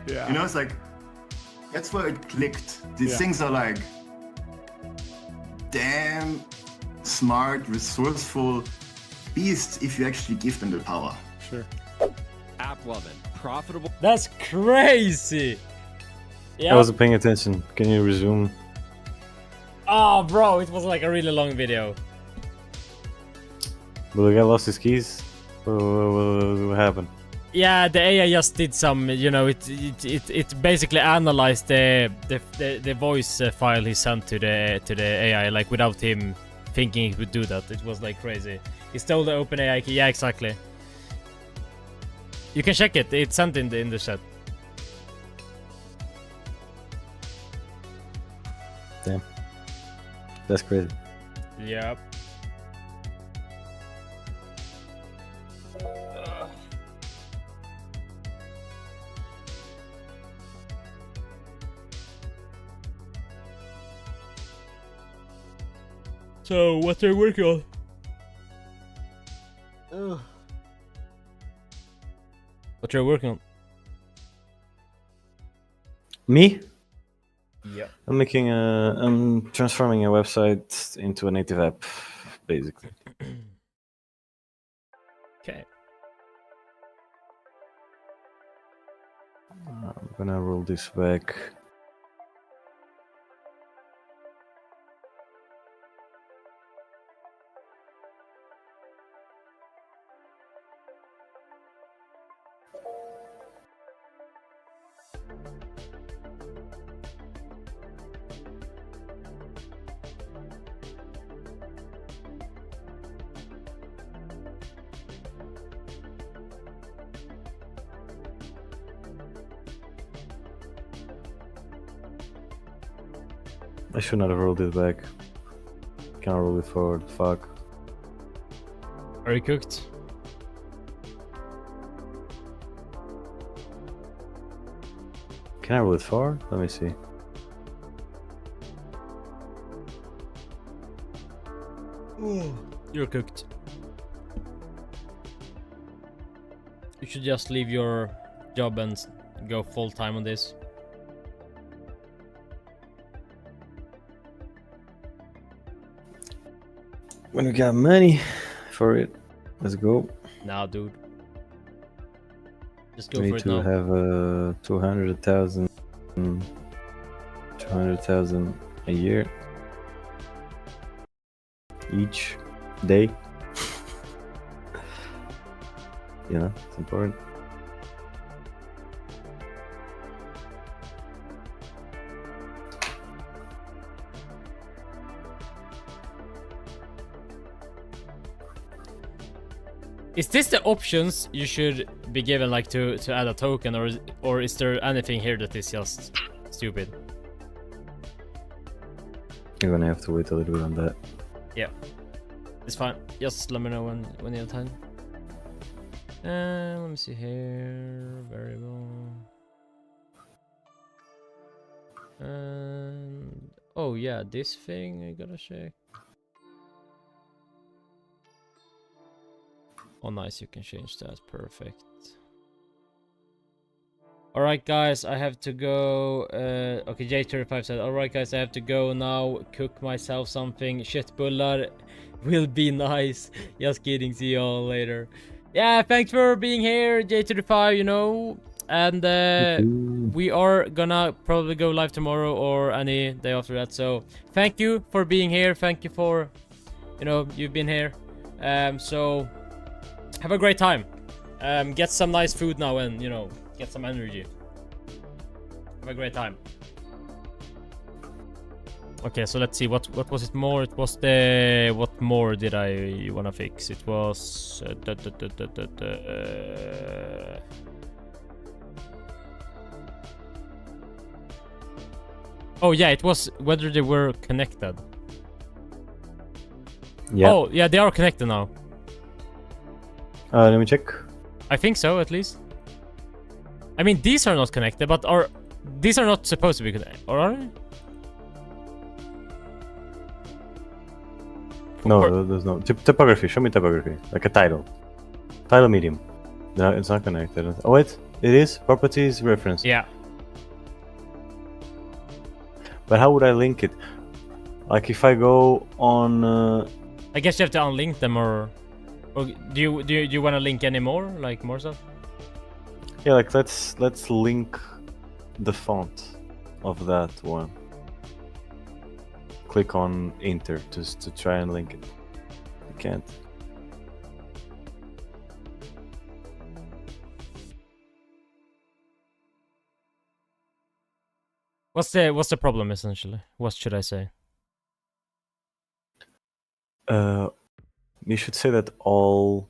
Yeah. you know, it's like, that's where it clicked. These things are like, damn smart, resourceful beasts if you actually give them the power. Sure. App loving, profitable. That's crazy. I Yeah. wasn't paying attention. Can you resume? Oh, bro, it was like a really long video. Will the guy lost his keys? What happened? Yeah, the AI just did some, you know, it basically analyzed the voice file he sent to the AI, like without him thinking he would do that. It was like crazy. He stole the OpenAI key. Yeah, exactly. You can check it. It's sent in the chat. Damn. That's crazy. Yep. So, what are you working on? What are you working on? Me? Yeah. I'm transforming a website into a native app, basically. Okay. I'm gonna roll this back. I should not have rolled it back. Can't roll it forward. Fuck. Are you cooked? Can I roll it forward? Let me see. You're cooked. You should just leave your job and go full time on this. When we got money for it, let's go. Nah, dude. Just go We for need it to now. have 200,000 a year each day. You know, it's important. Is this the options you should be given, like to add a token, or is there anything here that is just stupid? You're gonna have to wait a little bit on that. Yeah, it's fine. Just let me know when you have time. Let me see here. Variable. And oh yeah, this thing I gotta check. Oh nice, you can change that. Perfect. Alright guys, I have to go. Okay, J35 said, alright guys, I have to go now. Cook myself something. Köttbullar will be nice. Just kidding, see you all later. Yeah, thanks for being here, J35, you know. And we are gonna probably go live tomorrow or any day after that. So thank you for being here. Thank you for, you know, you've been here. So have a great time. Get some nice food now and, you know, get some energy. Have a great time. Okay, so let's see. What was it more? It was the... What more did I wanna fix? It was... Oh yeah, it was whether they were connected. Yeah. Oh yeah, they are connected now. Let me check. I think so, at least. I mean, these are not connected, but these are not supposed to be connected, or are they? No, there's no typography. Show me typography, like a title. Title medium. No, it's not connected. Oh wait, it is properties reference. Yeah. But how would I link it? Like if I go on. I guess you have to unlink them, or do you want to link any more, like more stuff? Yeah, like let's link the font of that one. Click on enter to try and link it. I can't. What's the problem essentially? What should I say? You should say that all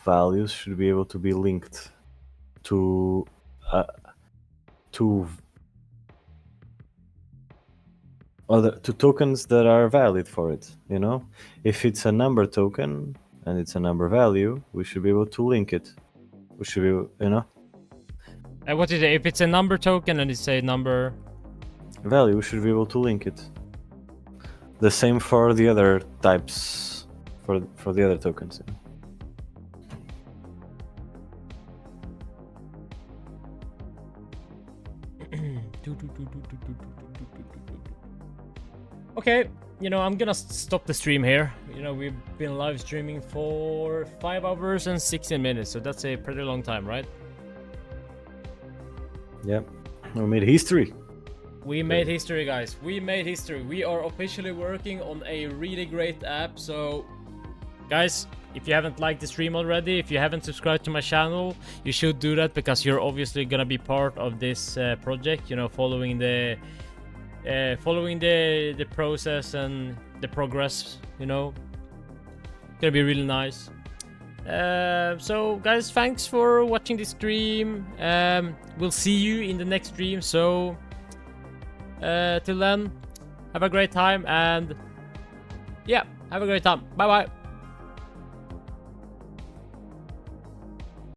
values should be able to be linked to tokens that are valid for it. You know, if it's a number token and it's a number value, we should be able to link it. We should be, you know. What is it? If it's a number token and it's a number value, we should be able to link it. The same for the other types, for the other tokens. You know? Okay, you know, I'm gonna stop the stream here. You know, we've been live streaming for 5 hours and 16 minutes, so that's a pretty long time, right? Yeah, we made history. We made history, guys. We made history. We are officially working on a really great app. So, guys, if you haven't liked the stream already, if you haven't subscribed to my channel, you should do that because you're obviously gonna be part of this project. You know, following the process and the progress. You know, gonna be really nice. So guys, thanks for watching this stream. We'll see you in the next stream. So till then, have a great time, and yeah, have a great time. Bye bye.